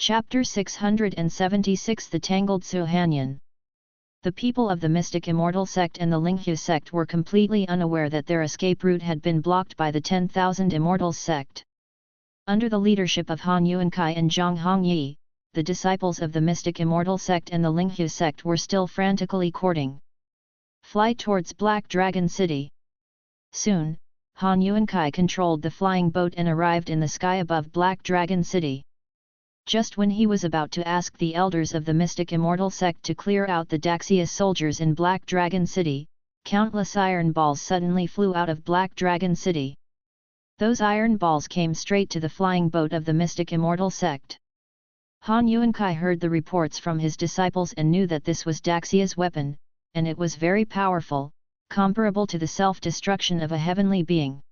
Chapter 676 The Tangled Suhanyan. The people of the Mystic Immortal Sect and the Linghu Sect were completely unaware that their escape route had been blocked by the 10,000 Immortals Sect. Under the leadership of Han Yuankai and Zhang Hongyi, the disciples of the Mystic Immortal Sect and the Linghu Sect were still frantically courting flight towards Black Dragon City. Soon, Han Yuankai controlled the flying boat and arrived in the sky above Black Dragon City. Just when he was about to ask the elders of the Mystic Immortal Sect to clear out the Daxia soldiers in Black Dragon City, countless iron balls suddenly flew out of Black Dragon City. Those iron balls came straight to the flying boat of the Mystic Immortal Sect. Han Yuankai heard the reports from his disciples and knew that this was Daxia's weapon, and it was very powerful, comparable to the self-destruction of a heavenly being.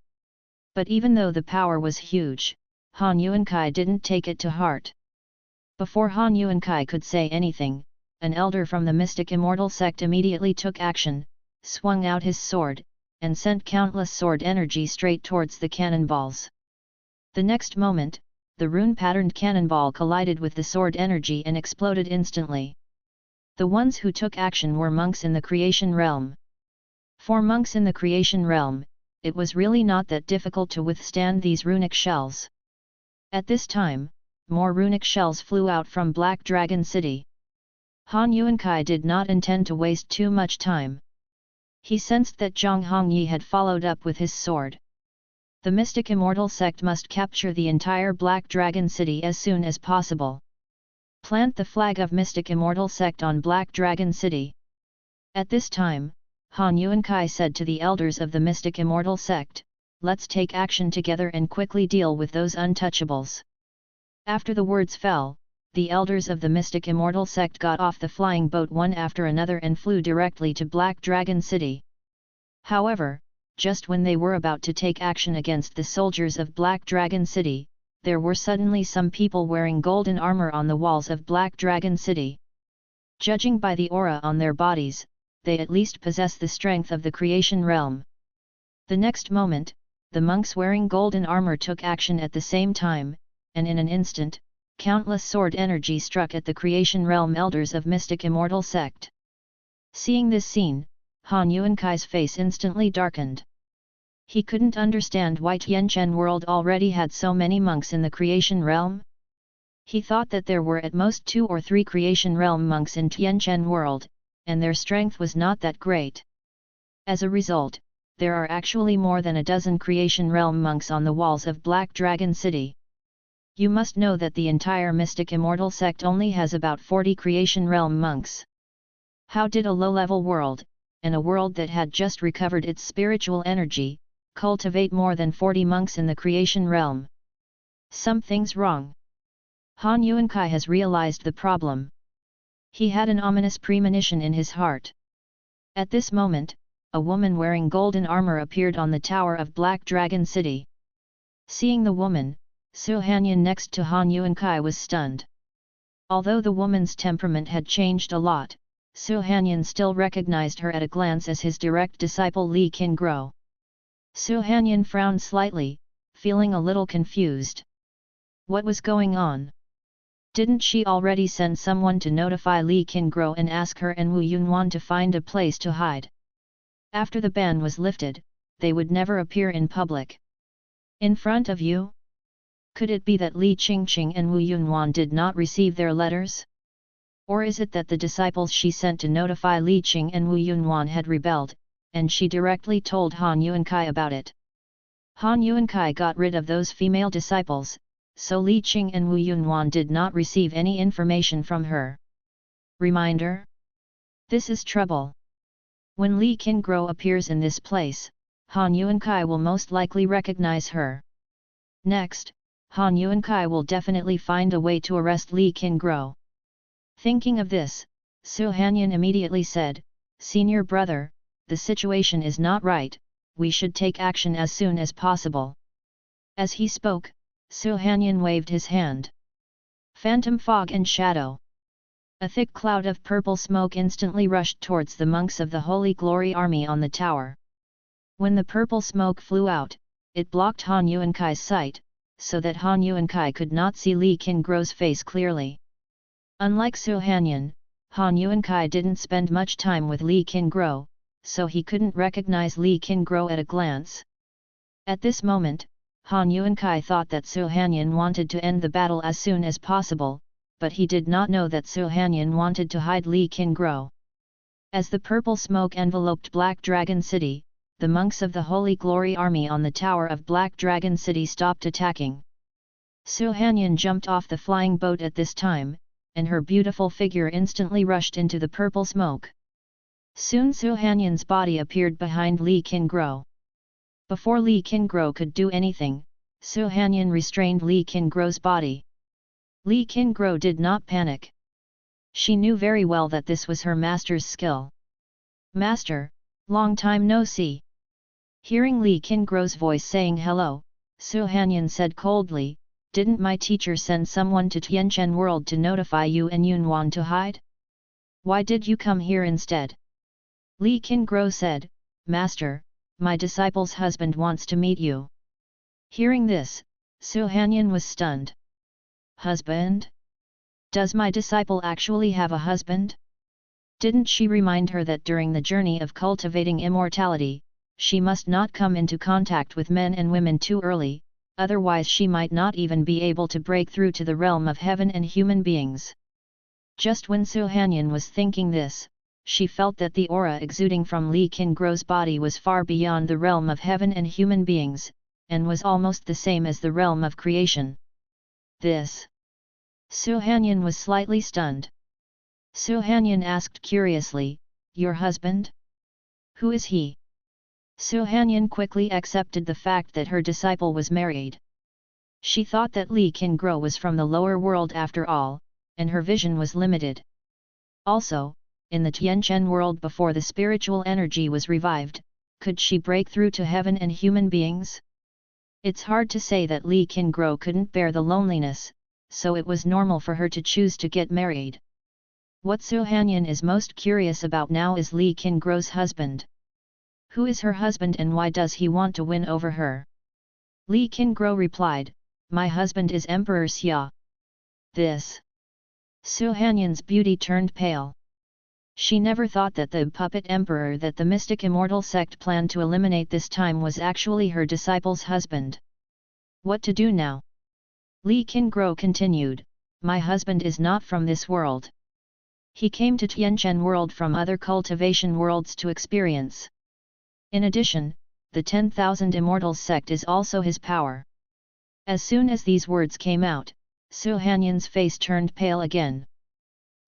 But even though the power was huge, Han Yuankai didn't take it to heart. Before Han Yuankai could say anything, an elder from the Mystic Immortal Sect immediately took action, swung out his sword, and sent countless sword energy straight towards the cannonballs. The next moment, the rune-patterned cannonball collided with the sword energy and exploded instantly. The ones who took action were monks in the creation realm. For monks in the creation realm, it was really not that difficult to withstand these runic shells. At this time, more runic shells flew out from Black Dragon City. Han Yuankai did not intend to waste too much time. He sensed that Zhang Hongyi had followed up with his sword. The Mystic Immortal Sect must capture the entire Black Dragon City as soon as possible. Plant the flag of Mystic Immortal Sect on Black Dragon City. At this time, Han Yuankai said to the elders of the Mystic Immortal Sect, "Let's take action together and quickly deal with those untouchables." After the words fell, the elders of the Mystic Immortal Sect got off the flying boat one after another and flew directly to Black Dragon City. However, just when they were about to take action against the soldiers of Black Dragon City, there were suddenly some people wearing golden armor on the walls of Black Dragon City. Judging by the aura on their bodies, they at least possess the strength of the creation realm. The next moment, the monks wearing golden armor took action at the same time, and in an instant, countless sword energy struck at the creation realm elders of Mystic Immortal Sect. Seeing this scene, Han Yuankai's face instantly darkened. He couldn't understand why Tianchen world already had so many monks in the creation realm. He thought that there were at most 2 or 3 creation realm monks in Tianchen world, and their strength was not that great. As a result, there are actually more than a dozen creation realm monks on the walls of Black Dragon City. You must know that the entire Mystic Immortal Sect only has about 40 creation realm monks. How did a low-level world, and a world that had just recovered its spiritual energy, cultivate more than 40 monks in the creation realm? Something's wrong. Han Yuankai has realized the problem. He had an ominous premonition in his heart. At this moment, a woman wearing golden armor appeared on the tower of Black Dragon City. Seeing the woman, Suhanyan next to Han Yuankai was stunned. Although the woman's temperament had changed a lot, Suhanyan still recognized her at a glance as his direct disciple Li Qingguo. Suhanyan frowned slightly, feeling a little confused. What was going on? Didn't she already send someone to notify Li Qingguo and ask her and Wu Yunwan to find a place to hide? After the ban was lifted, they would never appear in public. In front of you? Could it be that Li Qingqing and Wu Yunwan did not receive their letters? Or is it that the disciples she sent to notify Li Qing and Wu Yunwan had rebelled, and she directly told Han Yuankai about it? Han Yuankai got rid of those female disciples, so Li Qing and Wu Yunwan did not receive any information from her. Reminder? This is trouble. When Li Qingguo appears in this place, Han Yuankai will most likely recognize her. Next, Han Yuankai will definitely find a way to arrest Li Qingguo. Thinking of this, Suhanyan immediately said, "Senior brother, the situation is not right, we should take action as soon as possible." As he spoke, Suhanyan waved his hand. Phantom fog and shadow. A thick cloud of purple smoke instantly rushed towards the monks of the Holy Glory Army on the tower. When the purple smoke flew out, it blocked Han Yuankai's sight, so that Han Yuankai could not see Li Qingro's face clearly. Unlike Su Hanyan, Han Yuankai didn't spend much time with Li Qingro, so he couldn't recognize Li Qingro at a glance. At this moment, Han Yuankai thought that Su Hanyan wanted to end the battle as soon as possible, but he did not know that Su Hanyan wanted to hide Li Qingro. As the purple smoke enveloped Black Dragon City, the monks of the Holy Glory Army on the tower of Black Dragon City stopped attacking. Su Hanyan jumped off the flying boat at this time, and her beautiful figure instantly rushed into the purple smoke. Soon Su Hanyan's body appeared behind Li Qingro. Before Li Qingro could do anything, Su Hanyan restrained Li Qingro's body. Li Qingro did not panic. She knew very well that this was her master's skill. "Master, long time no see." Hearing Li Qingro's voice saying hello, Su Hanyan said coldly, "Didn't my teacher send someone to Tianchen World to notify you and Yunwan to hide? Why did you come here instead?" Li Qingro said, "Master, my disciple's husband wants to meet you." Hearing this, Su Hanyan was stunned. "Husband? Does my disciple actually have a husband?" Didn't she remind her that during the journey of cultivating immortality, she must not come into contact with men and women too early, otherwise she might not even be able to break through to the realm of heaven and human beings. Just when Su Hanyan was thinking this, she felt that the aura exuding from Li Qingro's body was far beyond the realm of heaven and human beings, and was almost the same as the realm of creation. This. Su Hanyan was slightly stunned. Su Hanyan asked curiously, "Your husband? Who is he?" Su Hanyan quickly accepted the fact that her disciple was married. She thought that Li Qingro was from the lower world after all, and her vision was limited. Also, in the Tianchen world before the spiritual energy was revived, could she break through to heaven and human beings? It's hard to say that Li Qingro couldn't bear the loneliness, so it was normal for her to choose to get married. What Su Hanyan is most curious about now is Li Qingro's husband. Who is her husband and why does he want to win over her? Li Qingro replied, "My husband is Emperor Xia." This. Su Hanyan's beauty turned pale. She never thought that the puppet emperor that the mystic immortal sect planned to eliminate this time was actually her disciple's husband. What to do now? Li Qingro continued, "My husband is not from this world. He came to Tianchen world from other cultivation worlds to experience. In addition, the 10,000 Immortals sect is also his power." As soon as these words came out, Su Hanyan's face turned pale again.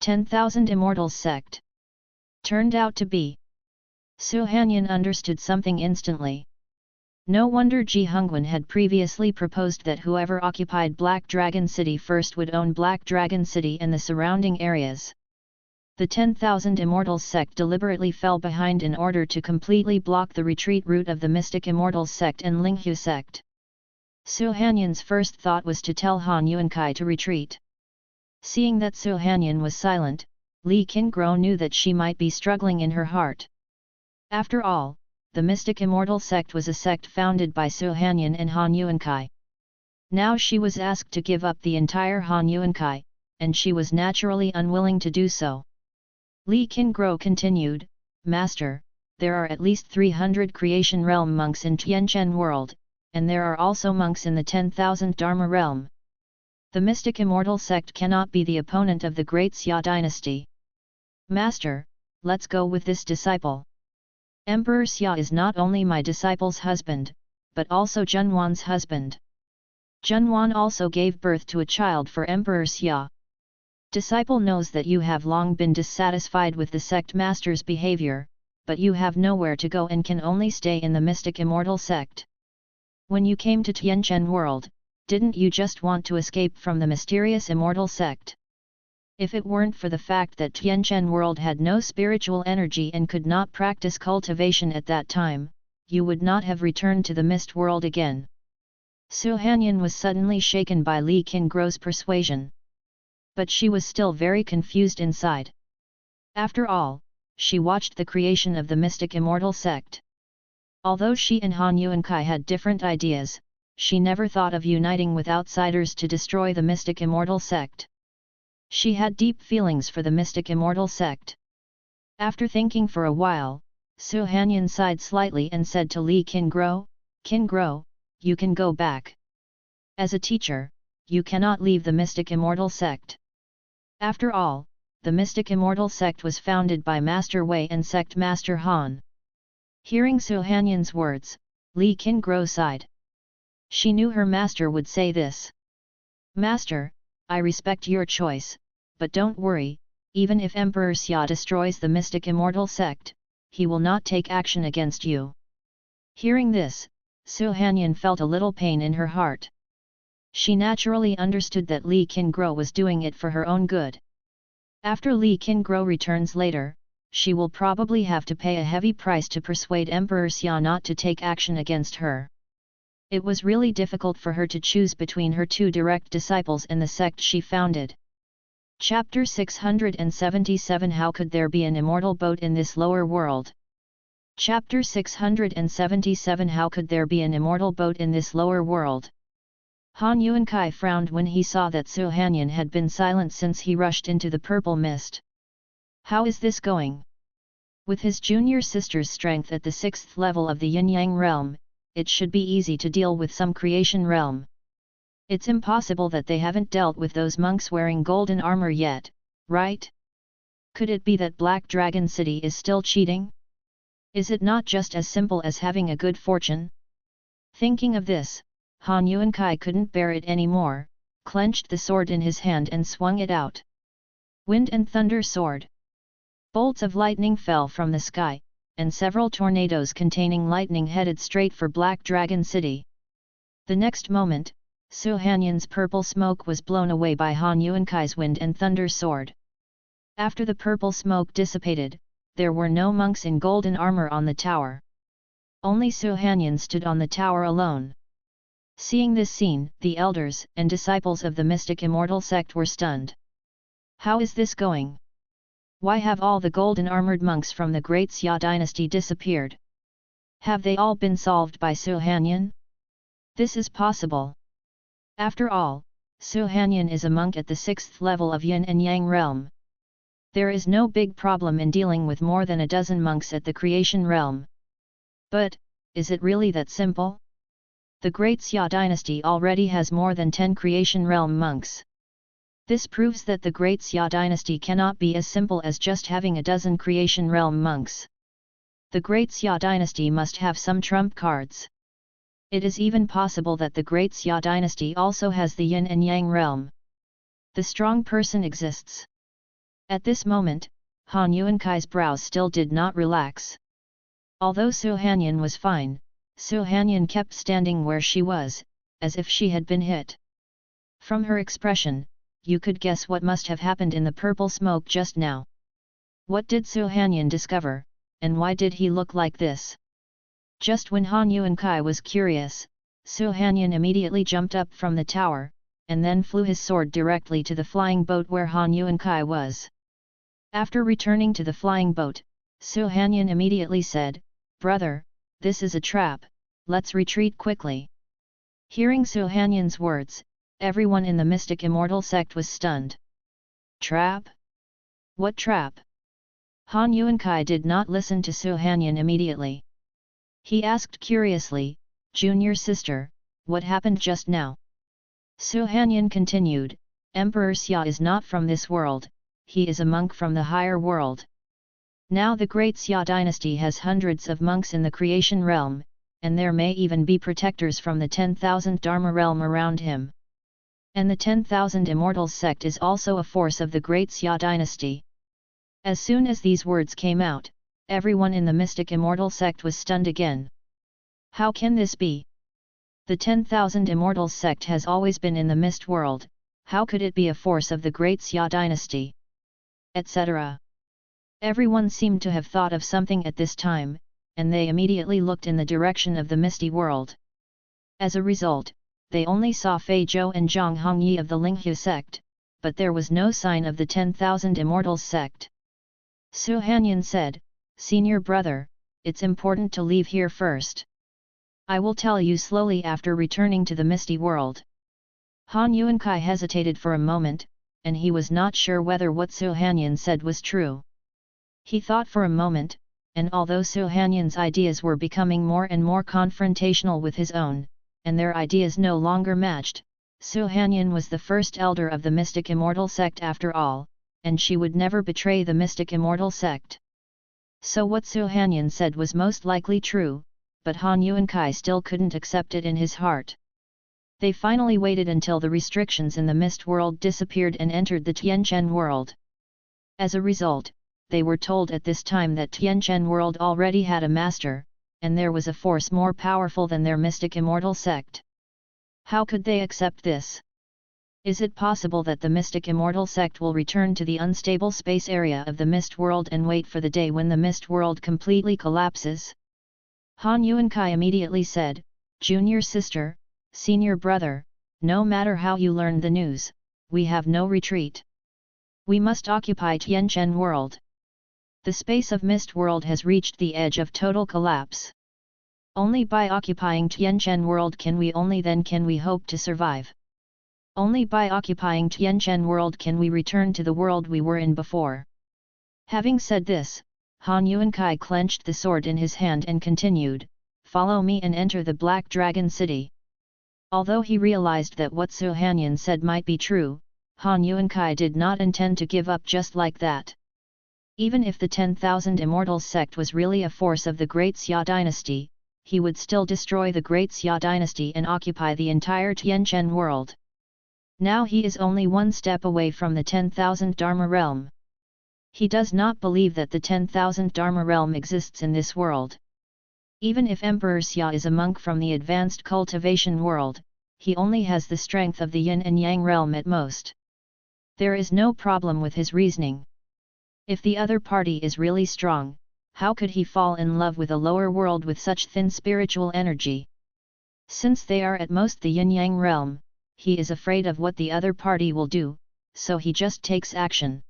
10,000 Immortals sect. Turned out to be. Su Hanyan understood something instantly. No wonder Ji Hongwen had previously proposed that whoever occupied Black Dragon City first would own Black Dragon City and the surrounding areas. The 10,000 Immortals sect deliberately fell behind in order to completely block the retreat route of the Mystic Immortals sect and Linghu sect. Su Hanyan's first thought was to tell Han Yuankai to retreat. Seeing that Su Hanyan was silent, Li Qingro knew that she might be struggling in her heart. After all, the Mystic Immortal sect was a sect founded by Su Hanyan and Han Yuankai. Now she was asked to give up the entire Han Yuankai, and she was naturally unwilling to do so. Li Qingro continued, "Master, there are at least 300 Creation Realm monks in Tianchen world, and there are also monks in the 10,000 Dharma realm. The Mystic Immortal sect cannot be the opponent of the Great Xia Dynasty. Master, let's go with this disciple. Emperor Xia is not only my disciple's husband, but also Junwan's husband. Junwan also gave birth to a child for Emperor Xia. Disciple knows that you have long been dissatisfied with the sect master's behavior, but you have nowhere to go and can only stay in the Mystic Immortal sect. When you came to Tianchen world, didn't you just want to escape from the mysterious immortal sect? If it weren't for the fact that Tianchen world had no spiritual energy and could not practice cultivation at that time, you would not have returned to the mist world again." Su Hanyan was suddenly shaken by Li Qingro's persuasion. But she was still very confused inside. After all, she watched the creation of the Mystic Immortal sect. Although she and Han Yuankai had different ideas, she never thought of uniting with outsiders to destroy the mystic immortal sect. She had deep feelings for the mystic immortal sect. After thinking for a while, Su Hanyan sighed slightly and said to Li Qingguo, "Qingguo, you can go back. As a teacher, you cannot leave the mystic immortal sect. After all, the mystic immortal sect was founded by Master Wei and sect Master Han." Hearing Su Hanyan's words, Li Qingguo sighed. She knew her master would say this. "Master, I respect your choice, but don't worry, even if Emperor Xia destroys the mystic immortal sect, he will not take action against you." Hearing this, Su Hanyan felt a little pain in her heart. She naturally understood that Li Qingguo was doing it for her own good. After Li Qingguo returns later, she will probably have to pay a heavy price to persuade Emperor Xia not to take action against her. It was really difficult for her to choose between her two direct disciples and the sect she founded. Chapter 677 How could there be an immortal boat in this lower world? Chapter 677 How could there be an immortal boat in this lower world? Han Yuankai frowned when he saw that Su Hanyan had been silent since he rushed into the purple mist. How is this going? With his junior sister's strength at the 6th level of the Yin-Yang realm, it should be easy to deal with some creation realm. It's impossible that they haven't dealt with those monks wearing golden armor yet, right? Could it be that Black Dragon City is still cheating? Is it not just as simple as having a good fortune? Thinking of this, Han Yuankai couldn't bear it anymore, clenched the sword in his hand and swung it out. Wind and Thunder Sword. Bolts of lightning fell from the sky, and several tornadoes containing lightning headed straight for Black Dragon City. The next moment, Su Hanyan's purple smoke was blown away by Han Yuankai's Wind and Thunder Sword. After the purple smoke dissipated, there were no monks in golden armor on the tower. Only Su Hanyan stood on the tower alone. Seeing this scene, the elders and disciples of the mystic immortal sect were stunned. How is this going? Why have all the golden-armored monks from the Great Xia Dynasty disappeared? Have they all been solved by Su Hanyan? This is possible. After all, Su Hanyan is a monk at the 6th level of Yin and Yang realm. There is no big problem in dealing with more than a dozen monks at the creation realm. But, is it really that simple? The Great Xia Dynasty already has more than 10 creation realm monks. This proves that the Great Xia Dynasty cannot be as simple as just having a dozen creation realm monks. The Great Xia Dynasty must have some trump cards. It is even possible that the Great Xia Dynasty also has the Yin and Yang realm. The strong person exists. At this moment, Han Yuankai's brows still did not relax. Although Su Hanyan was fine, Su Hanyan kept standing where she was, as if she had been hit. From her expression, you could guess what must have happened in the purple smoke just now. What did Su Hanyan discover, and why did he look like this? Just when Han Yuankai was curious, Su Hanyan immediately jumped up from the tower, and then flew his sword directly to the flying boat where Han Yuankai was. After returning to the flying boat, Su Hanyan immediately said, "Brother, this is a trap, let's retreat quickly." Hearing Su Hanyan's words, everyone in the mystic immortal sect was stunned. Trap? What trap? Han Yuankai did not listen to Su Hanyan immediately. He asked curiously, "Junior sister, what happened just now?" Su Hanyan continued, "Emperor Xia is not from this world, he is a monk from the higher world. Now the Great Xia Dynasty has hundreds of monks in the creation realm, and there may even be protectors from the 10,000 Dharma realm around him. And the 10,000 Immortals sect is also a force of the Great Xia Dynasty." As soon as these words came out, everyone in the mystic immortal sect was stunned again. How can this be? The 10,000 Immortals sect has always been in the mist world, how could it be a force of the Great Xia Dynasty? Etc. Everyone seemed to have thought of something at this time, and they immediately looked in the direction of the misty world. As a result, they only saw Fei Zhou and Zhang Hongyi of the Linghu sect, but there was no sign of the 10,000 Immortals sect. Su Hanyan said, "Senior brother, it's important to leave here first." I will tell you slowly after returning to the misty world. Han Yuankai hesitated for a moment, and he was not sure whether what Su Hanyan said was true. He thought for a moment, and although Su Hanyan's ideas were becoming more and more confrontational with his own, and their ideas no longer matched, Su Hanyan was the first elder of the mystic immortal sect after all, and she would never betray the mystic immortal sect. So what Su Hanyan said was most likely true, but Han Yuankai still couldn't accept it in his heart. They finally waited until the restrictions in the mist world disappeared and entered the Tianchen world. As a result, they were told at this time that Tianchen world already had a master, and there was a force more powerful than their mystic immortal sect. How could they accept this? Is it possible that the mystic immortal sect will return to the unstable space area of the mist world and wait for the day when the mist world completely collapses? Han Yuankai immediately said, "Junior sister, senior brother, no matter how you learn the news, we have no retreat. We must occupy Tianchen world. The space of mist world has reached the edge of total collapse. Only by occupying Tianchen world can we hope to survive. Only by occupying Tianchen world can we return to the world we were in before." Having said this, Han Yuankai clenched the sword in his hand and continued, "Follow me and enter the Black Dragon City." Although he realized that what Su Hanyan said might be true, Han Yuankai did not intend to give up just like that. Even if the 10,000 Immortals sect was really a force of the Great Xia Dynasty, he would still destroy the Great Xia Dynasty and occupy the entire Tianchen world. Now he is only one step away from the 10,000 Dharma realm. He does not believe that the 10,000 Dharma realm exists in this world. Even if Emperor Xia is a monk from the advanced cultivation world, he only has the strength of the yin and yang realm at most. There is no problem with his reasoning. If the other party is really strong, how could he fall in love with a lower world with such thin spiritual energy? Since they are at most the yin-yang realm, he is afraid of what the other party will do, so he just takes action.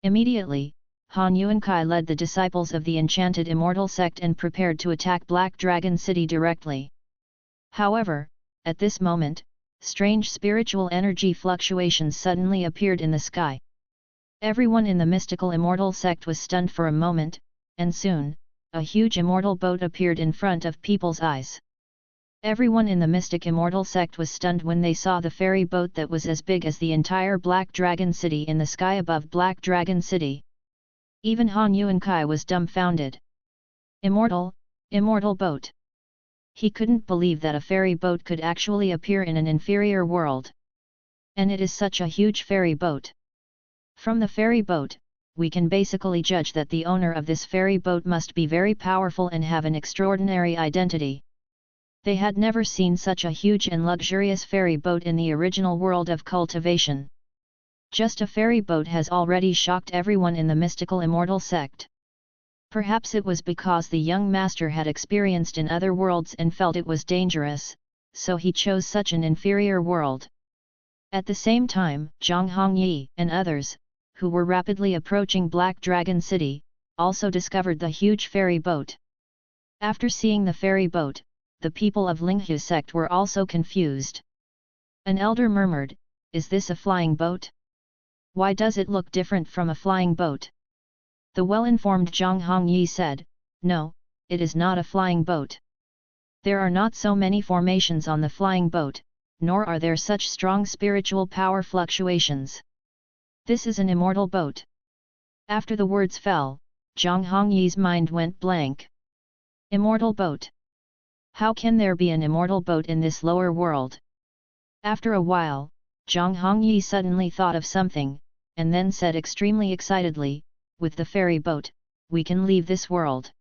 Immediately, Han Yuankai led the disciples of the enchanted immortal sect and prepared to attack Black Dragon City directly. However, at this moment, strange spiritual energy fluctuations suddenly appeared in the sky. Everyone in the mystical immortal sect was stunned for a moment, and soon, a huge immortal boat appeared in front of people's eyes. Everyone in the mystic immortal sect was stunned when they saw the ferry boat that was as big as the entire Black Dragon City in the sky above Black Dragon City. Even Han Yuankai was dumbfounded. Immortal boat. He couldn't believe that a ferry boat could actually appear in an inferior world. And it is such a huge ferry boat. From the ferry boat, we can basically judge that the owner of this ferry boat must be very powerful and have an extraordinary identity. They had never seen such a huge and luxurious ferry boat in the original world of cultivation. Just a ferry boat has already shocked everyone in the mystical immortal sect. Perhaps it was because the young master had experienced in other worlds and felt it was dangerous, so he chose such an inferior world. At the same time, Zhang Hongyi and others, who were rapidly approaching Black Dragon City, also discovered the huge ferry boat. After seeing the ferry boat, the people of Linghu sect were also confused. An elder murmured, "Is this a flying boat? Why does it look different from a flying boat?" The well-informed Zhang Hongyi said, "No, it is not a flying boat. There are not so many formations on the flying boat, nor are there such strong spiritual power fluctuations. This is an immortal boat." After the words fell, Zhang Hongyi's mind went blank. Immortal boat? How can there be an immortal boat in this lower world? After a while, Zhang Hongyi suddenly thought of something, and then said extremely excitedly, "With the ferry boat, we can leave this world."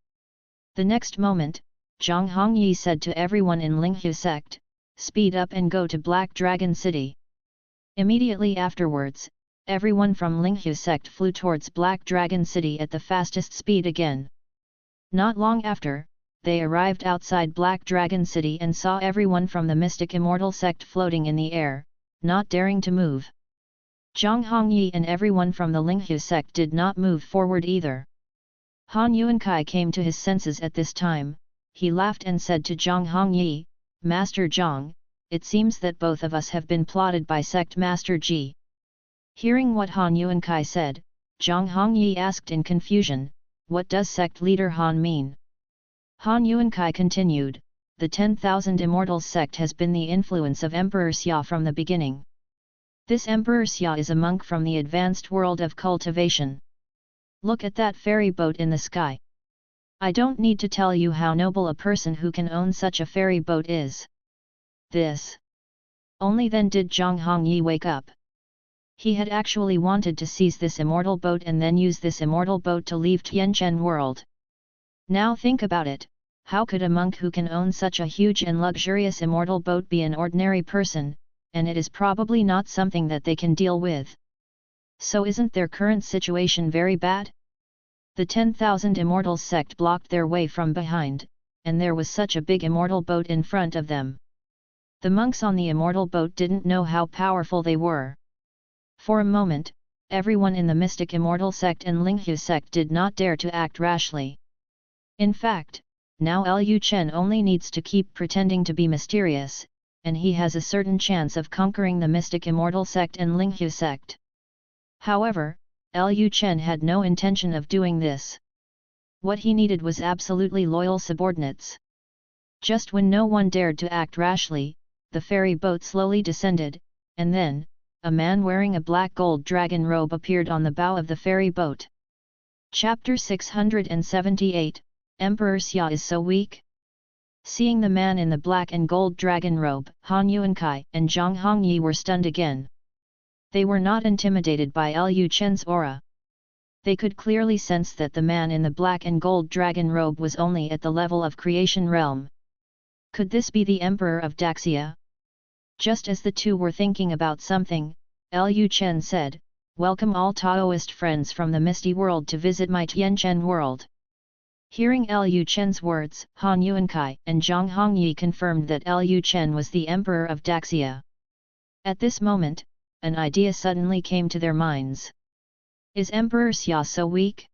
The next moment, Zhang Hongyi said to everyone in Linghu sect, "Speed up and go to Black Dragon City." Immediately afterwards, everyone from Linghu sect flew towards Black Dragon City at the fastest speed again. Not long after, they arrived outside Black Dragon City and saw everyone from the mystic immortal sect floating in the air, not daring to move. Zhang Hongyi and everyone from the Linghu sect did not move forward either. Han Yuankai came to his senses at this time. he laughed and said to Zhang Hongyi, Master Zhang, it seems that both of us have been plotted by sect Master Ji. Hearing what Han Yuankai said, Zhang Hongyi asked in confusion, what does sect leader Han mean? Han Yuankai continued, the 10,000 Immortals sect has been the influence of Emperor Xia from the beginning. This Emperor Xia is a monk from the advanced world of cultivation. Look at that ferry boat in the sky. I don't need to tell you how noble a person who can own such a ferry boat is. This. Only then did Zhang Hongyi wake up. He had actually wanted to seize this immortal boat and then use this immortal boat to leave Tianquan world. Now think about it, how could a monk who can own such a huge and luxurious immortal boat be an ordinary person, and it is probably not something that they can deal with. So isn't their current situation very bad? The 10,000 Immortals sect blocked their way from behind, and there was such a big immortal boat in front of them. The monks on the immortal boat didn't know how powerful they were. For a moment, everyone in the Mystic Immortal sect and Linghu sect did not dare to act rashly. In fact, now Lu Chen only needs to keep pretending to be mysterious, and he has a certain chance of conquering the Mystic Immortal sect and Linghu sect. However, Lu Chen had no intention of doing this. What he needed was absolutely loyal subordinates. Just when no one dared to act rashly, the ferry boat slowly descended, and then, a man wearing a black gold dragon robe appeared on the bow of the ferry boat. Chapter 678, Emperor Xia is so weak? Seeing the man in the black and gold dragon robe, Han Yuankai and Zhang Hongyi were stunned again. They were not intimidated by Lu Chen's aura. They could clearly sense that the man in the black and gold dragon robe was only at the level of creation realm. Could this be the Emperor of Daxia? Just as the two were thinking about something, Lu Chen said, "Welcome all Taoist friends from the Misty World to visit my Tianquan world." Hearing Lu Chen's words, Han Yuankai and Zhang Hongyi confirmed that Lu Chen was the Emperor of Daxia. At this moment, an idea suddenly came to their minds. Is Emperor Xia so weak?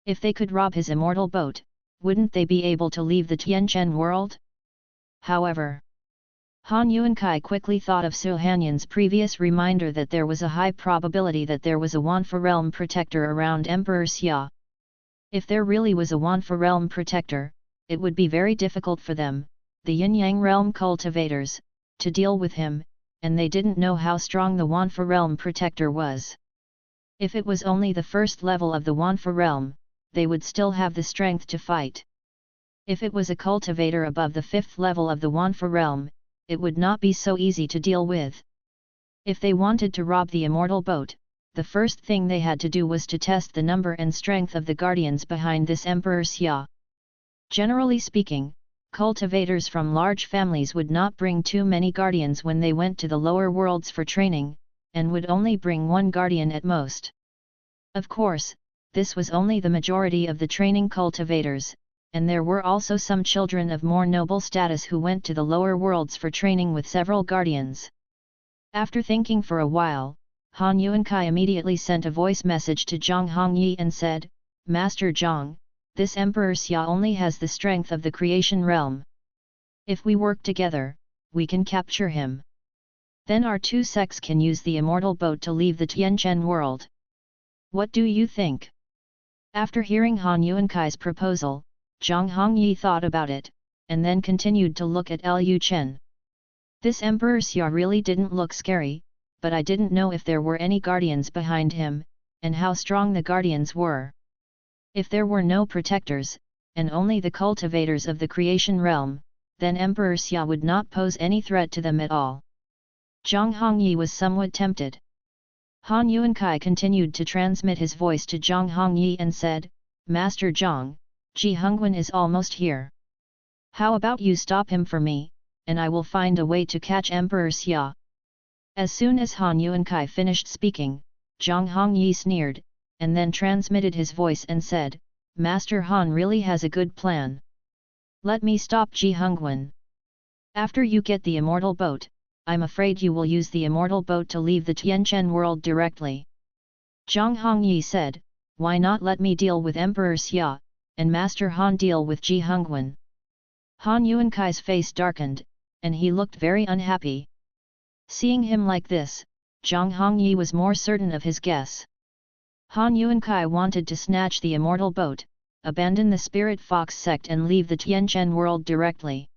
If they could rob his immortal boat, wouldn't they be able to leave the Tianquan world? However, Han Yuankai quickly thought of Su Hanyan's previous reminder that there was a high probability that there was a Wanfa realm protector around Emperor Xia. If there really was a Wanfa realm protector, it would be very difficult for them, the Yin-Yang realm cultivators, to deal with him, and they didn't know how strong the Wanfa realm protector was. If it was only the first level of the Wanfa realm, they would still have the strength to fight. If it was a cultivator above the 5th level of the Wanfa realm, it would not be so easy to deal with. If they wanted to rob the immortal boat, the first thing they had to do was to test the number and strength of the guardians behind this Emperor Xia. Generally speaking, cultivators from large families would not bring too many guardians when they went to the lower worlds for training, and would only bring one guardian at most. Of course, this was only the majority of the training cultivators, and there were also some children of more noble status who went to the lower worlds for training with several guardians. After thinking for a while, Han Yuankai immediately sent a voice message to Zhang Hongyi and said, "Master Zhang, this Emperor Xia only has the strength of the creation realm. If we work together, we can capture him. Then our two sects can use the immortal boat to leave the Tianquan world. What do you think?" After hearing Han Yuankai's proposal, Zhang Hongyi thought about it, and then continued to look at Lu Chen. This Emperor Xia really didn't look scary, but I didn't know if there were any guardians behind him, and how strong the guardians were. If there were no protectors, and only the cultivators of the creation realm, then Emperor Xia would not pose any threat to them at all. Zhang Hongyi was somewhat tempted. Han Yuankai continued to transmit his voice to Zhang Hongyi and said, "Master Zhang, Ji Hongwen is almost here. How about you stop him for me, and I will find a way to catch Emperor Xia." As soon as Han Yuankai finished speaking, Zhang Hongyi sneered, and then transmitted his voice and said, "Master Han really has a good plan. Let me stop Ji Hongwen. After you get the immortal boat, I'm afraid you will use the immortal boat to leave the Tianquan world directly." Zhang Hongyi said, "Why not let me deal with Emperor Xia, and Master Han deal with Ji Hongwen? Han Yuankai's face darkened, and he looked very unhappy. Seeing him like this, Zhang Hongyi was more certain of his guess. Han Yuankai wanted to snatch the immortal boat, abandon the Spirit Fox sect and leave the Tianchen world directly.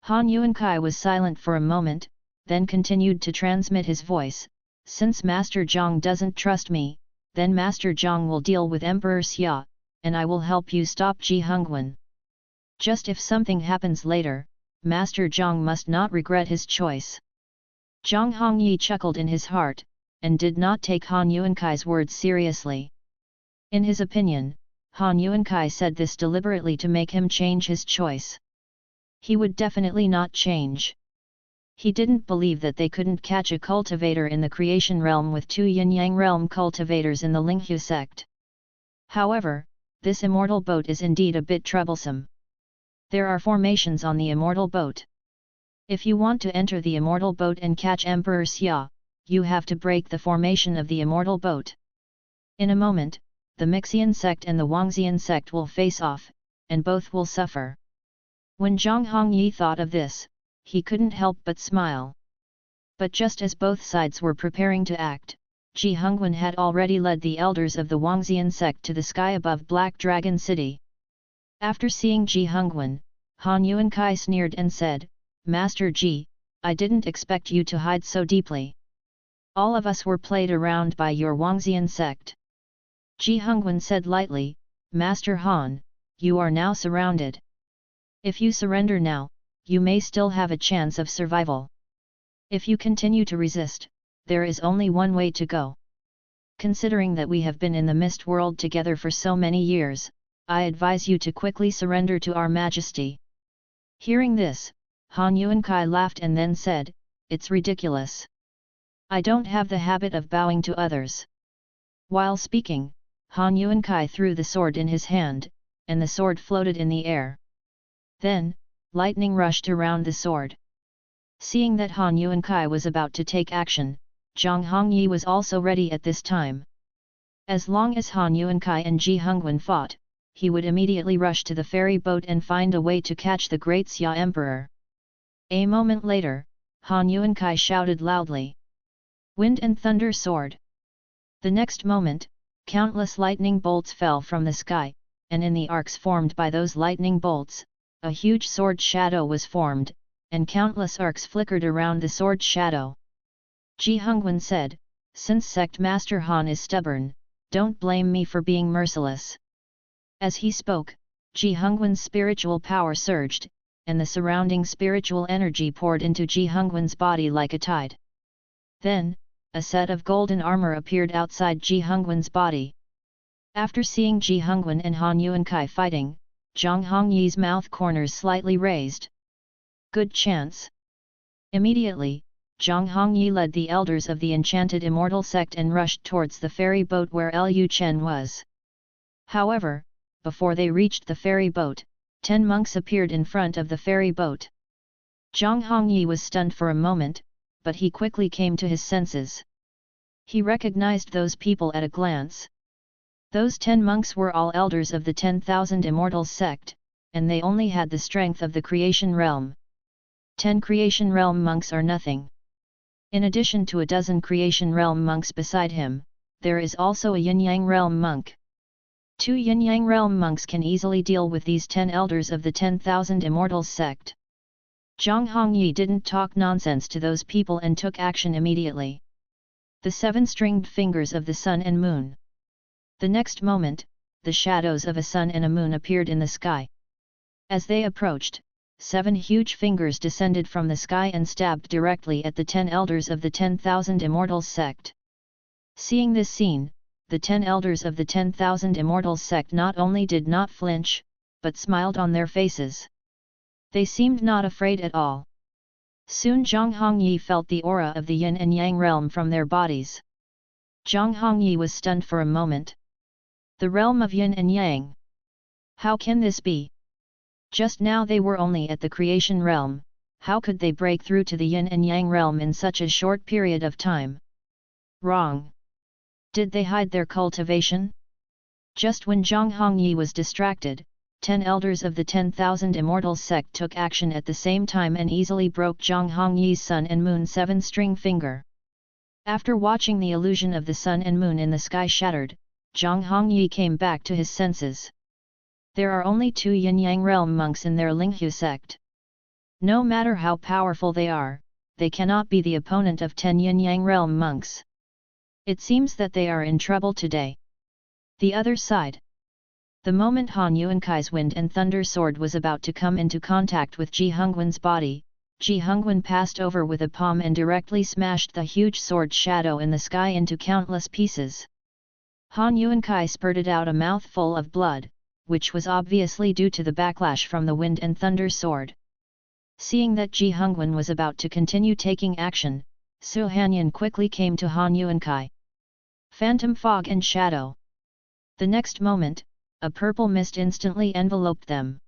Han Yuankai was silent for a moment, then continued to transmit his voice, "Since Master Zhang doesn't trust me, then Master Zhang will deal with Emperor Xia, and I will help you stop Ji Hongwen. Just if something happens later, Master Zhang must not regret his choice." Zhang Hongyi chuckled in his heart, and did not take Han Yuankai's words seriously. In his opinion, Han Yuankai said this deliberately to make him change his choice. He would definitely not change. He didn't believe that they couldn't catch a cultivator in the creation realm with 2 yin-yang realm cultivators in the Linghu sect. However, this immortal boat is indeed a bit troublesome. There are formations on the immortal boat. If you want to enter the immortal boat and catch Emperor Xia, you have to break the formation of the immortal boat. In a moment, the Mixian sect and the Wangxian sect will face off, and both will suffer. When Zhang Hongyi thought of this, he couldn't help but smile. But just as both sides were preparing to act, Ji Hongwen had already led the elders of the Wangxian sect to the sky above Black Dragon City. After seeing Ji Hongwen, Han Yuankai sneered and said, "Master Ji, I didn't expect you to hide so deeply. All of us were played around by your Wangxian sect." Ji Hongwen said lightly, "Master Han, you are now surrounded. If you surrender now, you may still have a chance of survival. If you continue to resist, there is only one way to go. Considering that we have been in the mist world together for so many years, I advise you to quickly surrender to our Majesty." Hearing this, Han Yuankai laughed and then said, "It's ridiculous. I don't have the habit of bowing to others." While speaking, Han Yuankai threw the sword in his hand, and the sword floated in the air. Then, lightning rushed around the sword. Seeing that Han Yuankai was about to take action, Zhang Hongyi was also ready at this time. As long as Han Yuankai and Ji Hongwen fought, he would immediately rush to the ferry boat and find a way to catch the Great Xia Emperor. A moment later, Han Yuankai shouted loudly, "Wind and Thunder Sword!" The next moment, countless lightning bolts fell from the sky, and in the arcs formed by those lightning bolts, a huge sword shadow was formed, and countless arcs flickered around the sword shadow. Ji Hongwen said, "Since Sect Master Han is stubborn, don't blame me for being merciless." As he spoke, Ji Hongwen's spiritual power surged, and the surrounding spiritual energy poured into Ji Hongwen's body like a tide. Then, a set of golden armor appeared outside Ji Hongwen's body. After seeing Ji Hongwen and Han Yuankai fighting, Zhang Hongyi's mouth corners slightly raised. Good chance. Immediately, Zhang Hongyi led the elders of the enchanted immortal sect and rushed towards the ferry boat where Lu Chen was. However, before they reached the ferry boat, 10 monks appeared in front of the ferry boat. Zhang Hongyi was stunned for a moment, but he quickly came to his senses. He recognized those people at a glance. Those 10 monks were all elders of the 10,000 Immortals sect, and they only had the strength of the creation realm. 10 creation realm monks are nothing. In addition to a dozen creation realm monks beside him, there is also a yin-yang realm monk. 2 yin-yang realm monks can easily deal with these 10 elders of the 10,000 Immortals sect. Zhang Hongyi didn't talk nonsense to those people and took action immediately. The 7-stringed fingers of the sun and moon. The next moment, the shadows of a sun and a moon appeared in the sky. As they approached, 7 huge fingers descended from the sky and stabbed directly at the 10 elders of the 10,000 Immortals sect. Seeing this scene, the 10 elders of the 10,000 Immortals sect not only did not flinch, but smiled on their faces. They seemed not afraid at all. Soon Zhang Hongyi felt the aura of the yin and yang realm from their bodies. Zhang Hongyi was stunned for a moment. The realm of yin and yang. How can this be? Just now they were only at the creation realm, how could they break through to the yin and yang realm in such a short period of time? Wrong. Did they hide their cultivation? Just when Zhang Hongyi was distracted, 10 elders of the 10,000 Immortals sect took action at the same time and easily broke Zhang Hongyi's sun and moon 7-string finger. After watching the illusion of the sun and moon in the sky shattered, Zhang Hongyi came back to his senses. There are only 2 yin-yang realm monks in their Linghu sect. No matter how powerful they cannot be the opponent of 10 yin-yang realm monks. It seems that they are in trouble today. The other side. The moment Han Yuankai's wind and thunder sword was about to come into contact with Ji Hongwen's body, Ji Hongwen passed over with a palm and directly smashed the huge sword shadow in the sky into countless pieces. Han Yuankai spurted out a mouthful of blood, which was obviously due to the backlash from the wind and thunder sword. Seeing that Ji Hongwen was about to continue taking action, Su Hanyan quickly came to Han Yuankai. Phantom fog and shadow. The next moment, a purple mist instantly enveloped them.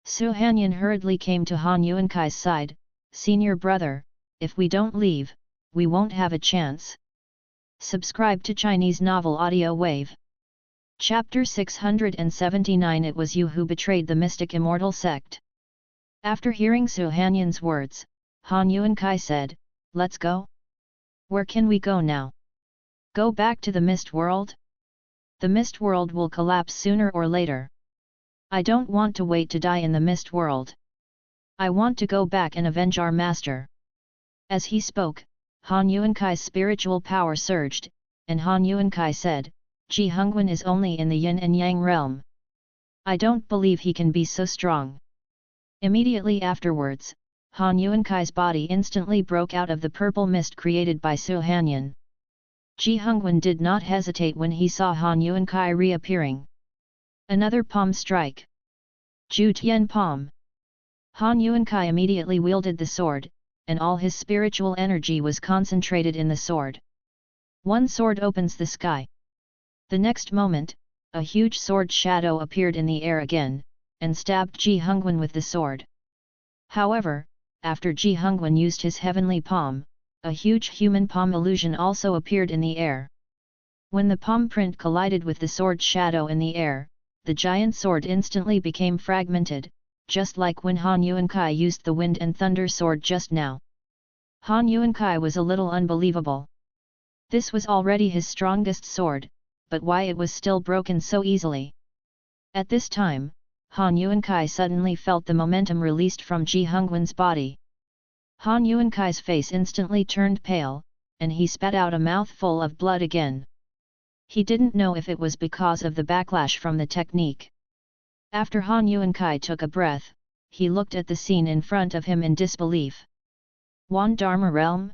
Su Hanyan hurriedly came to Han Yuankai's side. "Senior brother, if we don't leave, we won't have a chance." Subscribe to Chinese Novel Audio Wave. Chapter 679. It was you who betrayed the mystic immortal sect. After hearing Su Hanyan's words, Han Yuankai said, "Let's go." "Where can we go now?" "Go back to the mist world? The mist world will collapse sooner or later. I don't want to wait to die in the mist world. I want to go back and avenge our master." As he spoke, Han Yuankai's spiritual power surged, and Han Yuankai said, "Ji Hongwen is only in the yin and yang realm. I don't believe he can be so strong." Immediately afterwards, Han Yuankai's body instantly broke out of the purple mist created by Su Hanyan. Ji Hongwen did not hesitate when he saw Han Yuankai reappearing. Another palm strike. Ju Tian palm. Han Yuankai immediately wielded the sword, and all his spiritual energy was concentrated in the sword. One sword opens the sky. The next moment, a huge sword shadow appeared in the air again, and stabbed Ji Hongwen with the sword. However, after Ji Hongwen used his heavenly palm, a huge human palm illusion also appeared in the air. When the palm print collided with the sword shadow in the air, the giant sword instantly became fragmented, just like when Han Yuankai used the wind and thunder sword just now. Han Yuankai was a little unbelievable. This was already his strongest sword, but why it was still broken so easily? At this time, Han Yuankai suddenly felt the momentum released from Ji Hongwen's body. Han Yuankai's face instantly turned pale, and he spat out a mouthful of blood again. He didn't know if it was because of the backlash from the technique. After Han Yuankai took a breath, he looked at the scene in front of him in disbelief. Wan Dharma Realm?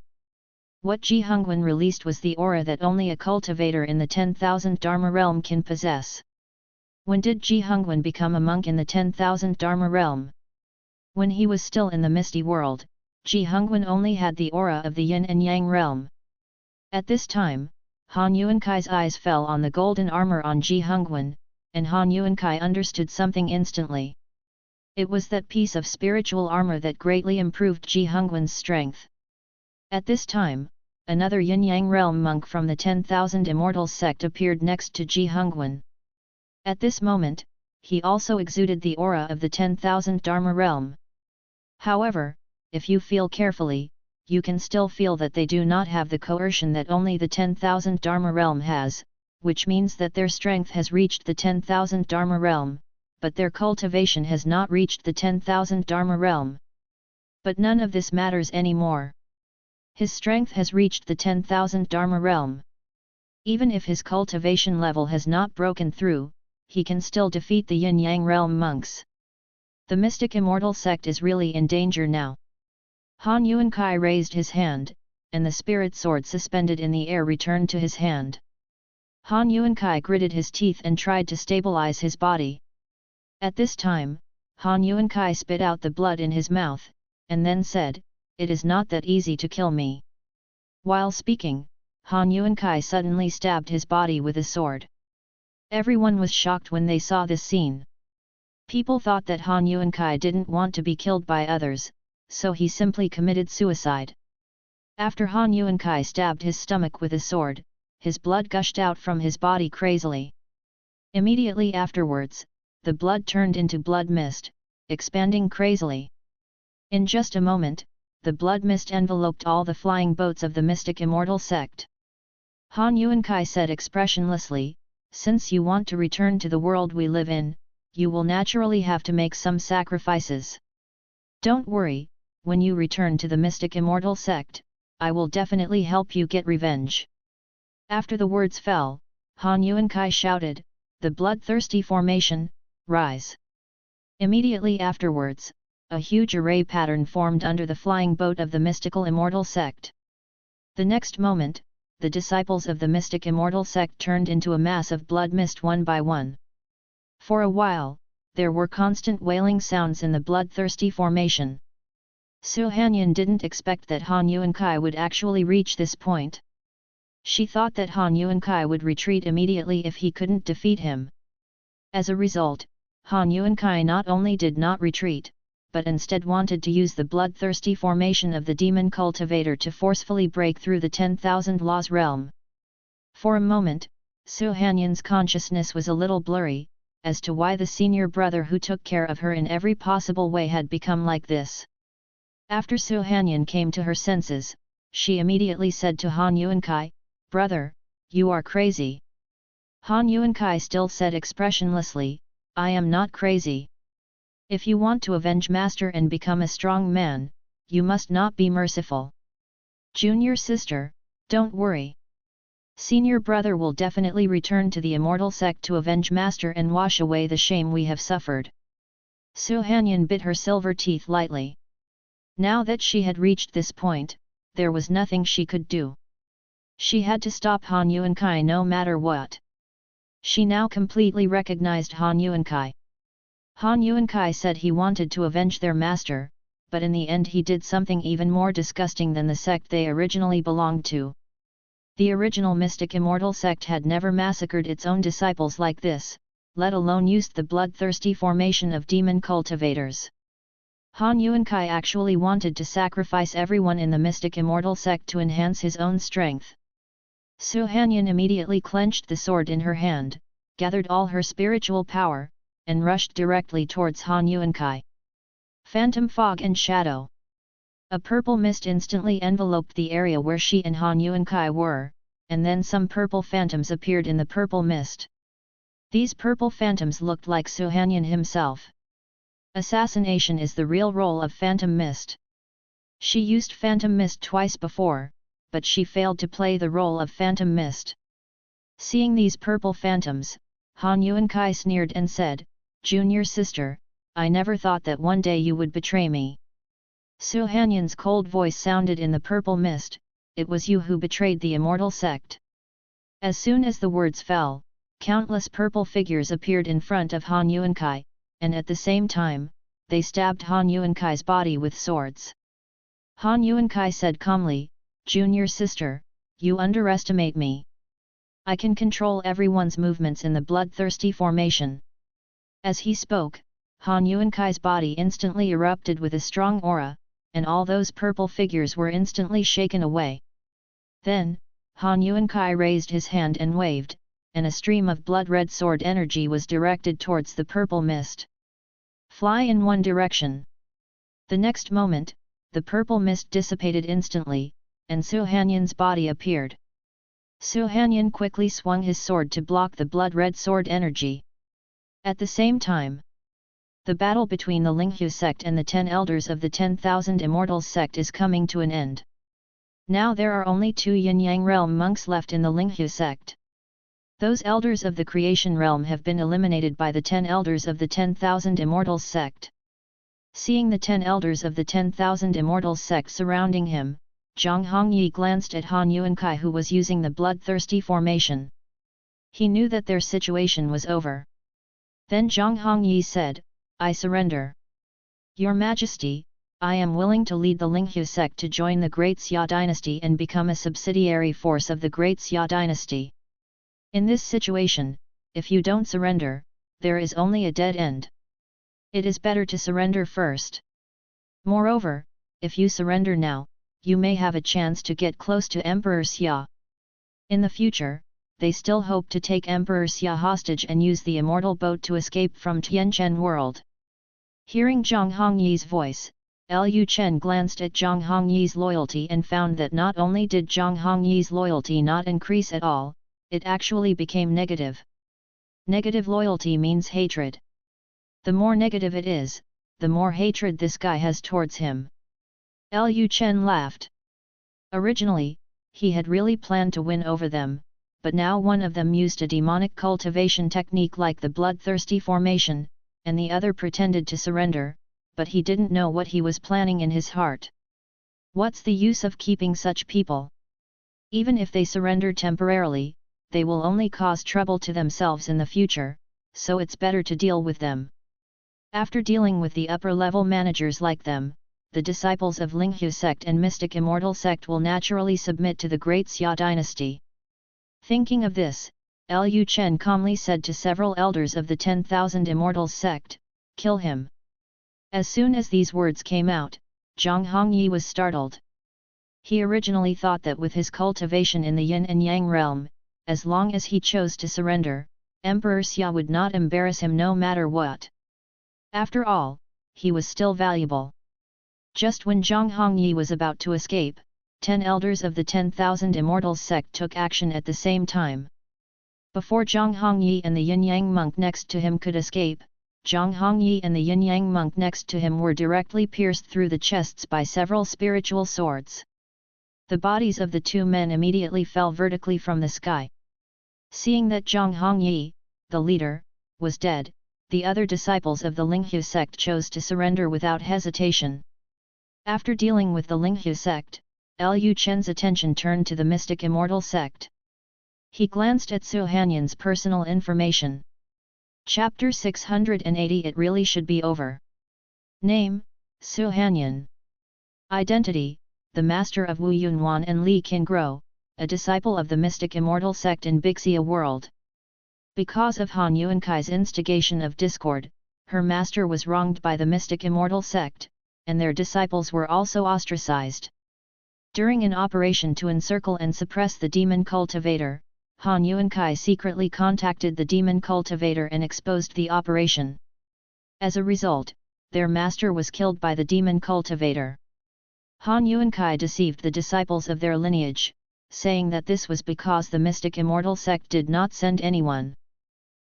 What Ji Hongwen released was the aura that only a cultivator in the 10,000 Dharma Realm can possess. When did Ji Hongwen become a monk in the 10,000 Dharma Realm? When he was still in the misty world, Ji Hongwen only had the aura of the yin and yang realm. At this time, Han Yuankai's eyes fell on the golden armor on Ji Hongwen, and Han Yuankai understood something instantly. It was that piece of spiritual armor that greatly improved Ji Hongwen's strength. At this time, another yin-yang realm monk from the 10,000 Immortals sect appeared next to Ji Hongwen. At this moment, he also exuded the aura of the 10,000 Dharma realm. However, if you feel carefully, you can still feel that they do not have the coercion that only the 10,000 Dharma realm has, which means that their strength has reached the 10,000 Dharma realm, but their cultivation has not reached the 10,000 Dharma realm. But none of this matters anymore. His strength has reached the 10,000 Dharma realm. Even if his cultivation level has not broken through, he can still defeat the yin-yang realm monks. The mystic immortal sect is really in danger now. Han Yuankai raised his hand, and the spirit sword suspended in the air returned to his hand. Han Yuankai gritted his teeth and tried to stabilize his body. At this time, Han Yuankai spit out the blood in his mouth, and then said, "It is not that easy to kill me." While speaking, Han Yuankai suddenly stabbed his body with a sword. Everyone was shocked when they saw this scene. People thought that Han Yuankai didn't want to be killed by others, so he simply committed suicide. After Han Yuankai stabbed his stomach with a sword, his blood gushed out from his body crazily. Immediately afterwards, the blood turned into blood mist, expanding crazily. In just a moment, the blood mist enveloped all the flying boats of the mystic immortal sect. Han Yuankai said expressionlessly, "Since you want to return to the world we live in, you will naturally have to make some sacrifices. Don't worry, when you return to the mystic immortal sect, I will definitely help you get revenge." After the words fell, Han Yuankai shouted, "The bloodthirsty formation, rise!" Immediately afterwards, a huge array pattern formed under the flying boat of the mystical immortal sect. The next moment, the disciples of the mystic immortal sect turned into a mass of blood mist one by one. For a while, there were constant wailing sounds in the bloodthirsty formation. Su Hanyan didn't expect that Han Yuankai would actually reach this point. She thought that Han Yuankai would retreat immediately if he couldn't defeat him. As a result, Han Yuankai not only did not retreat, but instead wanted to use the bloodthirsty formation of the demon cultivator to forcefully break through the 10,000 laws realm. For a moment, Su Hanyan's consciousness was a little blurry, as to why the senior brother who took care of her in every possible way had become like this. After Su Hanyan came to her senses, she immediately said to Han Yuankai, "Brother, you are crazy." Han Yuankai still said expressionlessly, "I am not crazy. If you want to avenge Master and become a strong man, you must not be merciful. Junior sister, don't worry. Senior brother will definitely return to the immortal sect to avenge Master and wash away the shame we have suffered." Su Hanyan bit her silver teeth lightly. Now that she had reached this point, there was nothing she could do. She had to stop Han Yuankai no matter what. She now completely recognized Han Yuankai. Han Yuankai said he wanted to avenge their master, but in the end he did something even more disgusting than the sect they originally belonged to. The original mystic immortal sect had never massacred its own disciples like this, let alone used the bloodthirsty formation of demon cultivators. Han Yuankai actually wanted to sacrifice everyone in the mystic immortal sect to enhance his own strength. Su Hanyan immediately clenched the sword in her hand, gathered all her spiritual power, and rushed directly towards Han Yuankai. Phantom fog and shadow. A purple mist instantly enveloped the area where she and Han Yuankai were, and then some purple phantoms appeared in the purple mist. These purple phantoms looked like Su Hanyan himself. Assassination is the real role of Phantom Mist. She used Phantom Mist twice before, but she failed to play the role of Phantom Mist. Seeing these purple phantoms, Han Yuankai sneered and said, "Junior sister, I never thought that one day you would betray me." Su Hanyan's cold voice sounded in the purple mist, "It was you who betrayed the immortal sect." As soon as the words fell, countless purple figures appeared in front of Han Yuankai, and at the same time, they stabbed Han Yuankai's body with swords. Han Yuankai said calmly, "Junior sister, you underestimate me. I can control everyone's movements in the bloodthirsty formation." As he spoke, Han Yuankai's body instantly erupted with a strong aura, and all those purple figures were instantly shaken away. Then, Han Yuankai raised his hand and waved, and a stream of blood-red sword energy was directed towards the purple mist. "Fly in one direction." The next moment, the purple mist dissipated instantly, and Su Hanyan's body appeared. Su Hanyan quickly swung his sword to block the blood-red sword energy. At the same time, the battle between the Linghu sect and the 10 elders of the 10,000 Immortals sect is coming to an end. Now there are only 2 Yin-Yang realm monks left in the Linghu sect. Those elders of the creation realm have been eliminated by the 10 elders of the 10,000 Immortals sect. Seeing the 10 elders of the 10,000 Immortals sect surrounding him, Zhang Hongyi glanced at Han Yuankai, who was using the bloodthirsty formation. He knew that their situation was over. Then Zhang Hongyi said, "I surrender. Your Majesty, I am willing to lead the Linghu sect to join the Great Xia Dynasty and become a subsidiary force of the Great Xia Dynasty. In this situation, if you don't surrender, there is only a dead end. It is better to surrender first. Moreover, if you surrender now, you may have a chance to get close to Emperor Xia. In the future, they still hoped to take Emperor Xia hostage and use the immortal boat to escape from Tianchen world. Hearing Zhang Hongyi's voice, Lu Chen glanced at Zhang Hongyi's loyalty and found that not only did Zhang Hongyi's loyalty not increase at all, it actually became negative. Negative loyalty means hatred. The more negative it is, the more hatred this guy has towards him. Lu Chen laughed. Originally, he had really planned to win over them, but now one of them used a demonic cultivation technique like the bloodthirsty formation, and the other pretended to surrender, but he didn't know what he was planning in his heart. What's the use of keeping such people? Even if they surrender temporarily, they will only cause trouble to themselves in the future, so it's better to deal with them. After dealing with the upper-level managers like them, the disciples of Linghu sect and Mystic Immortal sect will naturally submit to the Great Xia Dynasty. Thinking of this, Lu Chen calmly said to several elders of the 10,000 Immortals sect, "Kill him." As soon as these words came out, Zhang Hongyi was startled. He originally thought that with his cultivation in the yin and yang realm, as long as he chose to surrender, Emperor Xia would not embarrass him no matter what. After all, he was still valuable. Just when Zhang Hongyi was about to escape, 10 elders of the 10,000 Immortals sect took action at the same time. Before Zhang Hongyi and the yin-yang monk next to him could escape, Zhang Hongyi and the yin-yang monk next to him were directly pierced through the chests by several spiritual swords. The bodies of the two men immediately fell vertically from the sky. Seeing that Zhang Hongyi, the leader, was dead, the other disciples of the Linghu sect chose to surrender without hesitation. After dealing with the Linghu sect, Lu Chen's attention turned to the Mystic Immortal sect. He glanced at Su Hanyan's personal information. Chapter 680. It really should be over. Name, Su Hanyan. Identity, the master of Wu Yunwan and Li Qingguo, a disciple of the Mystic Immortal sect in Big Xia world. Because of Han Yuankai's instigation of discord, her master was wronged by the Mystic Immortal sect, and their disciples were also ostracized. During an operation to encircle and suppress the demon cultivator, Han Yuankai secretly contacted the demon cultivator and exposed the operation. As a result, their master was killed by the demon cultivator. Han Yuankai deceived the disciples of their lineage, saying that this was because the Mystic Immortal sect did not send anyone.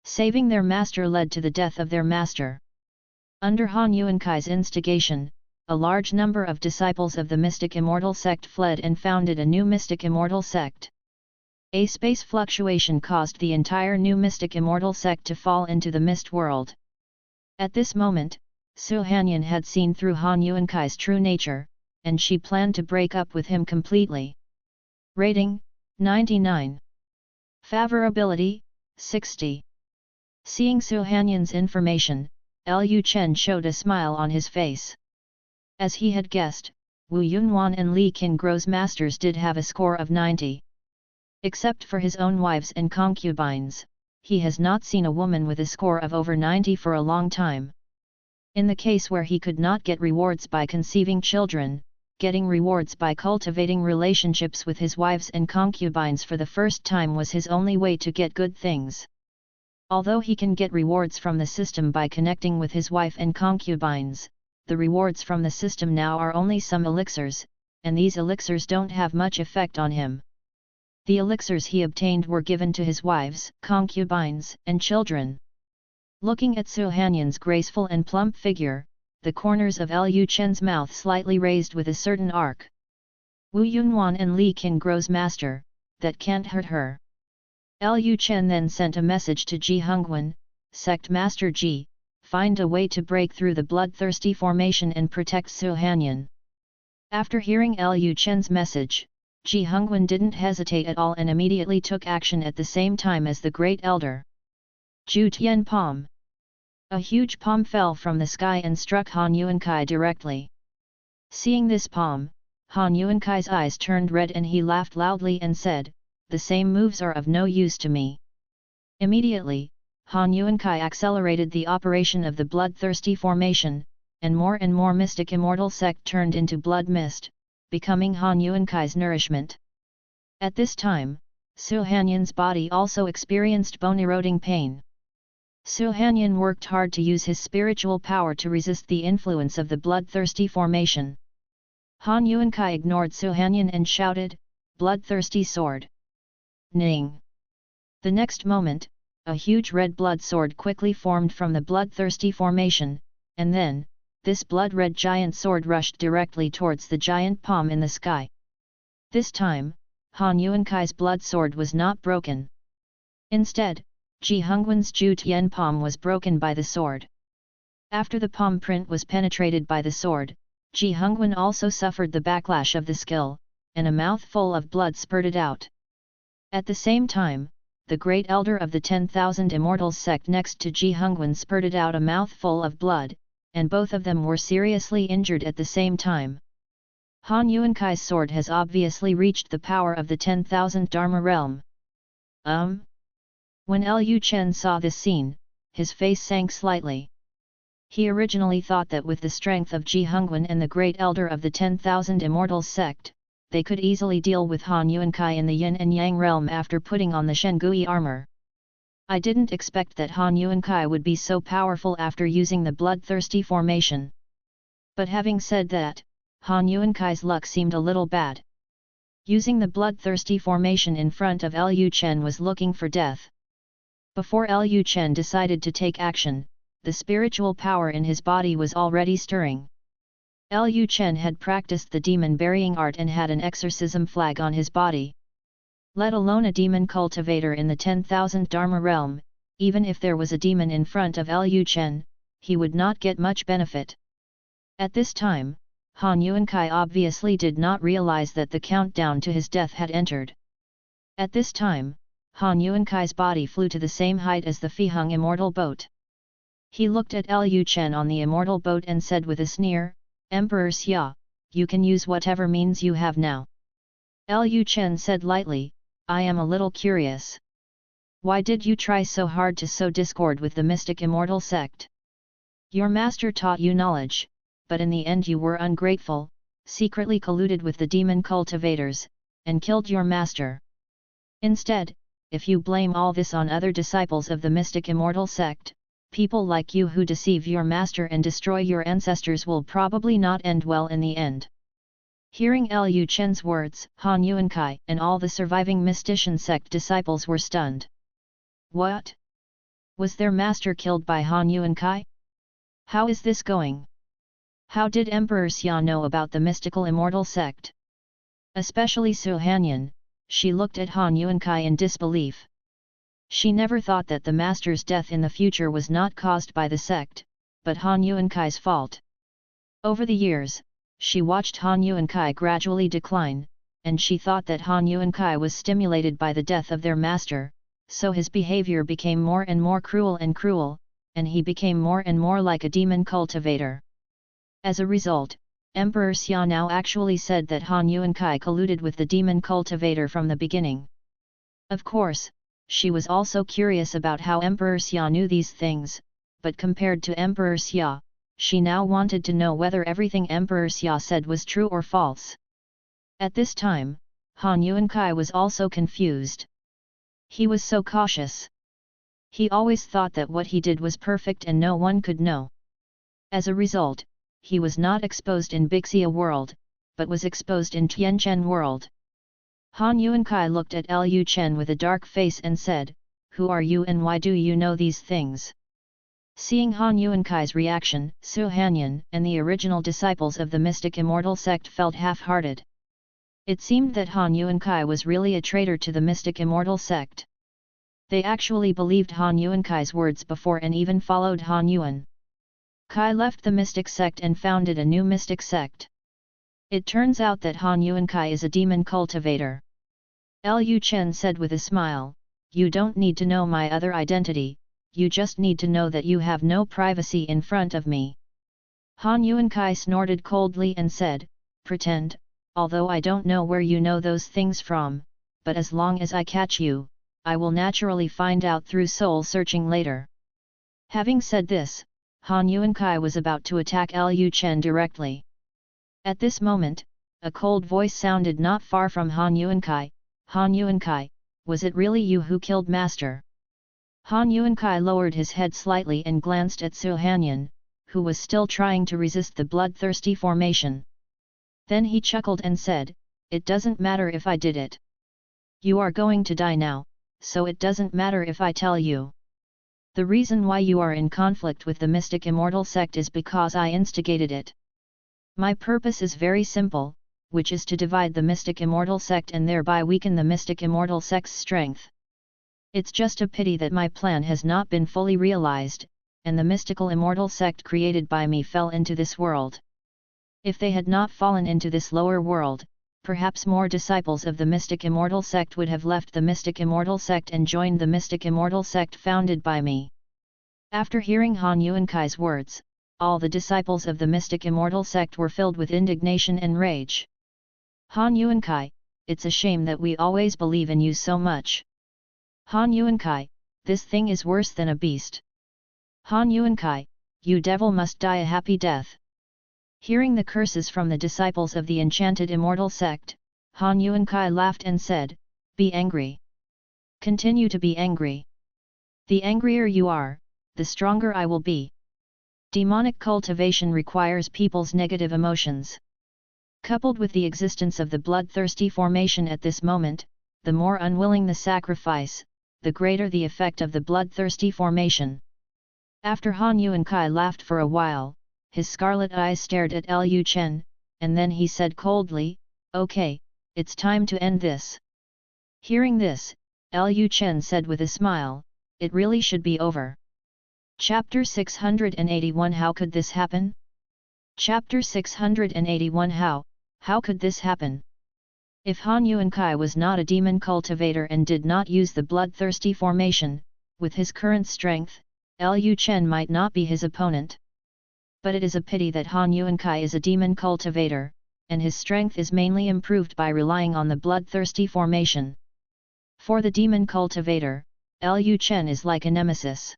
Saving their master led to the death of their master. Under Han Yuankai's instigation, a large number of disciples of the Mystic Immortal sect fled and founded a new Mystic Immortal sect. A space fluctuation caused the entire new Mystic Immortal sect to fall into the mist world. At this moment, Su Hanyan had seen through Han Yuankai's true nature, and she planned to break up with him completely. Rating, 99. Favorability, 60. Seeing Su Hanyan's information, Lu Chen showed a smile on his face. As he had guessed, Wu Yunwan and Li Qingguo's masters did have a score of 90. Except for his own wives and concubines, he has not seen a woman with a score of over 90 for a long time. In the case where he could not get rewards by conceiving children, getting rewards by cultivating relationships with his wives and concubines for the first time was his only way to get good things. Although he can get rewards from the system by connecting with his wife and concubines, the rewards from the system now are only some elixirs, and these elixirs don't have much effect on him. The elixirs he obtained were given to his wives, concubines, and children. Looking at Su Hanyan's graceful and plump figure, the corners of Lu Chen's mouth slightly raised with a certain arc. Wu Yunwan and Li Qingguo's master, that can't hurt her. Lu Chen then sent a message to Ji Hongwen, Sect Master Ji, find a way to break through the bloodthirsty formation and protect Su Hanyan. After hearing Lu Chen's message, Ji Hongwen didn't hesitate at all and immediately took action at the same time as the Great Elder. Ju Tian Palm. A huge palm fell from the sky and struck Han Yuankai directly. Seeing this palm, Han Yuankai's eyes turned red and he laughed loudly and said, "The same moves are of no use to me." Immediately, Han Yuankai accelerated the operation of the bloodthirsty formation, and more Mystic Immortal sect turned into blood mist, becoming Han Yuankai's nourishment. At this time, Su Hanyan's body also experienced bone-eroding pain. Su Hanyan worked hard to use his spiritual power to resist the influence of the bloodthirsty formation. Han Yuankai ignored Su Hanyan and shouted, "Bloodthirsty sword!" Ning! The next moment, a huge red blood sword quickly formed from the bloodthirsty formation, and then, this blood-red giant sword rushed directly towards the giant palm in the sky. This time, Han Yuankai's blood sword was not broken. Instead, Ji Hongwen's Ju Tian palm was broken by the sword. After the palm print was penetrated by the sword, Ji Hongwen also suffered the backlash of the skill, and a mouthful of blood spurted out. At the same time, the great elder of the 10,000 Immortals sect next to Ji Hongwen spurted out a mouthful of blood, and both of them were seriously injured at the same time. Han Yuankai's sword has obviously reached the power of the 10,000 Dharma realm. When Lu Chen saw this scene, his face sank slightly. He originally thought that with the strength of Ji Hongwen and the great elder of the 10,000 Immortals sect, they could easily deal with Han Yuankai in the Yin and Yang realm after putting on the Shengui armor. I didn't expect that Han Yuankai would be so powerful after using the bloodthirsty formation. But having said that, Han Yuankai's luck seemed a little bad. Using the bloodthirsty formation in front of Lu Chen was looking for death. Before Lu Chen decided to take action, the spiritual power in his body was already stirring. Lu Chen had practiced the demon burying art and had an exorcism flag on his body. Let alone a demon cultivator in the 10,000 Dharma realm, even if there was a demon in front of Lu Chen, he would not get much benefit. At this time, Han Yuankai obviously did not realize that the countdown to his death had entered. At this time, Han Yuankai's body flew to the same height as the Fiheng immortal boat. He looked at Lu Chen on the immortal boat and said with a sneer, "Emperor Xia, you can use whatever means you have now." Lu Chen said lightly, "I am a little curious. Why did you try so hard to sow discord with the mystic immortal sect? Your master taught you knowledge, but in the end you were ungrateful, secretly colluded with the demon cultivators, and killed your master. Instead, if you blame all this on other disciples of the mystic immortal sect, people like you who deceive your master and destroy your ancestors will probably not end well in the end." Hearing Lu Chen's words, Han Yuankai and all the surviving mystician sect disciples were stunned. What? Was their master killed by Han Yuankai? How is this going? How did Emperor Xia know about the mystical immortal sect? Especially Su Hanyan, she looked at Han Yuankai in disbelief. She never thought that the master's death in the future was not caused by the sect, but Han Yuankai's fault. Over the years, she watched Han Yuankai gradually decline, and she thought that Han Yuankai was stimulated by the death of their master, so his behavior became more and more cruel, and he became more and more like a demon cultivator. As a result, Emperor Xia now actually said that Han Yuankai colluded with the demon cultivator from the beginning. Of course, she was also curious about how Emperor Xia knew these things, but compared to Emperor Xia, she now wanted to know whether everything Emperor Xia said was true or false. At this time, Han Yuankai was also confused. He was so cautious. He always thought that what he did was perfect and no one could know. As a result, he was not exposed in Big Xia world, but was exposed in Tianchen world. Han Yuankai looked at Lu Chen with a dark face and said, "Who are you and why do you know these things?" Seeing Han Yuankai's reaction, Su Hanyan and the original disciples of the mystic immortal sect felt half-hearted. It seemed that Han Yuankai was really a traitor to the mystic immortal sect. They actually believed Han Yuankai's words before and even followed Han Yuankai left the mystic sect and founded a new mystic sect. It turns out that Han Yuankai is a demon cultivator. Lu Chen said with a smile, "You don't need to know my other identity, you just need to know that you have no privacy in front of me." Han Yuankai snorted coldly and said, "Pretend, although I don't know where you know those things from, but as long as I catch you, I will naturally find out through soul searching later." Having said this, Han Yuankai was about to attack Lu Chen directly. At this moment, a cold voice sounded not far from Han Yuankai, "Han Yuankai, was it really you who killed Master? Han Yuankai lowered his head slightly and glanced at Su Hanyan, who was still trying to resist the bloodthirsty formation. Then he chuckled and said, "It doesn't matter if I did it. You are going to die now, so it doesn't matter if I tell you. The reason why you are in conflict with the Mystic Immortal Sect is because I instigated it. My purpose is very simple, which is to divide the Mystic Immortal Sect and thereby weaken the Mystic Immortal Sect's strength. It's just a pity that my plan has not been fully realized, and the mystical immortal sect created by me fell into this world. If they had not fallen into this lower world, perhaps more disciples of the Mystic Immortal Sect would have left the Mystic Immortal Sect and joined the Mystic Immortal Sect founded by me." After hearing Han Yuankai's words, all the disciples of the Mystic Immortal Sect were filled with indignation and rage. "Han Yuankai, it's a shame that we always believe in you so much. Han Yuankai, this thing is worse than a beast. Han Yuankai, you devil must die a happy death." Hearing the curses from the disciples of the enchanted immortal sect, Han Yuankai laughed and said, "Be angry. Continue to be angry. The angrier you are, the stronger I will be." Demonic cultivation requires people's negative emotions. Coupled with the existence of the bloodthirsty formation at this moment, the more unwilling the sacrifice, the greater the effect of the bloodthirsty formation. After Han Yuankai laughed for a while, his scarlet eyes stared at Lu Chen, and then he said coldly, "Okay, it's time to end this." Hearing this, Lu Chen said with a smile, "It really should be over." Chapter 681 How could this happen? Chapter 681 How could this happen? If Han Yuankai was not a demon cultivator and did not use the bloodthirsty formation, with his current strength, Lu Chen might not be his opponent. But it is a pity that Han Yuankai is a demon cultivator, and his strength is mainly improved by relying on the bloodthirsty formation. For the demon cultivator, Lu Chen is like a nemesis.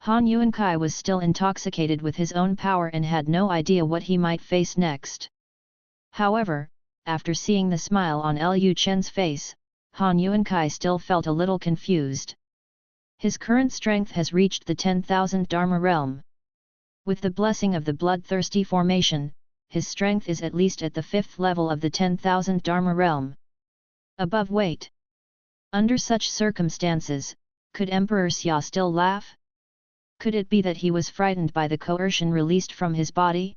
Han Yuankai was still intoxicated with his own power and had no idea what he might face next. However, after seeing the smile on Lu Chen's face, Han Yuankai still felt a little confused. His current strength has reached the 10,000 Dharma realm. With the blessing of the bloodthirsty formation, his strength is at least at the 5th level of the 10,000 Dharma realm. Above weight. Under such circumstances, could Emperor Xia still laugh? Could it be that he was frightened by the coercion released from his body?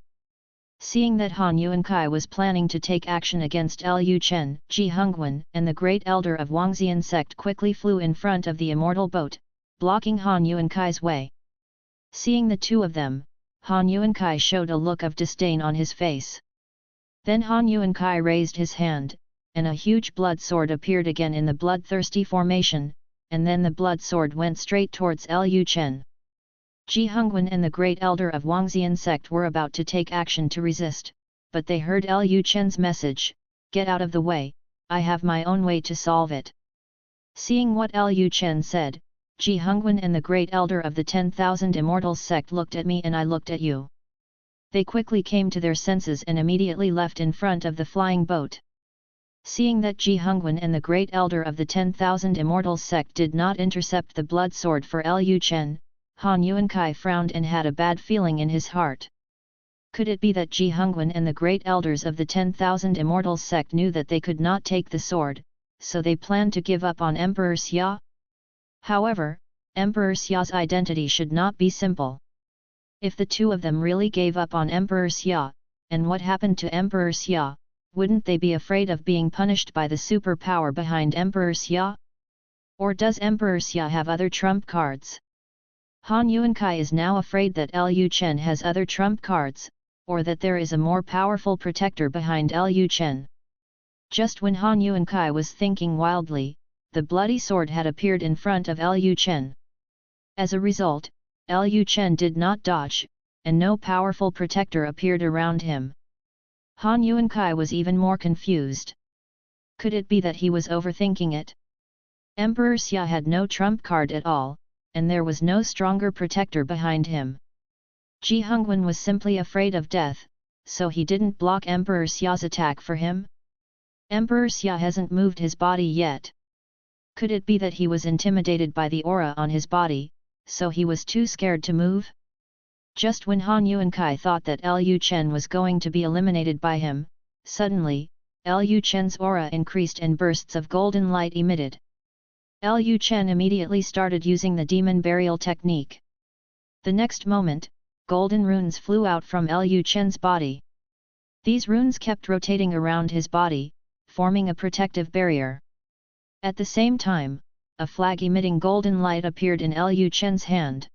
Seeing that Han Yuankai was planning to take action against Lu Chen, Ji Hongwen and the great elder of Wangxian sect quickly flew in front of the immortal boat, blocking Han Yuankai's way. Seeing the two of them, Han Yuankai showed a look of disdain on his face. Then Han Yuankai raised his hand, and a huge blood sword appeared again in the bloodthirsty formation, and then the blood sword went straight towards Lu Chen. Ji Hongwen and the great elder of Wangxian sect were about to take action to resist, but they heard Lu Chen's message, "Get out of the way, I have my own way to solve it." Seeing what Lu Chen said, Ji Hongwen and the great elder of the 10,000 Immortals sect looked at me and I looked at you. They quickly came to their senses and immediately left in front of the flying boat. Seeing that Ji Hongwen and the great elder of the 10,000 Immortals sect did not intercept the blood sword for Lu Chen, Han Yuankai frowned and had a bad feeling in his heart. Could it be that Ji Hongwen and the great elders of the 10,000 Immortals sect knew that they could not take the sword, so they planned to give up on Emperor Xia? However, Emperor Xia's identity should not be simple. If the two of them really gave up on Emperor Xia, and what happened to Emperor Xia, wouldn't they be afraid of being punished by the superpower behind Emperor Xia? Or does Emperor Xia have other trump cards? Han Yuankai is now afraid that Lu Chen has other trump cards, or that there is a more powerful protector behind Lu Chen. Just when Han Yuankai was thinking wildly, the bloody sword had appeared in front of Lu Chen. As a result, Lu Chen did not dodge, and no powerful protector appeared around him. Han Yuankai was even more confused. Could it be that he was overthinking it? Emperor Xia had no trump card at all, and there was no stronger protector behind him. Ji Hongwen was simply afraid of death, so he didn't block Emperor Xia's attack for him. Emperor Xia hasn't moved his body yet. Could it be that he was intimidated by the aura on his body, so he was too scared to move? Just when Han Yuankai thought that Lu Chen was going to be eliminated by him, suddenly, Lu Chen's aura increased and bursts of golden light emitted. Lu Chen immediately started using the demon burial technique. The next moment, golden runes flew out from Lu Chen's body. These runes kept rotating around his body, forming a protective barrier. At the same time, a flag emitting golden light appeared in Lu Chen's hand.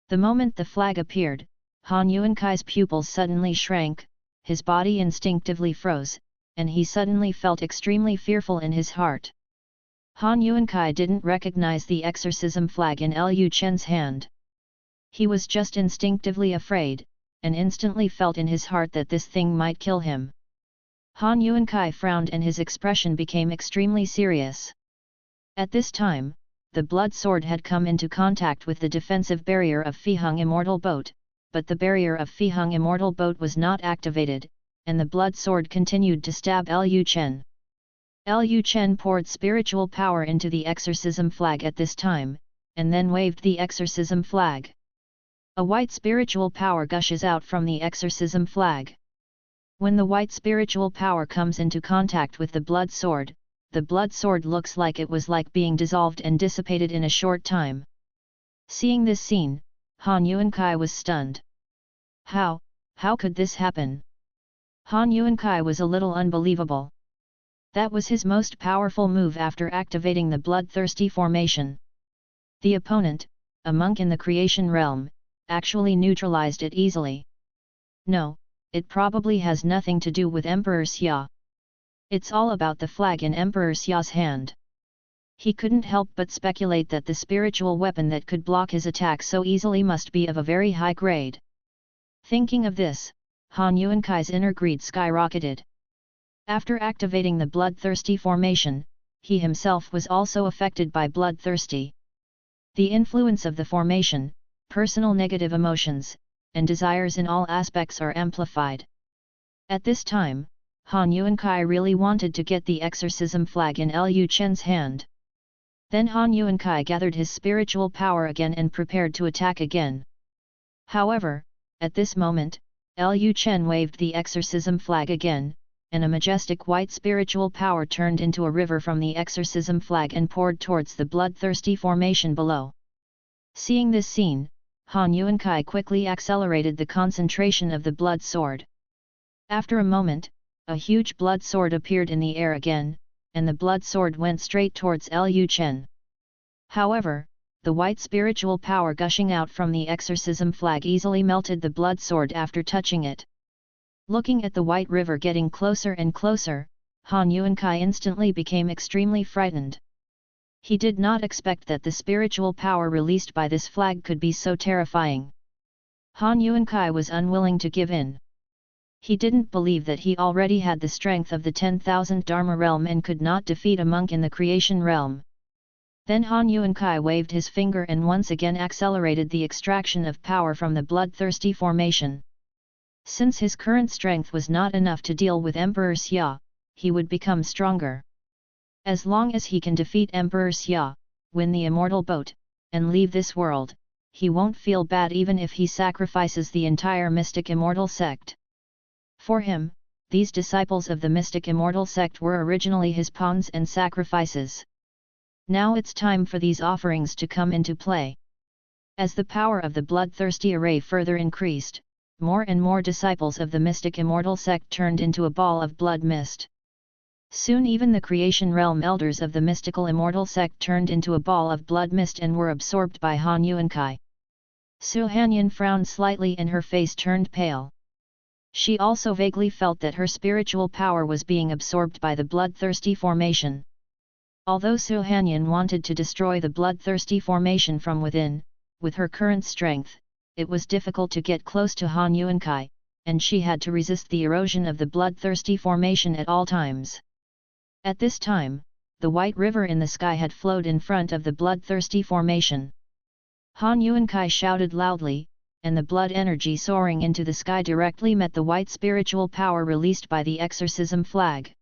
The moment the flag appeared, Han Yuankai's pupils suddenly shrank, his body instinctively froze, and he suddenly felt extremely fearful in his heart. Han Yuankai didn't recognize the exorcism flag in Lu Chen's hand. He was just instinctively afraid, and instantly felt in his heart that this thing might kill him. Han Yuankai frowned and his expression became extremely serious. At this time, the blood sword had come into contact with the defensive barrier of Fiheng Immortal Boat, but the barrier of Fiheng Immortal Boat was not activated, and the blood sword continued to stab Lu Chen. Lu Chen poured spiritual power into the exorcism flag at this time, and then waved the exorcism flag. A white spiritual power gushes out from the exorcism flag. When the white spiritual power comes into contact with the blood sword looks like it was like being dissolved and dissipated in a short time. Seeing this scene, Han Yuankai was stunned. How could this happen? Han Yuankai was a little unbelievable. That was his most powerful move after activating the bloodthirsty formation. The opponent, a monk in the creation realm, actually neutralized it easily. No, it probably has nothing to do with Emperor Xia. It's all about the flag in Emperor Xia's hand. He couldn't help but speculate that the spiritual weapon that could block his attack so easily must be of a very high grade. Thinking of this, Han Yuankai's inner greed skyrocketed. After activating the bloodthirsty formation, he himself was also affected by bloodthirsty. The influence of the formation, personal negative emotions, and desires in all aspects are amplified. At this time, Han Yuankai really wanted to get the exorcism flag in Lu Chen's hand. Then Han Yuankai gathered his spiritual power again and prepared to attack again. However, at this moment, Lu Chen waved the exorcism flag again, and a majestic white spiritual power turned into a river from the exorcism flag and poured towards the bloodthirsty formation below. Seeing this scene, Han Yuankai quickly accelerated the concentration of the blood sword. After a moment, a huge blood sword appeared in the air again, and the blood sword went straight towards Lu Chen. However, the white spiritual power gushing out from the exorcism flag easily melted the blood sword after touching it. Looking at the white river getting closer and closer, Han Yuankai instantly became extremely frightened. He did not expect that the spiritual power released by this flag could be so terrifying. Han Yuankai was unwilling to give in. He didn't believe that he already had the strength of the 10,000 Dharma realm and could not defeat a monk in the creation realm. Then Han Yuankai waved his finger and once again accelerated the extraction of power from the bloodthirsty formation. Since his current strength was not enough to deal with Emperor Xia, he would become stronger. As long as he can defeat Emperor Xia, win the immortal boat, and leave this world, he won't feel bad even if he sacrifices the entire mystic immortal sect. For him, these disciples of the mystic immortal sect were originally his pawns and sacrifices. Now it's time for these offerings to come into play. As the power of the bloodthirsty array further increased, more and more disciples of the mystic immortal sect turned into a ball of blood mist. Soon even the creation realm elders of the mystical immortal sect turned into a ball of blood mist and were absorbed by Han Yuankai. Su Hanyan frowned slightly and her face turned pale. She also vaguely felt that her spiritual power was being absorbed by the bloodthirsty formation. Although Su Hanyan wanted to destroy the bloodthirsty formation from within, with her current strength, it was difficult to get close to Han Yuankai, and she had to resist the erosion of the bloodthirsty formation at all times. At this time, the white river in the sky had flowed in front of the bloodthirsty formation. Han Yuankai shouted loudly, and the blood energy soaring into the sky directly met the white spiritual power released by the exorcism flag.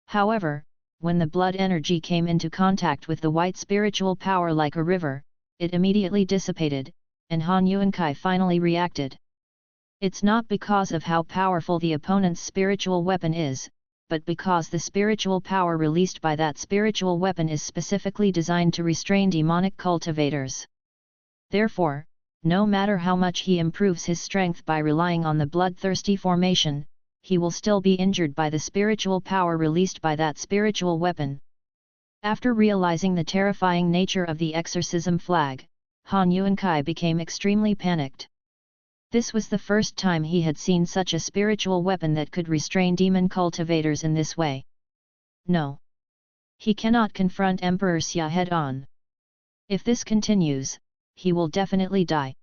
However, when the blood energy came into contact with the white spiritual power like a river, it immediately dissipated, and Han Yuankai finally reacted. It's not because of how powerful the opponent's spiritual weapon is, but because the spiritual power released by that spiritual weapon is specifically designed to restrain demonic cultivators. Therefore, no matter how much he improves his strength by relying on the bloodthirsty formation, he will still be injured by the spiritual power released by that spiritual weapon. After realizing the terrifying nature of the exorcism flag, Han Yuankai became extremely panicked. This was the first time he had seen such a spiritual weapon that could restrain demon cultivators in this way. No. He cannot confront Emperor Xia head-on. If this continues, he will definitely die.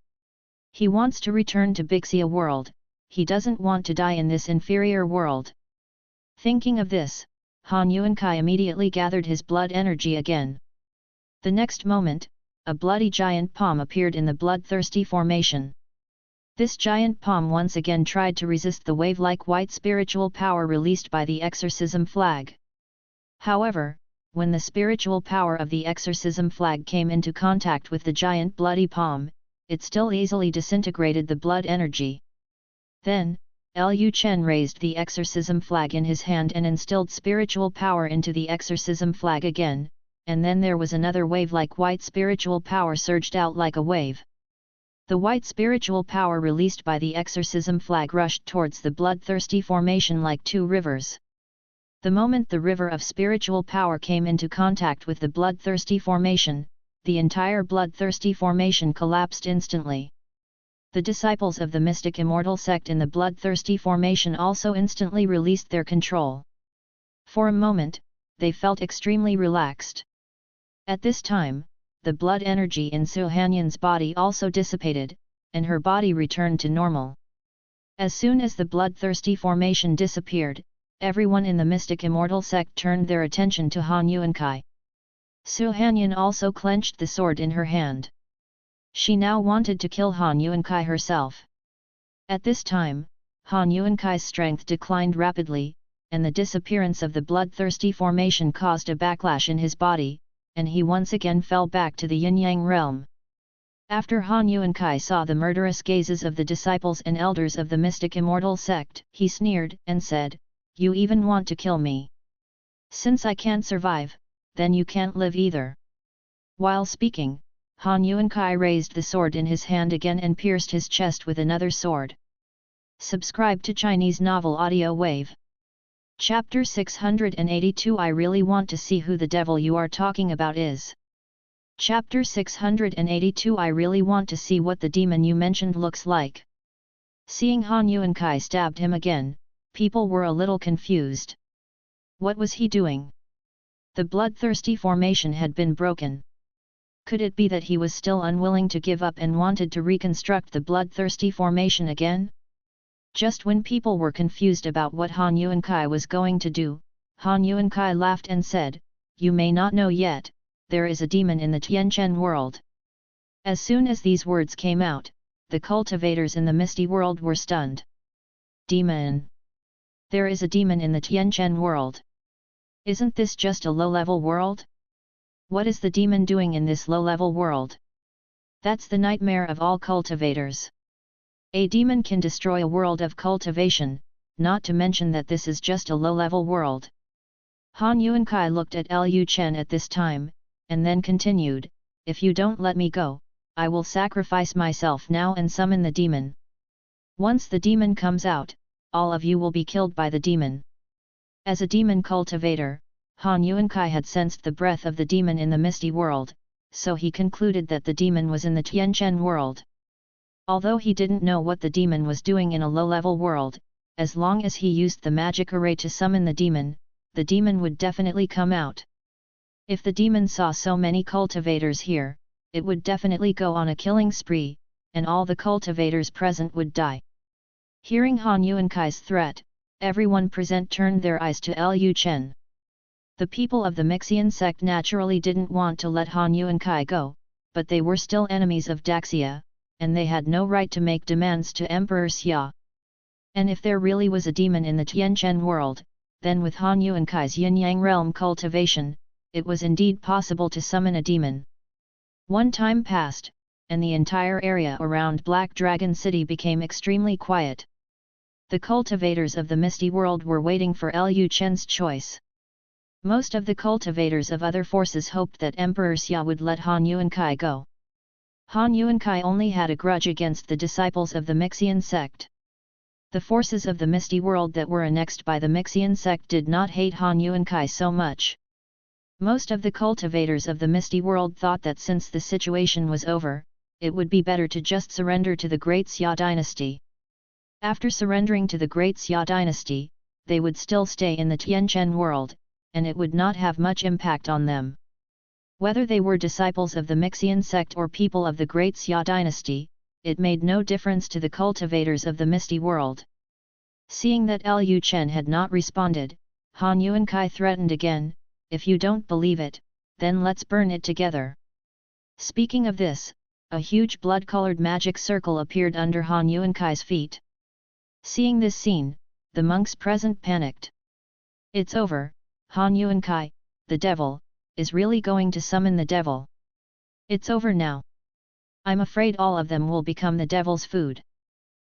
He wants to return to Big Xia world, he doesn't want to die in this inferior world. Thinking of this, Han Yuankai immediately gathered his blood energy again. The next moment, a bloody giant palm appeared in the bloodthirsty formation. This giant palm once again tried to resist the wave-like white spiritual power released by the exorcism flag. However, when the spiritual power of the exorcism flag came into contact with the giant bloody palm, it still easily disintegrated the blood energy. Then, Lu Chen raised the exorcism flag in his hand and instilled spiritual power into the exorcism flag again, and then there was another wave like white spiritual power surged out like a wave. The white spiritual power released by the exorcism flag rushed towards the bloodthirsty formation like two rivers. The moment the river of spiritual power came into contact with the bloodthirsty formation, the entire bloodthirsty formation collapsed instantly. The disciples of the mystic immortal sect in the bloodthirsty formation also instantly released their control. For a moment, they felt extremely relaxed. At this time, the blood energy in Su Hanyan's body also dissipated, and her body returned to normal. As soon as the bloodthirsty formation disappeared, everyone in the mystic immortal sect turned their attention to Han Yuankai. Su Hanyan also clenched the sword in her hand. She now wanted to kill Han Yuankai herself. At this time, Han Yuankai's strength declined rapidly, and the disappearance of the bloodthirsty formation caused a backlash in his body, and he once again fell back to the yin-yang realm. After Han Yuankai saw the murderous gazes of the disciples and elders of the mystic immortal sect, he sneered and said, "You even want to kill me? Since I can't survive, then you can't live either." While speaking, Han Yuankai raised the sword in his hand again and pierced his chest with another sword. Subscribe to Chinese Novel Audio Wave. Chapter 682 I really want to see who the devil you are talking about is. Chapter 682 I really want to see what the demon you mentioned looks like. Seeing Han Yuankai stabbed him again, people were a little confused. What was he doing? The bloodthirsty formation had been broken. Could it be that he was still unwilling to give up and wanted to reconstruct the bloodthirsty formation again? Just when people were confused about what Han Yuankai was going to do, Han Yuankai laughed and said, "You may not know yet, there is a demon in the Tianchen world." As soon as these words came out, the cultivators in the misty world were stunned. Demon! There is a demon in the Tianchen world. Isn't this just a low-level world? What is the demon doing in this low-level world? That's the nightmare of all cultivators. A demon can destroy a world of cultivation, not to mention that this is just a low-level world. Han Yuankai looked at Lu Chen at this time, and then continued, "If you don't let me go, I will sacrifice myself now and summon the demon. Once the demon comes out, all of you will be killed by the demon." As a demon cultivator, Han Yuankai had sensed the breath of the demon in the misty world, so he concluded that the demon was in the Tianchen world. Although he didn't know what the demon was doing in a low-level world, as long as he used the magic array to summon the demon would definitely come out. If the demon saw so many cultivators here, it would definitely go on a killing spree, and all the cultivators present would die. Hearing Han Yuankai's threat, everyone present turned their eyes to Lu Chen. The people of the Mixian sect naturally didn't want to let Han Yuankai go, but they were still enemies of Daxia, and they had no right to make demands to Emperor Xia. And if there really was a demon in the Tianchen world, then with Han Yuankai's yin-yang realm cultivation, it was indeed possible to summon a demon. One time passed, and the entire area around Black Dragon City became extremely quiet. The cultivators of the Misty World were waiting for Lu Chen's choice. Most of the cultivators of other forces hoped that Emperor Xia would let Han Yuankai go. Han Yuankai only had a grudge against the disciples of the Mixian sect. The forces of the Misty World that were annexed by the Mixian sect did not hate Han Yuankai so much. Most of the cultivators of the Misty World thought that since the situation was over, it would be better to just surrender to the Great Xia Dynasty. After surrendering to the Great Xia Dynasty, they would still stay in the Tianchen world, and it would not have much impact on them. Whether they were disciples of the Mixian sect or people of the Great Xia Dynasty, it made no difference to the cultivators of the Misty World. Seeing that Lu Chen had not responded, Han Yuankai threatened again, "If you don't believe it, then let's burn it together." Speaking of this, a huge blood-colored magic circle appeared under Han Yuankai's feet. Seeing this scene, the monks present panicked. "It's over, Han Yuankai, the devil, is really going to summon the devil. It's over now. I'm afraid all of them will become the devil's food."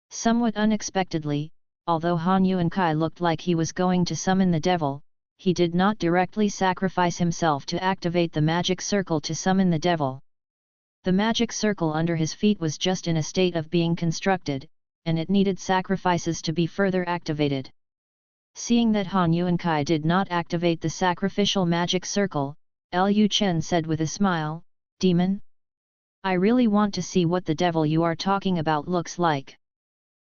Somewhat unexpectedly, although Han Yuankai looked like he was going to summon the devil, he did not directly sacrifice himself to activate the magic circle to summon the devil. The magic circle under his feet was just in a state of being constructed, and it needed sacrifices to be further activated. Seeing that Han Yuankai did not activate the sacrificial magic circle, Lu Chen said with a smile, "Demon? I really want to see what the devil you are talking about looks like.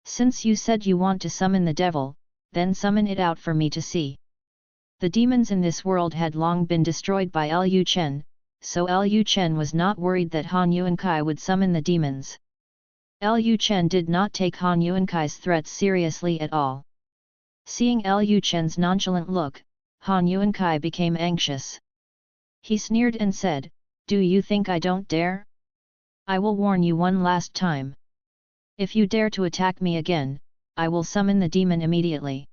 Since you said you want to summon the devil, then summon it out for me to see." The demons in this world had long been destroyed by Lu Chen, so Lu Chen was not worried that Han Yuankai would summon the demons. Lu Chen did not take Han Yuankai's threats seriously at all. Seeing Lu Chen's nonchalant look, Han Yuankai became anxious. He sneered and said, "Do you think I don't dare? I will warn you one last time. If you dare to attack me again, I will summon the demon immediately."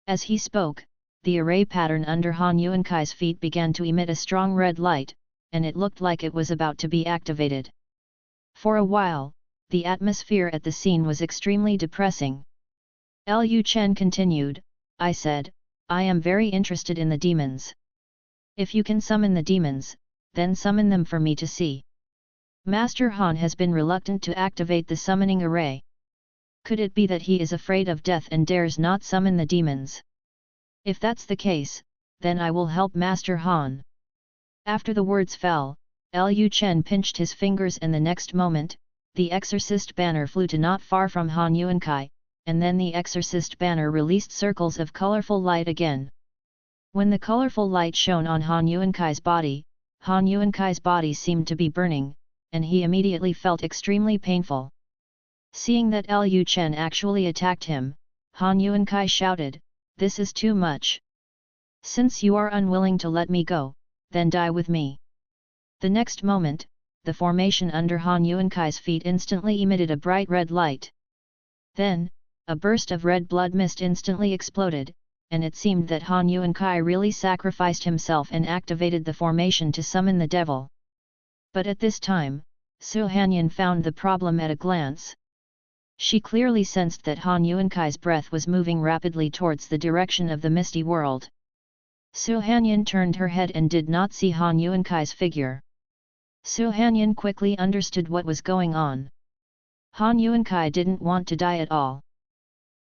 As he spoke, the array pattern under Han Yuankai's feet began to emit a strong red light, and it looked like it was about to be activated. For a while, the atmosphere at the scene was extremely depressing. Lu Chen continued, "I said, I am very interested in the demons. If you can summon the demons, then summon them for me to see." Master Han has been reluctant to activate the summoning array. Could it be that he is afraid of death and dares not summon the demons? If that's the case, then I will help Master Han. After the words fell, Lu Chen pinched his fingers and the next moment, the Exorcist banner flew to not far from Han Yuankai, and then the Exorcist banner released circles of colorful light again. When the colorful light shone on Han Yuankai's body seemed to be burning, and he immediately felt extremely painful. Seeing that Lu Chen actually attacked him, Han Yuankai shouted, "This is too much. Since you are unwilling to let me go, then die with me." The next moment, the formation under Han Yuankai's feet instantly emitted a bright red light. Then, a burst of red blood mist instantly exploded, and it seemed that Han Yuankai really sacrificed himself and activated the formation to summon the devil. But at this time, Su Hanyan found the problem at a glance. She clearly sensed that Han Yuankai's breath was moving rapidly towards the direction of the Misty World. Su Hanyan turned her head and did not see Han Yuankai's figure. Su Hanyan quickly understood what was going on. Han Yuankai didn't want to die at all.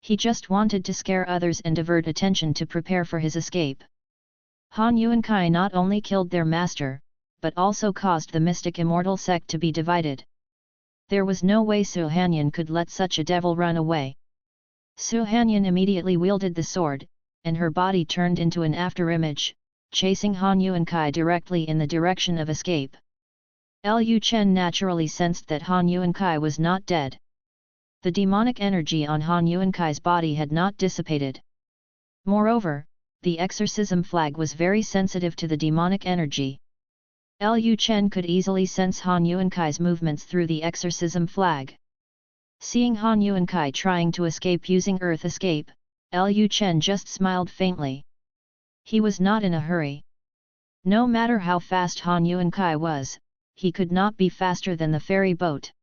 He just wanted to scare others and divert attention to prepare for his escape. Han Yuankai not only killed their master, but also caused the mystic immortal sect to be divided. There was no way Su Hanyan could let such a devil run away. Su Hanyan immediately wielded the sword, and her body turned into an afterimage, chasing Han Yuankai directly in the direction of escape. Lu Chen naturally sensed that Han Yuankai was not dead. The demonic energy on Han Yuankai's body had not dissipated. Moreover, the exorcism flag was very sensitive to the demonic energy. Lu Chen could easily sense Han Yuankai's movements through the exorcism flag. Seeing Han Yuankai trying to escape using Earth Escape, Lu Chen just smiled faintly. He was not in a hurry. No matter how fast Han Yuankai was, he could not be faster than the ferry boat.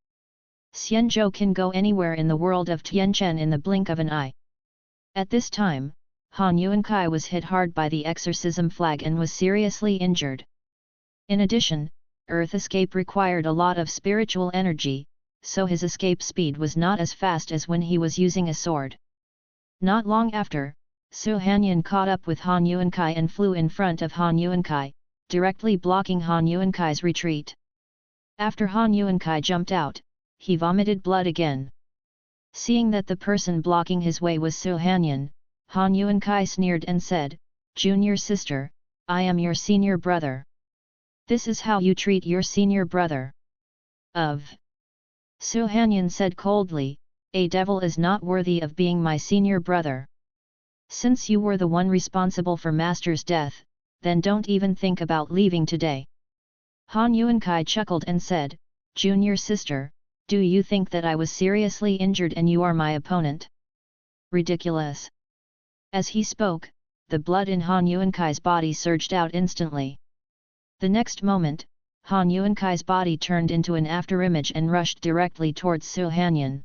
Xianzhou can go anywhere in the world of Tianchen in the blink of an eye. At this time, Han Yuankai was hit hard by the exorcism flag and was seriously injured. In addition, Earth escape required a lot of spiritual energy, so his escape speed was not as fast as when he was using a sword. Not long after, Su Hanyan caught up with Han Yuankai and flew in front of Han Yuankai, directly blocking Han Yuankai's retreat. After Han Yuankai jumped out, he vomited blood again. Seeing that the person blocking his way was Su Hanyan, Han Yuankai sneered and said, "Junior sister, I am your senior brother. This is how you treat your senior brother." Su Hanyan said coldly, "A devil is not worthy of being my senior brother. Since you were the one responsible for Master's death, then don't even think about leaving today." Han Yuankai chuckled and said, "Junior sister, do you think that I was seriously injured and you are my opponent? Ridiculous." As he spoke, the blood in Han Yuankai's body surged out instantly. The next moment, Han Yuankai's body turned into an afterimage and rushed directly towards Su Hanyan.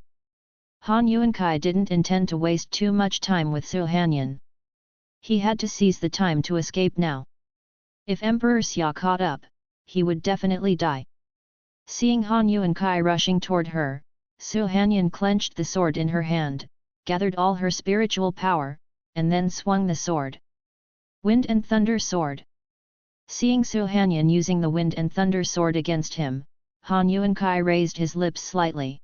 Han Yuankai didn't intend to waste too much time with Su Hanyan. He had to seize the time to escape now. If Emperor Xia caught up, he would definitely die. Seeing Han Yuankai rushing toward her, Su Hanyan clenched the sword in her hand, gathered all her spiritual power, and then swung the sword. Wind and Thunder Sword. Seeing Su Hanyan using the Wind and Thunder Sword against him, Han Yuankai raised his lips slightly.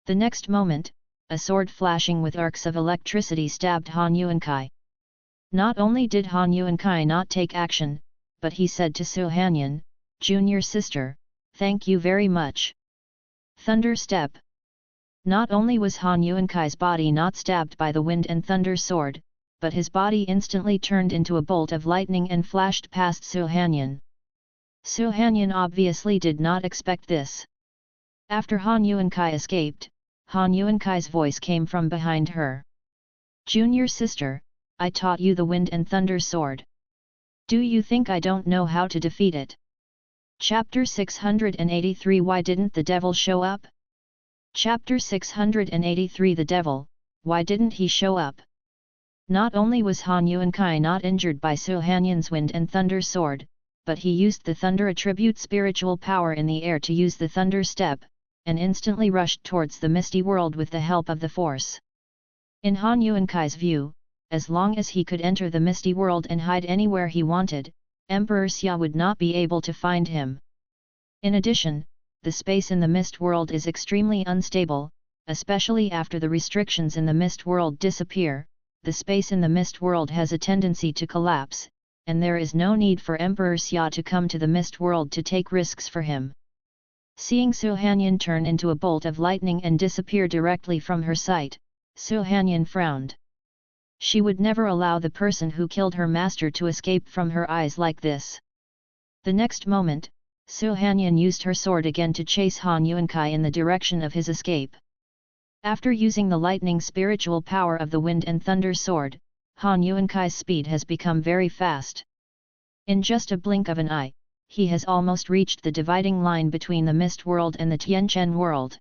The next moment, a sword flashing with arcs of electricity stabbed Han Yuankai. Not only did Han Yuankai not take action, but he said to Su Hanyan, "Junior sister, thank you very much." Thunder Step. Not only was Han Yuankai's body not stabbed by the Wind and Thunder Sword, but his body instantly turned into a bolt of lightning and flashed past Su Hanyan. Su Hanyan obviously did not expect this. After Han Yuankai escaped, Han Yuankai's voice came from behind her. "Junior sister, I taught you the Wind and Thunder Sword. Do you think I don't know how to defeat it?" Chapter 683 Why didn't the devil show up? Chapter 683 The devil, why didn't he show up? Not only was Han Yuankai not injured by Su Hanyan's Wind and Thunder Sword, but he used the Thunder attribute spiritual power in the air to use the Thunder Step, and instantly rushed towards the misty world with the help of the force. In Han Yuankai's view, as long as he could enter the misty world and hide anywhere he wanted, Emperor Xia would not be able to find him. In addition, the space in the mist world is extremely unstable, especially after the restrictions in the mist world disappear. The space in the mist world has a tendency to collapse, and there is no need for Emperor Xia to come to the mist world to take risks for him. Seeing Su Hanyan turn into a bolt of lightning and disappear directly from her sight, Su Hanyan frowned. She would never allow the person who killed her master to escape from her eyes like this. The next moment, Su Hanyan used her sword again to chase Han Yuankai in the direction of his escape. After using the lightning spiritual power of the Wind and Thunder Sword, Han Yuankai's speed has become very fast. In just a blink of an eye, he has almost reached the dividing line between the Mist World and the Tianchen World.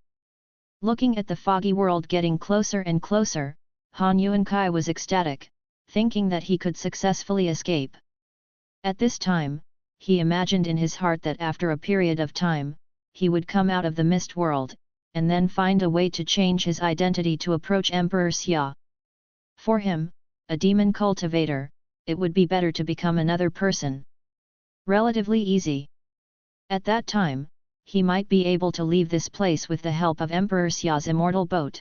Looking at the foggy world getting closer and closer, Han Yuankai was ecstatic, thinking that he could successfully escape. At this time, he imagined in his heart that after a period of time, he would come out of the Mist World, and then find a way to change his identity to approach Emperor Xia. For him, a demon cultivator, it would be better to become another person. Relatively easy. At that time, he might be able to leave this place with the help of Emperor Xia's immortal boat.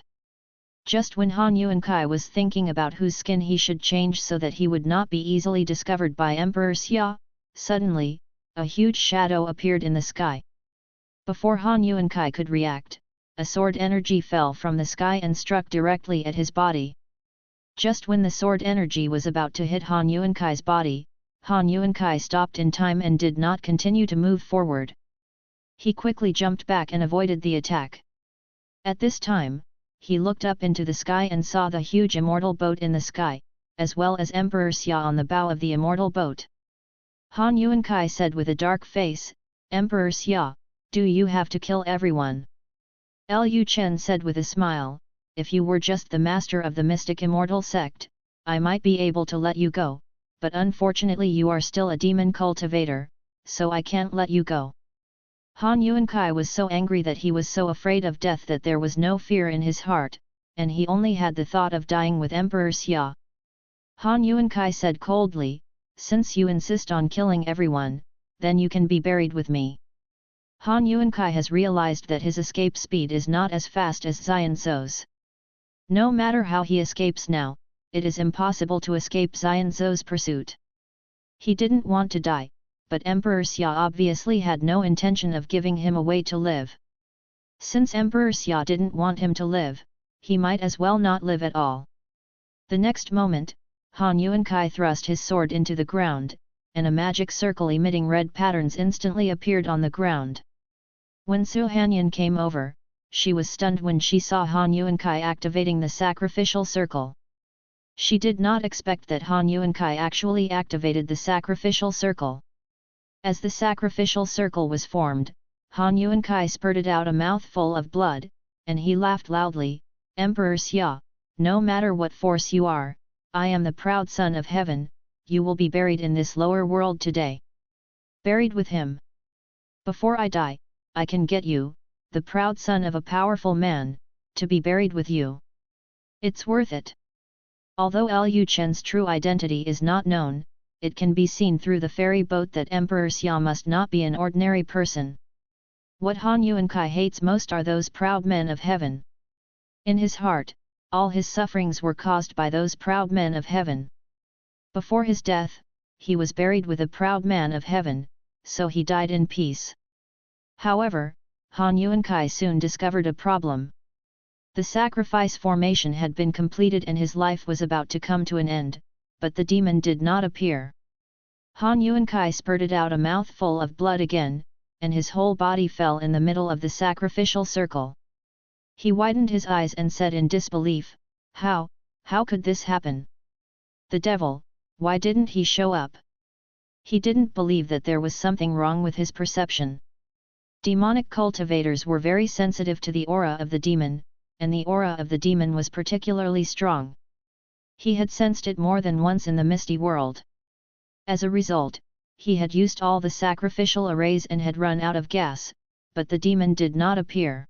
Just when Han Yuankai was thinking about whose skin he should change so that he would not be easily discovered by Emperor Xia, suddenly, a huge shadow appeared in the sky. Before Han Yuankai could react, a sword energy fell from the sky and struck directly at his body. Just when the sword energy was about to hit Han Yuankai's body, Han Yuankai stopped in time and did not continue to move forward. He quickly jumped back and avoided the attack. At this time, he looked up into the sky and saw the huge immortal boat in the sky, as well as Emperor Xia on the bow of the immortal boat. Han Yuankai said with a dark face, "Emperor Xia, do you have to kill everyone?" Lu Chen said with a smile, "If you were just the master of the mystic immortal sect, I might be able to let you go, but unfortunately you are still a demon cultivator, so I can't let you go." Han Yuankai was so angry that he was so afraid of death that there was no fear in his heart, and he only had the thought of dying with Emperor Xia. Han Yuankai said coldly, "Since you insist on killing everyone, then you can be buried with me." Han Yuankai has realized that his escape speed is not as fast as Xianzou's. No matter how he escapes now, it is impossible to escape Xianzou's pursuit. He didn't want to die, but Emperor Xia obviously had no intention of giving him a way to live. Since Emperor Xia didn't want him to live, he might as well not live at all. The next moment, Han Yuankai thrust his sword into the ground, and a magic circle emitting red patterns instantly appeared on the ground. When Su Hanyan came over, she was stunned when she saw Han Yuankai activating the sacrificial circle. She did not expect that Han Yuankai actually activated the sacrificial circle. As the sacrificial circle was formed, Han Yuankai spurted out a mouthful of blood, and he laughed loudly, "Emperor Xia, no matter what force you are, I am the proud son of heaven, you will be buried in this lower world today." Buried with him. Before I die, I can get you, the proud son of a powerful man, to be buried with you. It's worth it. Although Lu Chen's true identity is not known, it can be seen through the ferry boat that Emperor Xia must not be an ordinary person. What Han Yuankai hates most are those proud men of heaven. In his heart, all his sufferings were caused by those proud men of heaven. Before his death, he was buried with a proud man of heaven, so he died in peace. However, Han Yuankai soon discovered a problem. The sacrifice formation had been completed and his life was about to come to an end, but the demon did not appear. Han Yuankai spurted out a mouthful of blood again, and his whole body fell in the middle of the sacrificial circle. He widened his eyes and said in disbelief, How could this happen? The devil, why didn't he show up?" He didn't believe that there was something wrong with his perception. Demonic cultivators were very sensitive to the aura of the demon, and the aura of the demon was particularly strong. He had sensed it more than once in the misty world. As a result, he had used all the sacrificial arrays and had run out of gas, but the demon did not appear.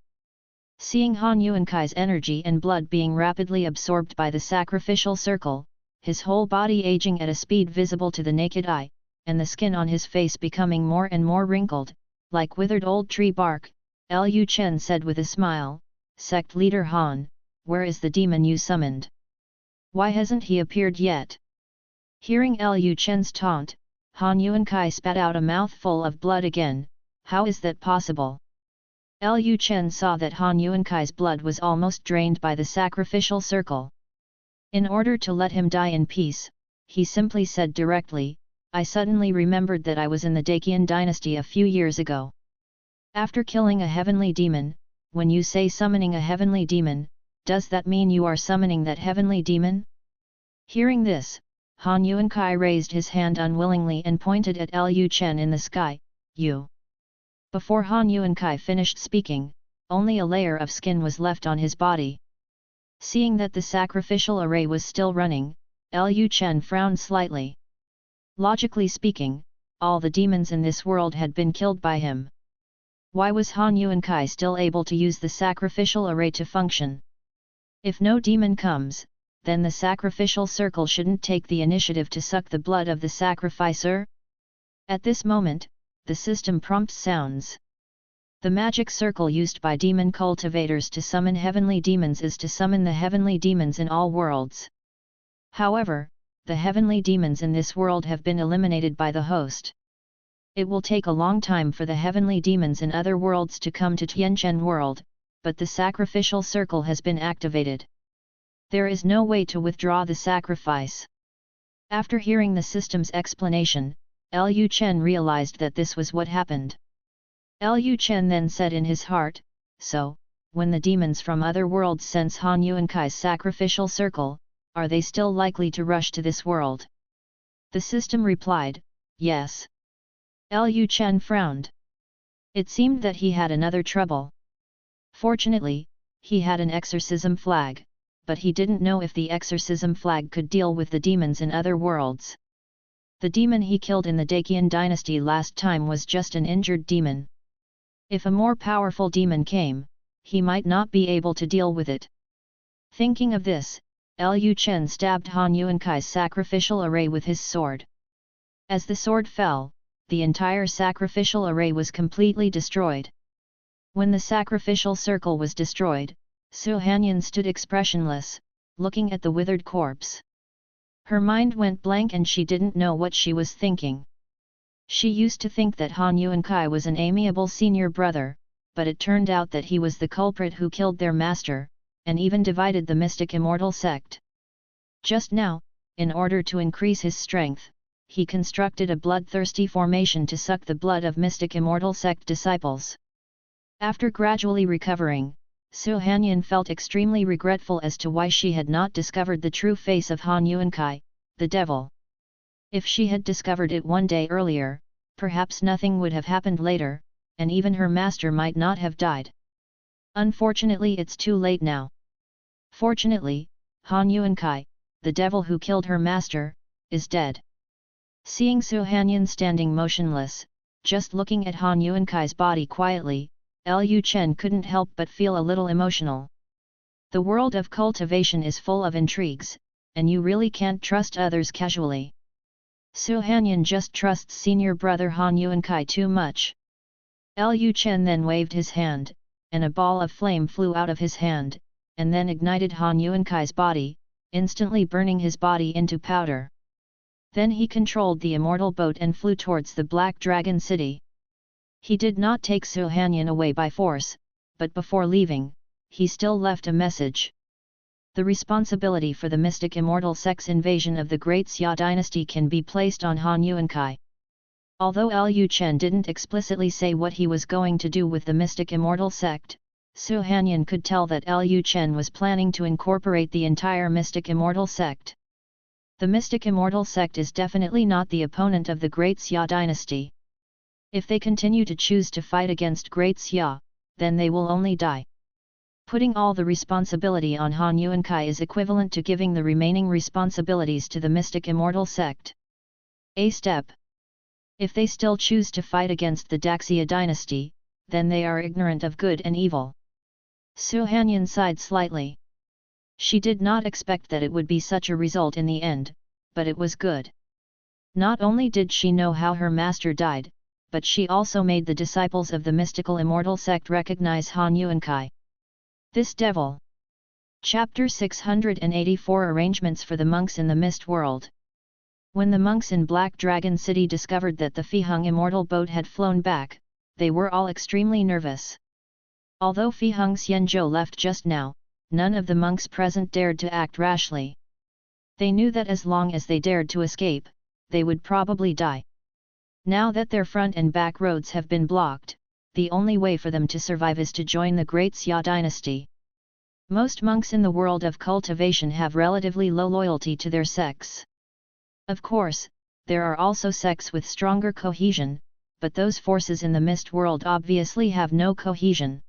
Seeing Han Yuankai's energy and blood being rapidly absorbed by the sacrificial circle, his whole body aging at a speed visible to the naked eye, and the skin on his face becoming more and more wrinkled, like withered old tree bark, Lu Chen said with a smile, "Sect leader Han, where is the demon you summoned? Why hasn't he appeared yet?" Hearing Lu Chen's taunt, Han Yuankai spat out a mouthful of blood again. "How is that possible?" Lu Chen saw that Han Yuankai's blood was almost drained by the sacrificial circle. In order to let him die in peace, he simply said directly, "I suddenly remembered that I was in the Great Dynasty a few years ago. After killing a heavenly demon, when you say summoning a heavenly demon, does that mean you are summoning that heavenly demon?" Hearing this, Han Yuankai raised his hand unwillingly and pointed at Lu Chen in the sky, "You." Before Han Yuankai finished speaking, only a layer of skin was left on his body. Seeing that the sacrificial array was still running, Lu Chen frowned slightly. Logically speaking, all the demons in this world had been killed by him. Why was Han Yuankai still able to use the sacrificial array to function? If no demon comes, then the sacrificial circle shouldn't take the initiative to suck the blood of the sacrificer? At this moment, the system prompt sounds. The magic circle used by demon cultivators to summon heavenly demons is to summon the heavenly demons in all worlds. However, the heavenly demons in this world have been eliminated by the host. It will take a long time for the heavenly demons in other worlds to come to Tianchen world, but the sacrificial circle has been activated. There is no way to withdraw the sacrifice. After hearing the system's explanation, Lu Chen realized that this was what happened. Lu Chen then said in his heart, "So, when the demons from other worlds sense Han Yuankai's sacrificial circle, are they still likely to rush to this world? The system replied, yes. Lu Chen frowned. It seemed that he had another trouble. Fortunately, he had an exorcism flag, but he didn't know if the exorcism flag could deal with the demons in other worlds. The demon he killed in the Great Dynasty last time was just an injured demon. If a more powerful demon came, he might not be able to deal with it. Thinking of this, Lu Chen stabbed Han Yuankai's sacrificial array with his sword. As the sword fell, the entire sacrificial array was completely destroyed. When the sacrificial circle was destroyed, Su Hanyan stood expressionless, looking at the withered corpse. Her mind went blank and she didn't know what she was thinking. She used to think that Han Yuankai was an amiable senior brother, but it turned out that he was the culprit who killed their master, and even divided the mystic immortal sect. Just now, in order to increase his strength, he constructed a bloodthirsty formation to suck the blood of mystic immortal sect disciples. After gradually recovering, Su Hanyan felt extremely regretful as to why she had not discovered the true face of Han Yuankai, the devil. If she had discovered it one day earlier, perhaps nothing would have happened later, and even her master might not have died. Unfortunately, it's too late now. Fortunately, Han Yuankai, the devil who killed her master, is dead. Seeing Su Hanyan standing motionless, just looking at Han Yuankai's body quietly, Lu Chen couldn't help but feel a little emotional. The world of cultivation is full of intrigues, and you really can't trust others casually. Su Hanyan just trusts senior brother Han Yuankai too much. Lu Chen then waved his hand, and a ball of flame flew out of his hand, and then ignited Han Yuankai's body, instantly burning his body into powder. Then he controlled the immortal boat and flew towards the Black Dragon City. He did not take Su Hanyan away by force, but before leaving, he still left a message. The responsibility for the mystic immortal sect's invasion of the Great Xia Dynasty can be placed on Han Yuankai. Although Lu Chen didn't explicitly say what he was going to do with the mystic immortal sect, Su Hanyan could tell that Lu Chen was planning to incorporate the entire mystic immortal sect. The mystic immortal sect is definitely not the opponent of the Great Xia Dynasty. If they continue to choose to fight against Great Xia, then they will only die. Putting all the responsibility on Han Yuankai is equivalent to giving the remaining responsibilities to the mystic immortal sect. A step. If they still choose to fight against the Great Xia Dynasty, then they are ignorant of good and evil. Su Hanyan sighed slightly. She did not expect that it would be such a result in the end, but it was good. Not only did she know how her master died, but she also made the disciples of the mystical immortal sect recognize Han Yuankai. This devil. Chapter 684 Arrangements for the monks in the Mist World. When the monks in Black Dragon City discovered that the Fiheng immortal boat had flown back, they were all extremely nervous. Although Fiheng Xianzhou left just now, none of the monks present dared to act rashly. They knew that as long as they dared to escape, they would probably die. Now that their front and back roads have been blocked, the only way for them to survive is to join the Great Xia Dynasty. Most monks in the world of cultivation have relatively low loyalty to their sects. Of course, there are also sects with stronger cohesion, but those forces in the mist world obviously have no cohesion.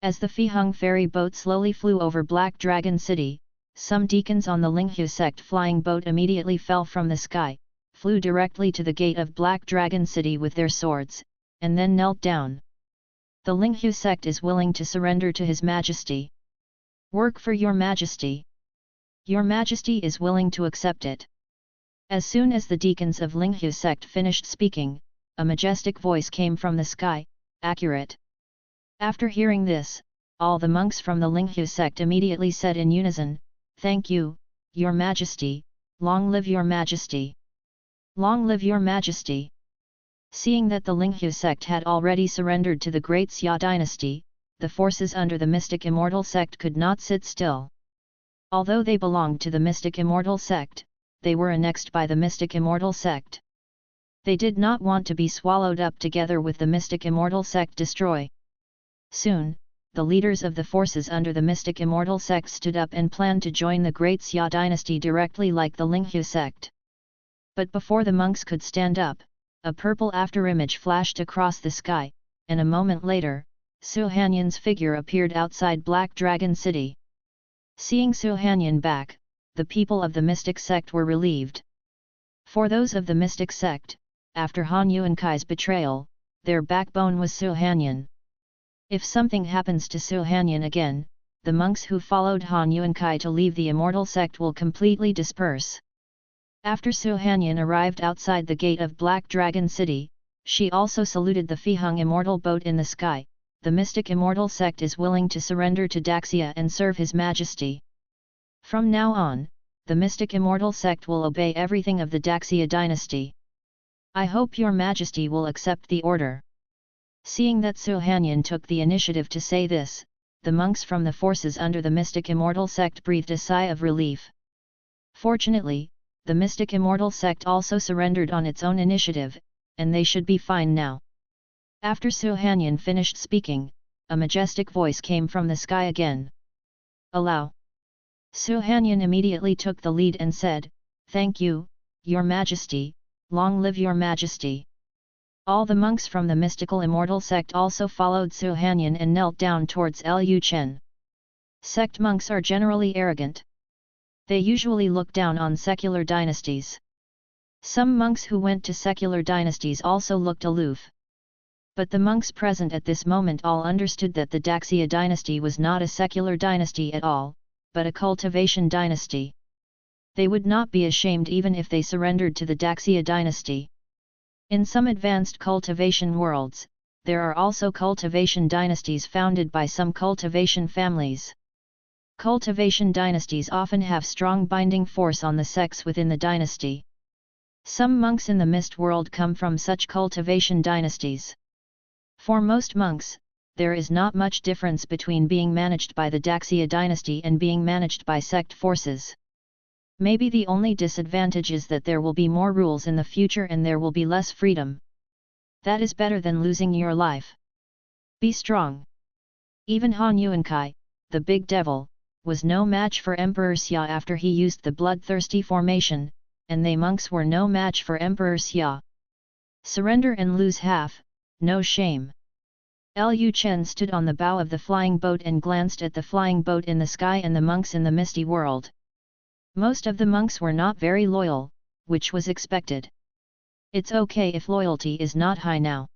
As the Fiheng ferry boat slowly flew over Black Dragon City, some deacons on the Linghu sect flying boat immediately fell from the sky, flew directly to the gate of Black Dragon City with their swords, and then knelt down. The Linghu sect is willing to surrender to His Majesty. Work for Your Majesty. Your Majesty is willing to accept it. As soon as the deacons of Linghu sect finished speaking, a majestic voice came from the sky, accurate. After hearing this, all the monks from the Linghu sect immediately said in unison, "Thank you, Your Majesty, long live Your Majesty. Long live Your Majesty." Seeing that the Linghu sect had already surrendered to the Great Xia Dynasty, the forces under the Mystic Immortal sect could not sit still. Although they belonged to the Mystic Immortal sect, they were annexed by the Mystic Immortal sect. They did not want to be swallowed up together with the Mystic Immortal sect destroy. Soon, the leaders of the forces under the mystic immortal sect stood up and planned to join the Great Xia Dynasty directly like the Linghu sect. But before the monks could stand up, a purple afterimage flashed across the sky, and a moment later, Su Hanyan's figure appeared outside Black Dragon City. Seeing Su Hanyan back, the people of the mystic sect were relieved. For those of the mystic sect, after Han Yuankai's betrayal, their backbone was Su Hanyan. If something happens to Su Hanyan again, the monks who followed Han Yuankai to leave the immortal sect will completely disperse. After Su Hanyan arrived outside the gate of Black Dragon City, she also saluted the Fihung immortal boat in the sky. The mystic immortal sect is willing to surrender to Daxia and serve His Majesty. From now on, the mystic immortal sect will obey everything of the Daxia dynasty. I hope Your Majesty will accept the order. Seeing that Su Hanyan took the initiative to say this, the monks from the forces under the mystic immortal sect breathed a sigh of relief. Fortunately, the mystic immortal sect also surrendered on its own initiative, and they should be fine now. After Su Hanyan finished speaking, a majestic voice came from the sky again. Allow. Su Hanyan immediately took the lead and said, "Thank you, Your Majesty, long live Your Majesty." All the monks from the mystical immortal sect also followed Su Hanyan and knelt down towards Lu Chen. Sect monks are generally arrogant. They usually look down on secular dynasties. Some monks who went to secular dynasties also looked aloof. But the monks present at this moment all understood that the Daxia dynasty was not a secular dynasty at all, but a cultivation dynasty. They would not be ashamed even if they surrendered to the Daxia dynasty. In some advanced cultivation worlds, there are also cultivation dynasties founded by some cultivation families. Cultivation dynasties often have strong binding force on the sects within the dynasty. Some monks in the mist world come from such cultivation dynasties. For most monks, there is not much difference between being managed by the Daxia dynasty and being managed by sect forces. Maybe the only disadvantage is that there will be more rules in the future and there will be less freedom. That is better than losing your life. Be strong. Even Han Yuankai, the big devil, was no match for Emperor Xia after he used the bloodthirsty formation, and they monks were no match for Emperor Xia. Surrender and lose half, no shame. Lu Chen stood on the bow of the flying boat and glanced at the flying boat in the sky and the monks in the misty world. Most of the monks were not very loyal, which was expected. It's okay if loyalty is not high now.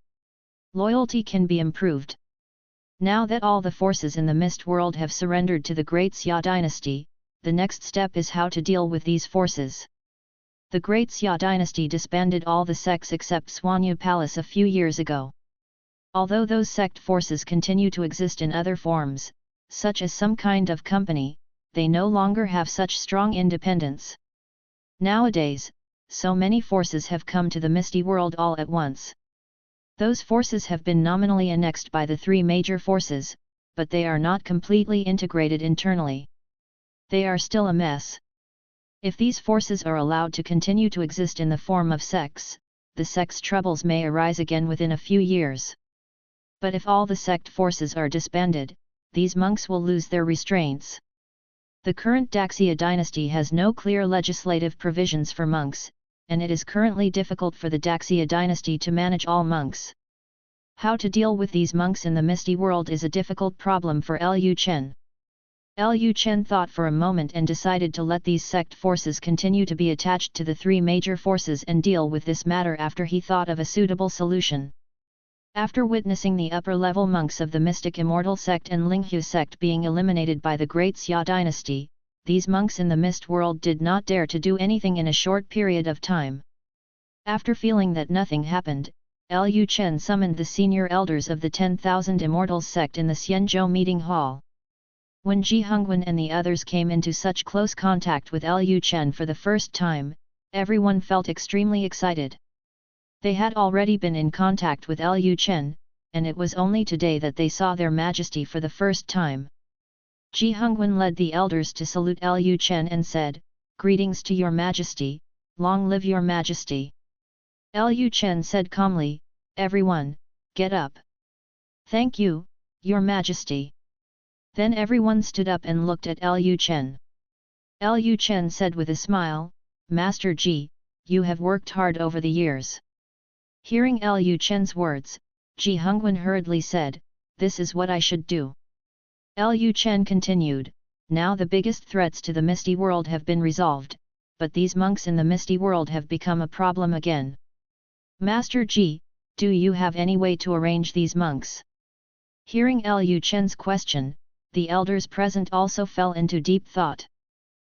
Loyalty can be improved. Now that all the forces in the mist world have surrendered to the Great Xia dynasty, the next step is how to deal with these forces. The Great Xia dynasty disbanded all the sects except Swanyu Palace a few years ago. Although those sect forces continue to exist in other forms, such as some kind of company, they no longer have such strong independence. Nowadays, so many forces have come to the misty world all at once. Those forces have been nominally annexed by the three major forces, but they are not completely integrated internally. They are still a mess. If these forces are allowed to continue to exist in the form of sects, the sect's troubles may arise again within a few years. But if all the sect forces are disbanded, these monks will lose their restraints. The current Daxia dynasty has no clear legislative provisions for monks, and it is currently difficult for the Daxia dynasty to manage all monks. How to deal with these monks in the misty world is a difficult problem for Lu Chen. Lu Chen thought for a moment and decided to let these sect forces continue to be attached to the three major forces and deal with this matter after he thought of a suitable solution. After witnessing the upper-level monks of the mystic immortal sect and Linghu sect being eliminated by the Great Xia dynasty, these monks in the mist world did not dare to do anything in a short period of time. After feeling that nothing happened, Lu Chen summoned the senior elders of the 10,000 Immortals sect in the Xianzhou meeting hall. When Ji Hongwen and the others came into such close contact with Lu Chen for the first time, everyone felt extremely excited. They had already been in contact with Lu Chen, and it was only today that they saw their majesty for the first time. Ji Hongwen led the elders to salute Lu Chen and said, "Greetings to your majesty, long live your majesty." Lu Chen said calmly, "Everyone, get up." "Thank you, your majesty." Then everyone stood up and looked at Lu Chen. Lu Chen said with a smile, "Master Ji, you have worked hard over the years." Hearing Lu Chen's words, Ji Hongwen hurriedly said, "This is what I should do." Lu Chen continued, "Now the biggest threats to the Misty World have been resolved, but these monks in the Misty World have become a problem again. Master Ji, do you have any way to arrange these monks?" Hearing Lu Chen's question, the elders present also fell into deep thought.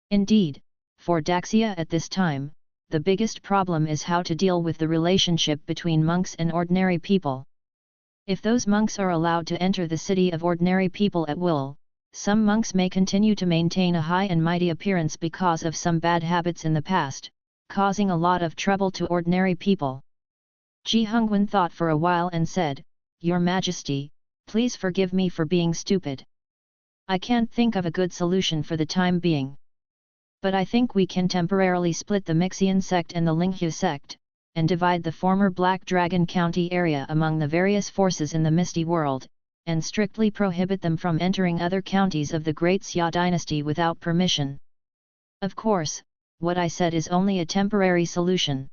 Indeed, for Daxia at this time, the biggest problem is how to deal with the relationship between monks and ordinary people. If those monks are allowed to enter the city of ordinary people at will, some monks may continue to maintain a high and mighty appearance because of some bad habits in the past, causing a lot of trouble to ordinary people. Ji Hongwen thought for a while and said, "Your Majesty, please forgive me for being stupid. I can't think of a good solution for the time being. But I think we can temporarily split the Mixian sect and the Linghu sect, and divide the former Black Dragon County area among the various forces in the Misty World, and strictly prohibit them from entering other counties of the Great Xia Dynasty without permission. Of course, what I said is only a temporary solution."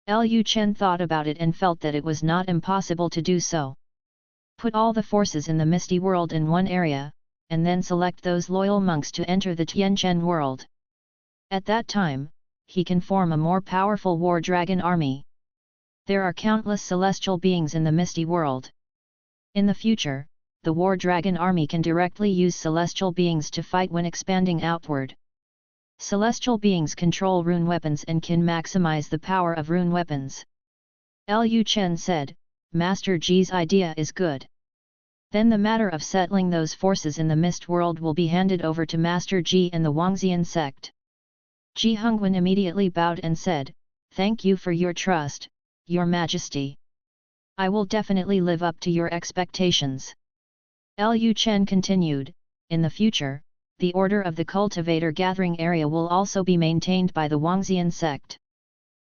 Lu Chen thought about it and felt that it was not impossible to do so. Put all the forces in the Misty World in one area, and then select those loyal monks to enter the Tianchen world. At that time, he can form a more powerful war dragon army. There are countless celestial beings in the Misty World. In the future, the war dragon army can directly use celestial beings to fight when expanding outward. Celestial beings control rune weapons and can maximize the power of rune weapons. Lu Chen said, "Master Ji's idea is good. Then the matter of settling those forces in the Mist World will be handed over to Master Ji and the Wangxian sect." Ji Hongwen immediately bowed and said, "Thank you for your trust, Your Majesty. I will definitely live up to your expectations." Lu Chen continued, "In the future, the order of the cultivator gathering area will also be maintained by the Wangxian sect.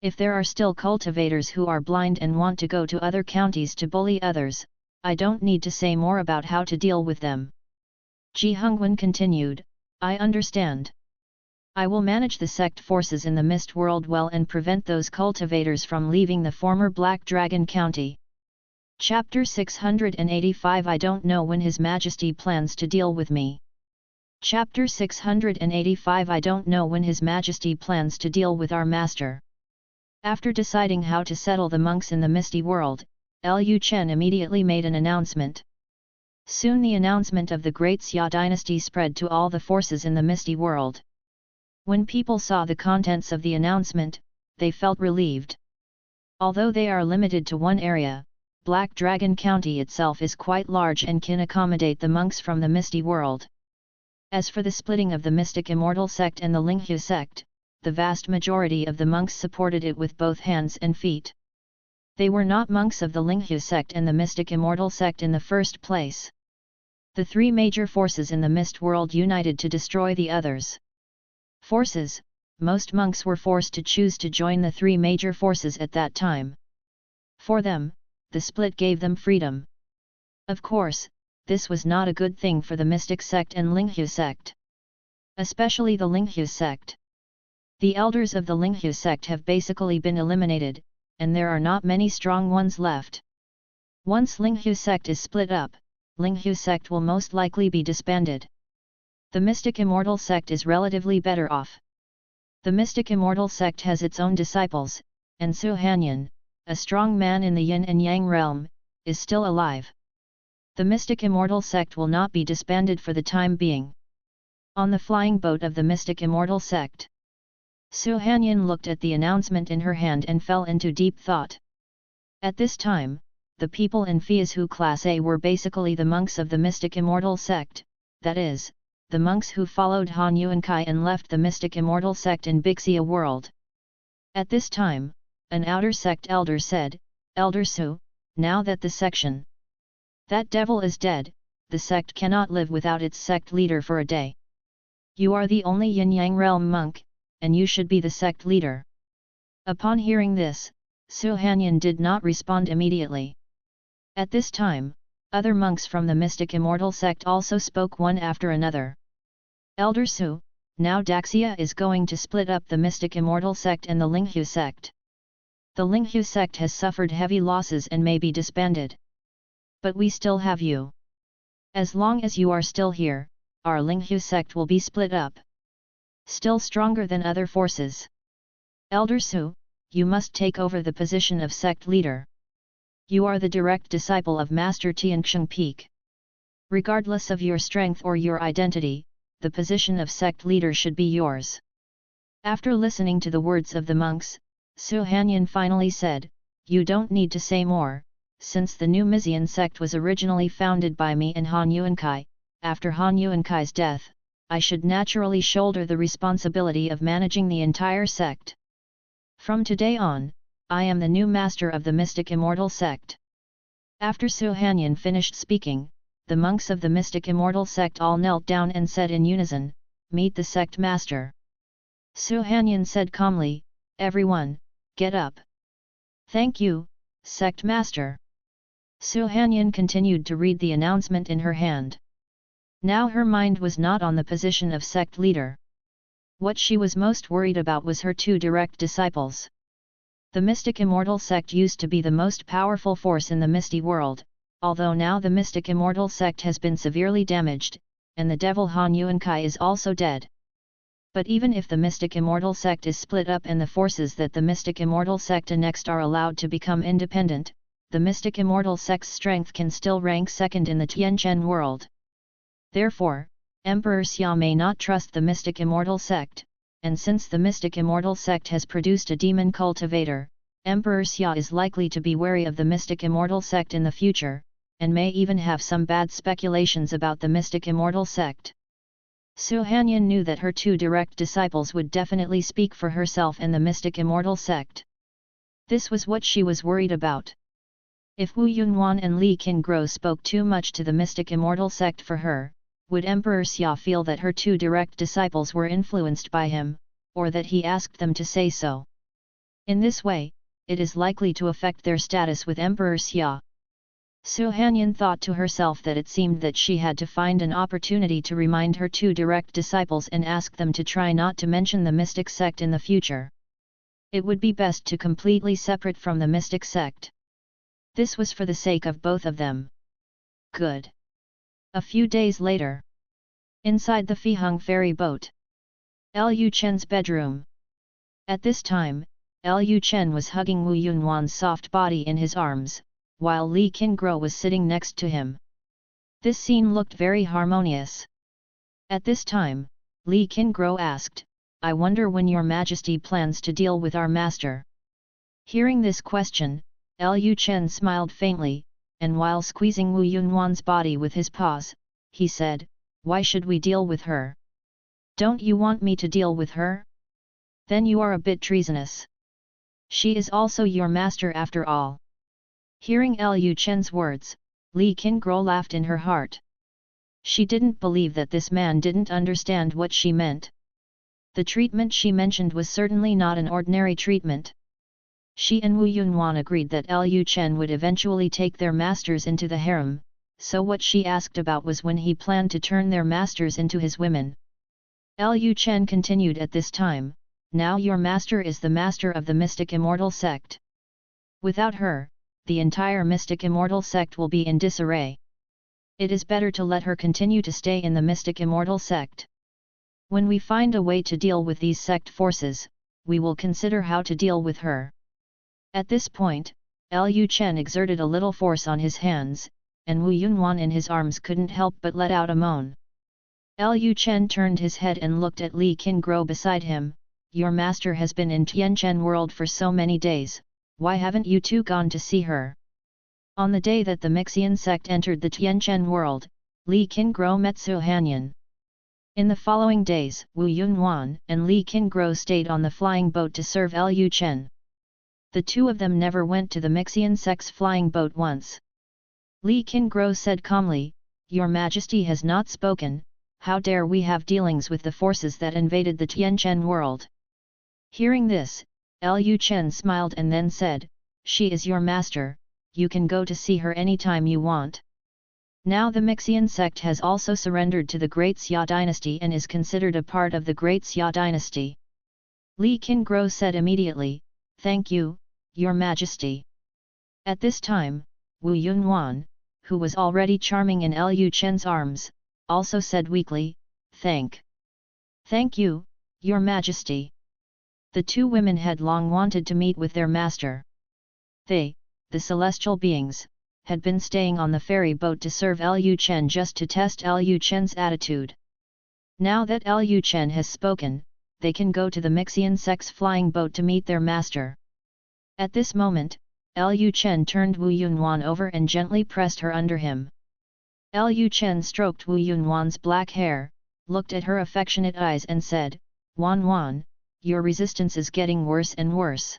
If there are still cultivators who are blind and want to go to other counties to bully others, I don't need to say more about how to deal with them." Ji Hongwen continued, "I understand. I will manage the sect forces in the Mist World well and prevent those cultivators from leaving the former Black Dragon County." Chapter 685 I don't know when His Majesty plans to deal with me. Chapter 685 I don't know when His Majesty plans to deal with our master. After deciding how to settle the monks in the Misty World, Lu Chen immediately made an announcement. Soon the announcement of the Great Xia Dynasty spread to all the forces in the Misty World. When people saw the contents of the announcement, they felt relieved. Although they are limited to one area, Black Dragon County itself is quite large and can accommodate the monks from the Misty World. As for the splitting of the Mystic Immortal sect and the Linghu sect, the vast majority of the monks supported it with both hands and feet. They were not monks of the Linghu sect and the Mystic Immortal sect in the first place. The three major forces in the Mist World united to destroy the others. Forces, most monks were forced to choose to join the three major forces at that time. For them, the split gave them freedom. Of course, this was not a good thing for the Mystic sect and Linghu sect. Especially the Linghu sect. The elders of the Linghu sect have basically been eliminated, and there are not many strong ones left. Once Linghu sect is split up, Linghu sect will most likely be disbanded. The Mystic Immortal sect is relatively better off. The Mystic Immortal sect has its own disciples, and Su Hanyan, a strong man in the Yin and Yang realm, is still alive. The Mystic Immortal sect will not be disbanded for the time being. On the flying boat of the Mystic Immortal sect, Su Hanyan looked at the announcement in her hand and fell into deep thought. At this time, the people in Fiazhu Class A were basically the monks of the Mystic Immortal sect, that is, the monks who followed Han Yuankai and left the Mystic Immortal sect in Big Xia world. At this time, an outer sect elder said, "Elder Su, now that the section that devil is dead, the sect cannot live without its sect leader for a day. You are the only Yin-Yang realm monk, and you should be the sect leader." Upon hearing this, Su Hanyan did not respond immediately. At this time, Other monks from the mystic immortal sect also spoke one after another. Elder Su, now Daxia is going to split up the mystic immortal sect and the Linghu sect. The Linghu sect has suffered heavy losses and may be disbanded. But we still have you. As long as you are still here, our Linghu sect will be split up. Still stronger than other forces. Elder Su, you must take over the position of sect leader. You are the direct disciple of Master Tianxing Peak. Regardless of your strength or your identity, the position of sect leader should be yours. After listening to the words of the monks, Su Hanyan finally said, "You don't need to say more, since the new Mizian sect was originally founded by me and Han Yuankai. After Han Yuankai's death, I should naturally shoulder the responsibility of managing the entire sect. From today on, I am the new master of the mystic immortal sect." After Su Hanyan finished speaking, the monks of the mystic immortal sect all knelt down and said in unison, "Meet the sect master." Su Hanyan said calmly, "Everyone, get up." "Thank you, sect master." Su Hanyan continued to read the announcement in her hand. Now her mind was not on the position of sect leader. What she was most worried about was her two direct disciples. The mystic immortal sect used to be the most powerful force in the misty world, although now the mystic immortal sect has been severely damaged, and the devil Han Yuankai is also dead. But even if the mystic immortal sect is split up and the forces that the mystic immortal sect annexed are allowed to become independent, the mystic immortal sect's strength can still rank second in the Tianchen world. Therefore, Emperor Xia may not trust the mystic immortal sect, and since the mystic immortal sect has produced a demon cultivator, Emperor Xia is likely to be wary of the mystic immortal sect in the future, and may even have some bad speculations about the mystic immortal sect. Su Hanyan knew that her two direct disciples would definitely speak for herself and the mystic immortal sect. This was what she was worried about. If Wu Yunwan and Li Qingguo spoke too much to the mystic immortal sect for her, would Emperor Xia feel that her two direct disciples were influenced by him, or that he asked them to say so? In this way, it is likely to affect their status with Emperor Xia. Su Hanyan thought to herself that it seemed that she had to find an opportunity to remind her two direct disciples and ask them to try not to mention the mystic sect in the future. It would be best to completely separate from the mystic sect. This was for the sake of both of them. Good. A few days later, inside the Fiheng ferry boat, Lu Chen's bedroom. At this time, Lu Chen was hugging Wu Yunwan's soft body in his arms, while Li Qingguo was sitting next to him. This scene looked very harmonious. At this time, Li Qingguo asked, "I wonder when your majesty plans to deal with our master?" Hearing this question, Lu Chen smiled faintly, and while squeezing Wu Yunwan's body with his paws, he said, "Why should we deal with her? Don't you want me to deal with her? Then you are a bit treasonous. She is also your master after all." Hearing Lu Chen's words, Li Qingguo laughed in her heart. She didn't believe that this man didn't understand what she meant. The treatment she mentioned was certainly not an ordinary treatment. She and Wu Yunwan agreed that Lu Chen would eventually take their masters into the harem, so what she asked about was when he planned to turn their masters into his women. Lu Chen continued at this time, "Now your master is the master of the mystic immortal sect. Without her, the entire mystic immortal sect will be in disarray. It is better to let her continue to stay in the mystic immortal sect. When we find a way to deal with these sect forces, we will consider how to deal with her." At this point, Lu Chen exerted a little force on his hands, and Wu Yunwan in his arms couldn't help but let out a moan. Lu Chen turned his head and looked at Li Qingguo beside him. "Your master has been in Tianchen world for so many days, why haven't you two gone to see her?" On the day that the Mixian sect entered the Tianchen world, Li Qingguo met Su Hanyan. In the following days, Wu Yunwan and Li Qingguo stayed on the flying boat to serve Lu Chen. The two of them never went to the Mixian sect's flying boat once. Li Qingguo said calmly, "Your Majesty has not spoken, how dare we have dealings with the forces that invaded the Tianchen world?" Hearing this, Lu Chen smiled and then said, "She is your master, you can go to see her anytime you want." Now the Mixian sect has also surrendered to the Great Xia Dynasty and is considered a part of the Great Xia Dynasty. Li Qingguo said immediately, "Thank you, Your Majesty." At this time, Wu Yunhuan, who was already charming in Lu Chen's arms, also said weakly, Thank you, Your Majesty." The two women had long wanted to meet with their master. They, the celestial beings, had been staying on the ferry boat to serve Lu Chen just to test Lu Chen's attitude. Now that Lu Chen has spoken, they can go to the Mixian sect's flying boat to meet their master. At this moment, Lu Chen turned Wu Yunhuan over and gently pressed her under him. Lu Chen stroked Wu Yunhuan's black hair, looked at her affectionate eyes and said, "Wan Wan, your resistance is getting worse and worse."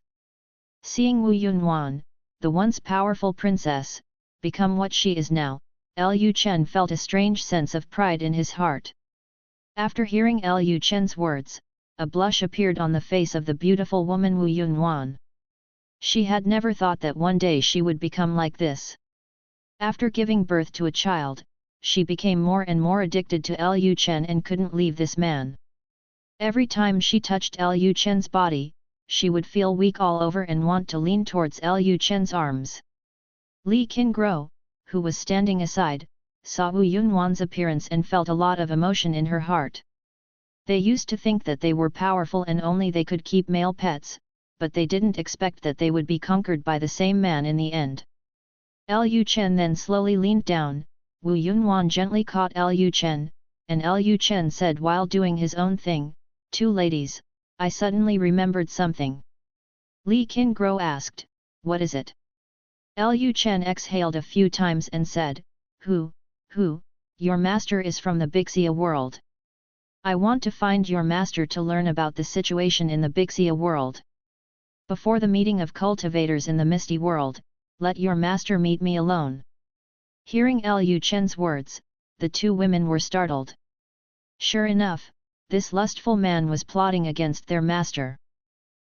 Seeing Wu Yunhuan, the once powerful princess, become what she is now, Lu Chen felt a strange sense of pride in his heart. After hearing Lu Chen's words, a blush appeared on the face of the beautiful woman Wu Yunhuan. She had never thought that one day she would become like this. After giving birth to a child, she became more and more addicted to Lu Chen and couldn't leave this man. Every time she touched Lu Chen's body, she would feel weak all over and want to lean towards Lu Chen's arms. Li Qingguo, who was standing aside, saw Wu Yunhuan's appearance and felt a lot of emotion in her heart. They used to think that they were powerful and only they could keep male pets, but they didn't expect that they would be conquered by the same man in the end. Lu Chen then slowly leaned down, Wu Yunhuan gently caught Lu Chen, and Lu Chen said while doing his own thing, "Two ladies, I suddenly remembered something." Li Qingguo asked, "What is it?" Lu Chen exhaled a few times and said, Who, your master is from the Big Xia world. I want to find your master to learn about the situation in the Big Xia world. Before the meeting of cultivators in the Misty world, let your master meet me alone." Hearing Lu Chen's words, the two women were startled. Sure enough, this lustful man was plotting against their master.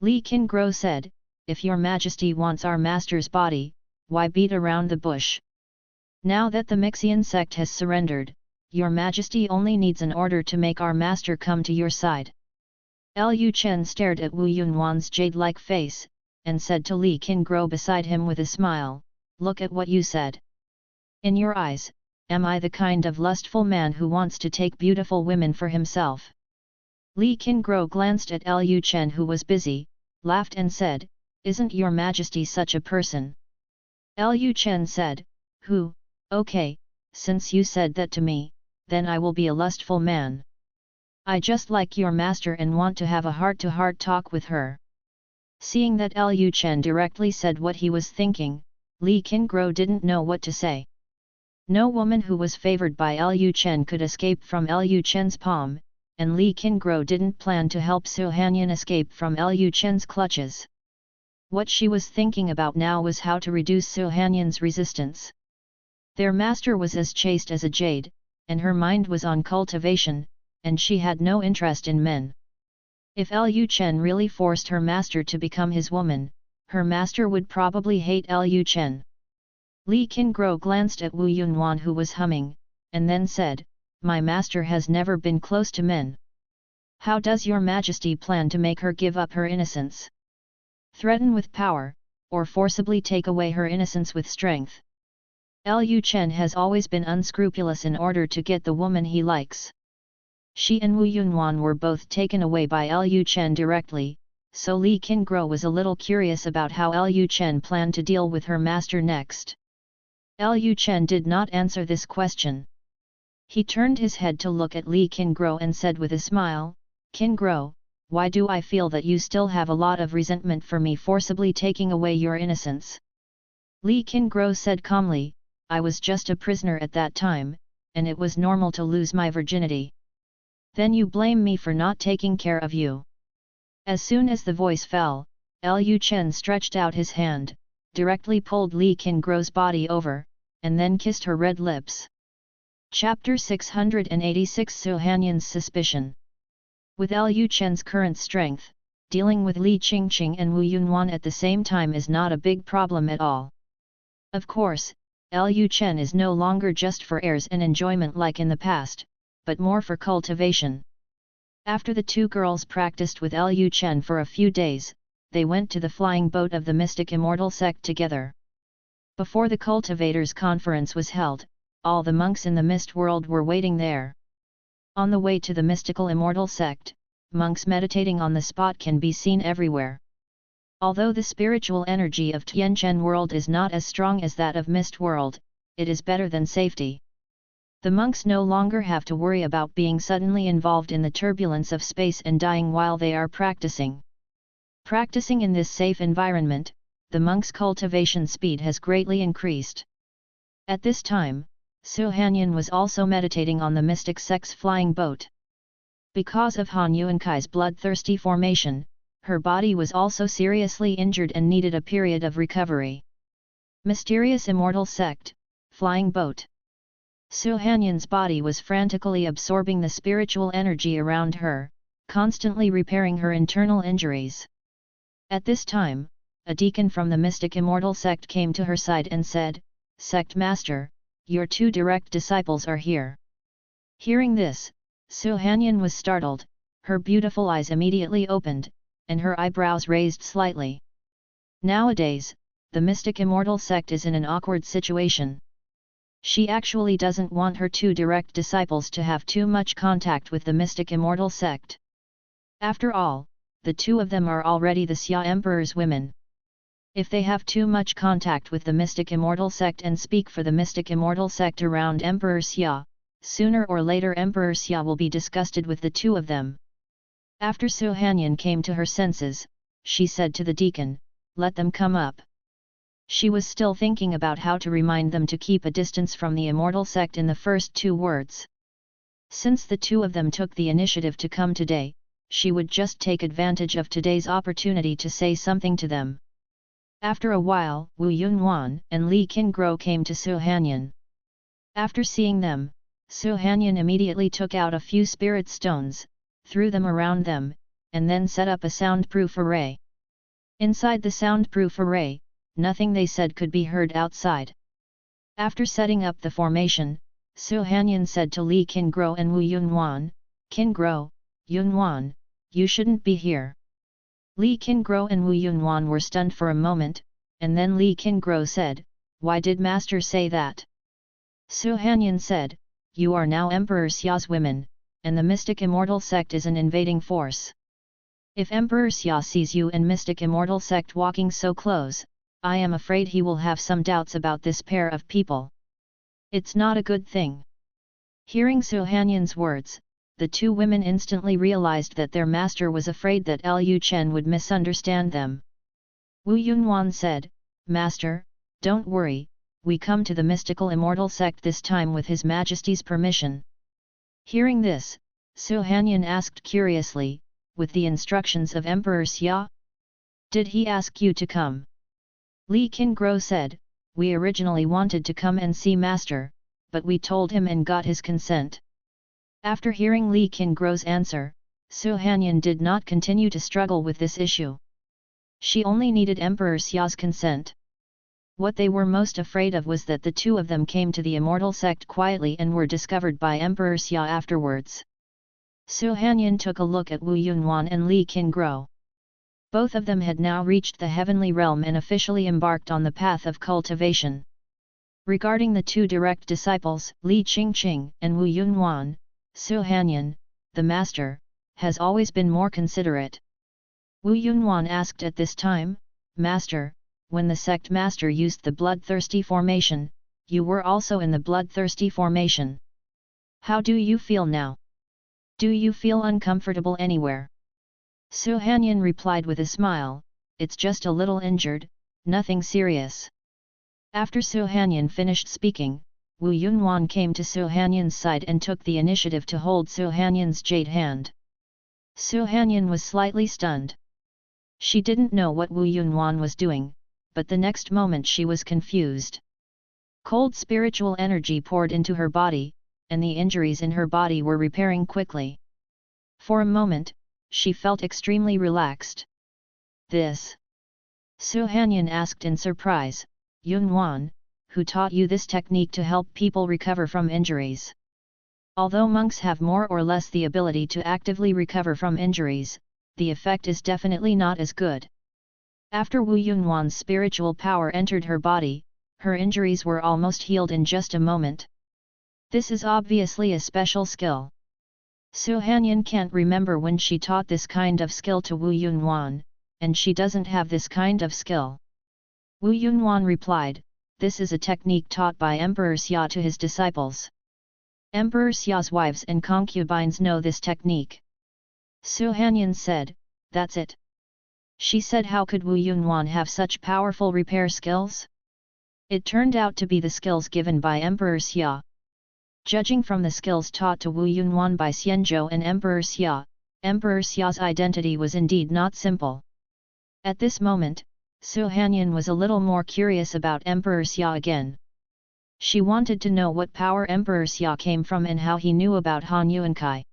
Li Qingguo said, "If your majesty wants our master's body, why beat around the bush? Now that the Mixian sect has surrendered, your majesty only needs an order to make our master come to your side." Lu Chen stared at Wu Yunhuan's jade-like face, and said to Li Qingguo beside him with a smile, "Look at what you said. In your eyes, am I the kind of lustful man who wants to take beautiful women for himself?" Li Qingguo glanced at Lu Chen who was busy, laughed and said, "Isn't your majesty such a person?" Lu Chen said, Okay, since you said that to me, then I will be a lustful man. I just like your master and want to have a heart-to-heart talk with her." Seeing that Lu Chen directly said what he was thinking, Li Qingguo didn't know what to say. No woman who was favored by Lu Chen could escape from Lu Chen's palm, and Li Qingguo didn't plan to help Su Hanyan escape from Lu Chen's clutches. What she was thinking about now was how to reduce Su Hanyan's resistance. Their master was as chaste as a jade, and her mind was on cultivation, and she had no interest in men. If Lu Chen really forced her master to become his woman, her master would probably hate Lu Chen. Li Qingguo glanced at Wu Yunhuan who was humming, and then said, "My master has never been close to men. How does your majesty plan to make her give up her innocence? Threaten with power, or forcibly take away her innocence with strength?" Lu Chen has always been unscrupulous in order to get the woman he likes. She and Wu Yunhuan were both taken away by Lu Chen directly, so Li Qingguo was a little curious about how Lu Chen planned to deal with her master next. Lu Chen did not answer this question. He turned his head to look at Li Qingguo and said with a smile, "Qingguo, why do I feel that you still have a lot of resentment for me forcibly taking away your innocence?" Li Qingguo said calmly, "I was just a prisoner at that time, and it was normal to lose my virginity. Then you blame me for not taking care of you." As soon as the voice fell, Lu Chen stretched out his hand, directly pulled Li Qingguo's body over, and then kissed her red lips. Chapter 686 Su Hanyan's Suspicion. With Lu Chen's current strength, dealing with Li Qingqing and Wu Yunhuan at the same time is not a big problem at all. Of course, Lu Chen is no longer just for airs and enjoyment like in the past, but more for cultivation. After the two girls practiced with Lu Chen for a few days, they went to the flying boat of the mystic immortal sect together. Before the cultivators' conference was held, all the monks in the mist world were waiting there. On the way to the mystical immortal sect, monks meditating on the spot can be seen everywhere. Although the spiritual energy of Tianchen world is not as strong as that of mist world, it is better than safety. The monks no longer have to worry about being suddenly involved in the turbulence of space and dying while they are practicing. Practicing in this safe environment, the monks' cultivation speed has greatly increased. At this time, Su Hanyan was also meditating on the mystic sect's flying boat. Because of Han Yuankai's bloodthirsty formation, her body was also seriously injured and needed a period of recovery. Mysterious immortal sect, flying boat. Su Hanyan's body was frantically absorbing the spiritual energy around her, constantly repairing her internal injuries. At this time, a deacon from the mystic immortal sect came to her side and said, "Sect Master, your two direct disciples are here." Hearing this, Su Hanyan was startled, her beautiful eyes immediately opened, and her eyebrows raised slightly. Nowadays, the mystic immortal sect is in an awkward situation. She actually doesn't want her two direct disciples to have too much contact with the mystic immortal sect. After all, the two of them are already the Xia Emperor's women. If they have too much contact with the mystic immortal sect and speak for the mystic immortal sect around Emperor Xia, sooner or later Emperor Xia will be disgusted with the two of them. After Su Hanyan came to her senses, she said to the deacon, "Let them come up." She was still thinking about how to remind them to keep a distance from the immortal sect in the first two words. Since the two of them took the initiative to come today, she would just take advantage of today's opportunity to say something to them. After a while, Wu Yunwan and Li Qingguo came to Su Hanyan. After seeing them, Su Hanyan immediately took out a few spirit stones, threw them around them, and then set up a soundproof array. Inside the soundproof array, nothing they said could be heard outside. After setting up the formation, Su Hanyan said to Li Qingguo and Wu Yunwan, "Qingguo, Yunwan, you shouldn't be here." Li Qingguo and Wu Yunwan were stunned for a moment, and then Li Qingguo said, "Why did Master say that?" Su Hanyan said, "You are now Emperor Xia's women, and the mystic immortal sect is an invading force. If Emperor Xia sees you and mystic immortal sect walking so close, I am afraid he will have some doubts about this pair of people. It's not a good thing." Hearing Su Hanyan's words, the two women instantly realized that their master was afraid that Lu Chen would misunderstand them. Wu Yunwan said, "Master, don't worry, we come to the mystical immortal sect this time with His Majesty's permission." Hearing this, Su Hanyan asked curiously, "With the instructions of Emperor Xia? Did he ask you to come?" Li Qingguo said, "We originally wanted to come and see Master, but we told him and got his consent." After hearing Li Qingguo's answer, Su Hanyan did not continue to struggle with this issue. She only needed Emperor Xia's consent. What they were most afraid of was that the two of them came to the immortal sect quietly and were discovered by Emperor Xia afterwards. Su Hanyan took a look at Wu Yunwan and Li Qingguo. Both of them had now reached the heavenly realm and officially embarked on the path of cultivation. Regarding the two direct disciples, Li Qingqing and Wu Yunwan, Su Hanyan, the master, has always been more considerate. Wu Yunwan asked at this time, "Master, when the sect master used the bloodthirsty formation, you were also in the bloodthirsty formation. How do you feel now? Do you feel uncomfortable anywhere?" Su Hanyan replied with a smile, "It's just a little injured, nothing serious." After Su Hanyan finished speaking, Wu Yunwan came to Su Hanyan's side and took the initiative to hold Su Hanyan's jade hand. Su Hanyan was slightly stunned. She didn't know what Wu Yunwan was doing, but the next moment she was confused. Cold spiritual energy poured into her body, and the injuries in her body were repairing quickly. For a moment, she felt extremely relaxed. "This?" Su Hanyan asked in surprise, "Yunwan, who taught you this technique to help people recover from injuries. Although monks have more or less the ability to actively recover from injuries, the effect is definitely not as good. After Wu Yunwan's spiritual power entered her body, her injuries were almost healed in just a moment. This is obviously a special skill. Su Hanyan can't remember when she taught this kind of skill to Wu Yunwan, and she doesn't have this kind of skill. Wu Yunwan replied, "This is a technique taught by Emperor Xia to his disciples. Emperor Xia's wives and concubines know this technique." Su Hanyan said, "That's it." She said, how could Wu Yunwan have such powerful repair skills? It turned out to be the skills given by Emperor Xia. Judging from the skills taught to Wu Yunwan by Xianzhou and Emperor Xia's identity was indeed not simple. At this moment, Su Hanyan was a little more curious about Emperor Xia again. She wanted to know what power Emperor Xia came from and how he knew about Han Yuankai.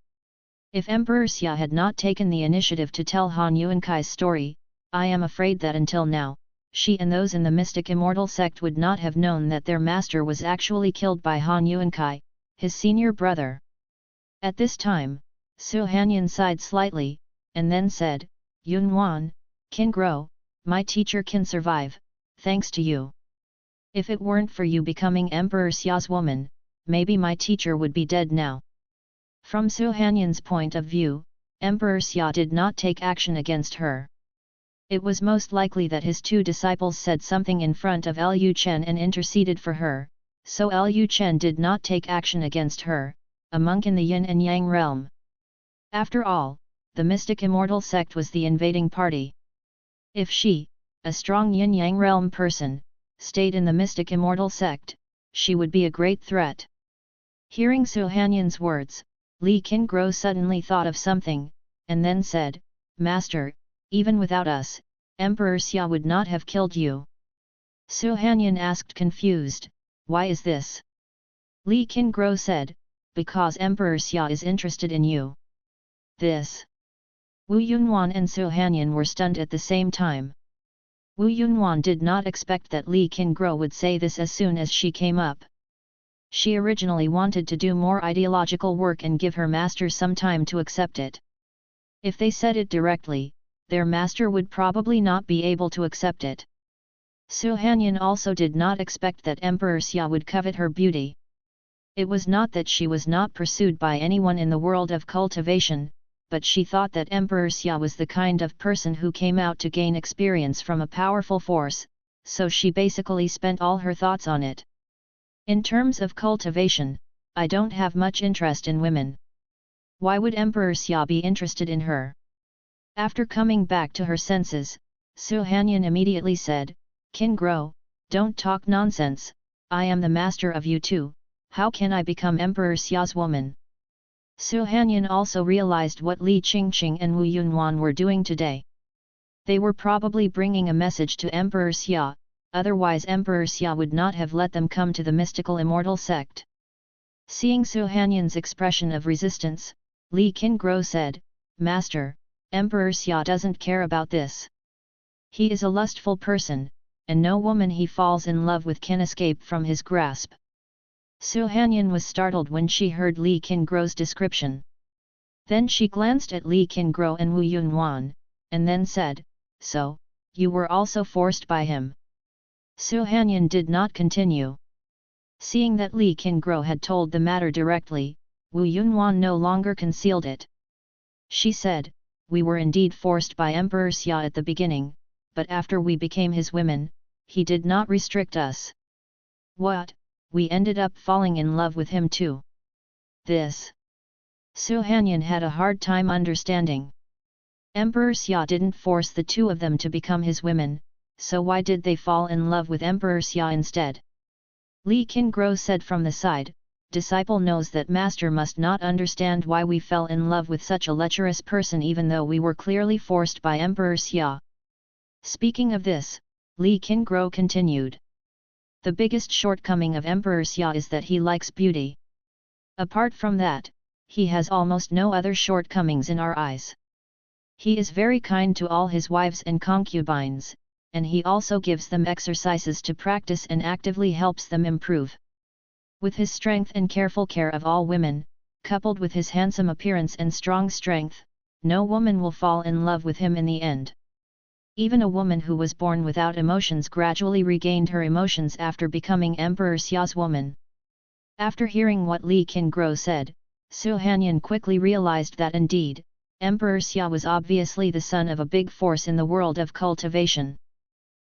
If Emperor Xia had not taken the initiative to tell Han Yuankai's story, I am afraid that until now, she and those in the mystic immortal sect would not have known that their master was actually killed by Han Yuankai, his senior brother. At this time, Su Hanyan sighed slightly, and then said, "Yunwan, Qin Guo, my teacher can survive, thanks to you. If it weren't for you becoming Emperor Xia's woman, maybe my teacher would be dead now." From Su Hanyan's point of view, Emperor Xia did not take action against her. It was most likely that his two disciples said something in front of Lu Chen and interceded for her, so Lu Chen did not take action against her, a monk in the yin and yang realm. After all, the mystic immortal sect was the invading party. If she, a strong yin-yang realm person, stayed in the mystic immortal sect, she would be a great threat. Hearing Su Hanyan's words, Li Qingguo suddenly thought of something, and then said, "Master, even without us, Emperor Xia would not have killed you." Su Hanyan asked confused, "Why is this?" Li Qingguo said, "Because Emperor Xia is interested in you." This. Wu Yunwan and Su Hanyan were stunned at the same time. Wu Yunwan did not expect that Li Qingguo would say this as soon as she came up. She originally wanted to do more ideological work and give her master some time to accept it. If they said it directly, their master would probably not be able to accept it. Su Hanyan also did not expect that Emperor Xia would covet her beauty. It was not that she was not pursued by anyone in the world of cultivation, but she thought that Emperor Xia was the kind of person who came out to gain experience from a powerful force, so she basically spent all her thoughts on it. In terms of cultivation, I don't have much interest in women. Why would Emperor Xia be interested in her? After coming back to her senses, Su Hanyan immediately said, "Qin Guo, don't talk nonsense, I am the master of you too, how can I become Emperor Xia's woman?" Su Hanyan also realized what Li Qingqing and Wu Yunwan were doing today. They were probably bringing a message to Emperor Xia, otherwise Emperor Xia would not have let them come to the mystical immortal sect. Seeing Su Hanyan's expression of resistance, Li Qingguo said, "Master, Emperor Xia doesn't care about this. He is a lustful person, and no woman he falls in love with can escape from his grasp." Su Hanyan was startled when she heard Li Qingguo's description. Then she glanced at Li Qingguo and Wu Yunwan, and then said, "So, you were also forced by him?" Su Hanyan did not continue. Seeing that Li Qingguo had told the matter directly, Wu Yunwan no longer concealed it. She said, "We were indeed forced by Emperor Xia at the beginning, but after we became his women, he did not restrict us." "What? We ended up falling in love with him too?" This. Su Hanyan had a hard time understanding. Emperor Xia didn't force the two of them to become his women, so why did they fall in love with Emperor Xia instead? Li Qingguo said from the side, "Disciple knows that master must not understand why we fell in love with such a lecherous person even though we were clearly forced by Emperor Xia." Speaking of this, Li Qingguo continued. "The biggest shortcoming of Emperor Xia is that he likes beauty. Apart from that, he has almost no other shortcomings in our eyes. He is very kind to all his wives and concubines, and he also gives them exercises to practice and actively helps them improve. With his strength and careful care of all women, coupled with his handsome appearance and strong strength, no woman will fall in love with him in the end. Even a woman who was born without emotions gradually regained her emotions after becoming Emperor Xia's woman. After hearing what Li Qingguo said, Su Hanyan quickly realized that indeed, Emperor Xia was obviously the son of a big force in the world of cultivation.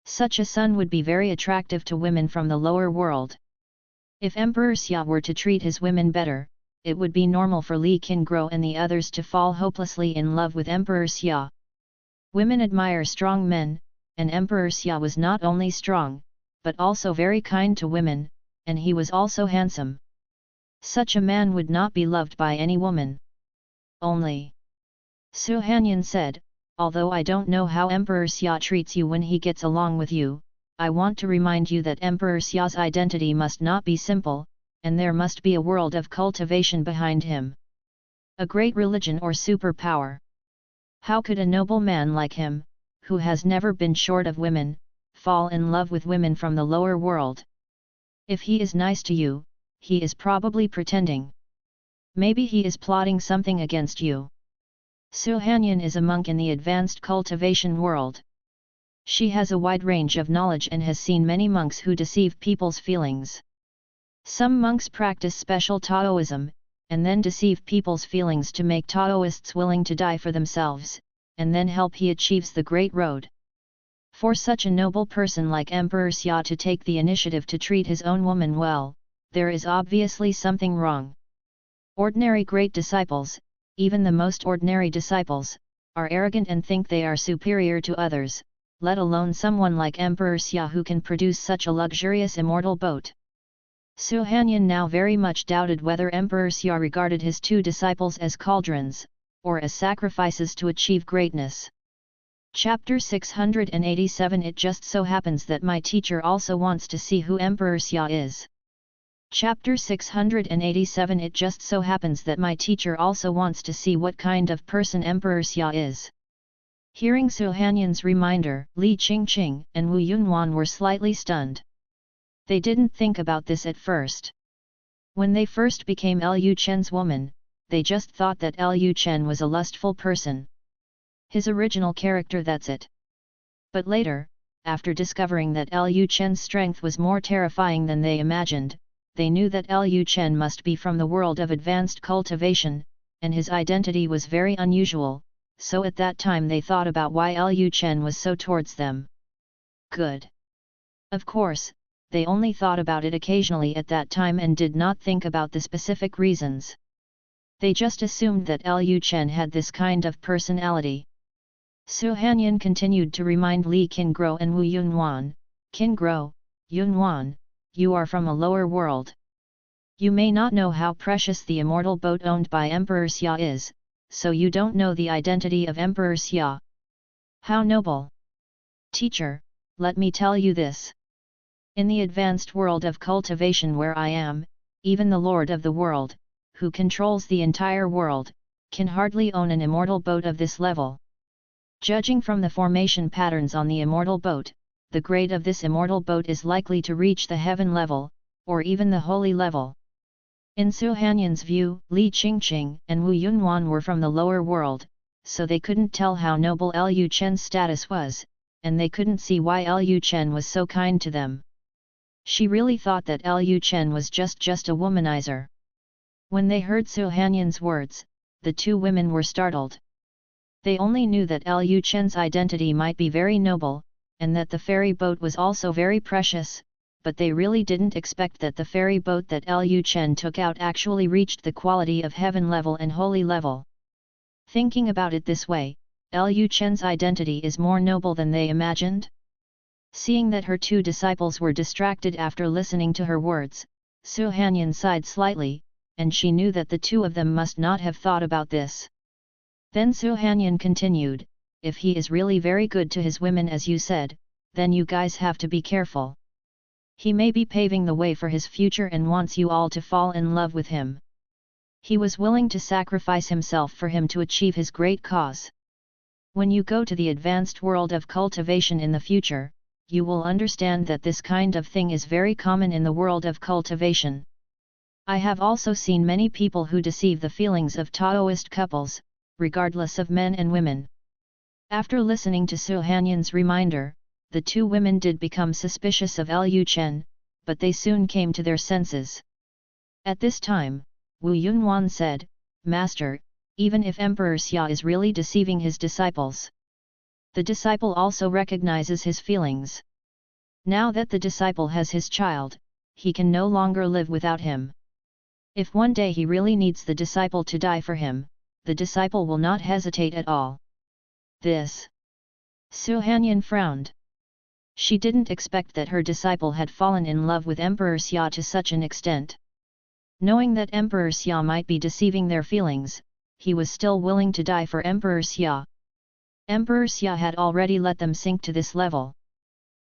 Such a son would be very attractive to women from the lower world. If Emperor Xia were to treat his women better, it would be normal for Li Qingguo and the others to fall hopelessly in love with Emperor Xia. Women admire strong men, and Emperor Xia was not only strong, but also very kind to women, and he was also handsome. Such a man would not be loved by any woman. Only. Su Hanyan said, although I don't know how Emperor Xia treats you when he gets along with you, I want to remind you that Emperor Xia's identity must not be simple, and there must be a world of cultivation behind him. A great religion or superpower. How could a noble man like him, who has never been short of women, fall in love with women from the lower world? If he is nice to you, he is probably pretending. Maybe he is plotting something against you. Su Hanyan is a monk in the advanced cultivation world. She has a wide range of knowledge and has seen many monks who deceive people's feelings. Some monks practice special Taoism, and then deceive people's feelings to make Taoists willing to die for themselves, and then help he achieves the great road. For such a noble person like Emperor Xia to take the initiative to treat his own woman well, there is obviously something wrong. Ordinary great disciples, even the most ordinary disciples, are arrogant and think they are superior to others, let alone someone like Emperor Xia who can produce such a luxurious immortal boat. Su Hanyan now very much doubted whether Emperor Xia regarded his two disciples as cauldrons, or as sacrifices to achieve greatness. Chapter 687 It just so happens that my teacher also wants to see who Emperor Xia is. Chapter 687 It just so happens that my teacher also wants to see what kind of person Emperor Xia is. Hearing Su Hanyan's reminder, Li Qingqing and Wu Yunwan were slightly stunned. They didn't think about this at first. When they first became Lu Chen's woman, they just thought that Lu Chen was a lustful person. His original character, that's it. But later, after discovering that Lu Chen's strength was more terrifying than they imagined, they knew that Lu Chen must be from the world of advanced cultivation, and his identity was very unusual, so at that time they thought about why Lu Chen was so towards them. Good. Of course, they only thought about it occasionally at that time and did not think about the specific reasons. They just assumed that Lu Chen had this kind of personality. Su Hanyan continued to remind Li Qingguo and Wu Yunwan, Qingguo, Yunwan, you are from a lower world. You may not know how precious the immortal boat owned by Emperor Xia is, so you don't know the identity of Emperor Xia. How noble! Teacher, let me tell you this. In the advanced world of cultivation where I am, even the Lord of the world, who controls the entire world, can hardly own an immortal boat of this level. Judging from the formation patterns on the immortal boat, the grade of this immortal boat is likely to reach the heaven level, or even the holy level. In Su Hanyan's view, Li Qingqing and Wu Yunwan were from the lower world, so they couldn't tell how noble Lu Chen's status was, and they couldn't see why Lu Chen was so kind to them. She really thought that Lu Chen was just a womanizer. When they heard Su Hanyan's words, the two women were startled. They only knew that Lu Chen's identity might be very noble, and that the ferry boat was also very precious, but they really didn't expect that the ferry boat that Lu Chen took out actually reached the quality of heaven level and holy level. Thinking about it this way, Lu Chen's identity is more noble than they imagined? Seeing that her two disciples were distracted after listening to her words, Su Hanyan sighed slightly, and she knew that the two of them must not have thought about this. Then Su Hanyan continued, if he is really very good to his women as you said, then you guys have to be careful. He may be paving the way for his future and wants you all to fall in love with him. He was willing to sacrifice himself for him to achieve his great cause. When you go to the advanced world of cultivation in the future, you will understand that this kind of thing is very common in the world of cultivation. I have also seen many people who deceive the feelings of Taoist couples, regardless of men and women. After listening to Su Hanyan's reminder, the two women did become suspicious of Lu Chen, but they soon came to their senses. At this time, Wu Yunwan said, "Master, even if Emperor Xia is really deceiving his disciples, the disciple also recognizes his feelings. Now that the disciple has his child, he can no longer live without him. If one day he really needs the disciple to die for him, the disciple will not hesitate at all." This. Su Hanyan frowned. She didn't expect that her disciple had fallen in love with Emperor Xia to such an extent. Knowing that Emperor Xia might be deceiving their feelings, he was still willing to die for Emperor Xia. Emperor Xia had already let them sink to this level.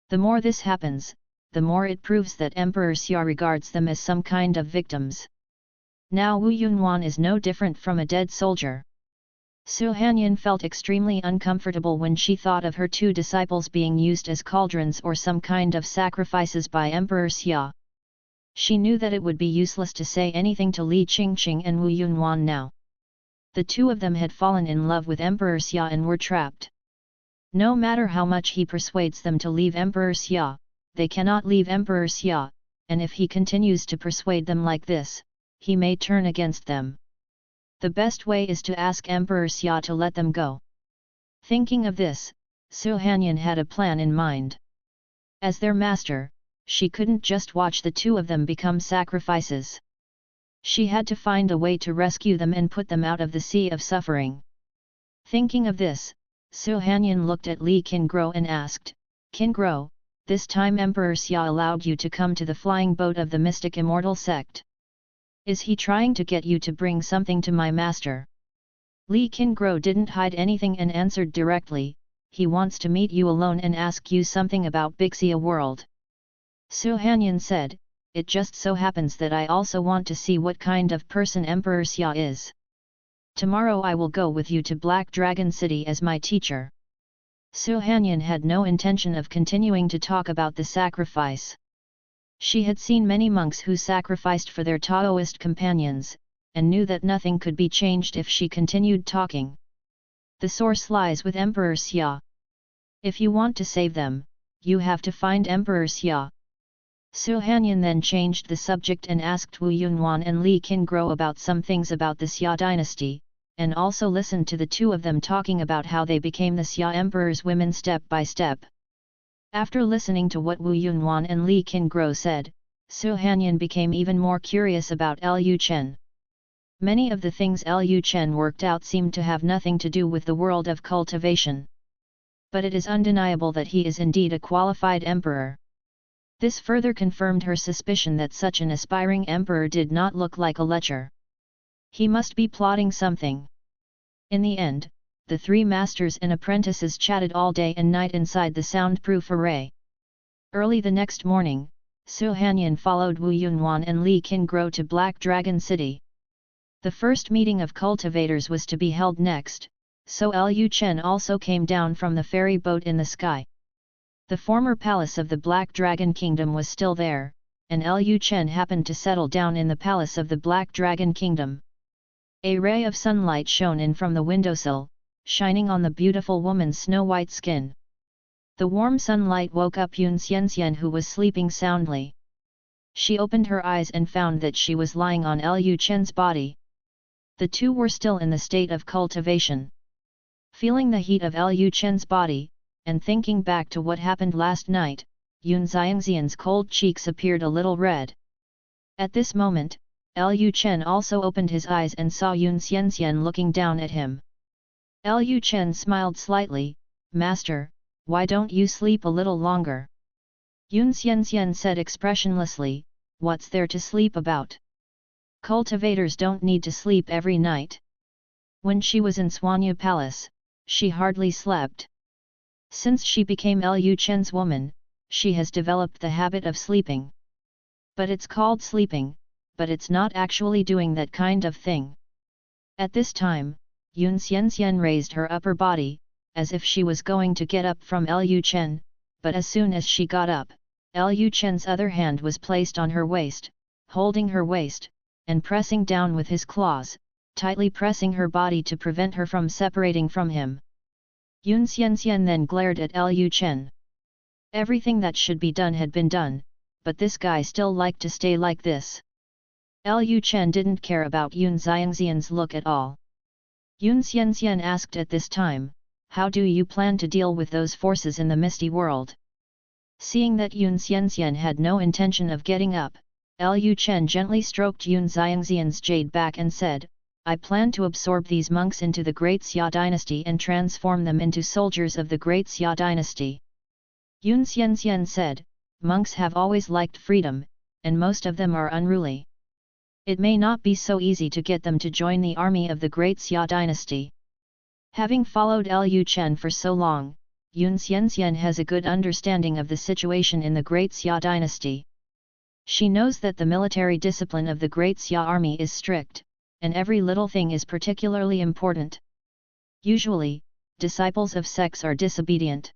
The more this happens, the more it proves that Emperor Xia regards them as some kind of victims. Now Wu Yunwan is no different from a dead soldier. Su Hanyan felt extremely uncomfortable when she thought of her two disciples being used as cauldrons or some kind of sacrifices by Emperor Xia. She knew that it would be useless to say anything to Li Qingqing and Wu Yunwan now. The two of them had fallen in love with Emperor Xia and were trapped. No matter how much he persuades them to leave Emperor Xia, they cannot leave Emperor Xia, and if he continues to persuade them like this, he may turn against them. The best way is to ask Emperor Xia to let them go. Thinking of this, Su Hanyan had a plan in mind. As their master, she couldn't just watch the two of them become sacrifices. She had to find a way to rescue them and put them out of the sea of suffering. Thinking of this, Su Hanyan looked at Li Qingguo and asked, "Qingguo, this time Emperor Xia allowed you to come to the flying boat of the mystic immortal sect. Is he trying to get you to bring something to my master?" Li Qingguo didn't hide anything and answered directly, "He wants to meet you alone and ask you something about Big Xia world." Su Hanyan said, "It just so happens that I also want to see what kind of person Emperor Xia is. Tomorrow I will go with you to Black Dragon City as my teacher." Su Hanyan had no intention of continuing to talk about the sacrifice. She had seen many monks who sacrificed for their Taoist companions, and knew that nothing could be changed if she continued talking. The source lies with Emperor Xia. If you want to save them, you have to find Emperor Xia. Su Hanyan then changed the subject and asked Wu Yunwan and Li Qingguo about some things about the Xia dynasty, and also listened to the two of them talking about how they became the Xia emperor's women step by step. After listening to what Wu Yunwan and Li Qingguo said, Su Hanyan became even more curious about Lu Chen. Many of the things Lu Chen worked out seemed to have nothing to do with the world of cultivation. But it is undeniable that he is indeed a qualified emperor. This further confirmed her suspicion that such an aspiring emperor did not look like a lecher. He must be plotting something. In the end, the three masters and apprentices chatted all day and night inside the soundproof array. Early the next morning, Su Hanyan followed Wu Yunwan and Li Qingguo to Black Dragon City. The first meeting of cultivators was to be held next, so Lu Chen also came down from the ferry boat in the sky. The former palace of the Black Dragon Kingdom was still there, and Lu Chen happened to settle down in the palace of the Black Dragon Kingdom. A ray of sunlight shone in from the windowsill, shining on the beautiful woman's snow-white skin. The warm sunlight woke up Yun Xianxian, who was sleeping soundly. She opened her eyes and found that she was lying on Lu Chen's body. The two were still in the state of cultivation. Feeling the heat of Lu Chen's body, and thinking back to what happened last night, Yun Xianxian's cold cheeks appeared a little red. At this moment, Lu Chen also opened his eyes and saw Yun Xianxian looking down at him. Lu Chen smiled slightly, "Master, why don't you sleep a little longer?" Yun Xianxian said expressionlessly, "What's there to sleep about? Cultivators don't need to sleep every night." When she was in Suanya Palace, she hardly slept. Since she became Lu Chen's woman, she has developed the habit of sleeping. But it's called sleeping, but it's not actually doing that kind of thing. At this time, Yun Xianxian raised her upper body, as if she was going to get up from Lu Chen, but as soon as she got up, Lu Chen's other hand was placed on her waist, holding her waist, and pressing down with his claws, tightly pressing her body to prevent her from separating from him. Yun Xianxian then glared at Lu Chen. Everything that should be done had been done, but this guy still liked to stay like this. Lu Chen didn't care about Yun Xiangxian's look at all. Yun Xianxian asked at this time, "How do you plan to deal with those forces in the misty world?" Seeing that Yun Xianxian had no intention of getting up, Lu Chen gently stroked Yun Xiangxian's jade back and said, "I plan to absorb these monks into the Great Xia Dynasty and transform them into soldiers of the Great Xia Dynasty." Yun Xianxian said, "Monks have always liked freedom, and most of them are unruly. It may not be so easy to get them to join the army of the Great Xia Dynasty." Having followed Lu Chen for so long, Yun Xianxian has a good understanding of the situation in the Great Xia Dynasty. She knows that the military discipline of the Great Xia army is strict, and every little thing is particularly important. Usually, disciples of sects are disobedient.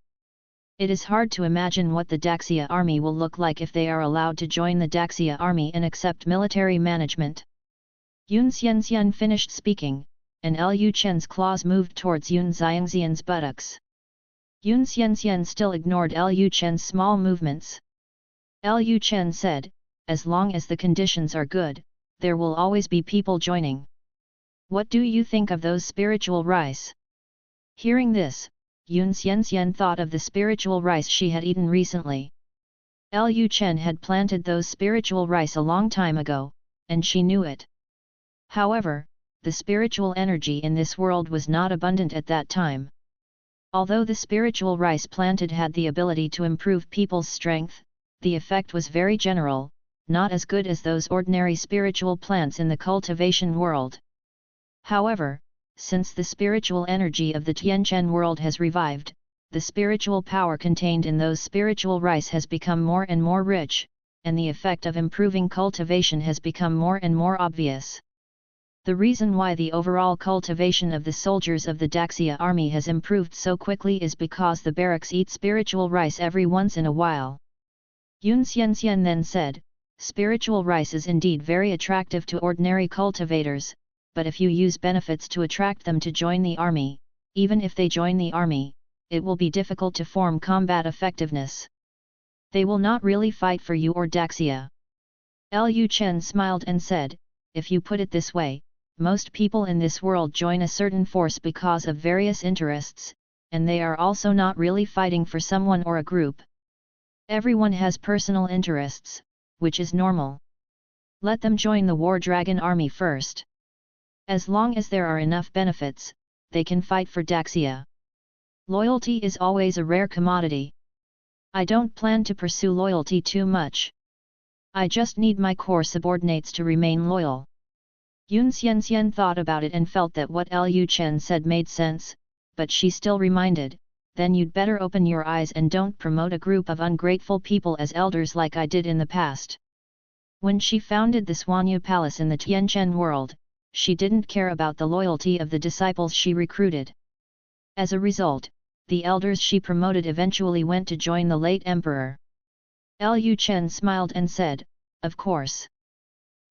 It is hard to imagine what the Daxia army will look like if they are allowed to join the Daxia army and accept military management. Yun Xianxian finished speaking, and Lu Chen's claws moved towards Yun Xiangxian's buttocks. Yun Xianxian still ignored Lu Chen's small movements. Lu Chen said, "As long as the conditions are good, there will always be people joining. What do you think of those spiritual rice?" Hearing this, Yun Xianxian thought of the spiritual rice she had eaten recently. Lu Chen had planted those spiritual rice a long time ago, and she knew it. However, the spiritual energy in this world was not abundant at that time. Although the spiritual rice planted had the ability to improve people's strength, the effect was very general, not as good as those ordinary spiritual plants in the cultivation world. However, since the spiritual energy of the Tianchen world has revived, the spiritual power contained in those spiritual rice has become more and more rich, and the effect of improving cultivation has become more and more obvious. The reason why the overall cultivation of the soldiers of the Daxia army has improved so quickly is because the barracks eat spiritual rice every once in a while. Yun Xianxian then said, "Spiritual rice is indeed very attractive to ordinary cultivators, but if you use benefits to attract them to join the army, even if they join the army, it will be difficult to form combat effectiveness. They will not really fight for you or Daxia." Lu Chen smiled and said, "If you put it this way, most people in this world join a certain force because of various interests, and they are also not really fighting for someone or a group. Everyone has personal interests, which is normal. Let them join the War Dragon army first. As long as there are enough benefits, they can fight for Daxia. Loyalty is always a rare commodity. I don't plan to pursue loyalty too much. I just need my core subordinates to remain loyal." Yun Xianxian thought about it and felt that what Lu Chen said made sense, but she still reminded, "Then you'd better open your eyes and don't promote a group of ungrateful people as elders like I did in the past." When she founded the Xuanyu Palace in the Tianchen world, she didn't care about the loyalty of the disciples she recruited. As a result, the elders she promoted eventually went to join the late emperor. Lu Chen smiled and said, "Of course."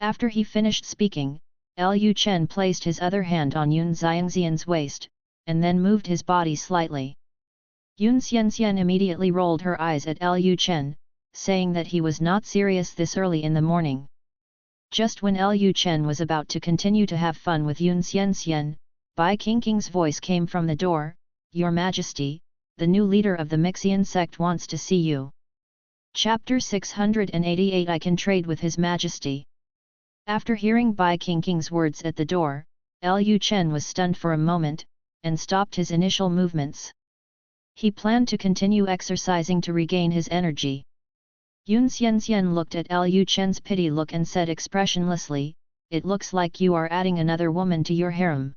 After he finished speaking, Lu Chen placed his other hand on Yun Xiangxian's waist, and then moved his body slightly. Yun Xianxian immediately rolled her eyes at Lu Chen, saying that he was not serious this early in the morning. Just when Lu Chen was about to continue to have fun with Yun Xianxian, Bai Qingqing's voice came from the door, "Your Majesty, the new leader of the Mixian sect wants to see you." Chapter 688 I can trade with His Majesty. After hearing Bai Qingqing's words at the door, Lu Chen was stunned for a moment, and stopped his initial movements. He planned to continue exercising to regain his energy. Yun Xianxian looked at Lu Chen's pity look and said expressionlessly, "It looks like you are adding another woman to your harem."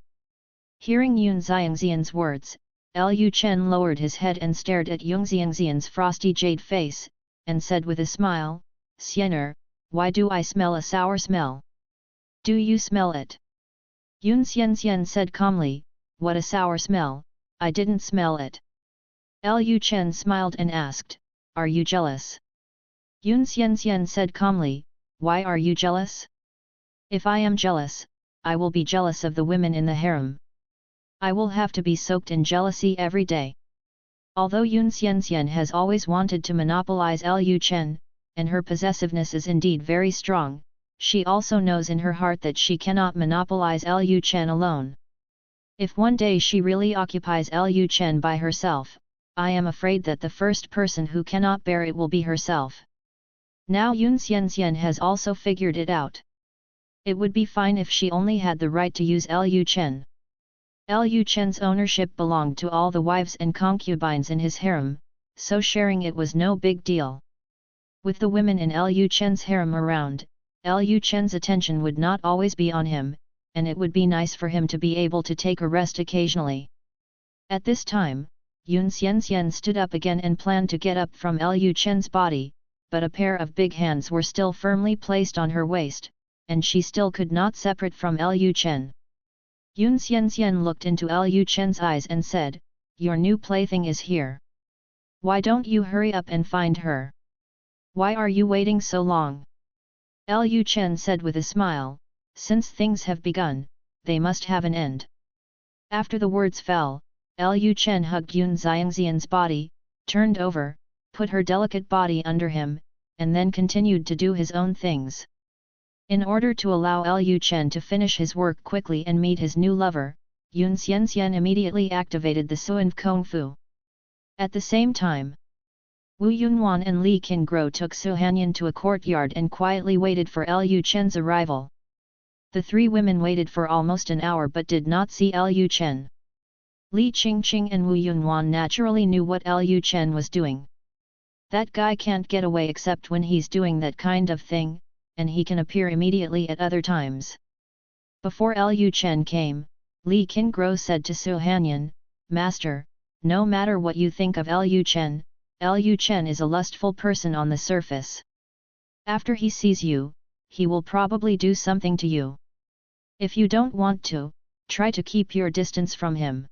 Hearing Yun Xiangxian's words, Lu Chen lowered his head and stared at Yun Xiangxian's frosty jade face, and said with a smile, "Xianer, why do I smell a sour smell?" "Do you smell it?" Yun Xianxian said calmly, "What a sour smell, I didn't smell it. Lu Chen smiled and asked, "Are you jealous?" Yun Xianxian said calmly, "Why are you jealous? If I am jealous, I will be jealous of the women in the harem. I will have to be soaked in jealousy every day." Although Yun Xianxian has always wanted to monopolize Lu Chen, and her possessiveness is indeed very strong, she also knows in her heart that she cannot monopolize Lu Chen alone. If one day she really occupies Lu Chen by herself, I am afraid that the first person who cannot bear it will be herself. Now Yun Xianxian has also figured it out. It would be fine if she only had the right to use Lu Chen. Lu Chen's ownership belonged to all the wives and concubines in his harem, so sharing it was no big deal. With the women in Lu Chen's harem around, Lu Chen's attention would not always be on him, and it would be nice for him to be able to take a rest occasionally. At this time, Yun Xianxian stood up again and planned to get up from Lu Chen's body, but a pair of big hands were still firmly placed on her waist, and she still could not separate from Lu Chen. Yun Xianxian looked into Lu Chen's eyes and said, "Your new plaything is here. Why don't you hurry up and find her? Why are you waiting so long?" Lu Chen said with a smile, "Since things have begun, they must have an end." After the words fell, Lu Chen hugged Yun Xianxian's body, turned over, put her delicate body under him, and then continued to do his own things. In order to allow Lu Chen to finish his work quickly and meet his new lover, Yun Xianxian immediately activated the Suan Kung Fu. At the same time, Wu Yunwan and Li Qingguo took Su Hanyan to a courtyard and quietly waited for Lu Chen's arrival. The three women waited for almost an hour but did not see Lu Chen. Li Qingqing and Wu Yunwan naturally knew what Lu Chen was doing. That guy can't get away except when he's doing that kind of thing, and he can appear immediately at other times. Before Lu Chen came, Li Qingguo said to Su Hanyan, "Master, no matter what you think of Lu Chen is a lustful person on the surface. After he sees you, he will probably do something to you. If you don't want to, try to keep your distance from him."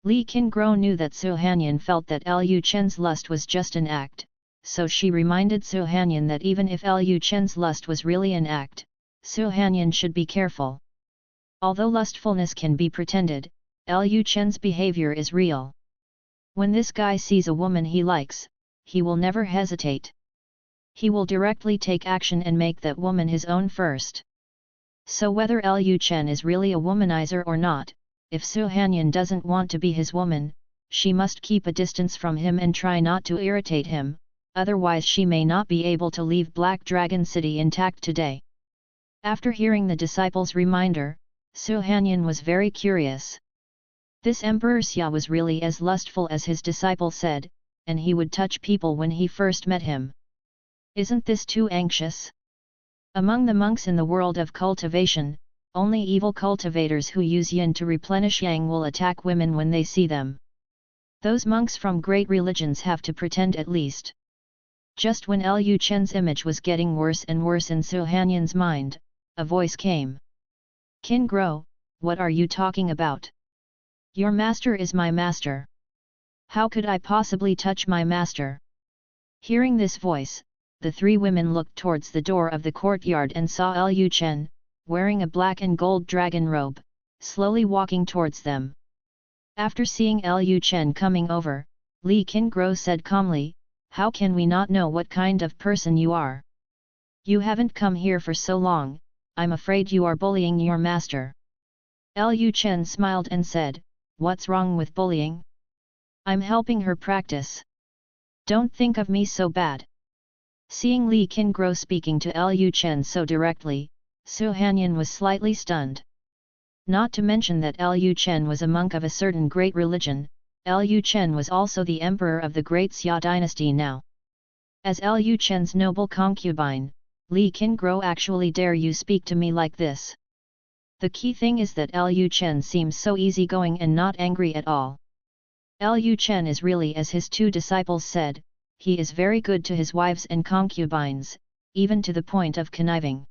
Li Qingguo knew that Su Hanyan felt that Lu Chen's lust was just an act, so she reminded Su Hanyan that even if Lu Chen's lust was really an act, Su Hanyan should be careful. Although lustfulness can be pretended, Lu Chen's behavior is real. When this guy sees a woman he likes, he will never hesitate. He will directly take action and make that woman his own first. So whether Lu Chen is really a womanizer or not, if Su Hanyan doesn't want to be his woman, she must keep a distance from him and try not to irritate him, otherwise she may not be able to leave Black Dragon City intact today. After hearing the disciple's reminder, Su Hanyan was very curious. This Emperor Xia was really as lustful as his disciple said, and he would touch people when he first met him. Isn't this too anxious? Among the monks in the world of cultivation, only evil cultivators who use yin to replenish yang will attack women when they see them. Those monks from great religions have to pretend at least. Just when Lu Chen's image was getting worse and worse in Su Hanyan's mind, a voice came. "Qingguo, what are you talking about? Your master is my master. How could I possibly touch my master?" Hearing this voice, the three women looked towards the door of the courtyard and saw Lu Chen, wearing a black and gold dragon robe, slowly walking towards them. After seeing Lu Chen coming over, Li Qingguo said calmly, "How can we not know what kind of person you are? You haven't come here for so long, I'm afraid you are bullying your master." Lu Chen smiled and said, "What's wrong with bullying? I'm helping her practice. Don't think of me so bad." Seeing Li Qingguo speaking to Lu Chen so directly, Su Hanyan was slightly stunned. Not to mention that Lu Chen was a monk of a certain great religion, Lu Chen was also the emperor of the Great Xia Dynasty now. As Lu Chen's noble concubine, Li Qingguo actually dare you speak to me like this? The key thing is that Lu Chen seems so easygoing and not angry at all. Lu Chen is really as his two disciples said, he is very good to his wives and concubines, even to the point of conniving.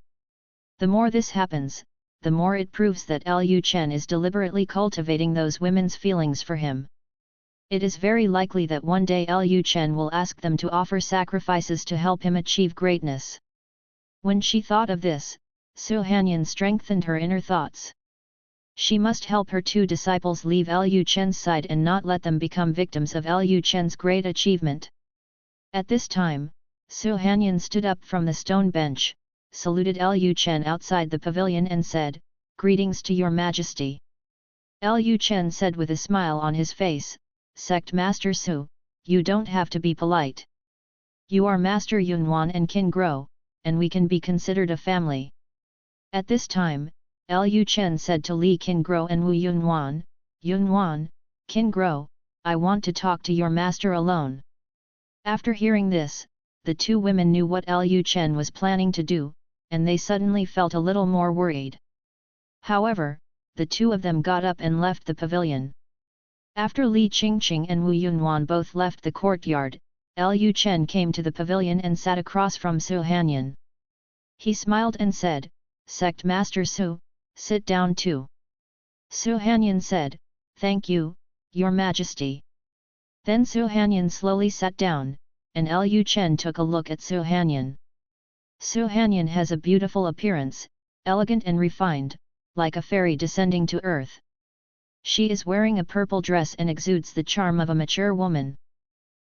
The more this happens, the more it proves that Lu Chen is deliberately cultivating those women's feelings for him. It is very likely that one day Lu Chen will ask them to offer sacrifices to help him achieve greatness. When she thought of this, Su Hanyan strengthened her inner thoughts. She must help her two disciples leave Lu Chen's side and not let them become victims of Lu Chen's great achievement. At this time, Su Hanyan stood up from the stone bench, saluted Lu Chen outside the pavilion and said, "Greetings to your majesty." Lu Chen said with a smile on his face, "Sect Master Su, you don't have to be polite. You are Master Yunwan and Qin Guo, and we can be considered a family." At this time, Lu Chen said to Li Qin Guo and Wu Yunwan, "Yunwan, Qin Guo, I want to talk to your master alone." After hearing this, the two women knew what Lu Chen was planning to do, and they suddenly felt a little more worried. However, the two of them got up and left the pavilion. After Li Qingqing and Wu Yunwan both left the courtyard, Lu Chen came to the pavilion and sat across from Su Hanyan. He smiled and said, "Sect Master Su, sit down too." Su Hanyan said, "Thank you, Your Majesty." Then Su Hanyan slowly sat down, and Lu Chen took a look at Su Hanyan. Su Hanyan has a beautiful appearance, elegant and refined, like a fairy descending to earth. She is wearing a purple dress and exudes the charm of a mature woman.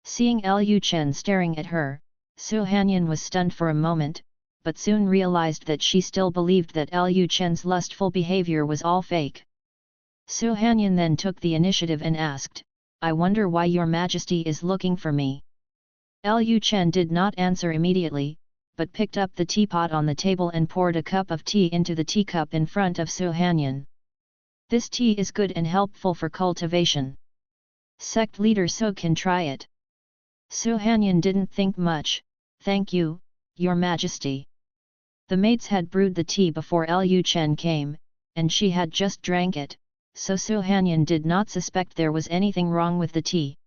Seeing Lu Chen staring at her, Su Hanyan was stunned for a moment, but soon realized that she still believed that Lu Chen's lustful behavior was all fake. Su Hanyan then took the initiative and asked, "I wonder why your majesty is looking for me?" Lu Chen did not answer immediately, but picked up the teapot on the table and poured a cup of tea into the teacup in front of Su Hanyan. "This tea is good and helpful for cultivation. Sect leader Su can try it." Su Hanyan didn't think much, "Thank you, Your Majesty." The maids had brewed the tea before Lu Chen came, and she had just drank it, so Su Hanyan did not suspect there was anything wrong with the tea.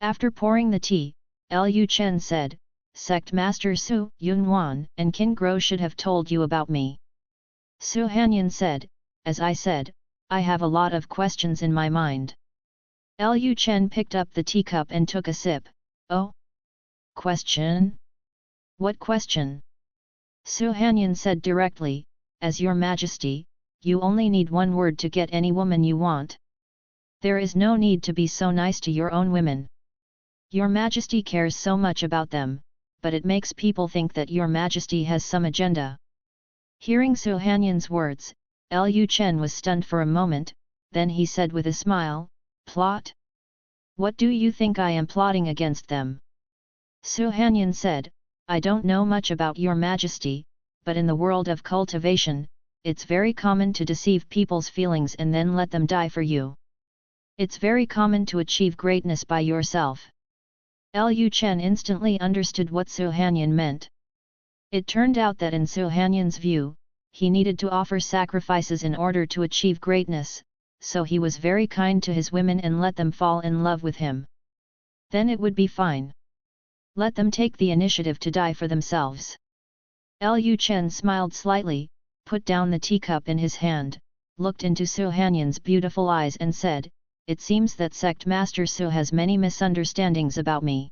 After pouring the tea, Lu Chen said, "Sect Master Su, Yunwan and Qin Guo should have told you about me." Su Hanyan said, "As I said, I have a lot of questions in my mind." Lu Chen picked up the teacup and took a sip. "Oh? Question? What question?" Su Hanyan said directly, "As Your Majesty, you only need one word to get any woman you want. There is no need to be so nice to your own women. Your Majesty cares so much about them, but it makes people think that Your Majesty has some agenda." Hearing Su Hanyan's words, Lu Chen was stunned for a moment, then he said with a smile, "Plot? What do you think I am plotting against them?" Su Hanyan said, "I don't know much about Your Majesty, but in the world of cultivation, it's very common to deceive people's feelings and then let them die for you. It's very common to achieve greatness by yourself." Lu Chen instantly understood what Su Hanyan meant. It turned out that in Su Hanyan's view, he needed to offer sacrifices in order to achieve greatness, so he was very kind to his women and let them fall in love with him. Then it would be fine. Let them take the initiative to die for themselves. Lu Chen smiled slightly, put down the teacup in his hand, looked into Su Hanyan's beautiful eyes and said, "It seems that Sect Master Su has many misunderstandings about me."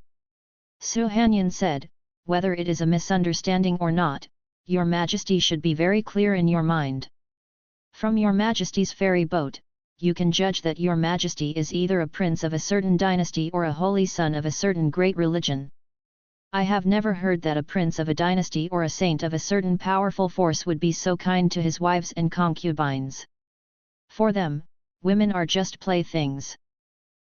Su Hanyan said, "Whether it is a misunderstanding or not, Your Majesty should be very clear in your mind. From Your Majesty's ferry boat, you can judge that Your Majesty is either a prince of a certain dynasty or a holy son of a certain great religion. I have never heard that a prince of a dynasty or a saint of a certain powerful force would be so kind to his wives and concubines. For them, women are just playthings."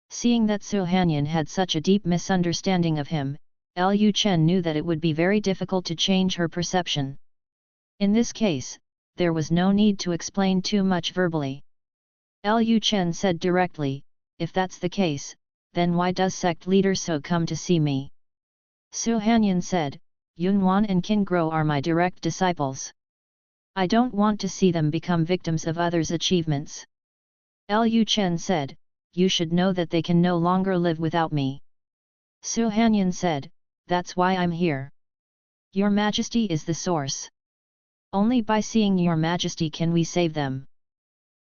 Seeing that Su Hanyan had such a deep misunderstanding of him, Lu Chen knew that it would be very difficult to change her perception. In this case, there was no need to explain too much verbally. Lu Chen said directly, "If that's the case, then why does sect leader Su come to see me?" Su Hanyan said, "Yunwan and Qin Guo are my direct disciples. I don't want to see them become victims of others' achievements." Lu Chen said, "You should know that they can no longer live without me." Su Hanyan said, "That's why I'm here. Your Majesty is the source. Only by seeing your majesty can we save them.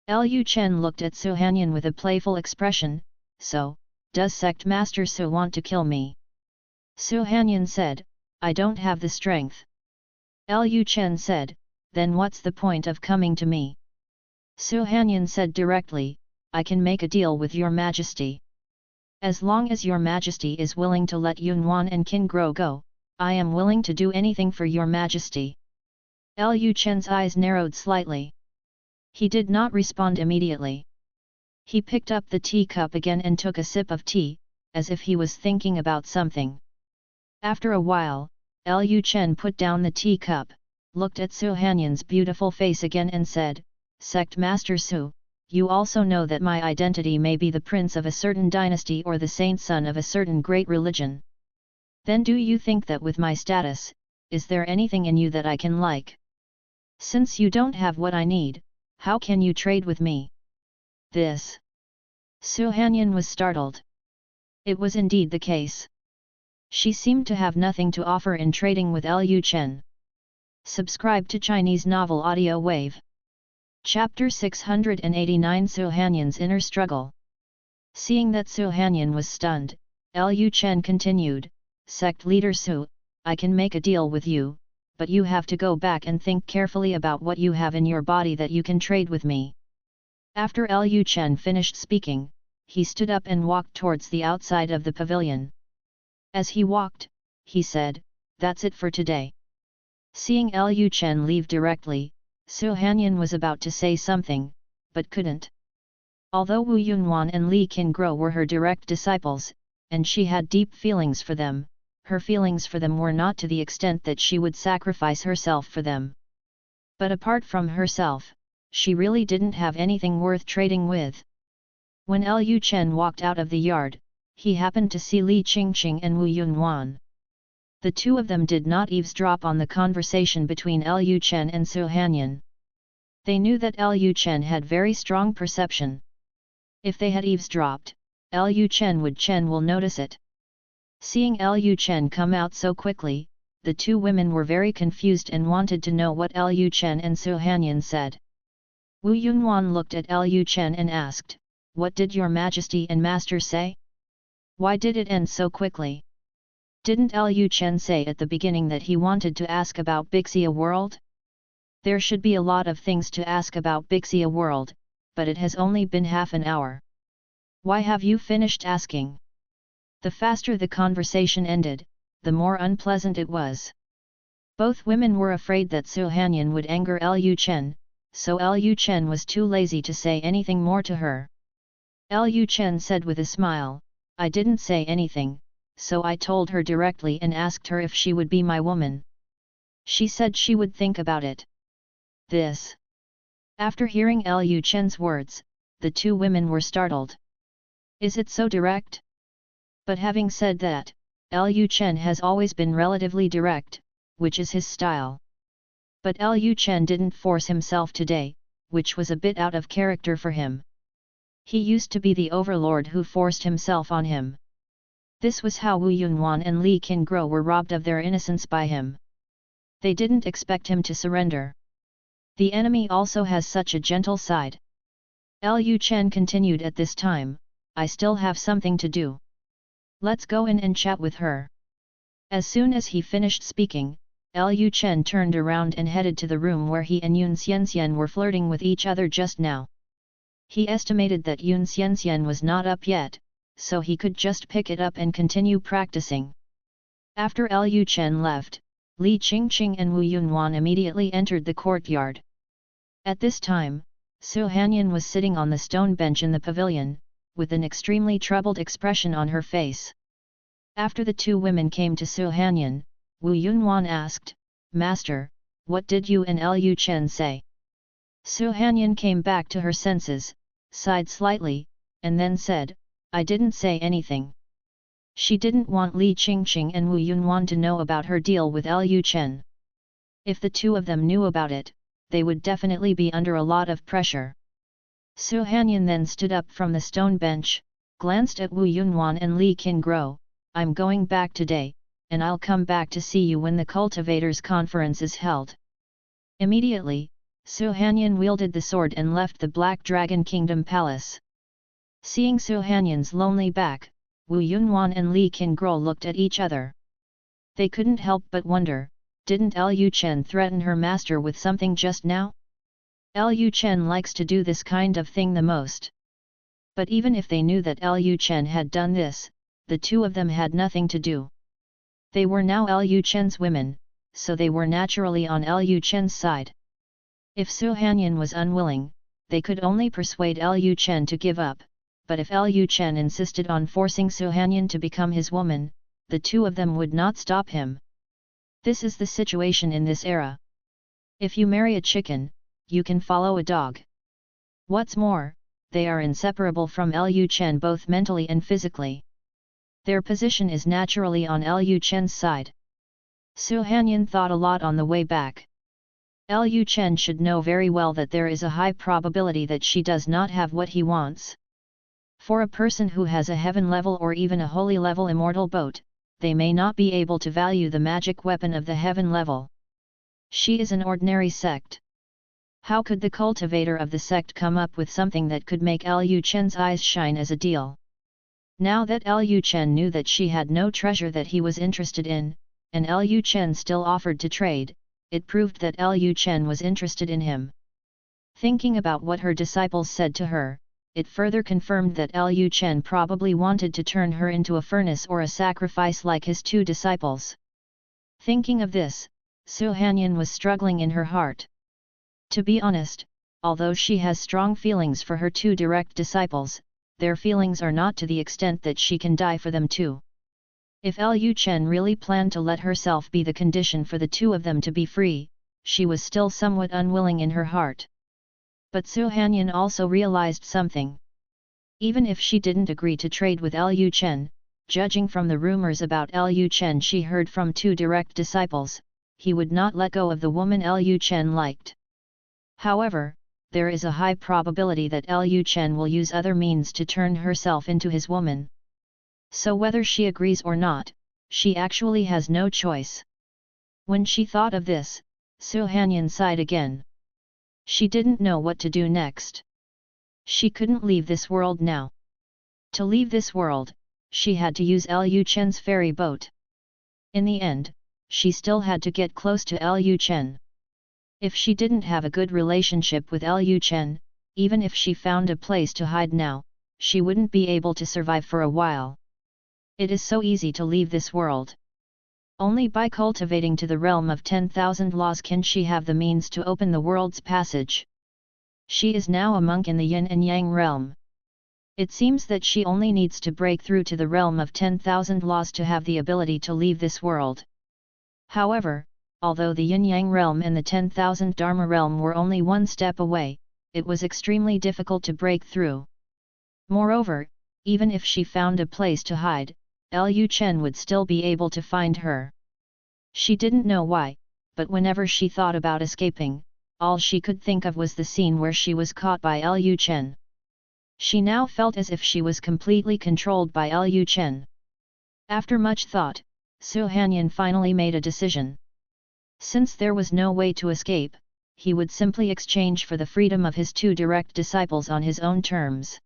Lu Chen looked at Su Hanyan with a playful expression. So, does sect master Su want to kill me? Su Hanyan said, I don't have the strength. Lu Chen said, then what's the point of coming to me? Su Hanyan said directly, I can make a deal with your majesty. As long as your majesty is willing to let Yunwan and Qin Guo go, I am willing to do anything for your majesty. Lu Chen's eyes narrowed slightly. He did not respond immediately. He picked up the teacup again and took a sip of tea, as if he was thinking about something. After a while, Lu Chen put down the teacup, looked at Su Hanyan's beautiful face again and said, Sect Master Su, you also know that my identity may be the prince of a certain dynasty or the saint son of a certain great religion. Then do you think that with my status, is there anything in you that I can like? Since you don't have what I need, how can you trade with me? This. Su Hanyan was startled. It was indeed the case. She seemed to have nothing to offer in trading with Lu Chen. Subscribe to Chinese Novel Audio Wave. Chapter 689 Su Hanyan's Inner Struggle. Seeing that Su Hanyan was stunned, Lu Chen continued, Sect leader Su, I can make a deal with you, but you have to go back and think carefully about what you have in your body that you can trade with me. After Lu Chen finished speaking, he stood up and walked towards the outside of the pavilion. As he walked, he said, that's it for today. Seeing Lu Chen leave directly, Su Hanyan was about to say something, but couldn't. Although Wu Yunwan and Li Qingguo were her direct disciples, and she had deep feelings for them, her feelings for them were not to the extent that she would sacrifice herself for them. But apart from herself, she really didn't have anything worth trading with. When Lu Chen walked out of the yard, he happened to see Li Qingqing and Wu Yunwan. The two of them did not eavesdrop on the conversation between Lu Chen and Su Hanyan. They knew that Lu Chen had very strong perception. If they had eavesdropped, Lu Chen will notice it. Seeing Lu Chen come out so quickly, the two women were very confused and wanted to know what Lu Chen and Su Hanyan said. Wu Yunwan looked at Lu Chen and asked, what did your majesty and master say? Why did it end so quickly? Didn't Lu Chen say at the beginning that he wanted to ask about Big Xia world? There should be a lot of things to ask about Big Xia world, but it has only been half an hour. Why have you finished asking? The faster the conversation ended, the more unpleasant it was. Both women were afraid that Su Hanyan would anger Lu Chen, so Lu Chen was too lazy to say anything more to her. Lu Chen said with a smile, I didn't say anything, so I told her directly and asked her if she would be my woman. She said she would think about it. This. After hearing Lu Chen's words, the two women were startled. Is it so direct? But having said that, Lu Chen has always been relatively direct, which is his style. But Lu Chen didn't force himself today, which was a bit out of character for him. He used to be the overlord who forced himself on him. This was how Wu Yunwan and Li Qingguo were robbed of their innocence by him. They didn't expect him to surrender. The enemy also has such a gentle side. Lu Chen continued at this time, I still have something to do. Let's go in and chat with her. As soon as he finished speaking, Lu Chen turned around and headed to the room where he and Yun Xianxian were flirting with each other just now. He estimated that Yun Xianxian was not up yet, so he could just pick it up and continue practicing. After Lu Chen left, Li Qingqing and Wu Yunwan immediately entered the courtyard. At this time, Su Hanyan was sitting on the stone bench in the pavilion, with an extremely troubled expression on her face. After the two women came to Su Hanyan, Wu Yunwan asked, Master, what did you and Lu Chen say? Su Hanyan came back to her senses, sighed slightly, and then said, I didn't say anything. She didn't want Li Qingqing and Wu Yunwan to know about her deal with Lu Chen. If the two of them knew about it, they would definitely be under a lot of pressure. Su Hanyan then stood up from the stone bench, glanced at Wu Yunwan and Li Qingguo, I'm going back today, and I'll come back to see you when the cultivators' conference is held. Immediately, Su Hanyan wielded the sword and left the Black Dragon Kingdom Palace. Seeing Su Hanyan's lonely back, Wu Yunwan and Li Qingguo looked at each other. They couldn't help but wonder, didn't Lu Chen threaten her master with something just now? Lu Chen likes to do this kind of thing the most. But even if they knew that Lu Chen had done this, the two of them had nothing to do. They were now Lu Chen's women, so they were naturally on Lu Chen's side. If Su Hanyan was unwilling, they could only persuade Lu Chen to give up, but if Lu Chen insisted on forcing Su Hanyan to become his woman, the two of them would not stop him. This is the situation in this era. If you marry a chicken, you can follow a dog. What's more, they are inseparable from Lu Chen both mentally and physically. Their position is naturally on Lu Chen's side. Su Hanyan thought a lot on the way back. Lu Chen should know very well that there is a high probability that she does not have what he wants. For a person who has a heaven level or even a holy level immortal boat, they may not be able to value the magic weapon of the heaven level. She is an ordinary sect. How could the cultivator of the sect come up with something that could make Lu Chen's eyes shine as a deal? Now that Lu Chen knew that she had no treasure that he was interested in, and Lu Chen still offered to trade, it proved that Lu Chen was interested in him. Thinking about what her disciples said to her, it further confirmed that Lu Chen probably wanted to turn her into a furnace or a sacrifice like his two disciples. Thinking of this, Su Hanyan was struggling in her heart. To be honest, although she has strong feelings for her two direct disciples, their feelings are not to the extent that she can die for them too. If Lu Chen really planned to let herself be the condition for the two of them to be free, she was still somewhat unwilling in her heart. But Su Hanyan also realized something. Even if she didn't agree to trade with Lu Chen, judging from the rumors about Lu Chen she heard from two direct disciples, he would not let go of the woman Lu Chen liked. However, there is a high probability that Lu Chen will use other means to turn herself into his woman. So whether she agrees or not, she actually has no choice. When she thought of this, Su Hanyan sighed again. She didn't know what to do next. She couldn't leave this world now. To leave this world, she had to use Lu Chen's ferry boat. In the end, she still had to get close to Lu Chen. If she didn't have a good relationship with Lu Chen, even if she found a place to hide now, she wouldn't be able to survive for a while. It is so easy to leave this world. Only by cultivating to the realm of 10,000 laws can she have the means to open the world's passage. She is now a monk in the yin and yang realm. It seems that she only needs to break through to the realm of 10,000 laws to have the ability to leave this world. However, although the yin-yang realm and the 10,000 Dharma realm were only one step away, it was extremely difficult to break through. Moreover, even if she found a place to hide, Lu Chen would still be able to find her. She didn't know why, but whenever she thought about escaping, all she could think of was the scene where she was caught by Lu Chen. She now felt as if she was completely controlled by Lu Chen. After much thought, Su Hanyan finally made a decision. Since there was no way to escape, he would simply exchange for the freedom of his two direct disciples on his own terms.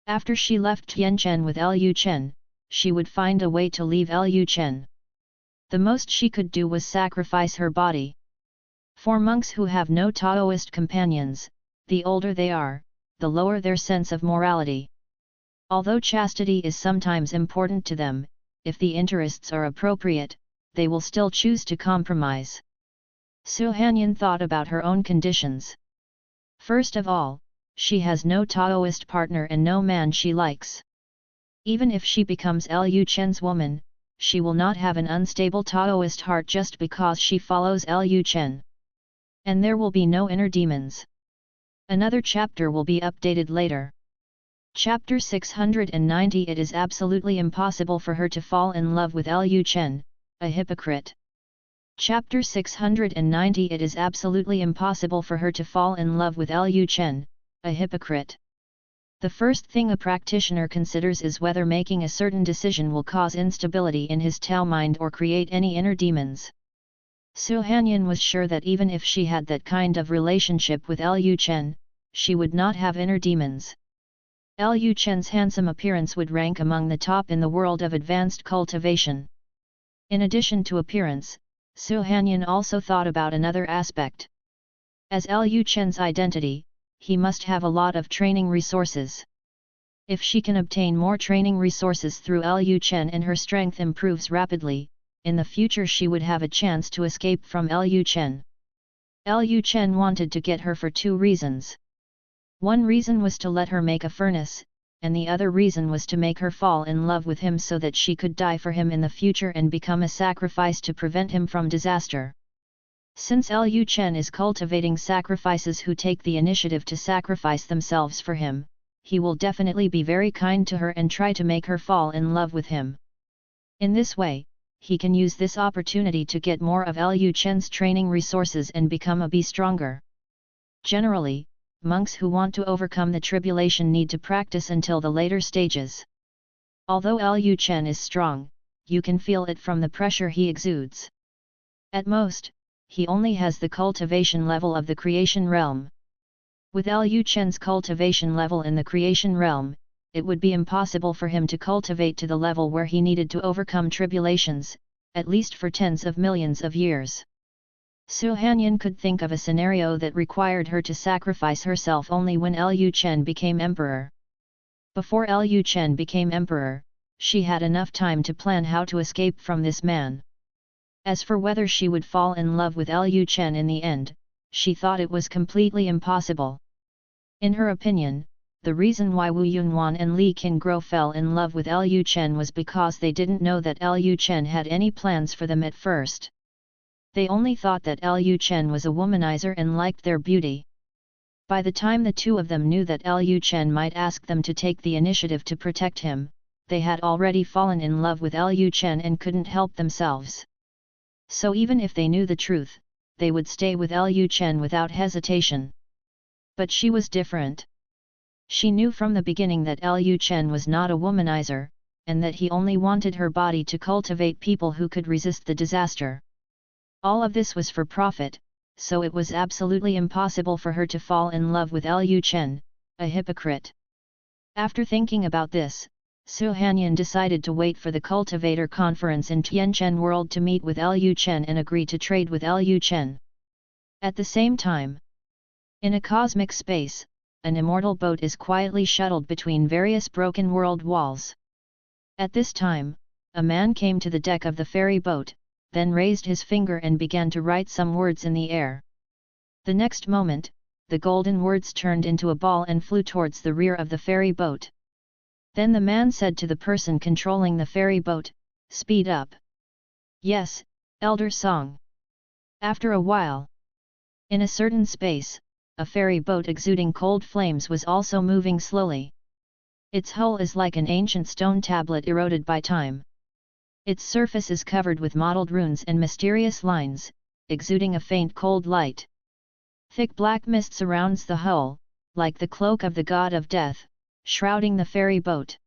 After she left Tianchen with Lu Chen, she would find a way to leave Lu Chen. The most she could do was sacrifice her body. For monks who have no Taoist companions, the older they are, the lower their sense of morality. Although chastity is sometimes important to them, if the interests are appropriate, they will still choose to compromise. Su Hanyan thought about her own conditions. First of all, she has no Taoist partner and no man she likes. Even if she becomes Lu Chen's woman, she will not have an unstable Taoist heart just because she follows Lu Chen. And there will be no inner demons. Another chapter will be updated later. Chapter 690. It is absolutely impossible for her to fall in love with Lu Chen, a hypocrite. Chapter 690. It is absolutely impossible for her to fall in love with Lu Chen, a hypocrite. The first thing a practitioner considers is whether making a certain decision will cause instability in his Tao mind or create any inner demons. Su Hanyan was sure that even if she had that kind of relationship with Lu Chen, she would not have inner demons. Lu Chen's handsome appearance would rank among the top in the world of advanced cultivation. In addition to appearance, Su Hanyan also thought about another aspect. As Lu Chen's identity, he must have a lot of training resources. If she can obtain more training resources through Lu Chen and her strength improves rapidly, in the future she would have a chance to escape from Lu Chen. Lu Chen wanted to get her for two reasons. One reason was to let her make a furnace, and the other reason was to make her fall in love with him so that she could die for him in the future and become a sacrifice to prevent him from disaster. Since Lu Chen is cultivating sacrifices who take the initiative to sacrifice themselves for him, he will definitely be very kind to her and try to make her fall in love with him. In this way, he can use this opportunity to get more of Lu Chen's training resources and become a be stronger. Generally, monks who want to overcome the tribulation need to practice until the later stages. Although Lu Chen is strong, you can feel it from the pressure he exudes. At most, he only has the cultivation level of the creation realm. With Lu Chen's cultivation level in the creation realm, it would be impossible for him to cultivate to the level where he needed to overcome tribulations, at least for tens of millions of years. Su Hanyan could think of a scenario that required her to sacrifice herself only when Lu Chen became emperor. Before Lu Chen became emperor, she had enough time to plan how to escape from this man. As for whether she would fall in love with Lu Chen in the end, she thought it was completely impossible. In her opinion, the reason why Wu Yunwan and Li Qingguo fell in love with Lu Chen was because they didn't know that Lu Chen had any plans for them at first. They only thought that Lu Chen was a womanizer and liked their beauty. By the time the two of them knew that Lu Chen might ask them to take the initiative to protect him, they had already fallen in love with Lu Chen and couldn't help themselves. So even if they knew the truth, they would stay with Lu Chen without hesitation. But she was different. She knew from the beginning that Lu Chen was not a womanizer, and that he only wanted her body to cultivate people who could resist the disaster. All of this was for profit, so it was absolutely impossible for her to fall in love with Lu Chen, a hypocrite. After thinking about this, Su Hanyan decided to wait for the cultivator conference in Tianchen World to meet with Lu Chen and agree to trade with Lu Chen. At the same time, in a cosmic space, an immortal boat is quietly shuttled between various broken world walls. At this time, a man came to the deck of the ferry boat, then raised his finger and began to write some words in the air. The next moment, the golden words turned into a ball and flew towards the rear of the ferry boat. Then the man said to the person controlling the ferry boat, "Speed up." "Yes, Elder Song." After a while, in a certain space, a ferry boat exuding cold flames was also moving slowly. Its hull is like an ancient stone tablet eroded by time. Its surface is covered with mottled runes and mysterious lines, exuding a faint cold light. Thick black mist surrounds the hull, like the cloak of the god of death, shrouding the ferry boat.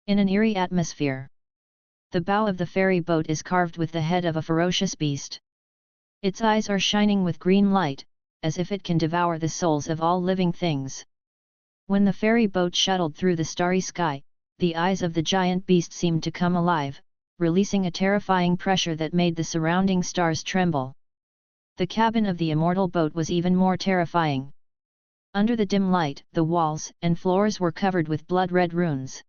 In an eerie atmosphere, the bow of the ferry boat is carved with the head of a ferocious beast. Its eyes are shining with green light, as if it can devour the souls of all living things. When the ferry boat shuttled through the starry sky, the eyes of the giant beast seemed to come alive, releasing a terrifying pressure that made the surrounding stars tremble. The cabin of the immortal boat was even more terrifying. Under the dim light, the walls and floors were covered with blood-red runes.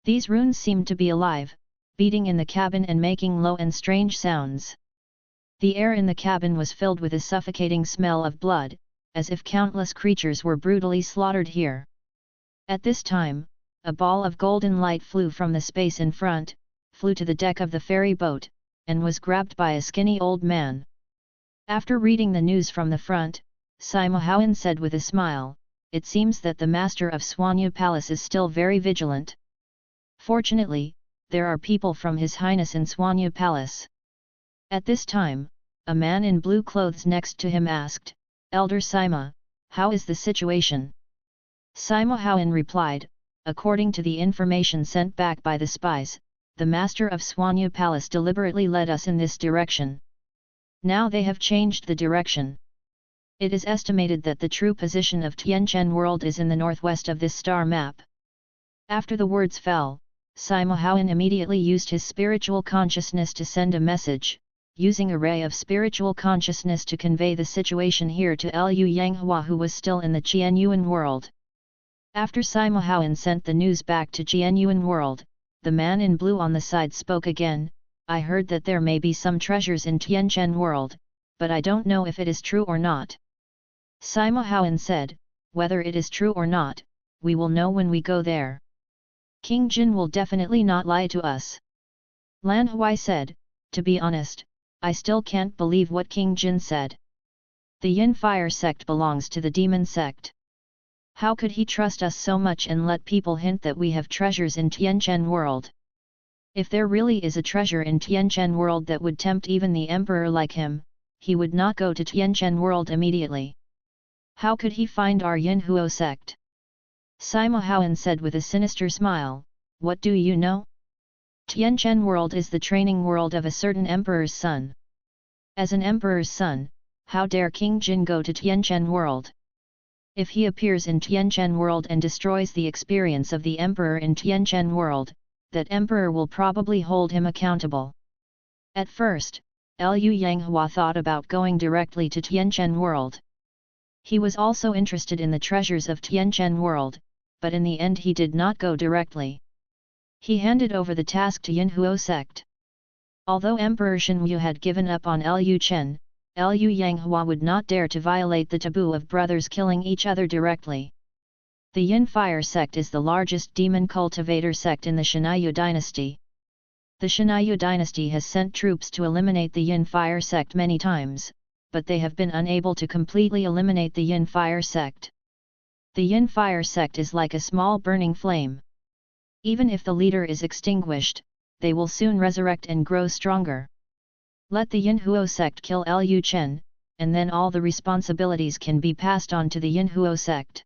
These runes seemed to be alive, beating in the cabin and making low and strange sounds. The air in the cabin was filled with a suffocating smell of blood, as if countless creatures were brutally slaughtered here. At this time, a ball of golden light flew from the space in front, flew to the deck of the ferry boat, and was grabbed by a skinny old man. After reading the news from the front, Sima Haoan said with a smile, "It seems that the master of Suanya Palace is still very vigilant. Fortunately, there are people from His Highness in Suanya Palace." At this time, a man in blue clothes next to him asked, "Elder Sima, how is the situation?" Sima Haoan replied, "According to the information sent back by the spies, the master of Suanya Palace deliberately led us in this direction. Now they have changed the direction. It is estimated that the true position of Tianchen world is in the northwest of this star map. After the words fell, Sima Haoan immediately used his spiritual consciousness to send a message, using a ray of spiritual consciousness to convey the situation here to Lu Yanghua, who was still in the Qianyuan world. After Sima Haoan sent the news back to Qianyuan world, the man in blue on the side spoke again. I heard that there may be some treasures in Tianchen world, but I don't know if it is true or not. Sima Haoan said, whether it is true or not, we will know when we go there. King Jin will definitely not lie to us. Lan Huai said, to be honest, I still can't believe what King Jin said. The Yin Fire sect belongs to the demon sect. How could he trust us so much and let people hint that we have treasures in Tianchen world? If there really is a treasure in Tianchen world that would tempt even the emperor like him, he would not go to Tianchen world immediately. How could he find our Yin Huo sect? Sima Haoan said with a sinister smile, what do you know? Tianchen world is the training world of a certain emperor's son. As an emperor's son, how dare King Jin go to Tianchen world? If he appears in Tianchen world and destroys the experience of the emperor in Tianchen world, that emperor will probably hold him accountable. At first, Lu Yanghua thought about going directly to Tianchen world. He was also interested in the treasures of Tianchen world, but in the end he did not go directly. He handed over the task to Yin Huo sect. Although Emperor Shenwu had given up on Lu Chen, Lu Yanghua would not dare to violate the taboo of brothers killing each other directly. The Yin Fire sect is the largest demon cultivator sect in the Xia Dynasty. The Xia Dynasty has sent troops to eliminate the Yin Fire sect many times, but they have been unable to completely eliminate the Yin Fire sect. The Yin Fire sect is like a small burning flame. Even if the leader is extinguished, they will soon resurrect and grow stronger. Let the Yin Huo sect kill Lu Chen, and then all the responsibilities can be passed on to the Yin Huo sect.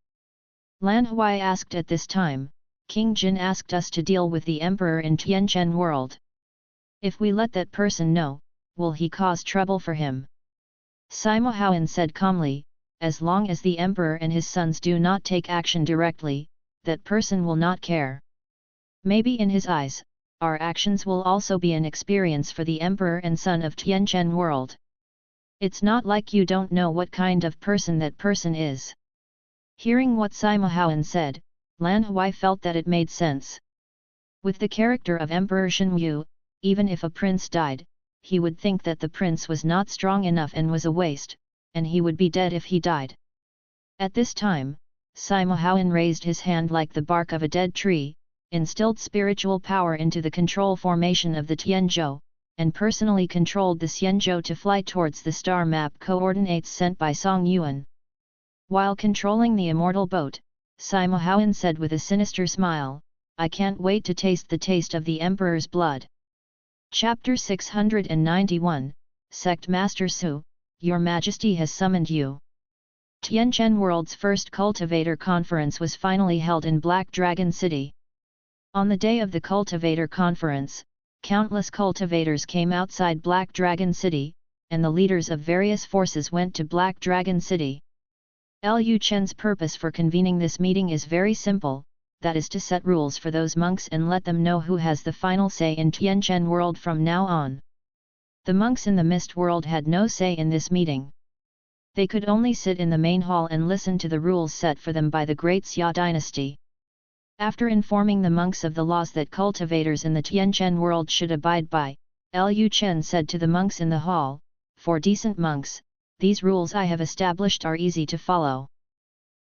Lan Huai asked at this time, King Jin asked us to deal with the emperor in Tianchen world. If we let that person know, will he cause trouble for him? Sima Haoan said calmly, as long as the emperor and his sons do not take action directly, that person will not care. Maybe in his eyes, our actions will also be an experience for the emperor and son of Tianchen world. It's not like you don't know what kind of person that person is. Hearing what Sima Haoan said, Lan Huai felt that it made sense. With the character of Emperor Shenwu, even if a prince died, he would think that the prince was not strong enough and was a waste, and he would be dead if he died. At this time, Sima Haoan raised his hand like the bark of a dead tree, instilled spiritual power into the control formation of the Tianzhou, and personally controlled the Xianzhou to fly towards the star map coordinates sent by Song Yuan. While controlling the immortal boat, Sima Haoan said with a sinister smile, I can't wait to taste the taste of the Emperor's blood. Chapter 691, Sect Master Su, Your Majesty has summoned you. Tianchen World's first cultivator conference was finally held in Black Dragon City. On the day of the cultivator conference, countless cultivators came outside Black Dragon City, and the leaders of various forces went to Black Dragon City. Lu Chen's purpose for convening this meeting is very simple, that is to set rules for those monks and let them know who has the final say in Tianchen world from now on. The monks in the Mist world had no say in this meeting. They could only sit in the main hall and listen to the rules set for them by the Great Xia Dynasty. After informing the monks of the laws that cultivators in the Tianchen world should abide by, Lu Chen said to the monks in the hall, for decent monks, these rules I have established are easy to follow.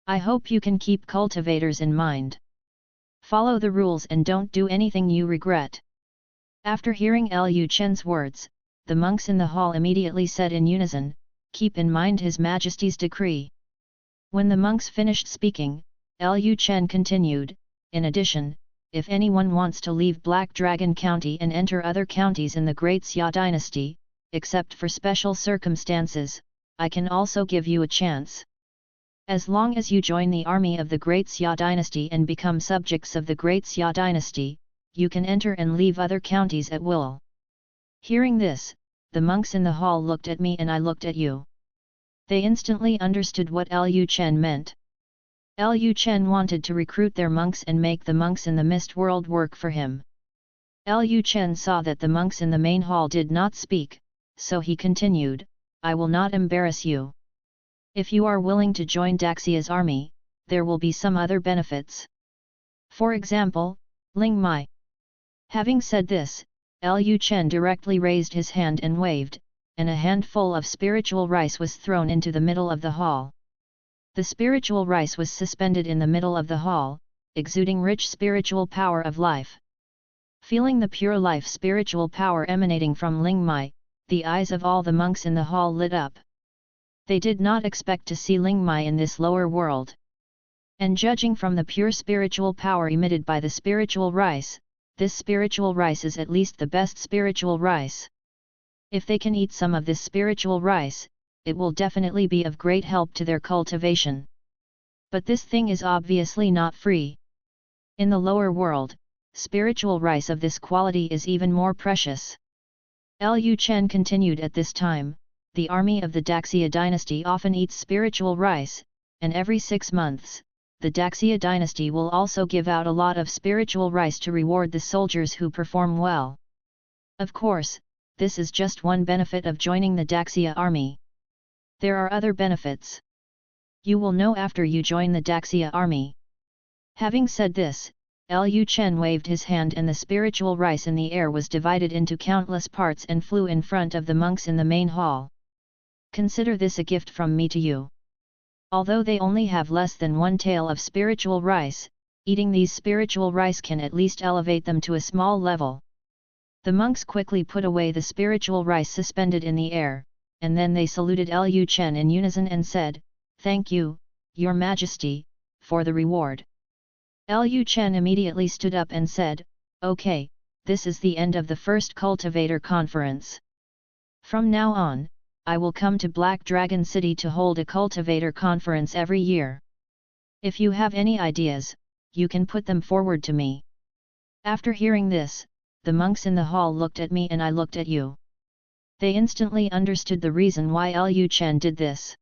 I hope you can keep cultivators in mind. Follow the rules and don't do anything you regret. After hearing Lu Chen's words, the monks in the hall immediately said in unison, keep in mind His Majesty's decree. When the monks finished speaking, Lu Chen continued, in addition, if anyone wants to leave Black Dragon County and enter other counties in the Great Xia Dynasty, except for special circumstances, I can also give you a chance. As long as you join the army of the Great Xia Dynasty and become subjects of the Great Xia Dynasty, you can enter and leave other counties at will. Hearing this, the monks in the hall looked at me and I looked at you. They instantly understood what Lu Chen meant. Lu Chen wanted to recruit their monks and make the monks in the mist world work for him. Lu Chen saw that the monks in the main hall did not speak, so he continued, I will not embarrass you. If you are willing to join Daxia's army, there will be some other benefits. For example, Ling Mai. Having said this, Lu Chen directly raised his hand and waved, and a handful of spiritual rice was thrown into the middle of the hall. The spiritual rice was suspended in the middle of the hall, exuding rich spiritual power of life. Feeling the pure life spiritual power emanating from Ling Mai, the eyes of all the monks in the hall lit up. They did not expect to see Ling Mai in this lower world. And judging from the pure spiritual power emitted by the spiritual rice, this spiritual rice is at least the best spiritual rice. If they can eat some of this spiritual rice, it will definitely be of great help to their cultivation. But this thing is obviously not free. In the lower world, spiritual rice of this quality is even more precious. Lu Chen continued at this time, the army of the Xia Dynasty often eats spiritual rice, and every 6 months, the Xia Dynasty will also give out a lot of spiritual rice to reward the soldiers who perform well. Of course, this is just one benefit of joining the Xia army. There are other benefits. You will know after you join the Xia army. Having said this, Lu Chen waved his hand and the spiritual rice in the air was divided into countless parts and flew in front of the monks in the main hall. Consider this a gift from me to you. Although they only have less than 1 tael of spiritual rice, eating these spiritual rice can at least elevate them to a small level. The monks quickly put away the spiritual rice suspended in the air, and then they saluted Lu Chen in unison and said, Thank you, Your Majesty, for the reward. Lu Chen immediately stood up and said, Okay, this is the end of the first cultivator conference. From now on, I will come to Black Dragon City to hold a cultivator conference every year. If you have any ideas, you can put them forward to me. After hearing this, the monks in the hall looked at me and I looked at you. They instantly understood the reason why Lu Chen did this.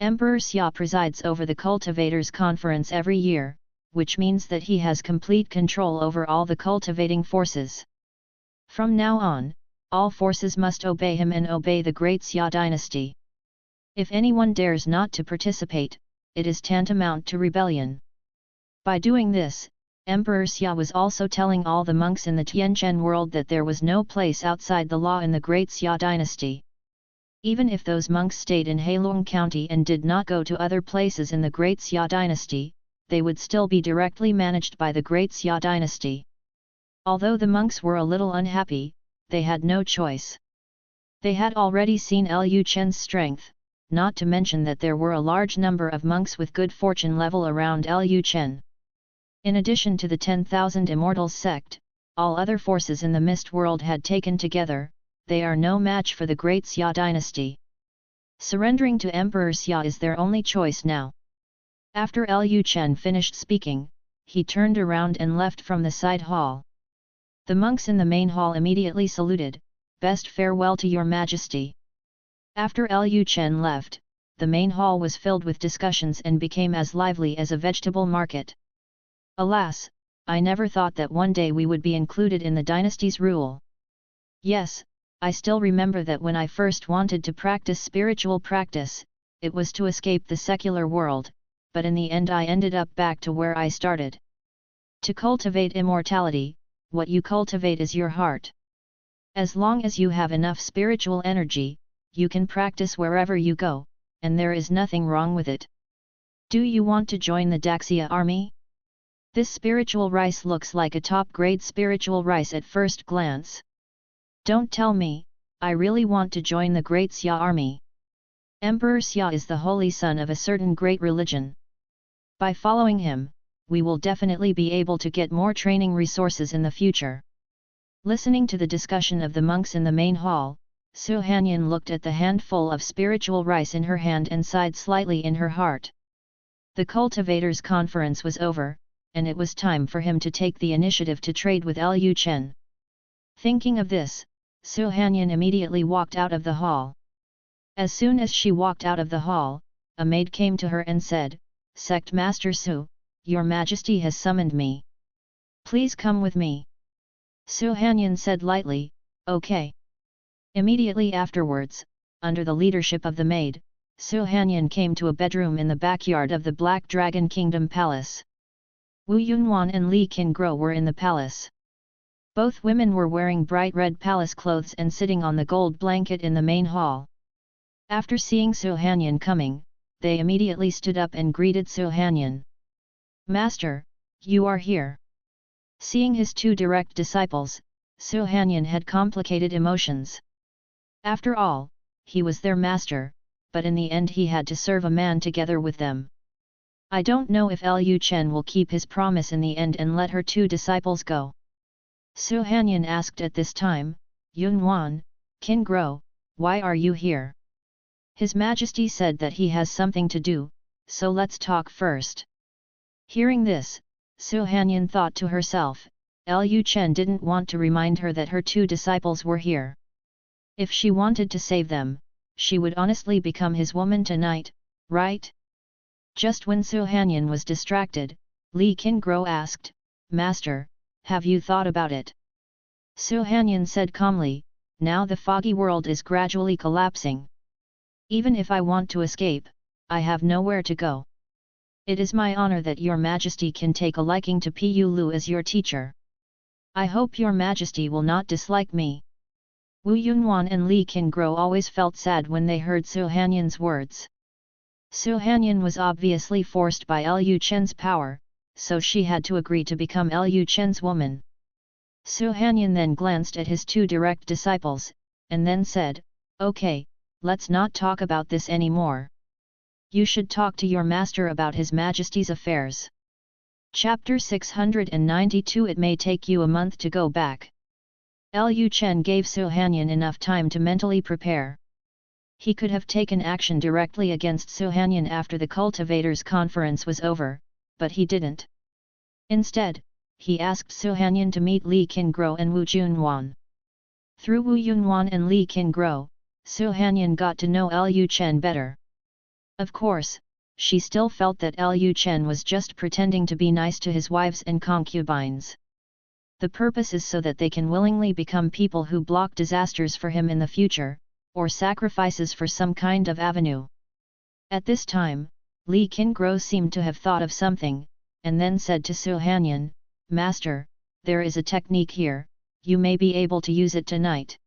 Emperor Xia presides over the cultivators conference every year, which means that he has complete control over all the cultivating forces. From now on, all forces must obey him and obey the Great Xia Dynasty. If anyone dares not to participate, it is tantamount to rebellion. By doing this, Emperor Xia was also telling all the monks in the Tianchen world that there was no place outside the law in the Great Xia Dynasty. Even if those monks stayed in Heilong County and did not go to other places in the Great Xia Dynasty, they would still be directly managed by the Great Xia Dynasty. Although the monks were a little unhappy, they had no choice. They had already seen Lu Chen's strength, not to mention that there were a large number of monks with good fortune level around Lu Chen. In addition to the 10,000 Immortals sect, all other forces in the Mist world had taken together, they are no match for the Great Xia Dynasty. Surrendering to Emperor Xia is their only choice now. After Lu Chen finished speaking, he turned around and left from the side hall. The monks in the main hall immediately saluted, Best farewell to Your Majesty. After Lu Chen left, the main hall was filled with discussions and became as lively as a vegetable market. Alas, I never thought that one day we would be included in the dynasty's rule. Yes, I still remember that when I first wanted to practice spiritual practice, it was to escape the secular world, but in the end I ended up back to where I started. To cultivate immortality, what you cultivate is your heart. As long as you have enough spiritual energy, you can practice wherever you go, and there is nothing wrong with it. Do you want to join the Xia army? This spiritual rice looks like a top-grade spiritual rice at first glance. Don't tell me, I really want to join the Great Xia army. Emperor Xia is the holy son of a certain great religion. By following him, we will definitely be able to get more training resources in the future. Listening to the discussion of the monks in the main hall, Su Hanyan looked at the handful of spiritual rice in her hand and sighed slightly in her heart. The cultivators' conference was over, and it was time for him to take the initiative to trade with Lu Chen. Thinking of this, Su Hanyan immediately walked out of the hall. As soon as she walked out of the hall, a maid came to her and said, "Sect Master Su, your Majesty has summoned me. Please come with me." Su Hanyan said lightly, "Okay." Immediately afterwards, under the leadership of the maid, Su Hanyan came to a bedroom in the backyard of the Black Dragon Kingdom Palace. Wu Yunwan and Li Qingguo were in the palace. Both women were wearing bright red palace clothes and sitting on the gold blanket in the main hall. After seeing Su Hanyan coming, they immediately stood up and greeted Su Hanyan. "Master, you are here." Seeing his two direct disciples, Su Hanyan had complicated emotions. After all, he was their master, but in the end he had to serve a man together with them. "I don't know if Lu Chen will keep his promise in the end and let her two disciples go." Su Hanyan asked at this time, "Yunwan, Qingguo, why are you here?" His Majesty said that he has something to do, so let's talk first. Hearing this, Su Hanyan thought to herself, Lu Chen didn't want to remind her that her two disciples were here. If she wanted to save them, she would honestly become his woman tonight, right? Just when Su Hanyan was distracted, Li Qingguo asked, "Master, have you thought about it?" Su Hanyan said calmly, "Now the foggy world is gradually collapsing. Even if I want to escape, I have nowhere to go. It is my honor that your Majesty can take a liking to Pu Lu as your teacher. I hope your Majesty will not dislike me." Wu Yunwan and Li Qingguo always felt sad when they heard Su Hanyan's words. Su Hanyan was obviously forced by Lu Chen's power, so she had to agree to become Lu Chen's woman. Su Hanyan then glanced at his two direct disciples, and then said, "Okay, let's not talk about this anymore. You should talk to your master about His Majesty's affairs." Chapter 692. It may take you a month to go back. Lu Chen gave Su Hanyan enough time to mentally prepare. He could have taken action directly against Su Hanyan after the cultivators' conference was over, but he didn't. Instead, he asked Su Hanyan to meet Li Qingguo and Wu Yunwan. Through Wu Yunwan and Li Qingguo, Su Hanyan got to know Lu Chen better. Of course, she still felt that Lu Chen was just pretending to be nice to his wives and concubines. The purpose is so that they can willingly become people who block disasters for him in the future, or sacrifices for some kind of avenue. At this time, Li Qingguo seemed to have thought of something, and then said to Su Hanyan, "Master, there is a technique here, you may be able to use it tonight."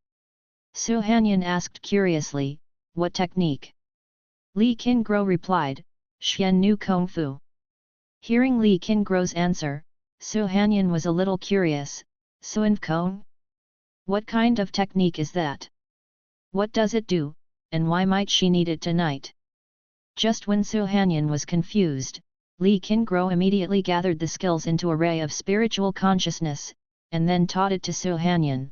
Su Hanyan asked curiously, "What technique?" Li Qingguo replied, "Xian Nu Kung Fu." Hearing Li Qingguo's answer, Su Hanyan was a little curious, "Suan Kong? What kind of technique is that? What does it do, and why might she need it tonight?" Just when Su Hanyan was confused, Li Qingguo immediately gathered the skills into a ray of spiritual consciousness, and then taught it to Su Hanyan.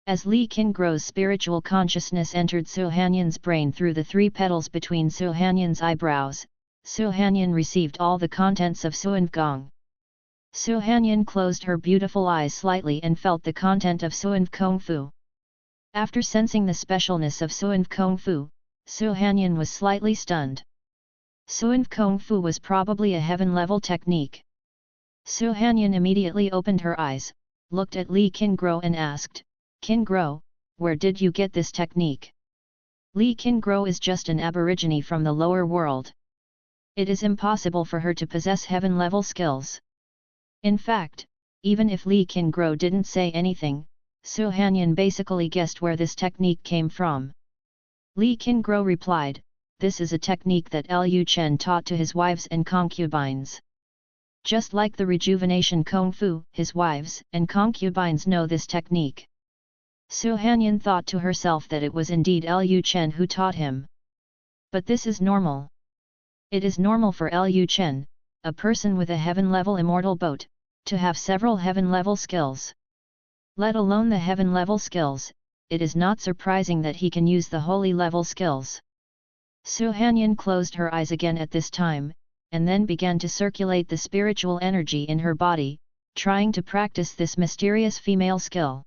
As Li Qingguo's spiritual consciousness entered Su Hanyan's brain through the three petals between Su Hanyan's eyebrows, Su Hanyan received all the contents of Suan Gong. Su Hanyan closed her beautiful eyes slightly and felt the content of Suan Kung Fu. After sensing the specialness of Suan Kung Fu, Su Hanyan was slightly stunned. Suan Kung Fu was probably a heaven-level technique. Su Hanyan immediately opened her eyes, looked at Li Qingguo and asked, "Qingguo, where did you get this technique?" Li Qingguo is just an aborigine from the lower world. It is impossible for her to possess heaven-level skills. In fact, even if Li Qingguo didn't say anything, Su Hanyan basically guessed where this technique came from. Li Qingguo replied, "This is a technique that Lu Chen taught to his wives and concubines. Just like the rejuvenation Kung Fu, his wives and concubines know this technique." Su Hanyan thought to herself that it was indeed Lu Chen who taught him. But this is normal. It is normal for Lu Chen, a person with a heaven-level immortal boat, to have several heaven-level skills. Let alone the heaven-level skills, it is not surprising that he can use the holy-level skills. Su Hanyan closed her eyes again at this time, and then began to circulate the spiritual energy in her body, trying to practice this mysterious female skill.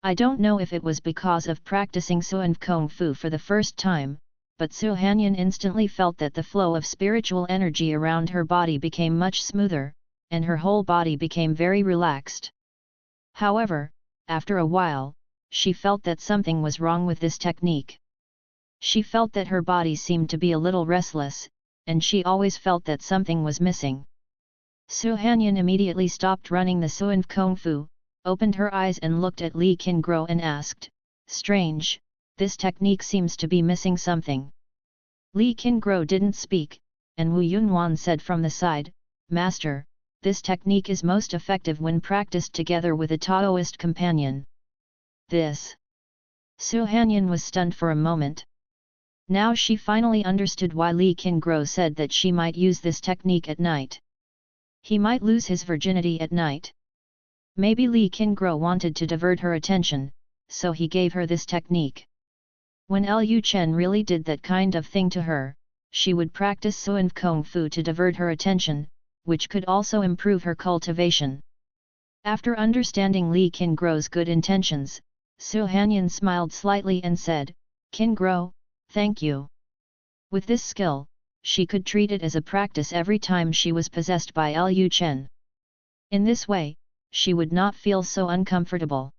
I don't know if it was because of practicing Suan Kung Fu for the first time, but Su Hanyan instantly felt that the flow of spiritual energy around her body became much smoother, and her whole body became very relaxed. However, after a while, she felt that something was wrong with this technique. She felt that her body seemed to be a little restless, and she always felt that something was missing. Su Hanyan immediately stopped running the Suan Kung Fu, opened her eyes and looked at Li Qingguo and asked, "Strange, this technique seems to be missing something." Li Qingguo didn't speak, and Wu Yunhuan said from the side, "Master, this technique is most effective when practiced together with a Taoist companion." This. Su Hanyan was stunned for a moment. Now she finally understood why Li Qingguo said that she might use this technique at night. He might lose his virginity at night. Maybe Li Qingguo wanted to divert her attention, so he gave her this technique. When Lu Chen really did that kind of thing to her, she would practice Suan Kung Fu to divert her attention, which could also improve her cultivation. After understanding Li Qingguo's good intentions, Su Hanyan smiled slightly and said, "Qingguo, thank you." With this skill, she could treat it as a practice every time she was possessed by Lu Chen. In this way, she would not feel so uncomfortable.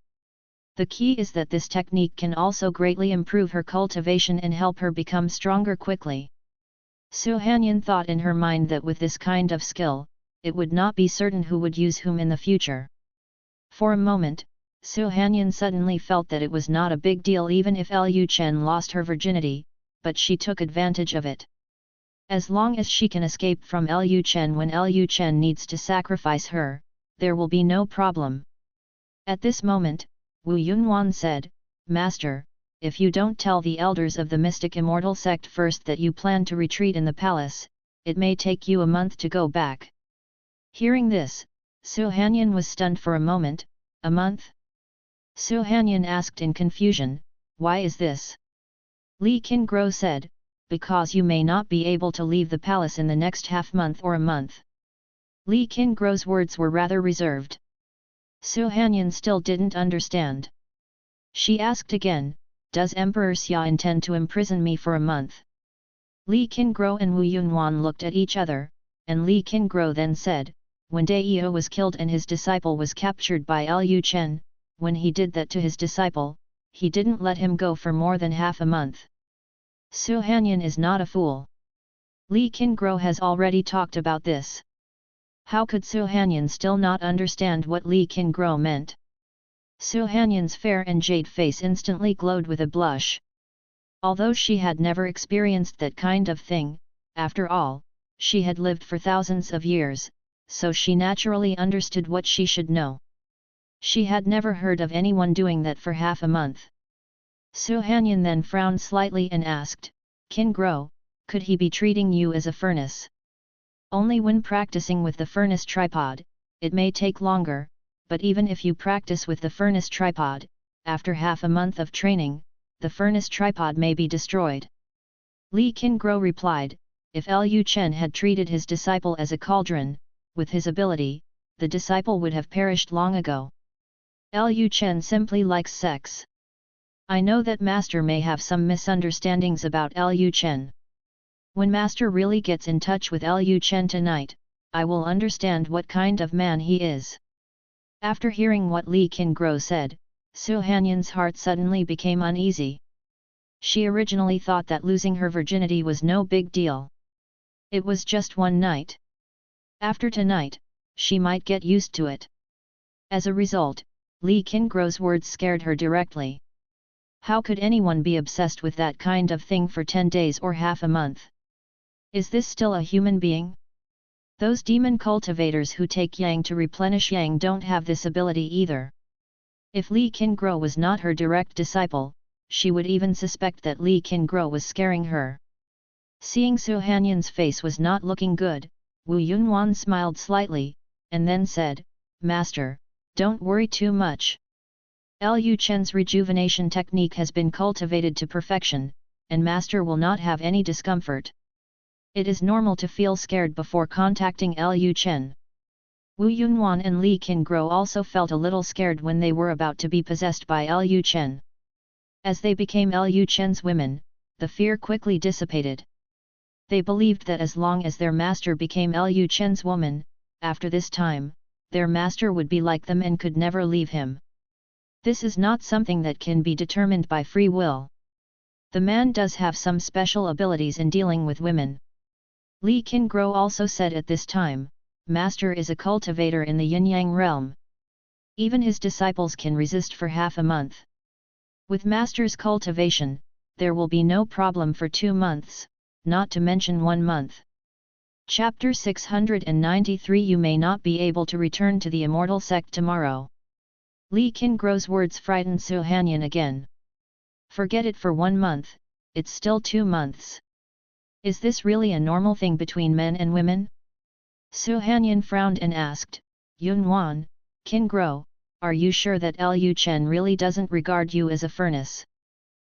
The key is that this technique can also greatly improve her cultivation and help her become stronger quickly. Su Hanyan thought in her mind that with this kind of skill, it would not be certain who would use whom in the future. For a moment, Su Hanyan suddenly felt that it was not a big deal even if Lu Chen lost her virginity, but she took advantage of it. As long as she can escape from Lu Chen when Lu Chen needs to sacrifice her, there will be no problem. At this moment, Wu Yunhuan said, "Master, if you don't tell the elders of the mystic immortal sect first that you plan to retreat in the palace, it may take you a month to go back." Hearing this, Su Hanyan was stunned for a moment. "A month?" Su Hanyan asked in confusion, "Why is this?" Li Qingguo said, "Because you may not be able to leave the palace in the next half-month or a month." Li Qingguo's words were rather reserved. Su Hanyan still didn't understand. She asked again, "Does Emperor Xia intend to imprison me for a month?" Li Qingguo and Wu Yunhuan looked at each other, and Li Qingguo then said, "When Daiyou was killed and his disciple was captured by Lu Chen, when he did that to his disciple, he didn't let him go for more than half a month." Su Hanyan is not a fool. Li Qingguo has already talked about this. How could Su Hanyan still not understand what Li Qingguo meant? Su Hanyan's fair and jade face instantly glowed with a blush. Although she had never experienced that kind of thing, after all, she had lived for thousands of years, so she naturally understood what she should know. She had never heard of anyone doing that for half a month. Su Hanyan then frowned slightly and asked, "Qingguo, could he be treating you as a furnace?" Only when practicing with the furnace tripod, it may take longer, but even if you practice with the furnace tripod, after half a month of training, the furnace tripod may be destroyed. Li Qingguo replied, "If Lu Chen had treated his disciple as a cauldron, with his ability, the disciple would have perished long ago. Lu Chen simply likes sex. I know that Master may have some misunderstandings about Lu Chen. When Master really gets in touch with Lu Chen tonight, I will understand what kind of man he is." After hearing what Li Qingguo said, Su Hanyan's heart suddenly became uneasy. She originally thought that losing her virginity was no big deal. It was just one night. After tonight, she might get used to it. As a result, Li Qingguo's words scared her directly. How could anyone be obsessed with that kind of thing for 10 days or half a month? Is this still a human being? Those demon cultivators who take yang to replenish yang don't have this ability either. If Li Qingguo was not her direct disciple, she would even suspect that Li Qingguo was scaring her. Seeing Su Hanyan's face was not looking good, Wu Yunhuan smiled slightly, and then said, "Master, don't worry too much. Lu Chen's rejuvenation technique has been cultivated to perfection, and Master will not have any discomfort. It is normal to feel scared before contacting Lu Chen. Wu Yunhuan and Li Qingguo also felt a little scared when they were about to be possessed by Lu Chen. As they became Lu Chen's women, the fear quickly dissipated. They believed that as long as their master became Lu Chen's woman, after this time, their master would be like them and could never leave him. This is not something that can be determined by free will. The man does have some special abilities in dealing with women. Li Qingguo also said at this time, Master is a cultivator in the yin-yang realm. Even his disciples can resist for half a month. With Master's cultivation, there will be no problem for 2 months, not to mention 1 month. Chapter 693 You may not be able to return to the immortal sect tomorrow. Li Qingguo's words frightened Su Hanyan again. Forget it for 1 month, it's still 2 months. Is this really a normal thing between men and women? Su Hanyan frowned and asked, Yunhuan, Qingguo, are you sure that Lu Chen really doesn't regard you as a furnace?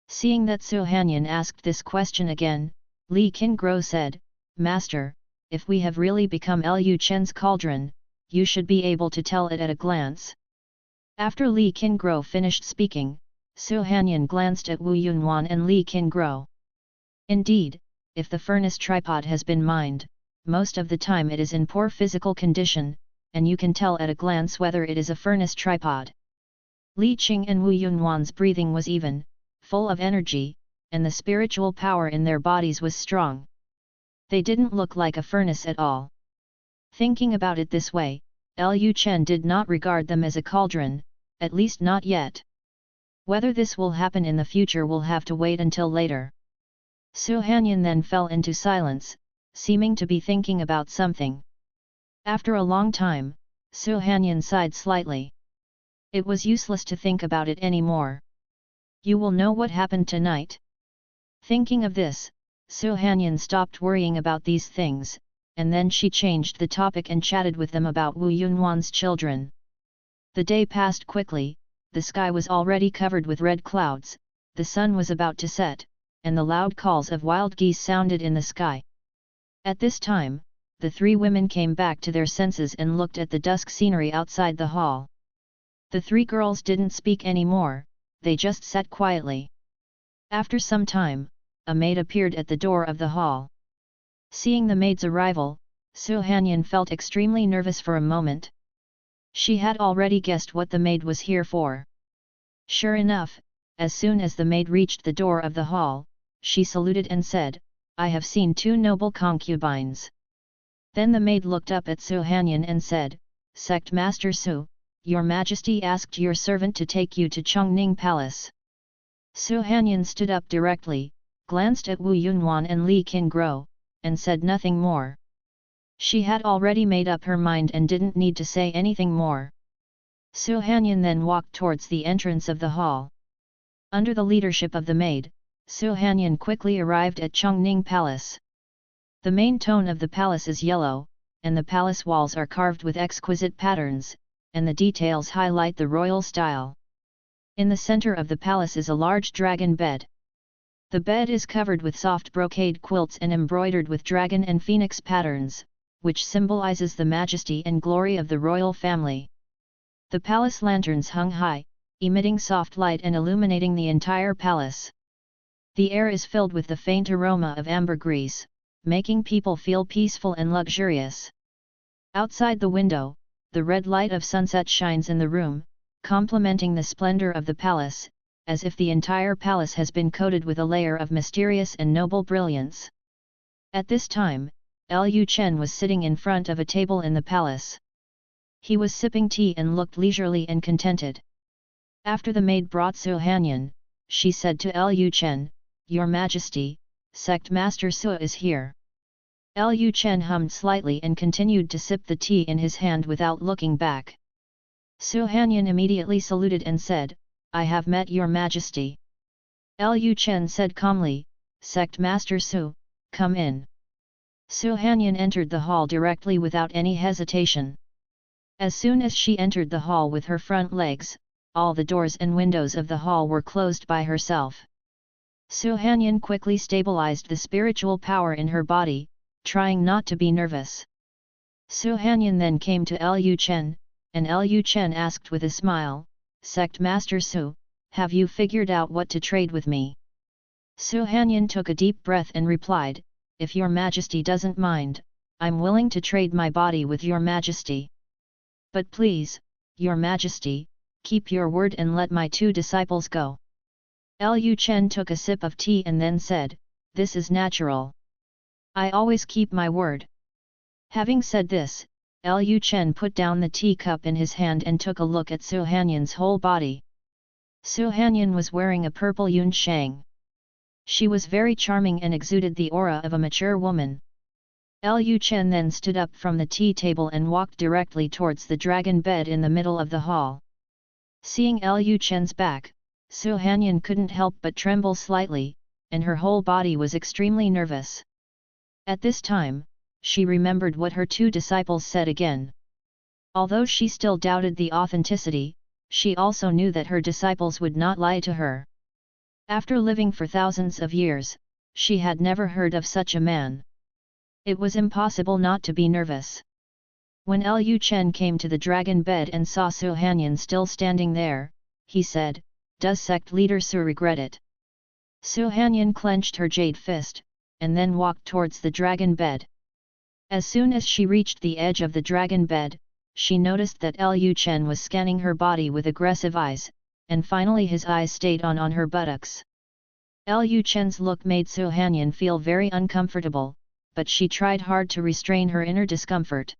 Seeing that Su Hanyan asked this question again, Li Qingguo said, Master, if we have really become Lu Chen's cauldron, you should be able to tell it at a glance. After Li Qingguo finished speaking, Su Hanyan glanced at Wu Yunhuan and Li Qingguo. Indeed, if the furnace tripod has been mined, most of the time it is in poor physical condition, and you can tell at a glance whether it is a furnace tripod. Li Qing and Wu Yunhuan's breathing was even, full of energy, and the spiritual power in their bodies was strong. They didn't look like a furnace at all. Thinking about it this way, Lu Chen did not regard them as a cauldron, at least not yet. Whether this will happen in the future will have to wait until later. Su Hanyan then fell into silence, seeming to be thinking about something. After a long time, Su Hanyan sighed slightly. It was useless to think about it anymore. You will know what happened tonight. Thinking of this, Su Hanyan stopped worrying about these things, and then she changed the topic and chatted with them about Wu Yunhuan's children. The day passed quickly, the sky was already covered with red clouds, the sun was about to set, and the loud calls of wild geese sounded in the sky. At this time, the 3 women came back to their senses and looked at the dusk scenery outside the hall. The 3 girls didn't speak anymore, they just sat quietly. After some time, a maid appeared at the door of the hall. Seeing the maid's arrival, Su Hanyan felt extremely nervous for a moment. She had already guessed what the maid was here for. Sure enough, as soon as the maid reached the door of the hall, she saluted and said, I have seen 2 noble concubines. Then the maid looked up at Su Hanyan and said, Sect Master Su, Your Majesty asked your servant to take you to Chongning Palace. Su Hanyan stood up directly, glanced at Wu Yunhuan and Li Qingguo, and said nothing more. She had already made up her mind and didn't need to say anything more. Su Hanyan then walked towards the entrance of the hall. Under the leadership of the maid, Su Hanyan quickly arrived at Chongning Palace. The main tone of the palace is yellow, and the palace walls are carved with exquisite patterns, and the details highlight the royal style. In the center of the palace is a large dragon bed. The bed is covered with soft brocade quilts and embroidered with dragon and phoenix patterns, which symbolizes the majesty and glory of the royal family. The palace lanterns hung high, emitting soft light and illuminating the entire palace. The air is filled with the faint aroma of ambergris, making people feel peaceful and luxurious. Outside the window, the red light of sunset shines in the room, complementing the splendor of the palace, as if the entire palace has been coated with a layer of mysterious and noble brilliance. At this time, Lu Chen was sitting in front of a table in the palace. He was sipping tea and looked leisurely and contented. After the maid brought Su Hanyan, she said to Lu Chen, Your Majesty, Sect Master Su is here. Lu Chen hummed slightly and continued to sip the tea in his hand without looking back. Su Hanyan immediately saluted and said, I have met your Majesty. Lu Chen said calmly, Sect Master Su, come in. Su Hanyan entered the hall directly without any hesitation. As soon as she entered the hall with her front legs, all the doors and windows of the hall were closed by herself. Su Hanyan quickly stabilized the spiritual power in her body, trying not to be nervous. Su Hanyan then came to Lu Chen, and Lu Chen asked with a smile, "Sect Master Su, have you figured out what to trade with me?" Su Hanyan took a deep breath and replied, "If your majesty doesn't mind, I'm willing to trade my body with your majesty. But please, your majesty, keep your word and let my 2 disciples go." Lu Chen took a sip of tea and then said, "This is natural. I always keep my word." Having said this, Lu Chen put down the teacup in his hand and took a look at Su Hanyan's whole body. Su Hanyan was wearing a purple yun shang. She was very charming and exuded the aura of a mature woman. Lu Chen then stood up from the tea table and walked directly towards the dragon bed in the middle of the hall. Seeing Lu Chen's back, Su Hanyan couldn't help but tremble slightly, and her whole body was extremely nervous. At this time, she remembered what her 2 disciples said again. Although she still doubted the authenticity, she also knew that her disciples would not lie to her. After living for thousands of years, she had never heard of such a man. It was impossible not to be nervous. When Lu Chen came to the dragon bed and saw Su Hanyan still standing there, he said, "Does sect leader Su regret it?" Su Hanyan clenched her jade fist, and then walked towards the dragon bed. As soon as she reached the edge of the dragon bed, she noticed that Lu Chen was scanning her body with aggressive eyes, and finally his eyes stayed on her buttocks. Lu Chen's look made Su Hanyan feel very uncomfortable, but she tried hard to restrain her inner discomfort.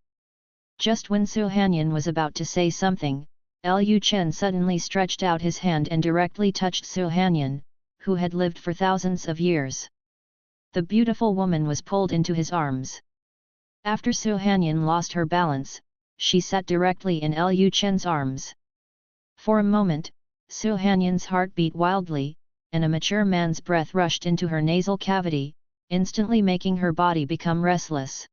Just when Su Hanyan was about to say something, Lu Chen suddenly stretched out his hand and directly touched Su Hanyan, who had lived for thousands of years. The beautiful woman was pulled into his arms. After Su Hanyan lost her balance, she sat directly in Lu Chen's arms. For a moment, Su Hanyan's heart beat wildly, and a mature man's breath rushed into her nasal cavity, instantly making her body become restless.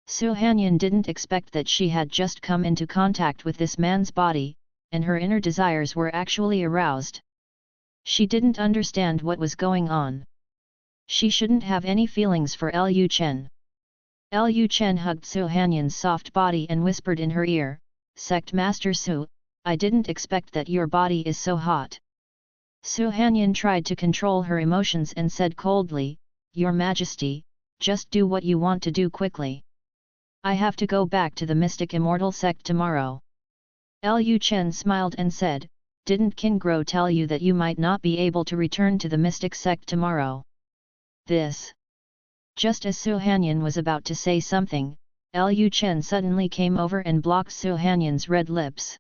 Su Hanyan didn't expect that she had just come into contact with this man's body, and her inner desires were actually aroused. She didn't understand what was going on. She shouldn't have any feelings for Lu Chen. Lu Chen hugged Su Hanyan's soft body and whispered in her ear, "Sect Master Su, I didn't expect that your body is so hot." Su Hanyan tried to control her emotions and said coldly, "Your Majesty, just do what you want to do quickly. I have to go back to the Mystic Immortal Sect tomorrow." Lu Chen smiled and said, "Didn't King Gro tell you that you might not be able to return to the Mystic Sect tomorrow?" This. Just as Su Hanyan was about to say something, Lu Chen suddenly came over and blocked Su Hanyan's red lips.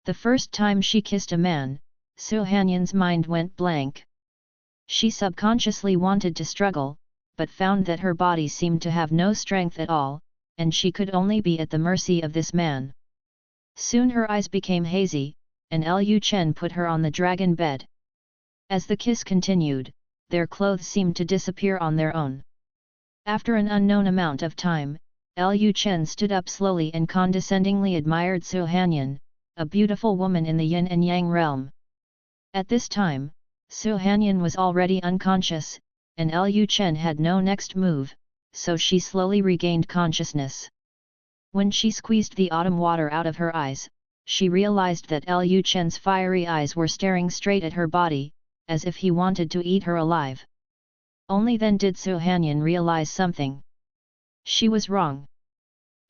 The first time she kissed a man, Su Hanyan's mind went blank. She subconsciously wanted to struggle, but found that her body seemed to have no strength at all, and she could only be at the mercy of this man. Soon her eyes became hazy, and Lu Chen put her on the dragon bed. As the kiss continued, their clothes seemed to disappear on their own. After an unknown amount of time, Lu Chen stood up slowly and condescendingly admired Su Hanyan, a beautiful woman in the yin and yang realm. At this time, Su Hanyan was already unconscious, and Lu Chen had no next move, so she slowly regained consciousness. When she squeezed the autumn water out of her eyes, she realized that Lu Chen's fiery eyes were staring straight at her body, as if he wanted to eat her alive. Only then did Su Hanyan realize something. She was wrong.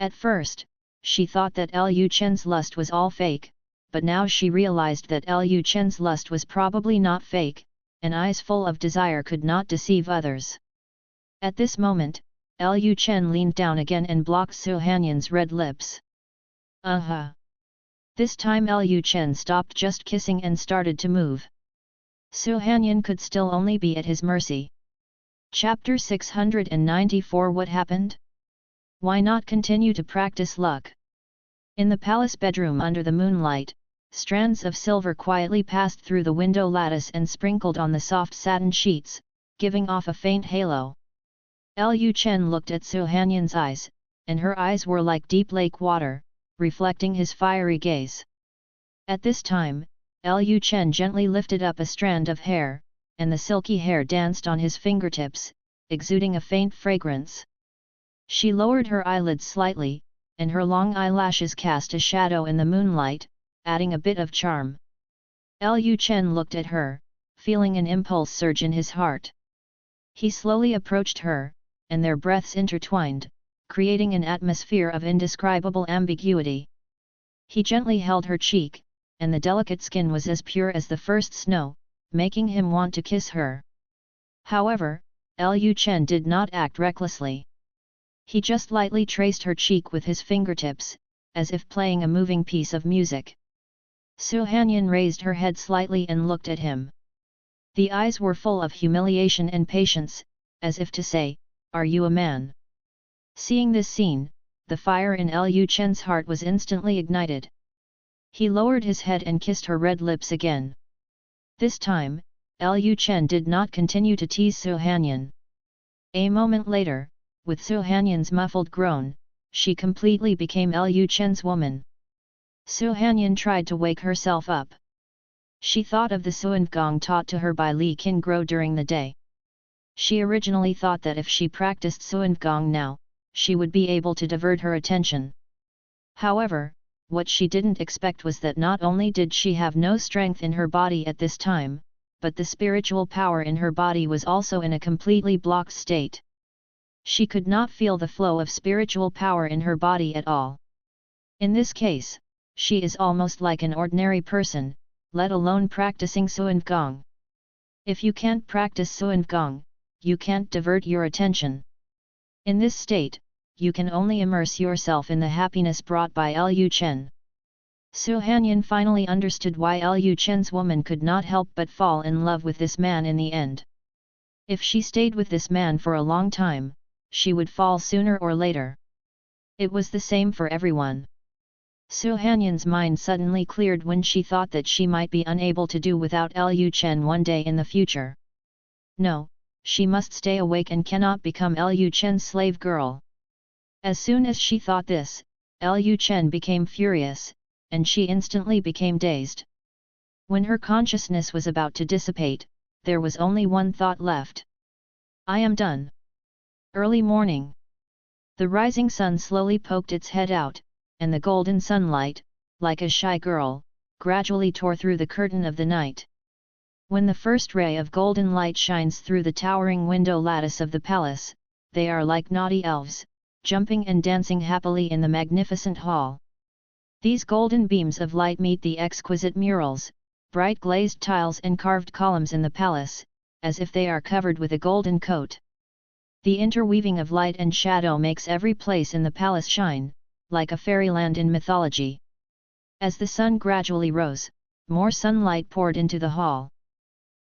At first, she thought that Lu Chen's lust was all fake, but now she realized that Lu Chen's lust was probably not fake, and eyes full of desire could not deceive others. At this moment, Lu Chen leaned down again and blocked Su Hanyan's red lips. This time Lu Chen stopped just kissing and started to move. Su Hanyan could still only be at his mercy. Chapter 694 What happened? Why not continue to practice luck? In the palace bedroom under the moonlight, strands of silver quietly passed through the window lattice and sprinkled on the soft satin sheets, giving off a faint halo. Lu Chen looked at Su Hanyan's eyes, and her eyes were like deep lake water, reflecting his fiery gaze. At this time, Lu Chen gently lifted up a strand of hair, and the silky hair danced on his fingertips, exuding a faint fragrance. She lowered her eyelids slightly, and her long eyelashes cast a shadow in the moonlight, adding a bit of charm. Lu Chen looked at her, feeling an impulse surge in his heart. He slowly approached her, and their breaths intertwined, creating an atmosphere of indescribable ambiguity. He gently held her cheek, and the delicate skin was as pure as the first snow, making him want to kiss her. However, Lu Chen did not act recklessly. He just lightly traced her cheek with his fingertips, as if playing a moving piece of music. Su Hanyan raised her head slightly and looked at him. The eyes were full of humiliation and patience, as if to say, "Are you a man?" Seeing this scene, the fire in Lu Chen's heart was instantly ignited. He lowered his head and kissed her red lips again. This time, Lu Chen did not continue to tease Su Hanyan. A moment later, with Su Hanyan's muffled groan, she completely became Lu Chen's woman. Su Hanyan tried to wake herself up. She thought of the Suan taught to her by Li Qingguo during the day. She originally thought that if she practiced Suan now, she would be able to divert her attention. However, what she didn't expect was that not only did she have no strength in her body at this time, but the spiritual power in her body was also in a completely blocked state. She could not feel the flow of spiritual power in her body at all. In this case, she is almost like an ordinary person, let alone practicing Suan Gong. If you can't practice Suan Gong, you can't divert your attention. In this state, you can only immerse yourself in the happiness brought by Lu Chen. Su Hanyan finally understood why Lu Chen's woman could not help but fall in love with this man in the end. If she stayed with this man for a long time, she would fall sooner or later. It was the same for everyone. Su Hanyan's mind suddenly cleared when she thought that she might be unable to do without Lu Chen one day in the future. No, she must stay awake and cannot become Lu Chen's slave girl. As soon as she thought this, Lu Chen became furious, and she instantly became dazed. When her consciousness was about to dissipate, there was only one thought left. I am done. Early morning. The rising sun slowly poked its head out, and the golden sunlight, like a shy girl, gradually tore through the curtain of the night. When the first ray of golden light shines through the towering window lattice of the palace, they are like naughty elves, jumping and dancing happily in the magnificent hall. These golden beams of light meet the exquisite murals, bright glazed tiles and carved columns in the palace, as if they are covered with a golden coat. The interweaving of light and shadow makes every place in the palace shine, like a fairyland in mythology. As the sun gradually rose, more sunlight poured into the hall.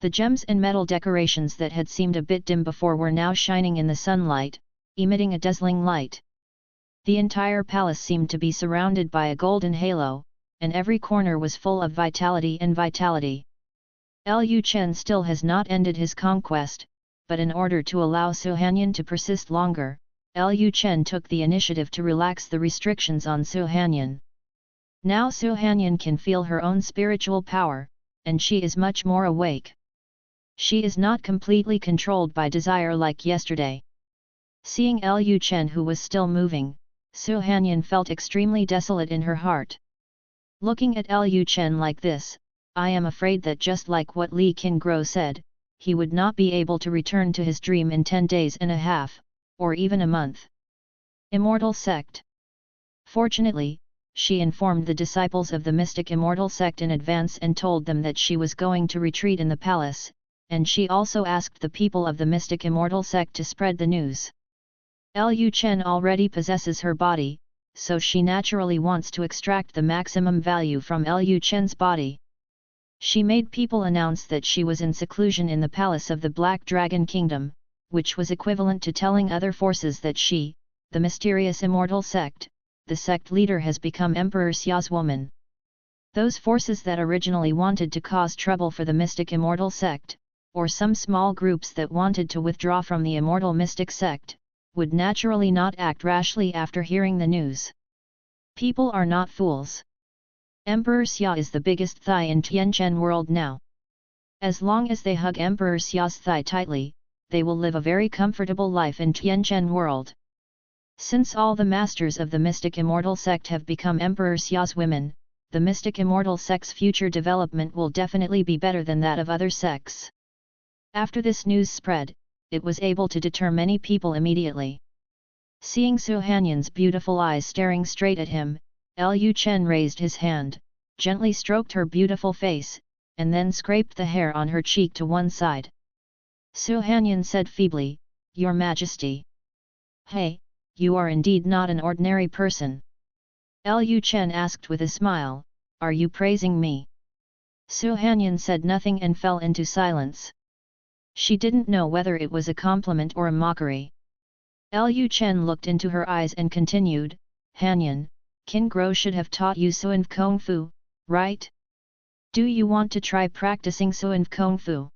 The gems and metal decorations that had seemed a bit dim before were now shining in the sunlight, emitting a dazzling light. The entire palace seemed to be surrounded by a golden halo, and every corner was full of vitality and vitality. Lu Chen still has not ended his conquest, but in order to allow Su Hanyan to persist longer, Lu Chen took the initiative to relax the restrictions on Su Hanyan. Now Su Hanyan can feel her own spiritual power, and she is much more awake. She is not completely controlled by desire like yesterday. Seeing Lu Chen who was still moving, Su Hanyan felt extremely desolate in her heart. Looking at Lu Chen like this, I am afraid that just like what Li Qingguo said, he would not be able to return to his dream in 10 days and a half, or even a month. Immortal Sect. Fortunately, she informed the disciples of the mystic Immortal Sect in advance and told them that she was going to retreat in the palace, and she also asked the people of the mystic Immortal Sect to spread the news. Lu Chen already possesses her body, so she naturally wants to extract the maximum value from Lu Chen's body. She made people announce that she was in seclusion in the palace of the Black Dragon Kingdom, which was equivalent to telling other forces that she, the mysterious Immortal Sect, the sect leader, has become Emperor Xia's woman. Those forces that originally wanted to cause trouble for the mystic Immortal Sect, or some small groups that wanted to withdraw from the Immortal Mystic Sect, would naturally not act rashly after hearing the news. People are not fools. Emperor Xia is the biggest thigh in Tianchen world now. As long as they hug Emperor Xia's thigh tightly, they will live a very comfortable life in Tianchen world. Since all the masters of the mystic immortal sect have become Emperor Xia's women, the mystic immortal sect's future development will definitely be better than that of other sects. After this news spread, it was able to deter many people immediately. Seeing Su Hanyan's beautiful eyes staring straight at him, Lu Chen raised his hand, gently stroked her beautiful face, and then scraped the hair on her cheek to one side. Su Hanyan said feebly, "Your Majesty." "Hey, you are indeed not an ordinary person." Lu Chen asked with a smile, "Are you praising me?" Su Hanyan said nothing and fell into silence. She didn't know whether it was a compliment or a mockery. Lu Chen looked into her eyes and continued, "Hanyan, Qin Guo should have taught you Suan Kung Fu, right? Do you want to try practicing Suan Kung Fu?"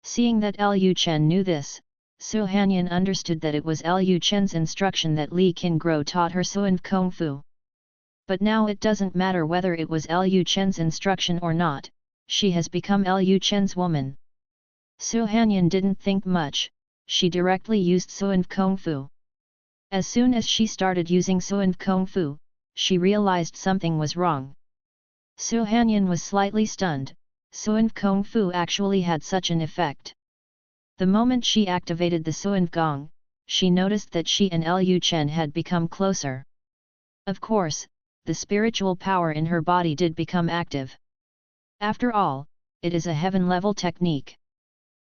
Seeing that Lu Chen knew this, Su Hanyan understood that it was Lu Chen's instruction that Li Qin Guo taught her Suan Kung Fu. But now it doesn't matter whether it was Lu Chen's instruction or not, she has become Lu Chen's woman. Su Hanyan didn't think much, she directly used Suan Kung Fu. As soon as she started using Suan Kung Fu, she realized something was wrong. Su Hanyan was slightly stunned, Suan Kung Fu actually had such an effect. The moment she activated the Suan Gong, she noticed that she and Lu Chen had become closer. Of course, the spiritual power in her body did become active. After all, it is a heaven-level technique.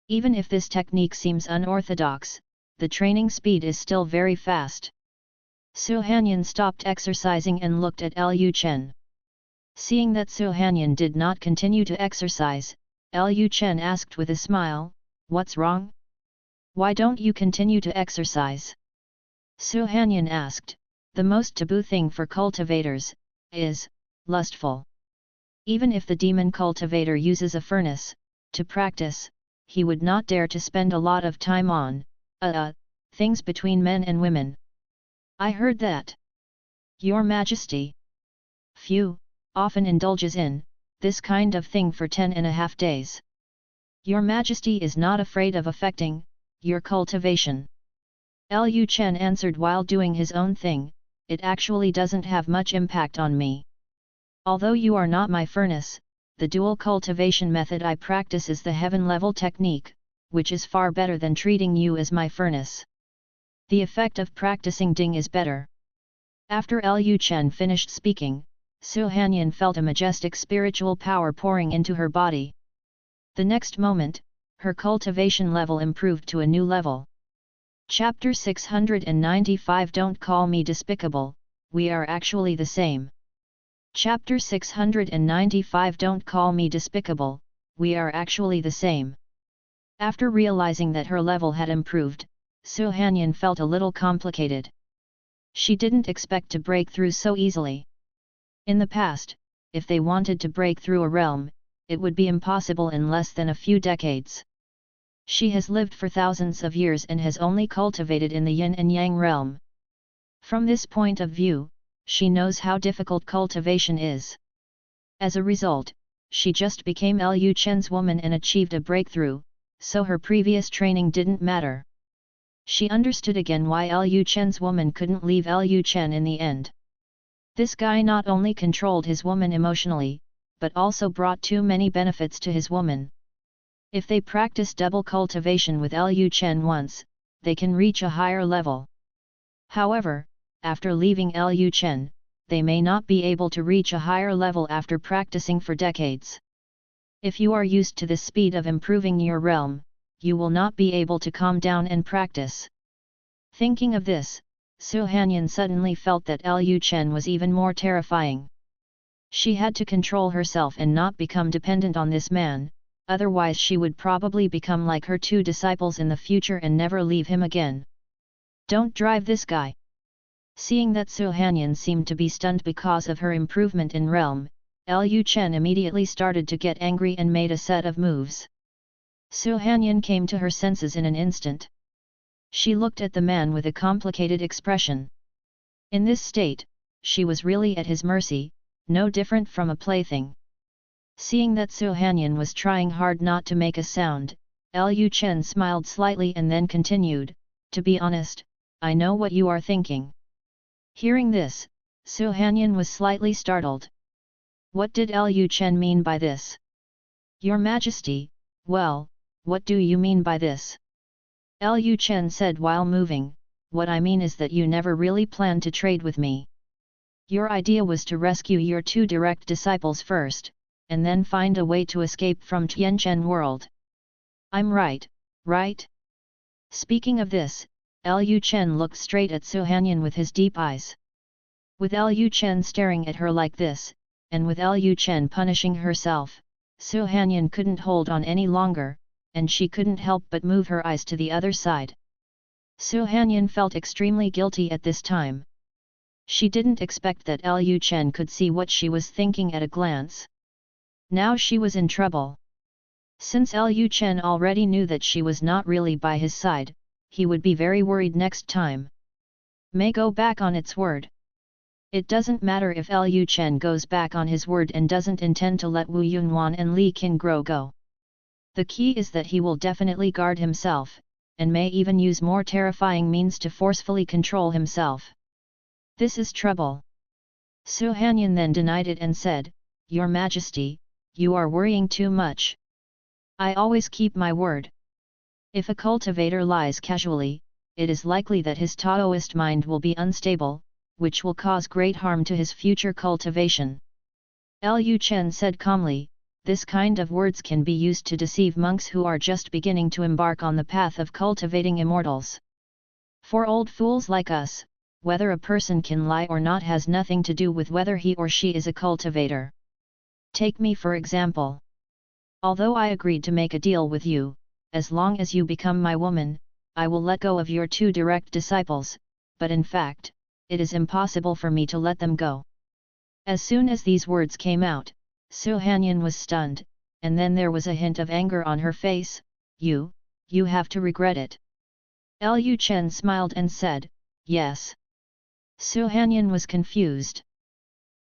Even if this technique seems unorthodox, the training speed is still very fast. Su Hanyan stopped exercising and looked at Lu Chen. Seeing that Su Hanyan did not continue to exercise, Lu Chen asked with a smile, "What's wrong? Why don't you continue to exercise?" Su Hanyan asked, "The most taboo thing for cultivators is lustful. Even if the demon cultivator uses a furnace to practice, he would not dare to spend a lot of time on things between men and women." "I heard that. Your Majesty few often indulges in this kind of thing for 10.5 days. Your Majesty is not afraid of affecting your cultivation." Lu Chen answered while doing his own thing, "It actually doesn't have much impact on me. Although you are not my furnace, the dual cultivation method I practice is the heaven-level technique, which is far better than treating you as my furnace. The effect of practicing Ding is better." After Lu Chen finished speaking, Su Hanyan felt a majestic spiritual power pouring into her body. The next moment, her cultivation level improved to a new level. Chapter 695 Don't Call Me Despicable, We Are Actually the Same. Chapter 695 Don't Call Me Despicable, We Are Actually the Same. After realizing that her level had improved, Su Hanyan felt a little complicated. She didn't expect to break through so easily. In the past, if they wanted to break through a realm, it would be impossible in less than a few decades. She has lived for thousands of years and has only cultivated in the yin and yang realm. From this point of view, she knows how difficult cultivation is. As a result, she just became Lu Chen's woman and achieved a breakthrough, so her previous training didn't matter. She understood again why Lu Chen's woman couldn't leave Lu Chen in the end. This guy not only controlled his woman emotionally, but also brought too many benefits to his woman. If they practice double cultivation with Lu Chen once, they can reach a higher level. However, after leaving Lu Chen, they may not be able to reach a higher level after practicing for decades. If you are used to the speed of improving your realm, you will not be able to calm down and practice. Thinking of this, Su Hanyan suddenly felt that Lu Chen was even more terrifying. She had to control herself and not become dependent on this man, otherwise she would probably become like her two disciples in the future and never leave him again. "Don't drive this guy." Seeing that Su Hanyan seemed to be stunned because of her improvement in realm, Lu Chen immediately started to get angry and made a set of moves. Su Hanyan came to her senses in an instant. She looked at the man with a complicated expression. In this state, she was really at his mercy, no different from a plaything. Seeing that Su Hanyan was trying hard not to make a sound, Lu Chen smiled slightly and then continued, "To be honest, I know what you are thinking. Hearing this, Su Hanyan was slightly startled. What did Lu Chen mean by this? Your Majesty, well, what do you mean by this? Lu Chen said while moving, what I mean is that you never really planned to trade with me. Your idea was to rescue your 2 direct disciples first, and then find a way to escape from Tianchen world. I'm right, right? Speaking of this, Lu Chen looked straight at Su Hanyan with his deep eyes. With Lu Chen staring at her like this, and with Lu Chen punishing herself, Su Hanyan couldn't hold on any longer, and she couldn't help but move her eyes to the other side. Su Hanyan felt extremely guilty at this time. She didn't expect that Lu Chen could see what she was thinking at a glance. Now she was in trouble. Since Lu Chen already knew that she was not really by his side, he would be very worried next time. May go back on its word. It doesn't matter if Lu Chen goes back on his word and doesn't intend to let Wu Yunwan and Li Qingguo go. The key is that he will definitely guard himself, and may even use more terrifying means to forcefully control himself. This is trouble. Su Hanyan then denied it and said, Your Majesty, you are worrying too much. I always keep my word. If a cultivator lies casually, it is likely that his Taoist mind will be unstable, which will cause great harm to his future cultivation. Lu Chen said calmly, this kind of words can be used to deceive monks who are just beginning to embark on the path of cultivating immortals. For old fools like us, whether a person can lie or not has nothing to do with whether he or she is a cultivator. Take me for example. Although I agreed to make a deal with you, as long as you become my woman, I will let go of your 2 direct disciples, but in fact, it is impossible for me to let them go. As soon as these words came out, Su Hanyan was stunned, and then there was a hint of anger on her face. You have to regret it. Lu Chen smiled and said, yes. Su Hanyan was confused.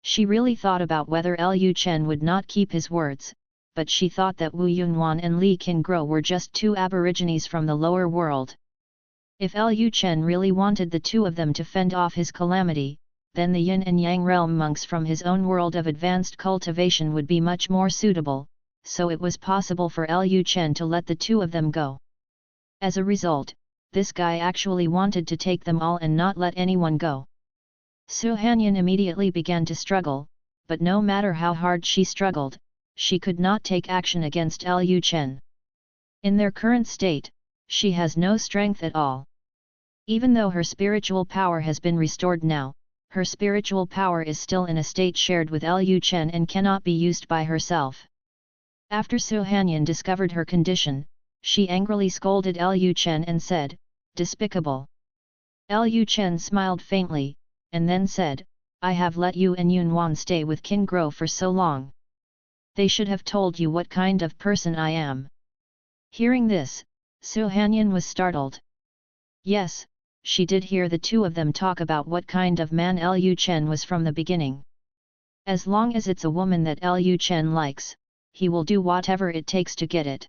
She really thought about whether Lu Chen would not keep his words, but she thought that Wu Yunwan and Li Qingguo were just 2 aborigines from the lower world. If Lu Chen really wanted the 2 of them to fend off his calamity, then the Yin and Yang realm monks from his own world of advanced cultivation would be much more suitable, so it was possible for Lu Chen to let the 2 of them go. As a result, this guy actually wanted to take them all and not let anyone go. Su Hanyan immediately began to struggle, but no matter how hard she struggled, she could not take action against Lu Chen. In their current state, she has no strength at all. Even though her spiritual power has been restored now, her spiritual power is still in a state shared with Lu Chen and cannot be used by herself. After Su Hanyan discovered her condition, she angrily scolded Lu Chen and said, despicable. Lu Chen smiled faintly, and then said, I have let you and Yunwan stay with Qingguo for so long. They should have told you what kind of person I am. Hearing this, Su Hanyan was startled. Yes, she did hear the 2 of them talk about what kind of man Lu Chen was from the beginning. As long as it's a woman that Lu Chen likes, he will do whatever it takes to get it.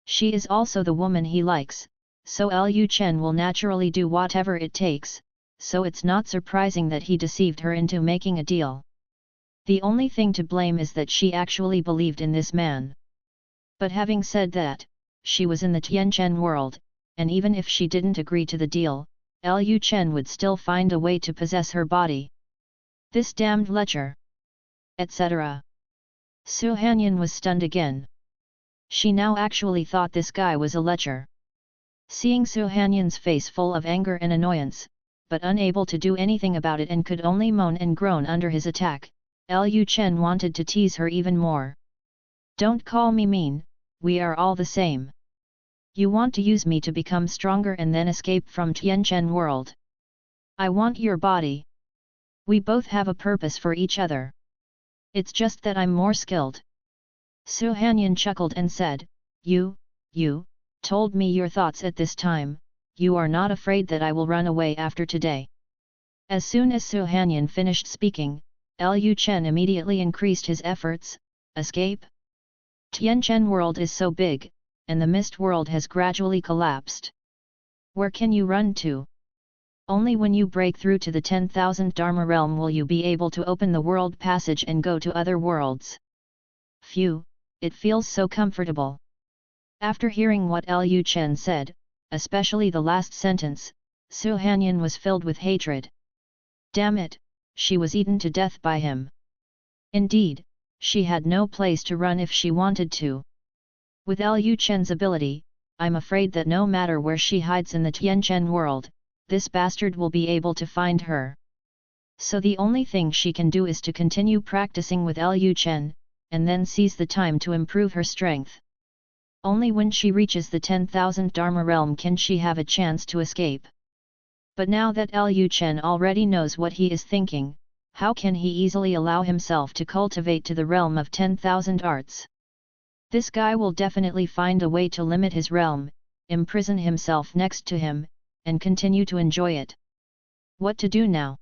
She is also the woman he likes, so Lu Chen will naturally do whatever it takes, so it's not surprising that he deceived her into making a deal. The only thing to blame is that she actually believed in this man. But having said that, she was in the Tianchen world, and even if she didn't agree to the deal, Lu Chen would still find a way to possess her body. This damned lecher! Etc. Su Hanyan was stunned again. She now actually thought this guy was a lecher. Seeing Su Hanyan's face full of anger and annoyance, but unable to do anything about it and could only moan and groan under his attack, Lu Chen wanted to tease her even more. Don't call me mean, we are all the same. You want to use me to become stronger and then escape from Tianchen world. I want your body. We both have a purpose for each other. It's just that I'm more skilled. Su Hanyan chuckled and said, You told me your thoughts at this time, you are not afraid that I will run away after today. As soon as Su Hanyan finished speaking, Lu Chen immediately increased his efforts. Escape? Tianchen world is so big, and the mist world has gradually collapsed. Where can you run to? Only when you break through to the 10,000 Dharma realm will you be able to open the world passage and go to other worlds. Phew, it feels so comfortable. After hearing what Lu Chen said, especially the last sentence, Su Hanyan was filled with hatred. Damn it, she was eaten to death by him. Indeed, she had no place to run if she wanted to. With Lu Chen's ability, I'm afraid that no matter where she hides in the Tianchen world, this bastard will be able to find her. So the only thing she can do is to continue practicing with Lu Chen, and then seize the time to improve her strength. Only when she reaches the 10,000 Dharma realm can she have a chance to escape. But now that Lu Chen already knows what he is thinking, how can he easily allow himself to cultivate to the realm of 10,000 arts? This guy will definitely find a way to limit his realm, imprison himself next to him, and continue to enjoy it. What to do now?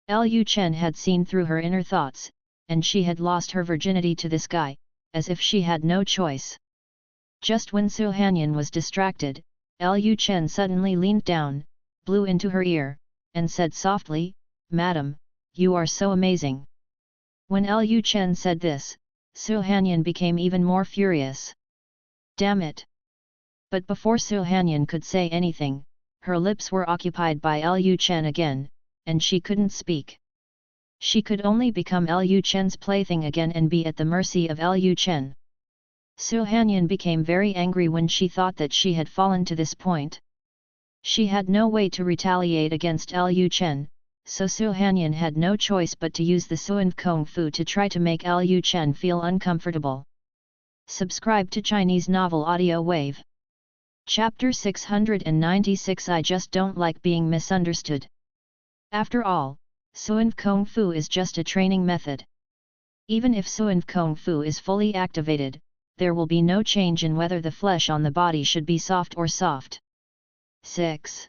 Lu Chen had seen through her inner thoughts, and she had lost her virginity to this guy, as if she had no choice. Just when Su Hanyan was distracted, Lu Chen suddenly leaned down, blew into her ear, and said softly, "Madam, you are so amazing." When Lu Chen said this, Su Hanyan became even more furious. Damn it! But before Su Hanyan could say anything, her lips were occupied by Lu Chen again, and she couldn't speak. She could only become Lu Chen's plaything again and be at the mercy of Lu Chen. Su Hanyan became very angry when she thought that she had fallen to this point. She had no way to retaliate against Lu Chen, so Su Hanyan had no choice but to use the Suan Kung Fu to try to make Lu Chen feel uncomfortable. Subscribe to Chinese Novel Audio Wave. Chapter 696 I just don't like being misunderstood. After all, Suan Kung Fu is just a training method. Even if Suan Kung Fu is fully activated, there will be no change in whether the flesh on the body should be soft or soft. 6.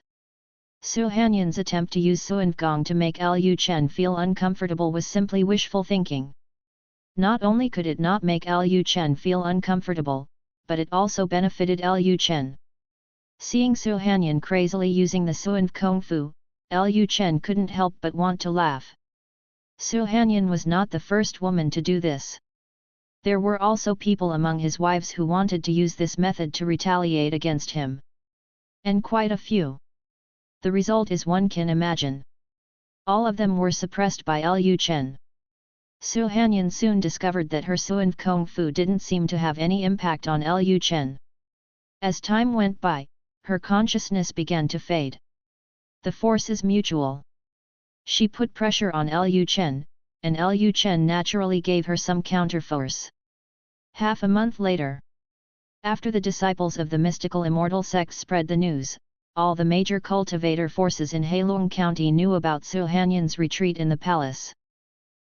Su Hanyan's attempt to use Suan Gong to make Lu Chen feel uncomfortable was simply wishful thinking. Not only could it not make Lu Chen feel uncomfortable, but it also benefited Lu Chen. Seeing Su Hanyan crazily using the Suan Kung Fu, Lu Chen couldn't help but want to laugh. Su Hanyan was not the first woman to do this. There were also people among his wives who wanted to use this method to retaliate against him. And quite a few. The result is one can imagine. All of them were suppressed by Lu Chen. Su Hanyan soon discovered that her Suan Kung Fu didn't seem to have any impact on Lu Chen. As time went by, her consciousness began to fade. The force is mutual. She put pressure on Lu Chen, and Lu Chen naturally gave her some counterforce. Half a month later, after the disciples of the mystical immortal sect spread the news, all the major cultivator forces in Heilong County knew about Su Hanyan's retreat in the palace.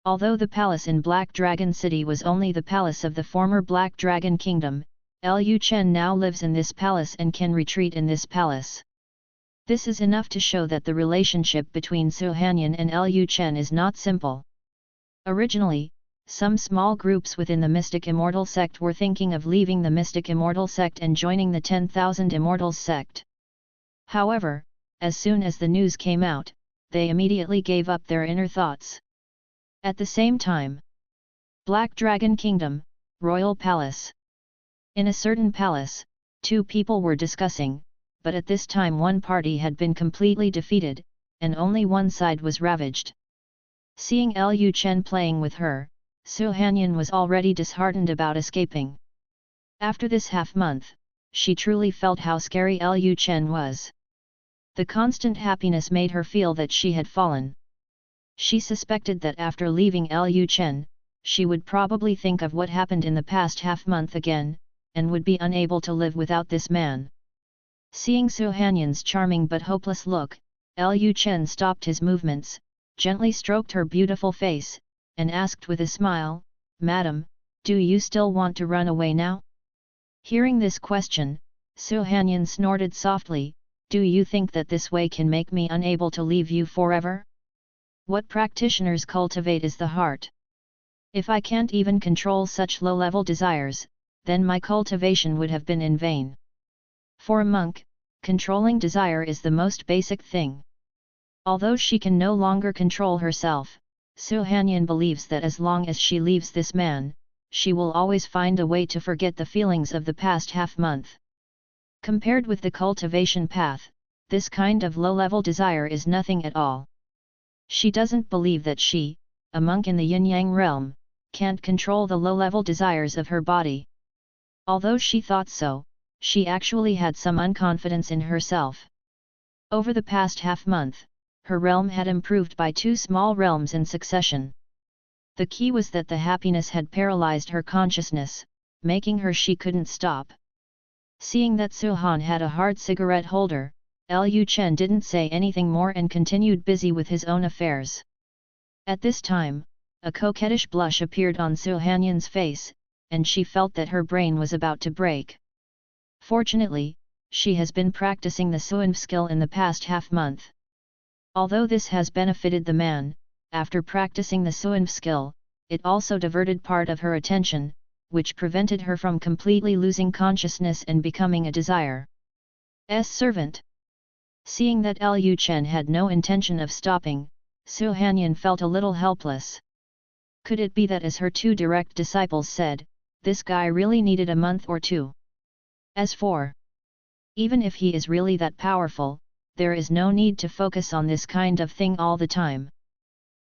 Although the palace in Black Dragon City was only the palace of the former Black Dragon Kingdom, Lu Chen now lives in this palace and can retreat in this palace. This is enough to show that the relationship between Su Hanyan and Lu Chen is not simple. Originally, some small groups within the Mystic Immortal sect were thinking of leaving the Mystic Immortal sect and joining the 10,000 Immortals sect. However, as soon as the news came out, they immediately gave up their inner thoughts. At the same time, Black Dragon Kingdom, Royal Palace. In a certain palace, two people were discussing, but at this time one party had been completely defeated, and only one side was ravaged. Seeing Lu Chen playing with her, Su Hanyan was already disheartened about escaping. After this half-month, she truly felt how scary Lu Chen was. The constant happiness made her feel that she had fallen. She suspected that after leaving Lu Chen, she would probably think of what happened in the past half-month again, and would be unable to live without this man. Seeing Su Hanyan's charming but hopeless look, Lu Chen stopped his movements, gently stroked her beautiful face, and asked with a smile, "Madam, do you still want to run away now?" Hearing this question, Su Hanyan snorted softly, "Do you think that this way can make me unable to leave you forever? What practitioners cultivate is the heart. If I can't even control such low-level desires, then my cultivation would have been in vain. For a monk, controlling desire is the most basic thing. Although she can no longer control herself, Su Hanyan believes that as long as she leaves this man, she will always find a way to forget the feelings of the past half-month. Compared with the cultivation path, this kind of low-level desire is nothing at all. She doesn't believe that she, a monk in the yin-yang realm, can't control the low-level desires of her body. Although she thought so, she actually had some unconfidence in herself. Over the past half-month, her realm had improved by 2 small realms in succession. The key was that the happiness had paralyzed her consciousness, making her she couldn't stop. Seeing that Su Han had a hard cigarette holder, Lu Chen didn't say anything more and continued busy with his own affairs. At this time, a coquettish blush appeared on Su Hanyan's face, and she felt that her brain was about to break. Fortunately, she has been practicing the Suan skill in the past half-month. Although this has benefited the man, after practicing the Suan skill, it also diverted part of her attention, which prevented her from completely losing consciousness and becoming a desire's servant. Seeing that Lu Chen had no intention of stopping, Su Hanyan felt a little helpless. Could it be that, as her 2 direct disciples said, this guy really needed a month or 2? As for, even if he is really that powerful, there is no need to focus on this kind of thing all the time.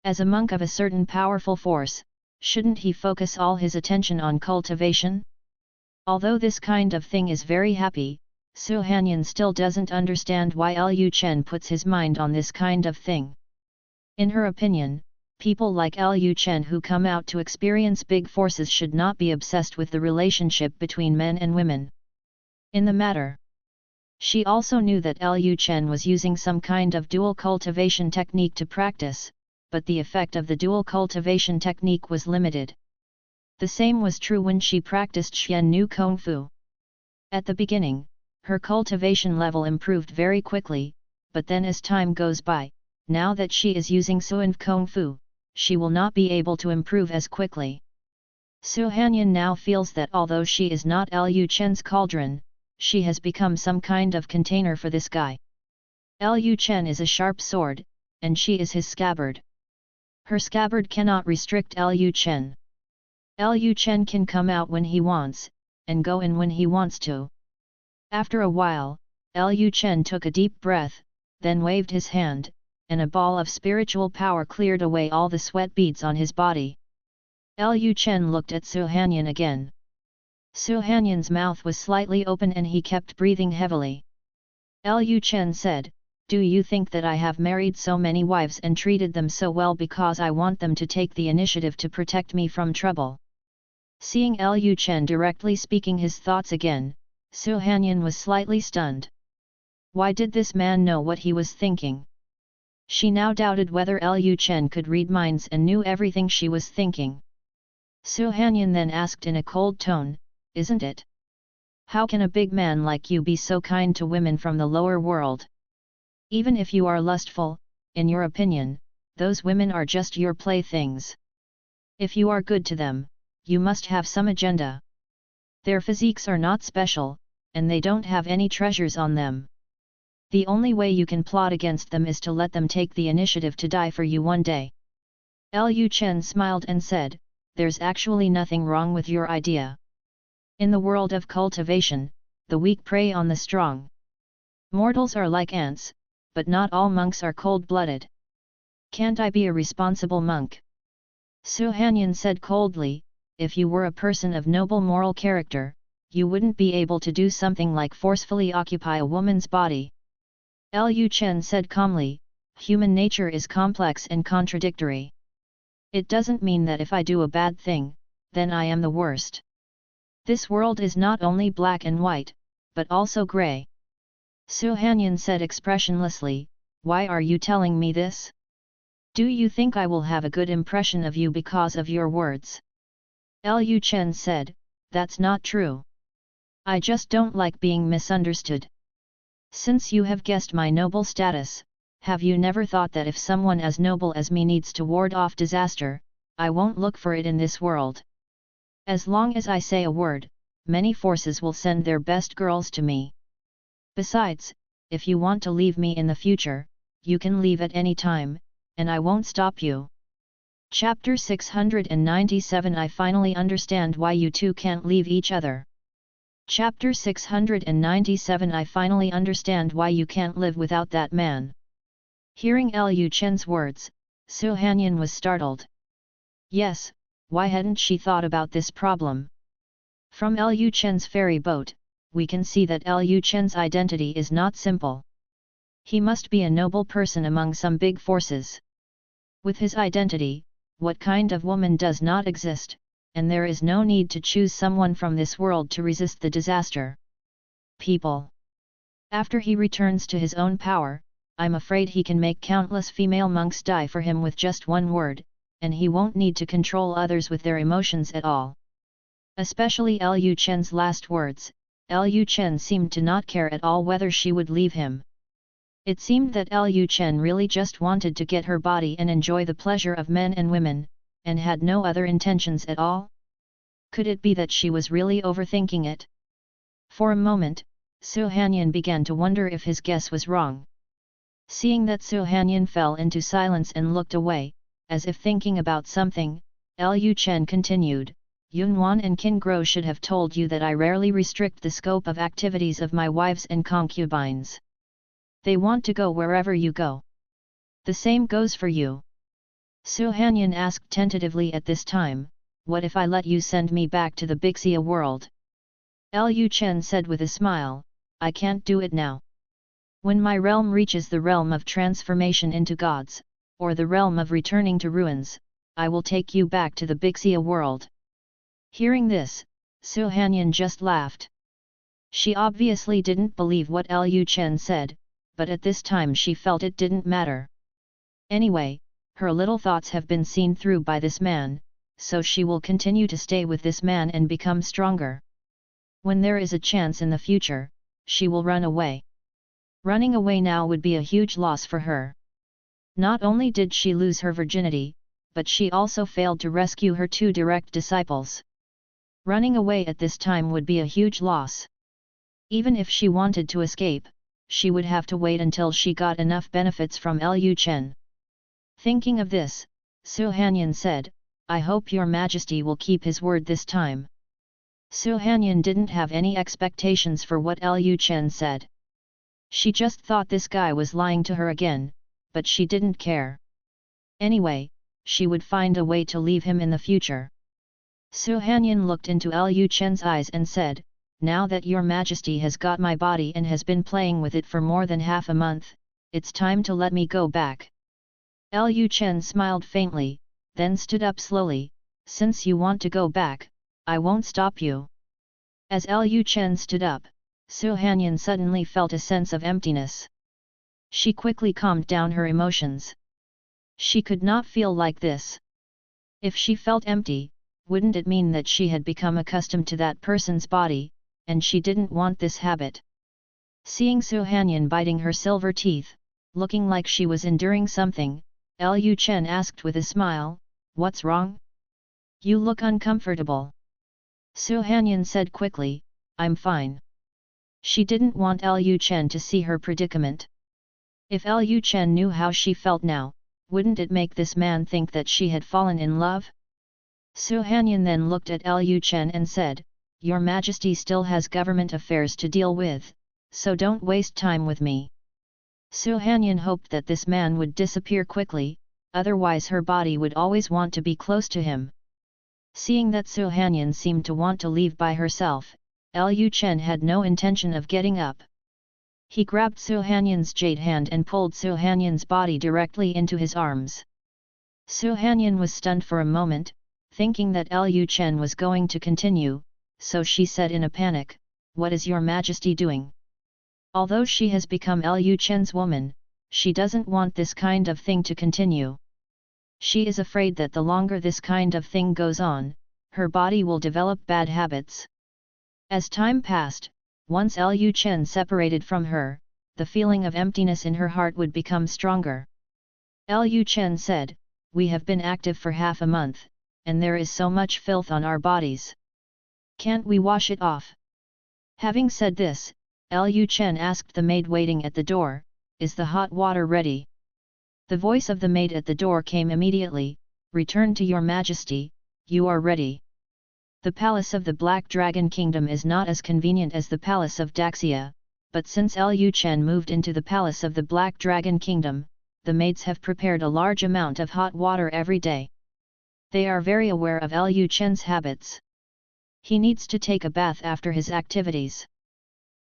As a monk of a certain powerful force, shouldn't he focus all his attention on cultivation? Although this kind of thing is very happy, Su Hanyan still doesn't understand why Lu Chen puts his mind on this kind of thing. In her opinion, people like Lu Chen who come out to experience big forces should not be obsessed with the relationship between men and women. In the matter, she also knew that Lu Chen was using some kind of dual cultivation technique to practice, but the effect of the dual cultivation technique was limited. The same was true when she practiced Xian Nu Kung Fu. At the beginning, her cultivation level improved very quickly, but then as time goes by, now that she is using Suan Kung Fu, she will not be able to improve as quickly. Su Hanyan now feels that although she is not Lu Chen's cauldron, she has become some kind of container for this guy. Lu Chen is a sharp sword, and she is his scabbard. Her scabbard cannot restrict Lu Chen. Lu Chen can come out when he wants, and go in when he wants to. After a while, Lu Chen took a deep breath, then waved his hand, and a ball of spiritual power cleared away all the sweat beads on his body. Lu Chen looked at Su Hanyan again. Su Hanyan's mouth was slightly open and he kept breathing heavily. Lu Chen said, "Do you think that I have married so many wives and treated them so well because I want them to take the initiative to protect me from trouble?" Seeing Lu Chen directly speaking his thoughts again, Su Hanyan was slightly stunned. Why did this man know what he was thinking? She now doubted whether Lu Chen could read minds and knew everything she was thinking. Su Hanyan then asked in a cold tone, "Isn't it? How can a big man like you be so kind to women from the lower world? Even if you are lustful, in your opinion, those women are just your playthings. If you are good to them, you must have some agenda. Their physiques are not special, and they don't have any treasures on them. The only way you can plot against them is to let them take the initiative to die for you one day." Lu Chen smiled and said, "There's actually nothing wrong with your idea. In the world of cultivation, the weak prey on the strong. Mortals are like ants, but not all monks are cold-blooded. Can't I be a responsible monk?" Su Hanyan said coldly, "If you were a person of noble moral character, you wouldn't be able to do something like forcefully occupy a woman's body." Lu Chen said calmly, "Human nature is complex and contradictory. It doesn't mean that if I do a bad thing, then I am the worst. This world is not only black and white, but also grey." Su Hanyan said expressionlessly, "Why are you telling me this? Do you think I will have a good impression of you because of your words?" Lu Chen said, "That's not true. I just don't like being misunderstood. Since you have guessed my noble status, have you never thought that if someone as noble as me needs to ward off disaster, I won't look for it in this world? As long as I say a word, many forces will send their best girls to me. Besides, if you want to leave me in the future, you can leave at any time, and I won't stop you. Chapter 697 I finally understand why you two can't leave each other. Chapter 697 I finally understand why you can't live without that man. Hearing Lu Chen's words, Su Hanyan was startled. Yes, why hadn't she thought about this problem? From Lu Chen's ferry boat, we can see that Lu Chen's identity is not simple. He must be a noble person among some big forces. With his identity, what kind of woman does not exist, and there is no need to choose someone from this world to resist the disaster. People. After he returns to his own power, I'm afraid he can make countless female monks die for him with just one word, and he won't need to control others with their emotions at all. Especially Lu Chen's last words, Lu Chen seemed to not care at all whether she would leave him. It seemed that Lu Chen really just wanted to get her body and enjoy the pleasure of men and women, and had no other intentions at all? Could it be that she was really overthinking it? For a moment, Su Hanyan began to wonder if his guess was wrong. Seeing that Su Hanyan fell into silence and looked away, as if thinking about something, Lu Chen continued, Yunwan and Qin Guo should have told you that I rarely restrict the scope of activities of my wives and concubines. They want to go wherever you go. The same goes for you. Su Hanyan asked tentatively at this time, what if I let you send me back to the Big Xia world? Lu Chen said with a smile, I can't do it now. When my realm reaches the realm of transformation into gods, or the realm of returning to ruins, I will take you back to the Big Xia world. Hearing this, Su Hanyan just laughed. She obviously didn't believe what Lu Chen said, but at this time she felt it didn't matter. Anyway, her little thoughts have been seen through by this man, so she will continue to stay with this man and become stronger. When there is a chance in the future, she will run away. Running away now would be a huge loss for her. Not only did she lose her virginity, but she also failed to rescue her two direct disciples. Running away at this time would be a huge loss. Even if she wanted to escape, she would have to wait until she got enough benefits from Lu Chen. Thinking of this, Su Hanyan said, I hope your majesty will keep his word this time. Su Hanyan didn't have any expectations for what Lu Chen said. She just thought this guy was lying to her again, but she didn't care. Anyway, she would find a way to leave him in the future. Su Hanyan looked into Lu Chen's eyes and said, now that your majesty has got my body and has been playing with it for more than half a month, it's time to let me go back. Lu Chen smiled faintly, then stood up slowly, since you want to go back, I won't stop you. As Lu Chen stood up, Su Hanyan suddenly felt a sense of emptiness. She quickly calmed down her emotions. She could not feel like this. If she felt empty, wouldn't it mean that she had become accustomed to that person's body, and she didn't want this habit? Seeing Su Hanyan biting her silver teeth, looking like she was enduring something, Lu Chen asked with a smile, what's wrong? You look uncomfortable. Su Hanyan said quickly, I'm fine. She didn't want Lu Chen to see her predicament. If Lu Chen knew how she felt now, wouldn't it make this man think that she had fallen in love? Su Hanyan then looked at Lu Chen and said, Your Majesty still has government affairs to deal with, so don't waste time with me. Su Hanyan hoped that this man would disappear quickly, otherwise her body would always want to be close to him. Seeing that Su Hanyan seemed to want to leave by herself, Lu Chen had no intention of getting up. He grabbed Su Hanyan's jade hand and pulled Su Hanyan's body directly into his arms. Su Hanyan was stunned for a moment, thinking that Lu Chen was going to continue, so she said in a panic, What is your Majesty doing? Although she has become Lu Chen's woman, she doesn't want this kind of thing to continue. She is afraid that the longer this kind of thing goes on, her body will develop bad habits. As time passed, once Lu Chen separated from her, the feeling of emptiness in her heart would become stronger. Lu Chen said, We have been active for half a month, and there is so much filth on our bodies. Can't we wash it off? Having said this, Lu Chen asked the maid waiting at the door, Is the hot water ready? The voice of the maid at the door came immediately, "Return to your majesty, you are ready." The palace of the Black Dragon Kingdom is not as convenient as the palace of Daxia, but since Lu Chen moved into the palace of the Black Dragon Kingdom, the maids have prepared a large amount of hot water every day. They are very aware of Lu Chen's habits. He needs to take a bath after his activities.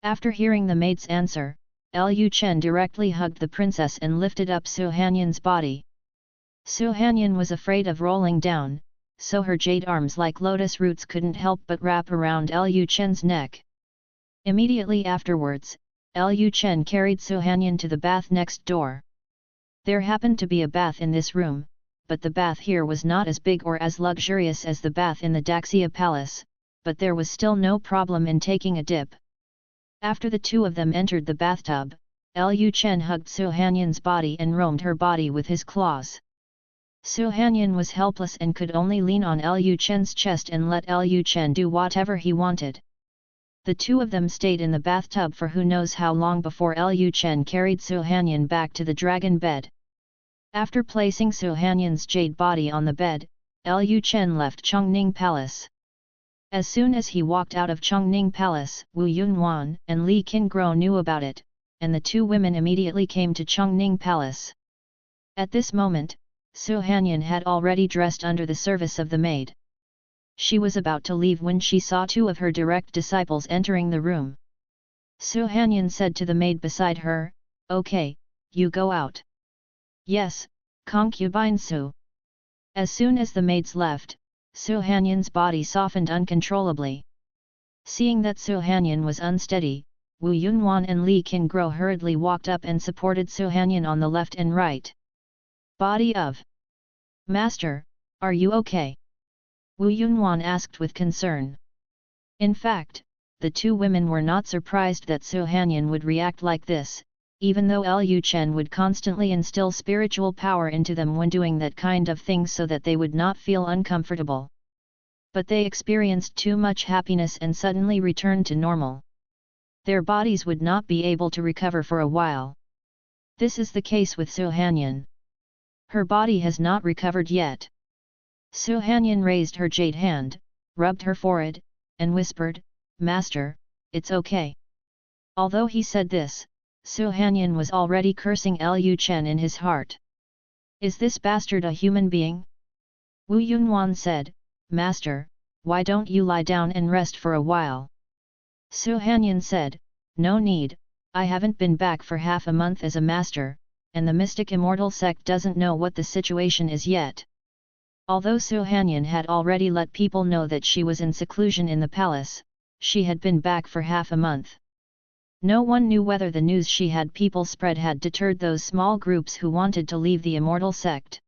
After hearing the maid's answer, Lu Chen directly hugged the princess and lifted up Su Hanyan's body. Su Hanyan was afraid of rolling down, so her jade arms like lotus roots couldn't help but wrap around Lu Chen's neck. Immediately afterwards, Lu Chen carried Su Hanyan to the bath next door. There happened to be a bath in this room, but the bath here was not as big or as luxurious as the bath in the Daxia Palace, but there was still no problem in taking a dip. After the two of them entered the bathtub, Lu Chen hugged Su Hanyan's body and roamed her body with his claws. Su Hanyan was helpless and could only lean on Lu Chen's chest and let Lu Chen do whatever he wanted. The two of them stayed in the bathtub for who knows how long before Lu Chen carried Su Hanyan back to the dragon bed. After placing Su Hanyan's jade body on the bed, Lu Chen left Chongning Palace. As soon as he walked out of Chongning Palace, Wu Yunwan and Li Qingguo knew about it, and the two women immediately came to Chongning Palace. At this moment, Su Hanyan had already dressed under the service of the maid. She was about to leave when she saw two of her direct disciples entering the room. Su Hanyan said to the maid beside her, "Okay, you go out." "Yes, concubine Su." As soon as the maids left, Su Hanyan's body softened uncontrollably. Seeing that Su Hanyan was unsteady, Wu Yunwan and Li Qingguo hurriedly walked up and supported Su Hanyan on the left and right. "Body of Master, are you okay?" Wu Yunwan asked with concern. In fact, the two women were not surprised that Su Hanyan would react like this, even though Lu Chen would constantly instill spiritual power into them when doing that kind of thing so that they would not feel uncomfortable. But they experienced too much happiness and suddenly returned to normal. Their bodies would not be able to recover for a while. This is the case with Su Hanyan. Her body has not recovered yet. Su Hanyan raised her jade hand, rubbed her forehead, and whispered, "Master, it's okay." Although he said this, Su Hanyan was already cursing Lu Chen in his heart. "Is this bastard a human being?" Wu Yunwan said, "Master, why don't you lie down and rest for a while?" Su Hanyan said, "No need, I haven't been back for half a month as a master, and the mystic immortal sect doesn't know what the situation is yet." Although Su Hanyan had already let people know that she was in seclusion in the palace, she had been back for half a month. No one knew whether the news she had people spread had deterred those small groups who wanted to leave the immortal sect.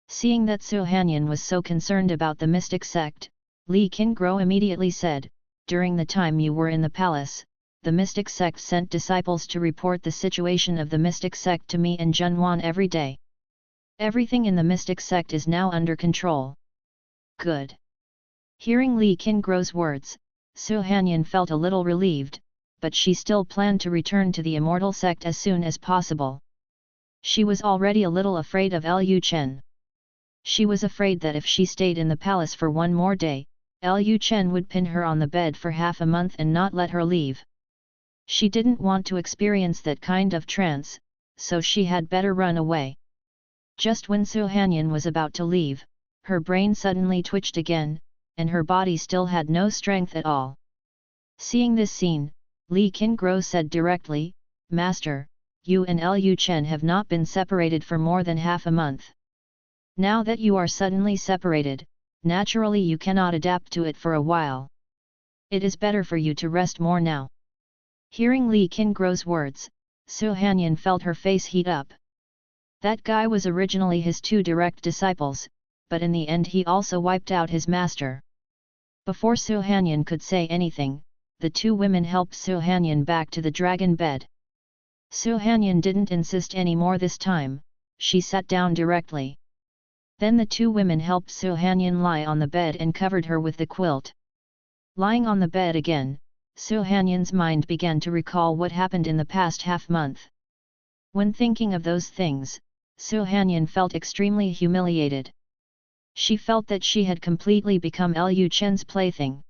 Seeing that Su Hanyan was so concerned about the mystic sect, Li Qingguo immediately said, "During the time you were in the palace, the mystic sect sent disciples to report the situation of the mystic sect to me and Junwan every day. Everything in the mystic sect is now under control." "Good." Hearing Li Qingguo's words, Su Hanyan felt a little relieved, but she still planned to return to the immortal sect as soon as possible. She was already a little afraid of Lu Chen. She was afraid that if she stayed in the palace for one more day, Lu Chen would pin her on the bed for half a month and not let her leave. She didn't want to experience that kind of trance, so she had better run away. Just when Su Hanyan was about to leave, her brain suddenly twitched again, and her body still had no strength at all. Seeing this scene, Li Qingguo said directly, "Master, you and Lu Chen have not been separated for more than half a month. Now that you are suddenly separated, naturally you cannot adapt to it for a while. It is better for you to rest more now." Hearing Li Qingguo's words, Su Hanyan felt her face heat up. That guy was originally his two direct disciples, but in the end he also wiped out his master. Before Su Hanyan could say anything, the two women helped Su Hanyan back to the dragon bed. Su Hanyan didn't insist any more this time, she sat down directly. Then the two women helped Su Hanyan lie on the bed and covered her with the quilt. Lying on the bed again, Su Hanyan's mind began to recall what happened in the past half month. When thinking of those things, Su Hanyan felt extremely humiliated. She felt that she had completely become Lu Chen's plaything.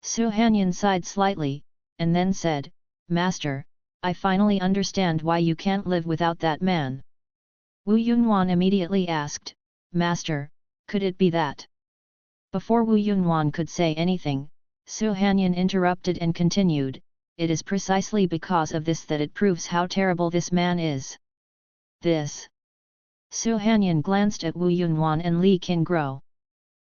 Su Hanyan sighed slightly, and then said, "Master, I finally understand why you can't live without that man." Wu Yunhuan immediately asked, "Master, could it be that?" Before Wu Yunhuan could say anything, Su Hanyan interrupted and continued, "It is precisely because of this that it proves how terrible this man is." This. Su Hanyan glanced at Wu Yunhuan and Li Qingguo.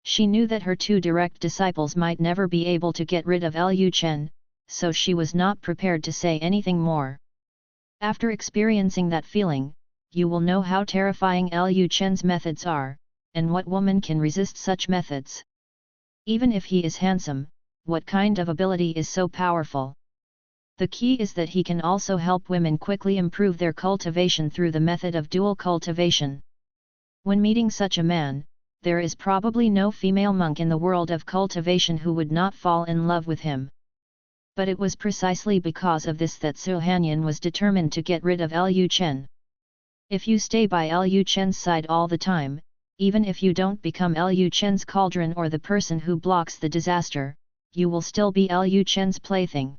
She knew that her two direct disciples might never be able to get rid of Lu Chen, so she was not prepared to say anything more. After experiencing that feeling, you will know how terrifying Lu Chen's methods are, and what woman can resist such methods. Even if he is handsome, what kind of ability is so powerful? The key is that he can also help women quickly improve their cultivation through the method of dual cultivation. When meeting such a man, there is probably no female monk in the world of cultivation who would not fall in love with him. But it was precisely because of this that Su Hanyan was determined to get rid of Lu Chen. If you stay by Lu Chen's side all the time, even if you don't become Lu Chen's cauldron or the person who blocks the disaster, you will still be Lu Chen's plaything.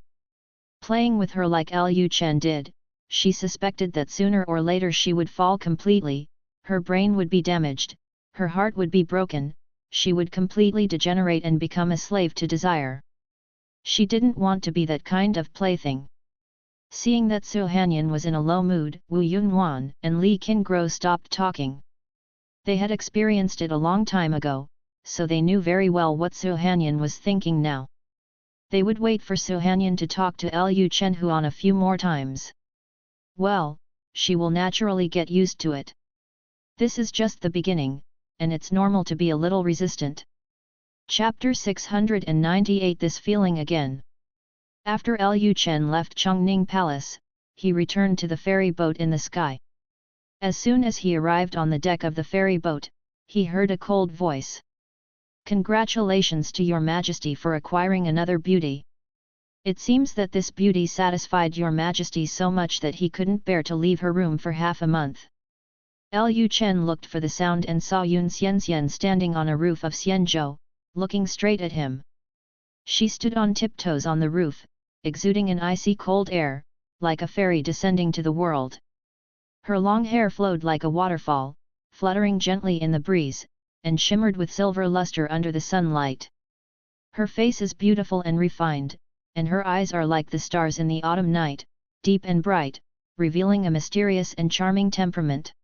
Playing with her like Lu Chen did, she suspected that sooner or later she would fall completely, her brain would be damaged, her heart would be broken, she would completely degenerate and become a slave to desire. She didn't want to be that kind of plaything. Seeing that Su Hanyan was in a low mood, Wu Yunhuan and Li Qingguo stopped talking. They had experienced it a long time ago, so they knew very well what Su Hanyan was thinking now. They would wait for Su Hanyan to talk to Lu Chen Huan a few more times. Well, she will naturally get used to it. This is just the beginning, and it's normal to be a little resistant. Chapter 698 This feeling again. After Lu Chen left Chongning Palace, he returned to the ferry boat in the sky. As soon as he arrived on the deck of the ferry boat, he heard a cold voice. "Congratulations to your Majesty for acquiring another beauty. It seems that this beauty satisfied your Majesty so much that he couldn't bear to leave her room for half a month." Lu Chen looked for the sound and saw Yun Xianxian standing on a roof of Xianzhou, looking straight at him. She stood on tiptoes on the roof, exuding an icy cold air, like a fairy descending to the world. Her long hair flowed like a waterfall, fluttering gently in the breeze, and shimmered with silver luster under the sunlight. Her face is beautiful and refined, and her eyes are like the stars in the autumn night, deep and bright, revealing a mysterious and charming temperament.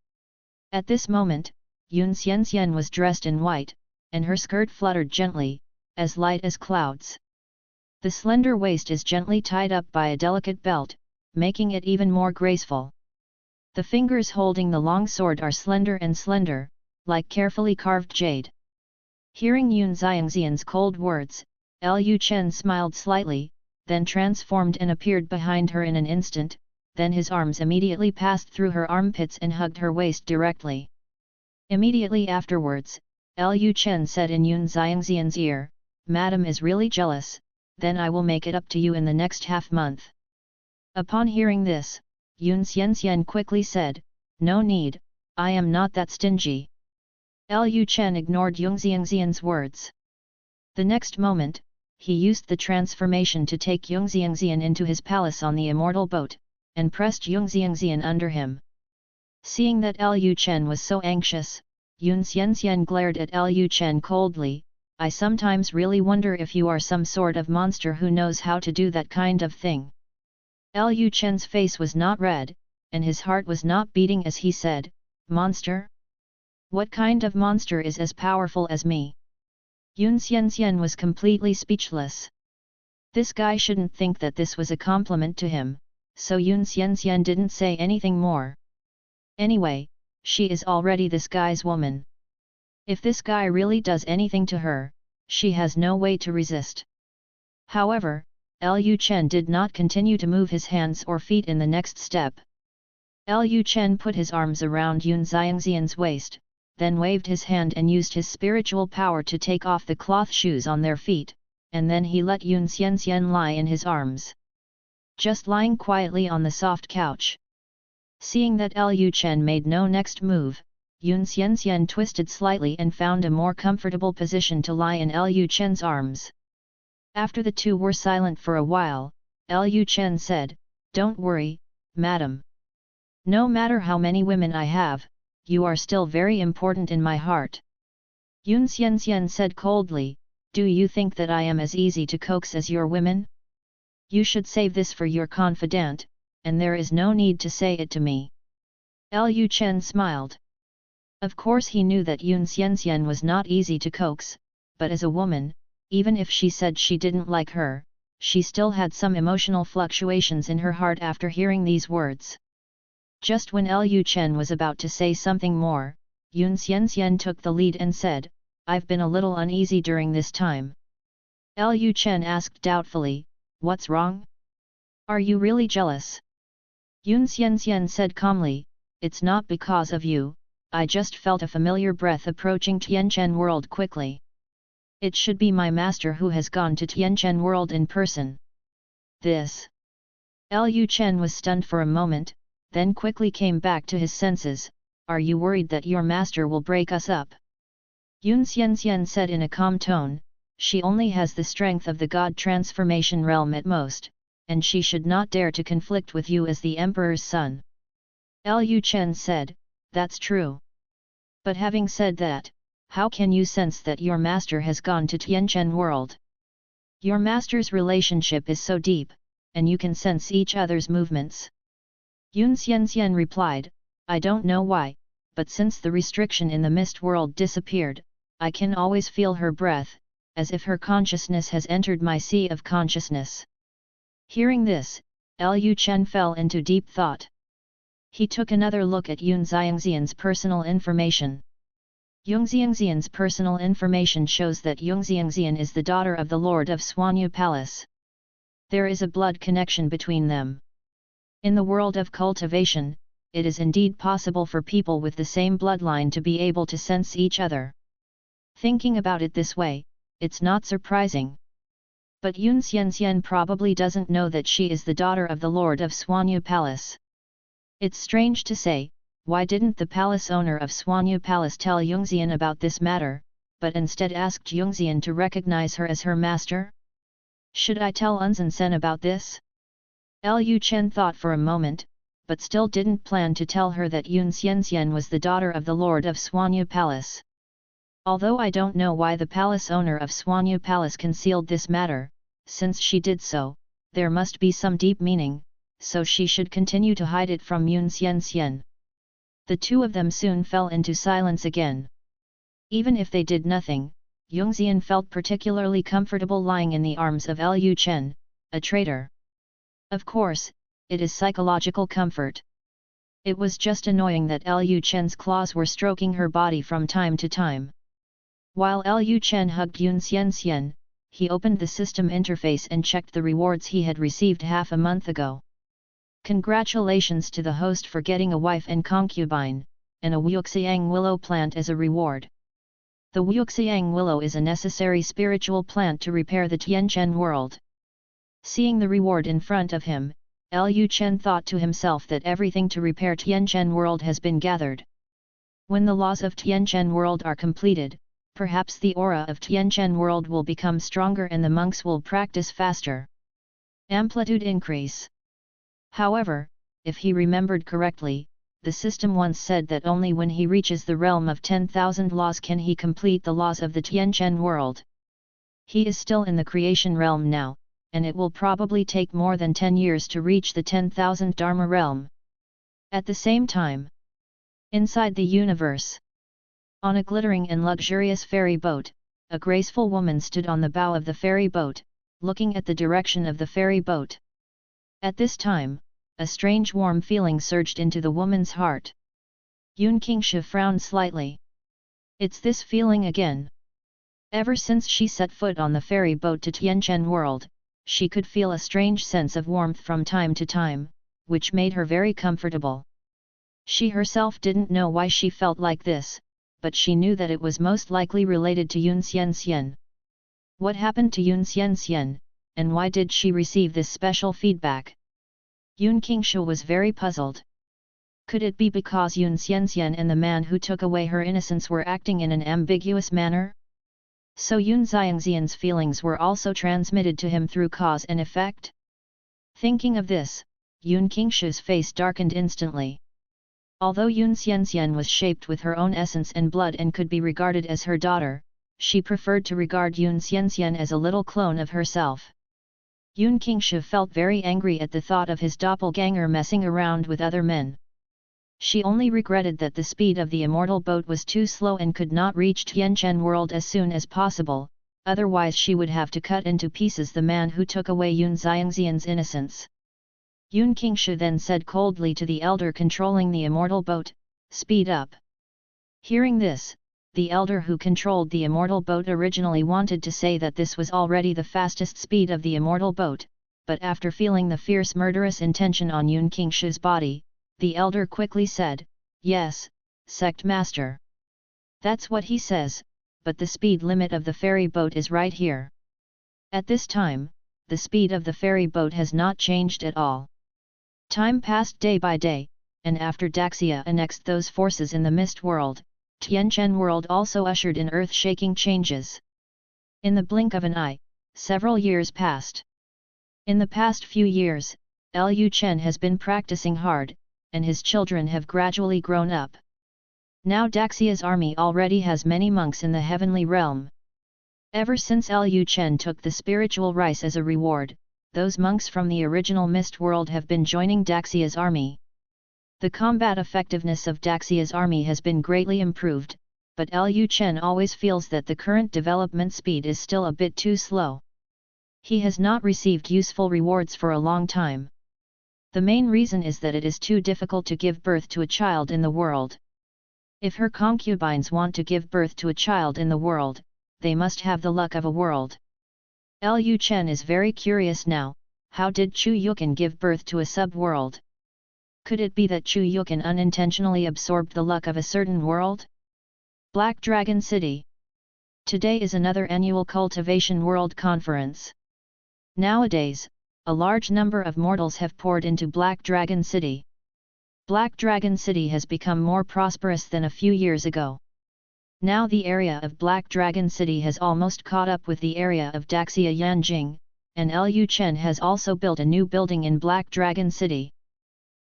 At this moment, Yun Xianxian was dressed in white, and her skirt fluttered gently, as light as clouds. The slender waist is gently tied up by a delicate belt, making it even more graceful. The fingers holding the long sword are slender, like carefully carved jade. Hearing Yun Xiangxian's cold words, Lu Chen smiled slightly, then transformed and appeared behind her in an instant, then his arms immediately passed through her armpits and hugged her waist directly. Immediately afterwards, Lu Chen said in Yun Xiangxian's ear, "Madam is really jealous, then I will make it up to you in the next half-month." Upon hearing this, Yun Xianxian quickly said, "No need, I am not that stingy." Lu Chen ignored Yun Xiangxian's words. The next moment, he used the transformation to take Yun Xiangxian into his palace on the immortal boat, and pressed Yun Xiangxian under him. Seeing that Lu Chen was so anxious, Yun Xianxian glared at Lu Chen coldly, "I sometimes really wonder if you are some sort of monster who knows how to do that kind of thing." Lu Chen's face was not red, and his heart was not beating as he said, "Monster? What kind of monster is as powerful as me?" Yun Xianxian was completely speechless. This guy shouldn't think that this was a compliment to him, so Yun Xianxian didn't say anything more. Anyway, she is already this guy's woman. If this guy really does anything to her, she has no way to resist. However, Lu Chen did not continue to move his hands or feet in the next step. Lu Chen put his arms around Yun Xiangxian's waist, then waved his hand and used his spiritual power to take off the cloth shoes on their feet, and then he let Yun Xianxian lie in his arms. Just lying quietly on the soft couch. Seeing that Lu Chen made no next move, Yun Xianxian twisted slightly and found a more comfortable position to lie in Lu Chen's arms. After the two were silent for a while, Lu Chen said, "Don't worry, madam. No matter how many women I have, you are still very important in my heart." Yun Xianxian said coldly, "Do you think that I am as easy to coax as your women? You should save this for your confidant, and there is no need to say it to me." Lu Chen smiled. Of course he knew that Yun Xianxian was not easy to coax, but as a woman, even if she said she didn't like her, she still had some emotional fluctuations in her heart after hearing these words. Just when Lu Chen was about to say something more, Yun Xianxian took the lead and said, "I've been a little uneasy during this time." Lu Chen asked doubtfully, "What's wrong? Are you really jealous?" Yun Xianxian said calmly, "It's not because of you, I just felt a familiar breath approaching Tianchen World quickly. It should be my master who has gone to Tianchen World in person." This. Lu Chen was stunned for a moment, then quickly came back to his senses. "Are you worried that your master will break us up?" Yun Xianxian said in a calm tone, "She only has the strength of the God transformation realm at most, and she should not dare to conflict with you as the emperor's son." Lu Chen said, "That's true. But having said that, how can you sense that your master has gone to Tianchen World? Your master's relationship is so deep, and you can sense each other's movements." Yun Xianxian replied, "I don't know why, but since the restriction in the mist world disappeared, I can always feel her breath, as if her consciousness has entered my sea of consciousness." Hearing this, Lu Chen fell into deep thought. He took another look at Yun Xiangxian's personal information. Yun Xiangxian's personal information shows that Yun Xiangxian is the daughter of the Lord of Xuanyu Palace. There is a blood connection between them. In the world of cultivation, it is indeed possible for people with the same bloodline to be able to sense each other. Thinking about it this way, it's not surprising. But Yun Xianxian probably doesn't know that she is the daughter of the Lord of Xuanyu Palace. It's strange to say, why didn't the palace owner of Xuanyu Palace tell Yungxian about this matter, but instead asked Yungxian to recognize her as her master? Should I tell Unzhen Sen about this? Lu Chen thought for a moment, but still didn't plan to tell her that Yun Xianxian was the daughter of the Lord of Xuanyu Palace. Although I don't know why the palace owner of Xuanyu Palace concealed this matter, since she did so, there must be some deep meaning, so she should continue to hide it from Yun Xianxian. The two of them soon fell into silence again. Even if they did nothing, Yungxian felt particularly comfortable lying in the arms of Lu Chen, a traitor. Of course, it is psychological comfort. It was just annoying that Lu Chen's claws were stroking her body from time to time. While Lu Chen hugged Yun Xianxian, he opened the system interface and checked the rewards he had received half a month ago. Congratulations to the host for getting a wife and concubine, and a Wuxiang willow plant as a reward. The Wuxiang willow is a necessary spiritual plant to repair the Tianchen world. Seeing the reward in front of him, Lu Chen thought to himself that everything to repair Tianchen world has been gathered. When the laws of Tianchen world are completed, perhaps the aura of Tianchen world will become stronger and the monks will practice faster. Amplitude increase. However, if he remembered correctly, the system once said that only when he reaches the realm of 10,000 laws can he complete the laws of the Tianchen world. He is still in the creation realm now, and it will probably take more than 10 years to reach the 10,000 Dharma realm. At the same time, inside the universe, on a glittering and luxurious ferry boat, a graceful woman stood on the bow of the ferry boat, looking at the direction of the ferry boat. At this time, a strange warm feeling surged into the woman's heart. Yun Qingsha frowned slightly. It's this feeling again. Ever since she set foot on the ferry boat to Tianchen world, she could feel a strange sense of warmth from time to time, which made her very comfortable. She herself didn't know why she felt like this, but she knew that it was most likely related to Yun Xianxian. What happened to Yun Xianxian, and why did she receive this special feedback? Yun Qingsha was very puzzled. Could it be because Yun Xianxian and the man who took away her innocence were acting in an ambiguous manner? So Yun Xiangxian's feelings were also transmitted to him through cause and effect? Thinking of this, Yun Qingshu's face darkened instantly. Although Yun Xianxian was shaped with her own essence and blood and could be regarded as her daughter, she preferred to regard Yun Xianxian as a little clone of herself. Yun Qingshu felt very angry at the thought of his doppelganger messing around with other men. She only regretted that the speed of the immortal boat was too slow and could not reach Tianchen world as soon as possible, otherwise she would have to cut into pieces the man who took away Yun Xiangxian's innocence. Yun Qingshu then said coldly to the elder controlling the immortal boat, "Speed up." Hearing this, the elder who controlled the immortal boat originally wanted to say that this was already the fastest speed of the immortal boat, but after feeling the fierce murderous intention on Yun Qingshu's body, the elder quickly said, "Yes, sect master. That's what he says, but the speed limit of the ferry boat is right here." At this time, the speed of the ferry boat has not changed at all. Time passed day by day, and after Daxia annexed those forces in the mist world, Tianchen world also ushered in earth-shaking changes. In the blink of an eye, several years passed. In the past few years, Lu Chen has been practicing hard, and his children have gradually grown up. Now Daxia's army already has many monks in the heavenly realm. Ever since Lu Chen took the spiritual rice as a reward, those monks from the original mist world have been joining Daxia's army. The combat effectiveness of Daxia's army has been greatly improved, but Lu Chen always feels that the current development speed is still a bit too slow. He has not received useful rewards for a long time. The main reason is that it is too difficult to give birth to a child in the world. If her concubines want to give birth to a child in the world, they must have the luck of a world. Lu Chen is very curious now, how did Chu Yukin give birth to a sub-world? Could it be that Chu Yukin unintentionally absorbed the luck of a certain world? Black Dragon City. Today is another annual Cultivation World Conference. Nowadays, a large number of mortals have poured into Black Dragon City. Black Dragon City has become more prosperous than a few years ago. Now the area of Black Dragon City has almost caught up with the area of Daxia Yanjing, and Lu Chen has also built a new building in Black Dragon City.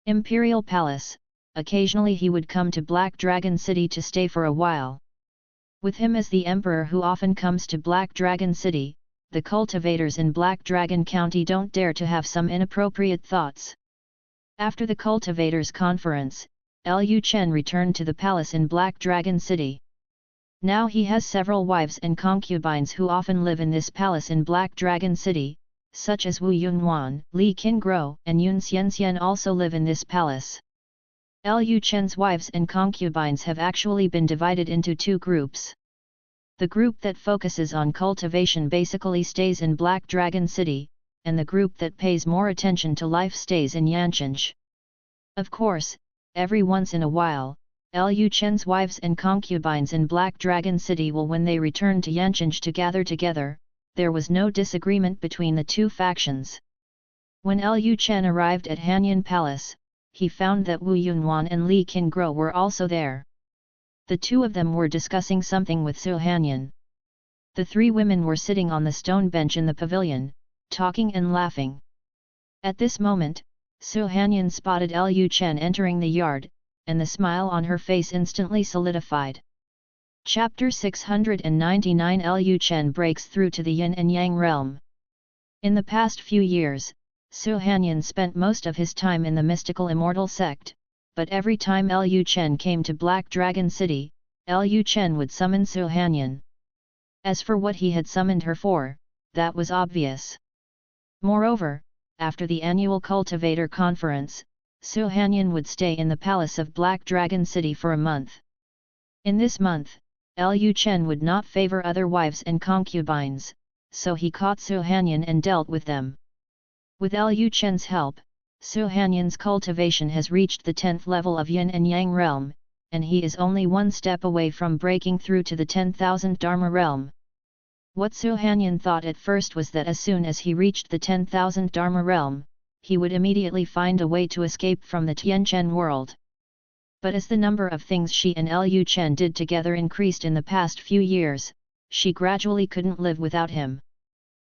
Imperial Palace. Occasionally he would come to Black Dragon City to stay for a while. With him as the emperor who often comes to Black Dragon City, the cultivators in Black Dragon County don't dare to have some inappropriate thoughts. After the cultivators' conference, Lu Chen returned to the palace in Black Dragon City. Now he has several wives and concubines who often live in this palace in Black Dragon City, such as Wu Yunhuan, Li Qingguo, and Yun Xianxian also live in this palace. Lu Chen's wives and concubines have actually been divided into two groups. The group that focuses on cultivation basically stays in Black Dragon City, and the group that pays more attention to life stays in Yancheng. Of course, every once in a while, Lu Chen's wives and concubines in Black Dragon City will when they return to Yancheng to gather together. There was no disagreement between the two factions. When Lu Chen arrived at Hanyan Palace, he found that Wu Yunhuan and Li Qingguo were also there. The two of them were discussing something with Su Hanyan. The three women were sitting on the stone bench in the pavilion, talking and laughing. At this moment, Su Hanyan spotted Lu Chen entering the yard, and the smile on her face instantly solidified. Chapter 699 Lu Chen breaks through to the yin and yang realm. In the past few years, Su Hanyan spent most of his time in the mystical immortal sect, but every time Lu Chen came to Black Dragon City, Lu Chen would summon Su Hanyan. As for what he had summoned her for, that was obvious. Moreover, after the annual cultivator conference, Su Hanyan would stay in the palace of Black Dragon City for a month. In this month, Lu Chen would not favor other wives and concubines, so he caught Su Hanyan and dealt with them. With Lu Chen's help, Su Hanyan's cultivation has reached the 10th level of Yin and Yang realm, and he is only one step away from breaking through to the 10,000 Dharma realm. What Su Hanyan thought at first was that as soon as he reached the 10,000 Dharma realm, he would immediately find a way to escape from the Tianchen world. But as the number of things she and Lu Chen did together increased in the past few years, she gradually couldn't live without him.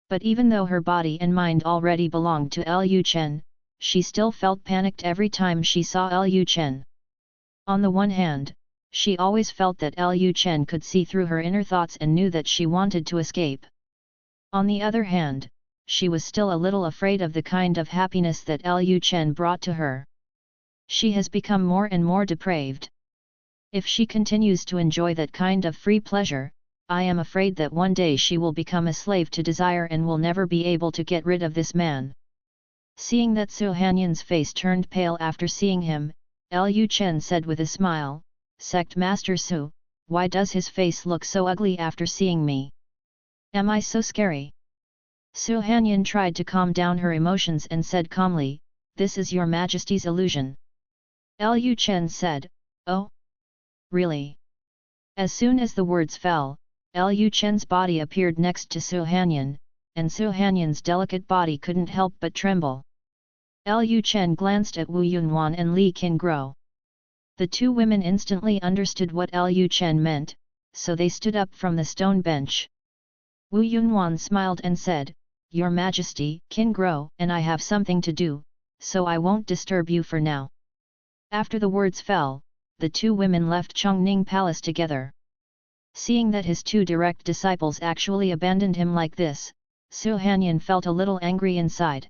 But even though her body and mind already belonged to Lu Chen, she still felt panicked every time she saw Lu Chen. On the one hand, she always felt that Lu Chen could see through her inner thoughts and knew that she wanted to escape. On the other hand, she was still a little afraid of the kind of happiness that Lu Chen brought to her. She has become more and more depraved. If she continues to enjoy that kind of free pleasure, I am afraid that one day she will become a slave to desire and will never be able to get rid of this man. Seeing that Su Hanyan's face turned pale after seeing him, Lu Chen said with a smile, "Sect Master Su, why does his face look so ugly after seeing me? Am I so scary?" Su Hanyan tried to calm down her emotions and said calmly, "This is your Majesty's illusion." Lu Chen said, "Oh? Really?" As soon as the words fell, Lu Chen's body appeared next to Su Hanyan, and Su Hanyan's delicate body couldn't help but tremble. Lu Chen glanced at Wu Yunwan and Li Qingguo. The two women instantly understood what Lu Chen meant, so they stood up from the stone bench. Wu Yunwan smiled and said, "Your Majesty, Qingguo and I have something to do, so I won't disturb you for now." After the words fell, the two women left Chongning Palace together. Seeing that his two direct disciples actually abandoned him like this, Su Hanyan felt a little angry inside.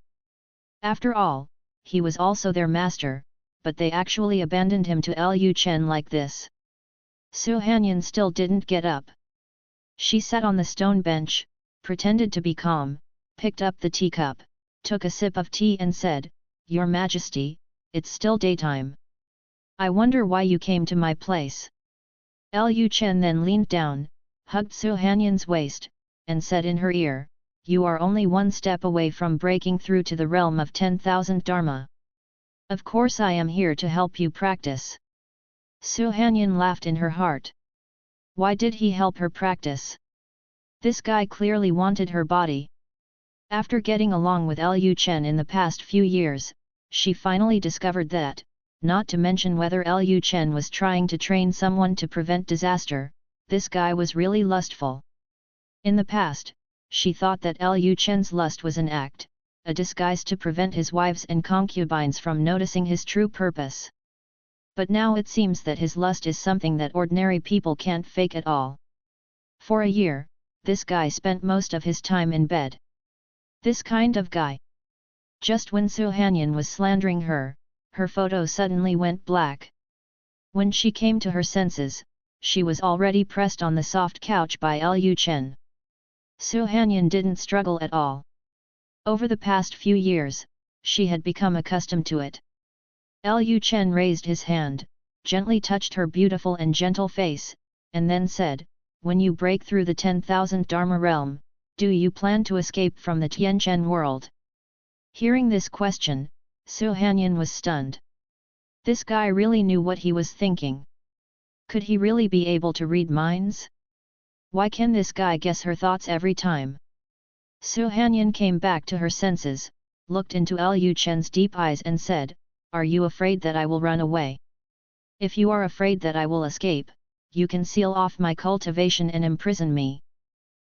After all, he was also their master, but they actually abandoned him to Lu Chen like this. Su Hanyan still didn't get up. She sat on the stone bench, pretended to be calm, picked up the teacup, took a sip of tea and said, "Your Majesty, it's still daytime. I wonder why you came to my place." Lu Chen then leaned down, hugged Su Hanyan's waist, and said in her ear, "You are only one step away from breaking through to the realm of 10,000 Dharma. Of course I am here to help you practice." Su Hanyan laughed in her heart. Why did he help her practice? This guy clearly wanted her body. After getting along with Lu Chen in the past few years, she finally discovered that, not to mention whether Lu Chen was trying to train someone to prevent disaster, this guy was really lustful. In the past, she thought that Lu Chen's lust was an act, a disguise to prevent his wives and concubines from noticing his true purpose. But now it seems that his lust is something that ordinary people can't fake at all. For a year, this guy spent most of his time in bed. This kind of guy. Just when Su Hanyan was slandering her, her photo suddenly went black. When she came to her senses, she was already pressed on the soft couch by Lu Chen. Su Hanyan didn't struggle at all. Over the past few years, she had become accustomed to it. Lu Chen raised his hand, gently touched her beautiful and gentle face, and then said, "When you break through the 10,000 Dharma realm, do you plan to escape from the Tianchen world?" Hearing this question, Su Hanyan was stunned. This guy really knew what he was thinking. Could he really be able to read minds? Why can this guy guess her thoughts every time? Su Hanyan came back to her senses, looked into Lu Chen's deep eyes and said, "Are you afraid that I will run away? If you are afraid that I will escape, you can seal off my cultivation and imprison me.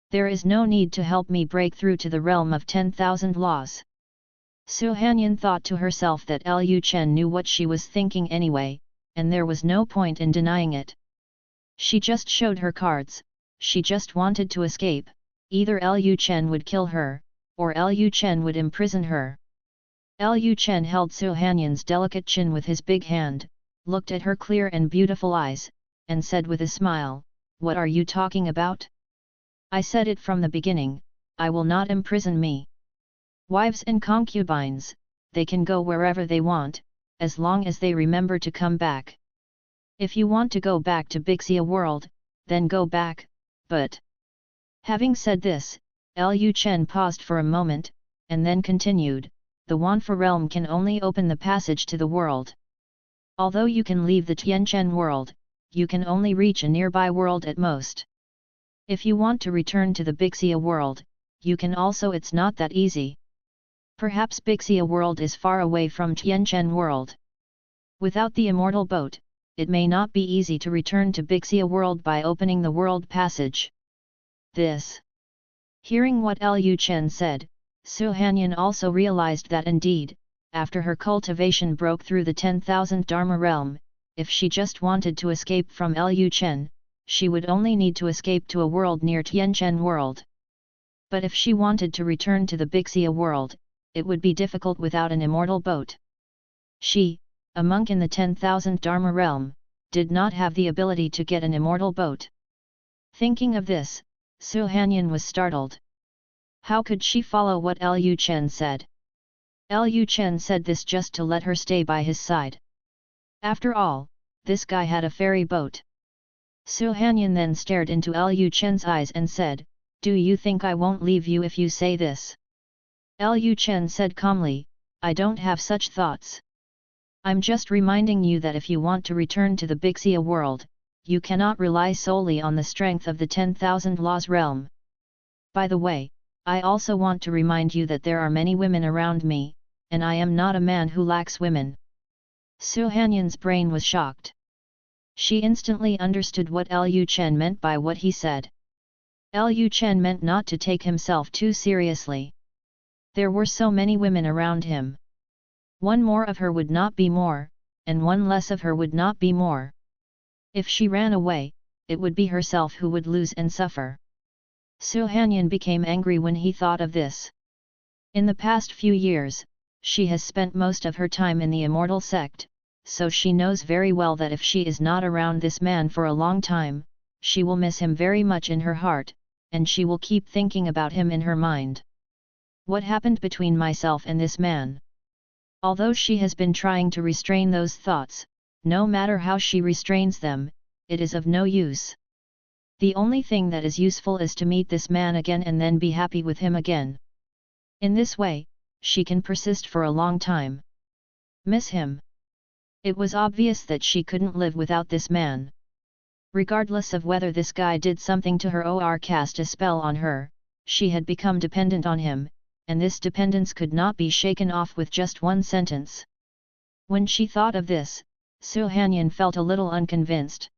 There is no need to help me break through to the realm of 10,000 laws." Su Hanyan thought to herself that Lu Chen knew what she was thinking anyway, and there was no point in denying it. She just showed her cards, she just wanted to escape, either Lu Chen would kill her, or Lu Chen would imprison her. Lu Chen held Su Hanyan's delicate chin with his big hand, looked at her clear and beautiful eyes, and said with a smile, "What are you talking about? I said it from the beginning, I will not imprison me. Wives and concubines, they can go wherever they want, as long as they remember to come back. If you want to go back to Big Xia world, then go back, but..." Having said this, Lu Chen paused for a moment, and then continued, "The Wanfa realm can only open the passage to the world. Although you can leave the Tianchen world, you can only reach a nearby world at most. If you want to return to the Big Xia world, you can also, it's not that easy. Perhaps Big Xia world is far away from Tianchen world. Without the immortal boat, it may not be easy to return to Big Xia world by opening the world passage. This. Hearing what Lu Chen said, Su Hanyan also realized that indeed, after her cultivation broke through the 10,000 Dharma realm, if she just wanted to escape from Lu Chen, she would only need to escape to a world near Tianchen world. But if she wanted to return to the Big Xia world, it would be difficult without an immortal boat. She, a monk in the 10,000 Dharma realm, did not have the ability to get an immortal boat. Thinking of this, Su Hanyan was startled. How could she follow what Lu Chen said? Lu Chen said this just to let her stay by his side. After all, this guy had a ferry boat. Su Hanyan then stared into Lu Chen's eyes and said, "Do you think I won't leave you if you say this?" Lu Chen said calmly, "I don't have such thoughts. I'm just reminding you that if you want to return to the Big Xia world, you cannot rely solely on the strength of the 10,000 laws realm. By the way, I also want to remind you that there are many women around me, and I am not a man who lacks women." Su Hanyan's brain was shocked. She instantly understood what Lu Chen meant by what he said. Lu Chen meant not to take himself too seriously. There were so many women around him. One more of her would not be more, and one less of her would not be more. If she ran away, it would be herself who would lose and suffer. Su Hanyan became angry when he thought of this. In the past few years, she has spent most of her time in the immortal sect, so she knows very well that if she is not around this man for a long time, she will miss him very much in her heart, and she will keep thinking about him in her mind. What happened between myself and this man? Although she has been trying to restrain those thoughts, no matter how she restrains them, it is of no use. The only thing that is useful is to meet this man again and then be happy with him again. In this way, she can persist for a long time. Miss him. It was obvious that she couldn't live without this man. Regardless of whether this guy did something to her or cast a spell on her, she had become dependent on him, and this dependence could not be shaken off with just one sentence. When she thought of this, Su Hanyan felt a little unconvinced.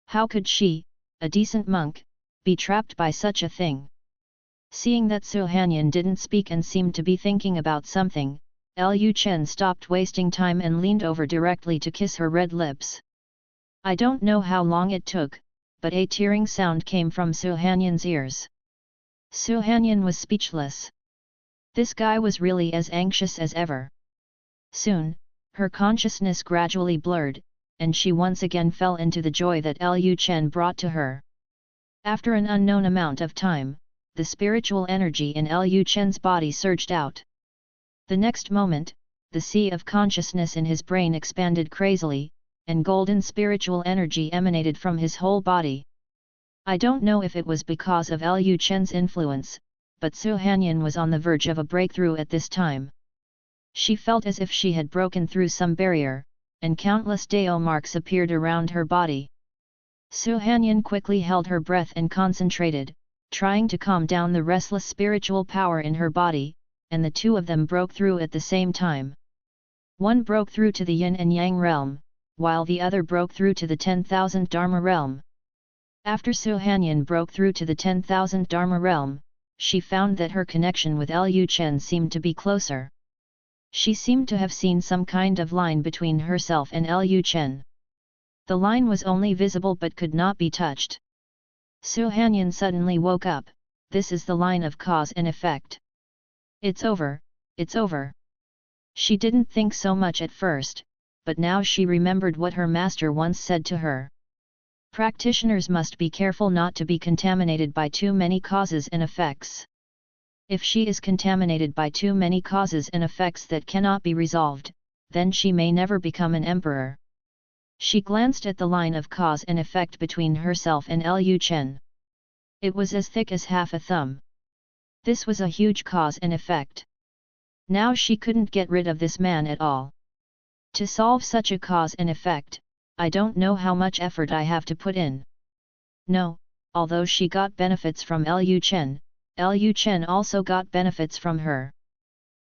How could she, a decent monk, be trapped by such a thing? Seeing that Su Hanyan didn't speak and seemed to be thinking about something, Lu Chen stopped wasting time and leaned over directly to kiss her red lips. I don't know how long it took, but a tearing sound came from Su Hanyan's ears. Su Hanyan was speechless. This guy was really as anxious as ever. Soon, her consciousness gradually blurred, and she once again fell into the joy that Lu Chen brought to her. After an unknown amount of time, the spiritual energy in Lu Chen's body surged out. The next moment, the sea of consciousness in his brain expanded crazily, and golden spiritual energy emanated from his whole body. I don't know if it was because of Lu Chen's influence, but Su Hanyan was on the verge of a breakthrough at this time. She felt as if she had broken through some barrier, and countless Dao marks appeared around her body. Su Hanyan quickly held her breath and concentrated, trying to calm down the restless spiritual power in her body, and the two of them broke through at the same time. One broke through to the yin and yang realm, while the other broke through to the 10,000 Dharma realm. After Su Hanyan broke through to the 10,000 Dharma realm, she found that her connection with Lu Chen seemed to be closer. She seemed to have seen some kind of line between herself and Lu Chen. The line was only visible but could not be touched. Su Hanyan suddenly woke up. This is the line of cause and effect. It's over, it's over. She didn't think so much at first, but now she remembered what her master once said to her. Practitioners must be careful not to be contaminated by too many causes and effects. If she is contaminated by too many causes and effects that cannot be resolved, then she may never become an emperor. She glanced at the line of cause and effect between herself and Lu Chen. It was as thick as half a thumb. This was a huge cause and effect. Now she couldn't get rid of this man at all. To solve such a cause and effect, I don't know how much effort I have to put in. No, although she got benefits from Lu Chen also got benefits from her.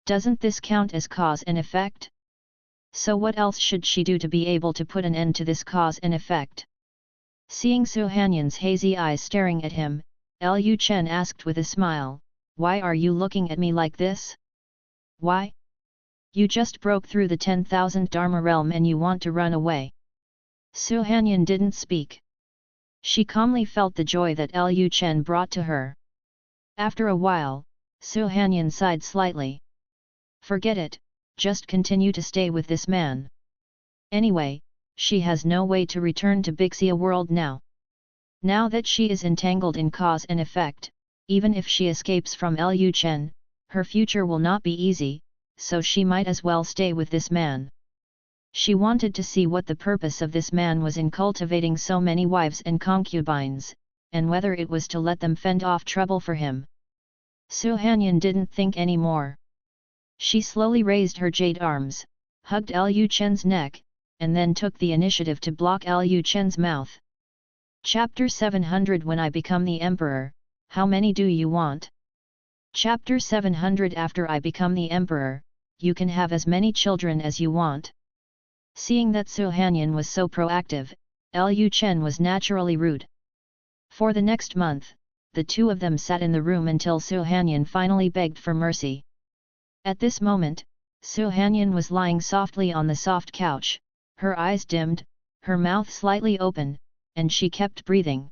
Doesn't this count as cause and effect? So what else should she do to be able to put an end to this cause and effect? Seeing Su Hanyan's hazy eyes staring at him, Lu Chen asked with a smile, "Why are you looking at me like this? Why? You just broke through the 10,000 Dharma realm and you want to run away." Su Hanyan didn't speak. She calmly felt the joy that Lu Chen brought to her. After a while, Su Hanyan sighed slightly. "Forget it, just continue to stay with this man. Anyway, she has no way to return to Big Xia world now. Now that she is entangled in cause and effect, even if she escapes from Lu Chen, her future will not be easy, so she might as well stay with this man." She wanted to see what the purpose of this man was in cultivating so many wives and concubines, and whether it was to let them fend off trouble for him. Su Hanyan didn't think any more. She slowly raised her jade arms, hugged Lu Chen's neck, and then took the initiative to block Lu Chen's mouth. Chapter 700 When I become the emperor, how many do you want? Chapter 700 After I become the emperor, you can have as many children as you want. Seeing that Su Hanyan was so proactive, Lu Chen was naturally rude. For the next month, the two of them sat in the room until Su Hanyan finally begged for mercy. At this moment, Su Hanyan was lying softly on the soft couch, her eyes dimmed, her mouth slightly open, and she kept breathing.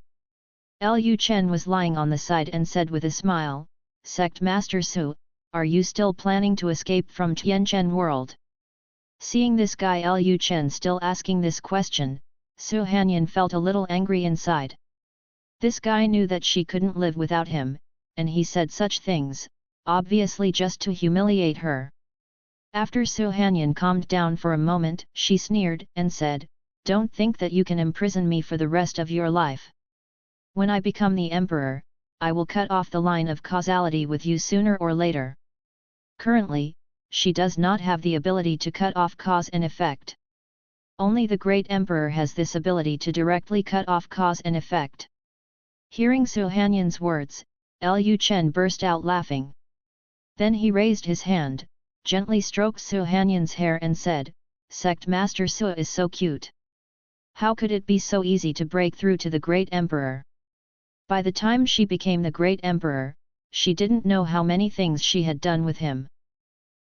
Lu Chen was lying on the side and said with a smile, "Sect Master Su, are you still planning to escape from Tianchen world?" Seeing this guy Lu Chen still asking this question, Su Hanyan felt a little angry inside. This guy knew that she couldn't live without him, and he said such things, obviously just to humiliate her. After Su Hanyan calmed down for a moment, she sneered and said, "Don't think that you can imprison me for the rest of your life. When I become the emperor, I will cut off the line of causality with you sooner or later." Currently, she does not have the ability to cut off cause and effect. Only the great emperor has this ability to directly cut off cause and effect. Hearing Su Hanyan's words, Lu Chen burst out laughing. Then he raised his hand, gently stroked Su Hanyan's hair and said, "Sect Master Su is so cute. How could it be so easy to break through to the great emperor?" By the time she became the great emperor, she didn't know how many things she had done with him.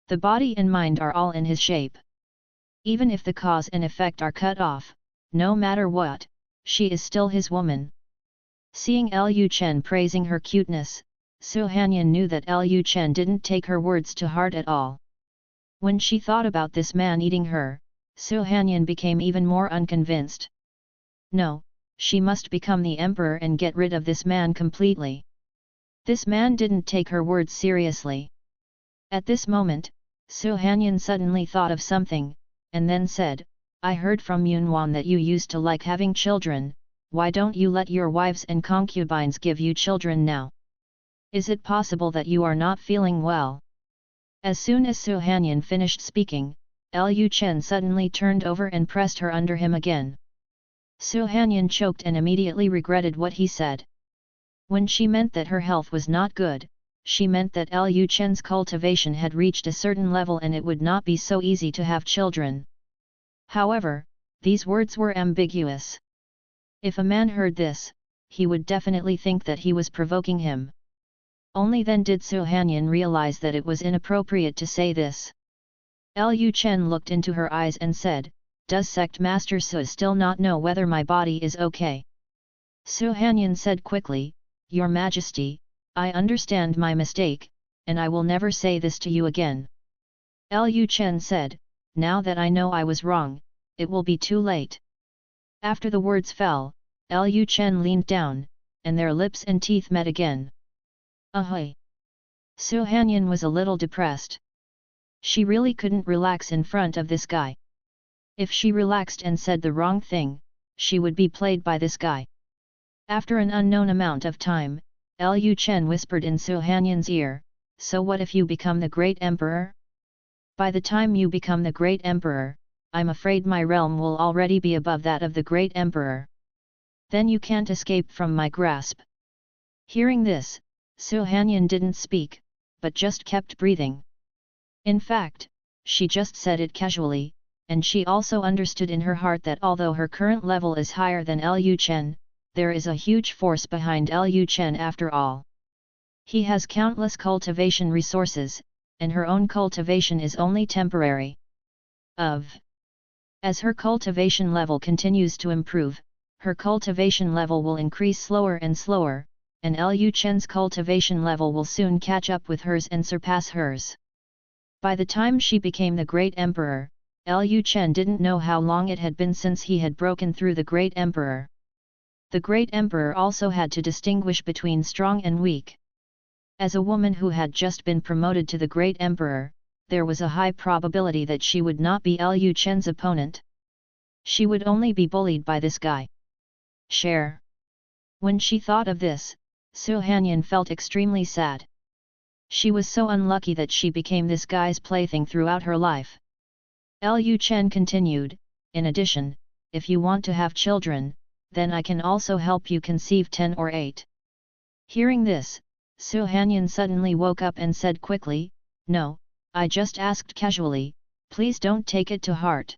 The body and mind are all in his shape. Even if the cause and effect are cut off, no matter what, she is still his woman. Seeing Lu Chen praising her cuteness, Su Hanyan knew that Lu Chen didn't take her words to heart at all. When she thought about this man eating her, Su Hanyan became even more unconvinced. No, she must become the emperor and get rid of this man completely. This man didn't take her words seriously. At this moment, Su Hanyan suddenly thought of something, and then said, "I heard from Yunwan that you used to like having children, why don't you let your wives and concubines give you children now? Is it possible that you are not feeling well?" As soon as Su Hanyan finished speaking, Lu Chen suddenly turned over and pressed her under him again. Su Hanyan choked and immediately regretted what he said. When she meant that her health was not good, she meant that Lu Chen's cultivation had reached a certain level and it would not be so easy to have children. However, these words were ambiguous. If a man heard this, he would definitely think that he was provoking him. Only then did Su Hanyan realize that it was inappropriate to say this. Lu Chen looked into her eyes and said, "Does Sect Master Su still not know whether my body is okay?" Su Hanyan said quickly, "Your Majesty, I understand my mistake, and I will never say this to you again." Lu Chen said, "Now that I know I was wrong, it will be too late." After the words fell, Lu Chen leaned down, and their lips and teeth met again. Ahoy! Su Hanyan was a little depressed. She really couldn't relax in front of this guy. If she relaxed and said the wrong thing, she would be played by this guy. After an unknown amount of time, Lu Chen whispered in Su Hanyan's ear, "So what if you become the great emperor? By the time you become the great emperor, I'm afraid my realm will already be above that of the great emperor. Then you can't escape from my grasp." Hearing this, Su Hanyan didn't speak, but just kept breathing. In fact, she just said it casually, and she also understood in her heart that although her current level is higher than Lu Chen, there is a huge force behind Lu Chen after all. He has countless cultivation resources, and her own cultivation is only temporary. As her cultivation level continues to improve, her cultivation level will increase slower and slower, and Lu Chen's cultivation level will soon catch up with hers and surpass hers. By the time she became the Great Emperor, Lu Chen didn't know how long it had been since he had broken through the Great Emperor. The Great Emperor also had to distinguish between strong and weak. As a woman who had just been promoted to the Great Emperor, there was a high probability that she would not be Lu Chen's opponent. She would only be bullied by this guy. Share. When she thought of this, Su Hanyan felt extremely sad. She was so unlucky that she became this guy's plaything throughout her life. Lu Chen continued, in addition, if you want to have children, then I can also help you conceive 10 or 8. Hearing this, Su Hanyan suddenly woke up and said quickly, no, I just asked casually, please don't take it to heart.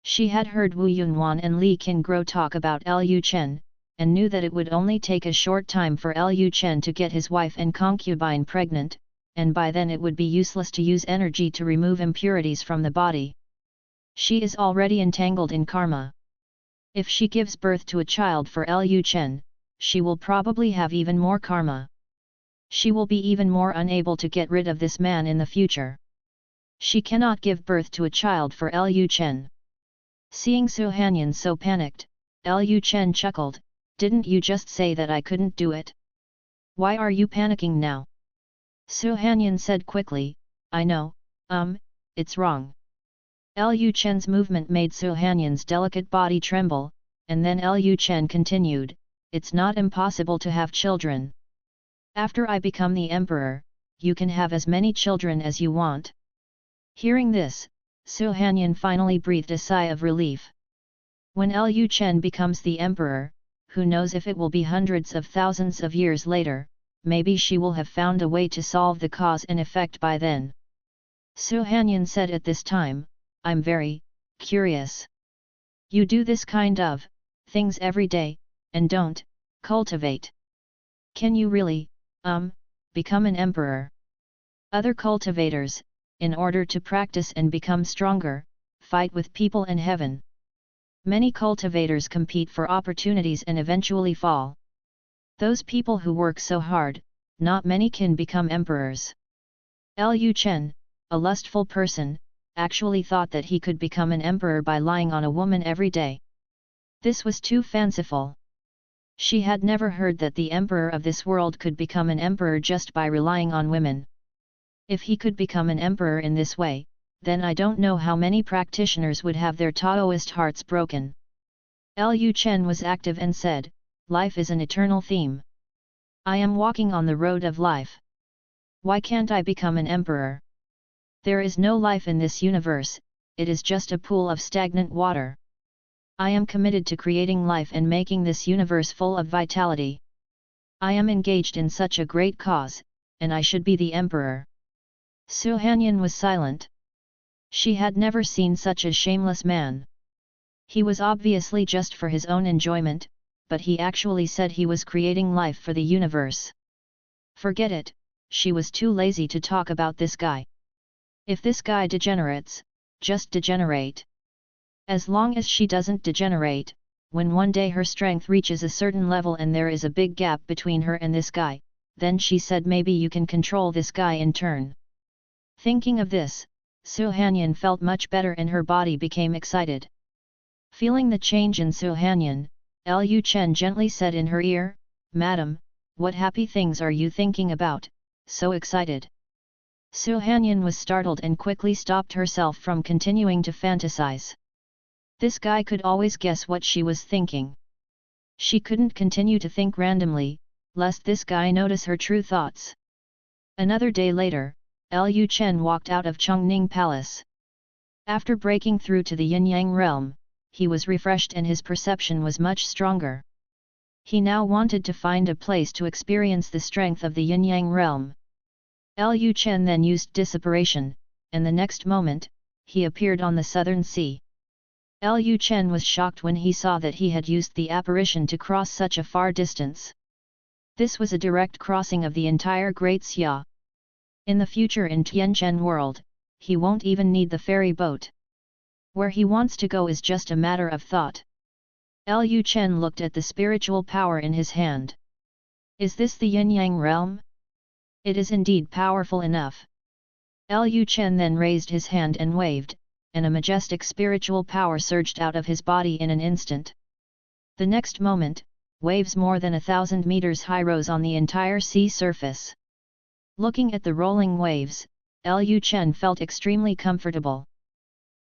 She had heard Wu Yunwan and Li Qingguo talk about Lu Chen, and knew that it would only take a short time for Lu Chen to get his wife and concubine pregnant, and by then it would be useless to use energy to remove impurities from the body. She is already entangled in karma. If she gives birth to a child for Lu Chen, she will probably have even more karma. She will be even more unable to get rid of this man in the future. She cannot give birth to a child for Lu Chen. Seeing Su Hanyan so panicked, Lu Chen chuckled, didn't you just say that I couldn't do it? Why are you panicking now? Su Hanyan said quickly, I know, it's wrong. Lu Chen's movement made Su Hanyan's delicate body tremble, and then Lu Chen continued, it's not impossible to have children. After I become the emperor, you can have as many children as you want. Hearing this, Su Hanyan finally breathed a sigh of relief. When Lu Chen becomes the emperor, who knows if it will be hundreds of thousands of years later, maybe she will have found a way to solve the cause and effect by then. Su Hanyan said at this time, I'm very curious. You do this kind of things every day, and don't cultivate. Can you really, become an emperor? Other cultivators, in order to practice and become stronger, fight with people in heaven. Many cultivators compete for opportunities and eventually fall. Those people who work so hard, not many can become emperors. Lu Chen, a lustful person, actually thought that he could become an emperor by lying on a woman every day. This was too fanciful. She had never heard that the emperor of this world could become an emperor just by relying on women. If he could become an emperor in this way, then I don't know how many practitioners would have their Taoist hearts broken. Lu Chen was active and said, life is an eternal theme. I am walking on the road of life. Why can't I become an emperor? There is no life in this universe, it is just a pool of stagnant water. I am committed to creating life and making this universe full of vitality. I am engaged in such a great cause, and I should be the emperor. Su Hanyan was silent. She had never seen such a shameless man. He was obviously just for his own enjoyment, but he actually said he was creating life for the universe. Forget it, she was too lazy to talk about this guy. If this guy degenerates, just degenerate. As long as she doesn't degenerate, when one day her strength reaches a certain level and there is a big gap between her and this guy, then she said maybe you can control this guy in turn. Thinking of this, Su Hanyan felt much better and her body became excited. Feeling the change in Su Hanyan, Lu Chen gently said in her ear, Madam, what happy things are you thinking about, so excited? Su Hanyan was startled and quickly stopped herself from continuing to fantasize. This guy could always guess what she was thinking. She couldn't continue to think randomly, lest this guy notice her true thoughts. Another day later, Lu Chen walked out of Chongning Palace. After breaking through to the Yin-Yang realm, he was refreshed and his perception was much stronger. He now wanted to find a place to experience the strength of the Yin-Yang realm. Lu Chen then used dissiparation, and the next moment, he appeared on the southern sea. Lu Chen was shocked when he saw that he had used the apparition to cross such a far distance. This was a direct crossing of the entire Great Xia. In the future in Tianchen world, he won't even need the ferry boat. Where he wants to go is just a matter of thought. Lu Chen looked at the spiritual power in his hand. Is this the yin-yang realm? It is indeed powerful enough. Lu Chen then raised his hand and waved, and a majestic spiritual power surged out of his body in an instant. The next moment, waves more than 1,000 meters high rose on the entire sea surface. Looking at the rolling waves, Lu Chen felt extremely comfortable.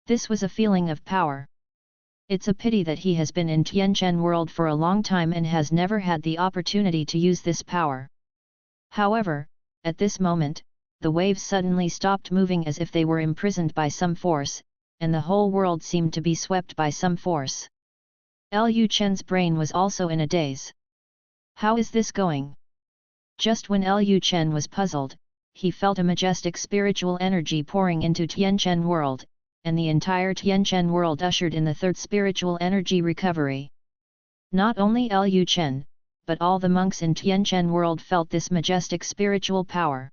This was a feeling of power. It's a pity that he has been in Tianchen world for a long time and has never had the opportunity to use this power. However, at this moment, the waves suddenly stopped moving as if they were imprisoned by some force, and the whole world seemed to be swept by some force. Lu Chen's brain was also in a daze. How is this going? Just when Lu Chen was puzzled, he felt a majestic spiritual energy pouring into Tianchen world, and the entire Tianchen world ushered in the third spiritual energy recovery. Not only Lu Chen, but all the monks in Tianchen world felt this majestic spiritual power.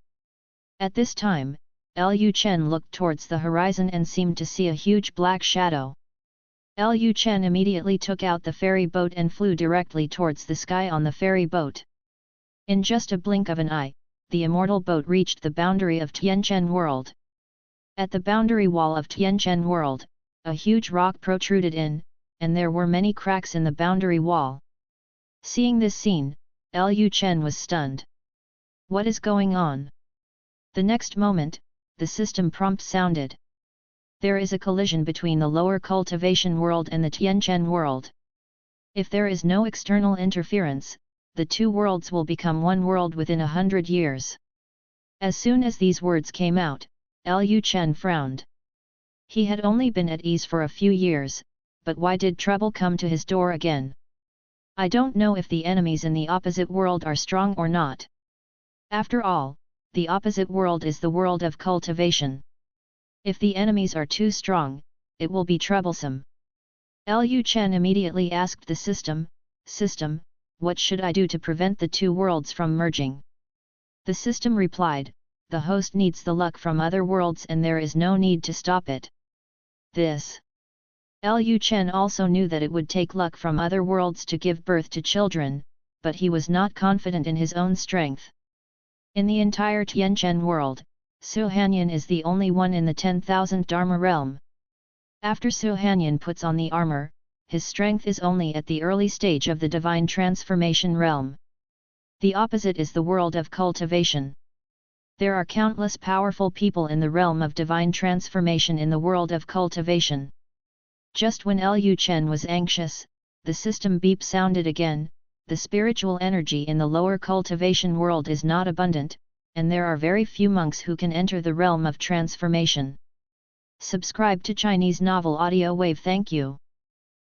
At this time, Lu Chen looked towards the horizon and seemed to see a huge black shadow. Lu Chen immediately took out the ferry boat and flew directly towards the sky on the ferry boat. In just a blink of an eye, the immortal boat reached the boundary of Tianchen world. At the boundary wall of Tianchen world, a huge rock protruded in, and there were many cracks in the boundary wall. Seeing this scene, Lu Chen was stunned. What is going on? The next moment, the system prompt sounded. There is a collision between the lower cultivation world and the Tianchen world. If there is no external interference, the two worlds will become one world within 100 years. As soon as these words came out, Lu Chen frowned. He had only been at ease for a few years, but why did trouble come to his door again? I don't know if the enemies in the opposite world are strong or not. After all, the opposite world is the world of cultivation. If the enemies are too strong, it will be troublesome. Lu Chen immediately asked the system, what should I do to prevent the two worlds from merging? The system replied, the host needs the luck from other worlds and there is no need to stop it. Lu Chen also knew that it would take luck from other worlds to give birth to children, but he was not confident in his own strength. In the entire Tianchen world, Su Hanyan is the only one in the 10,000 Dharma realm. After Su Hanyan puts on the armor, his strength is only at the early stage of the divine transformation realm. The opposite is the world of cultivation. There are countless powerful people in the realm of divine transformation in the world of cultivation. Just when Lu Chen was anxious, the system beep sounded again. The spiritual energy in the lower cultivation world is not abundant, and there are very few monks who can enter the realm of transformation. Subscribe to Chinese Novel Audio Wave. Thank you.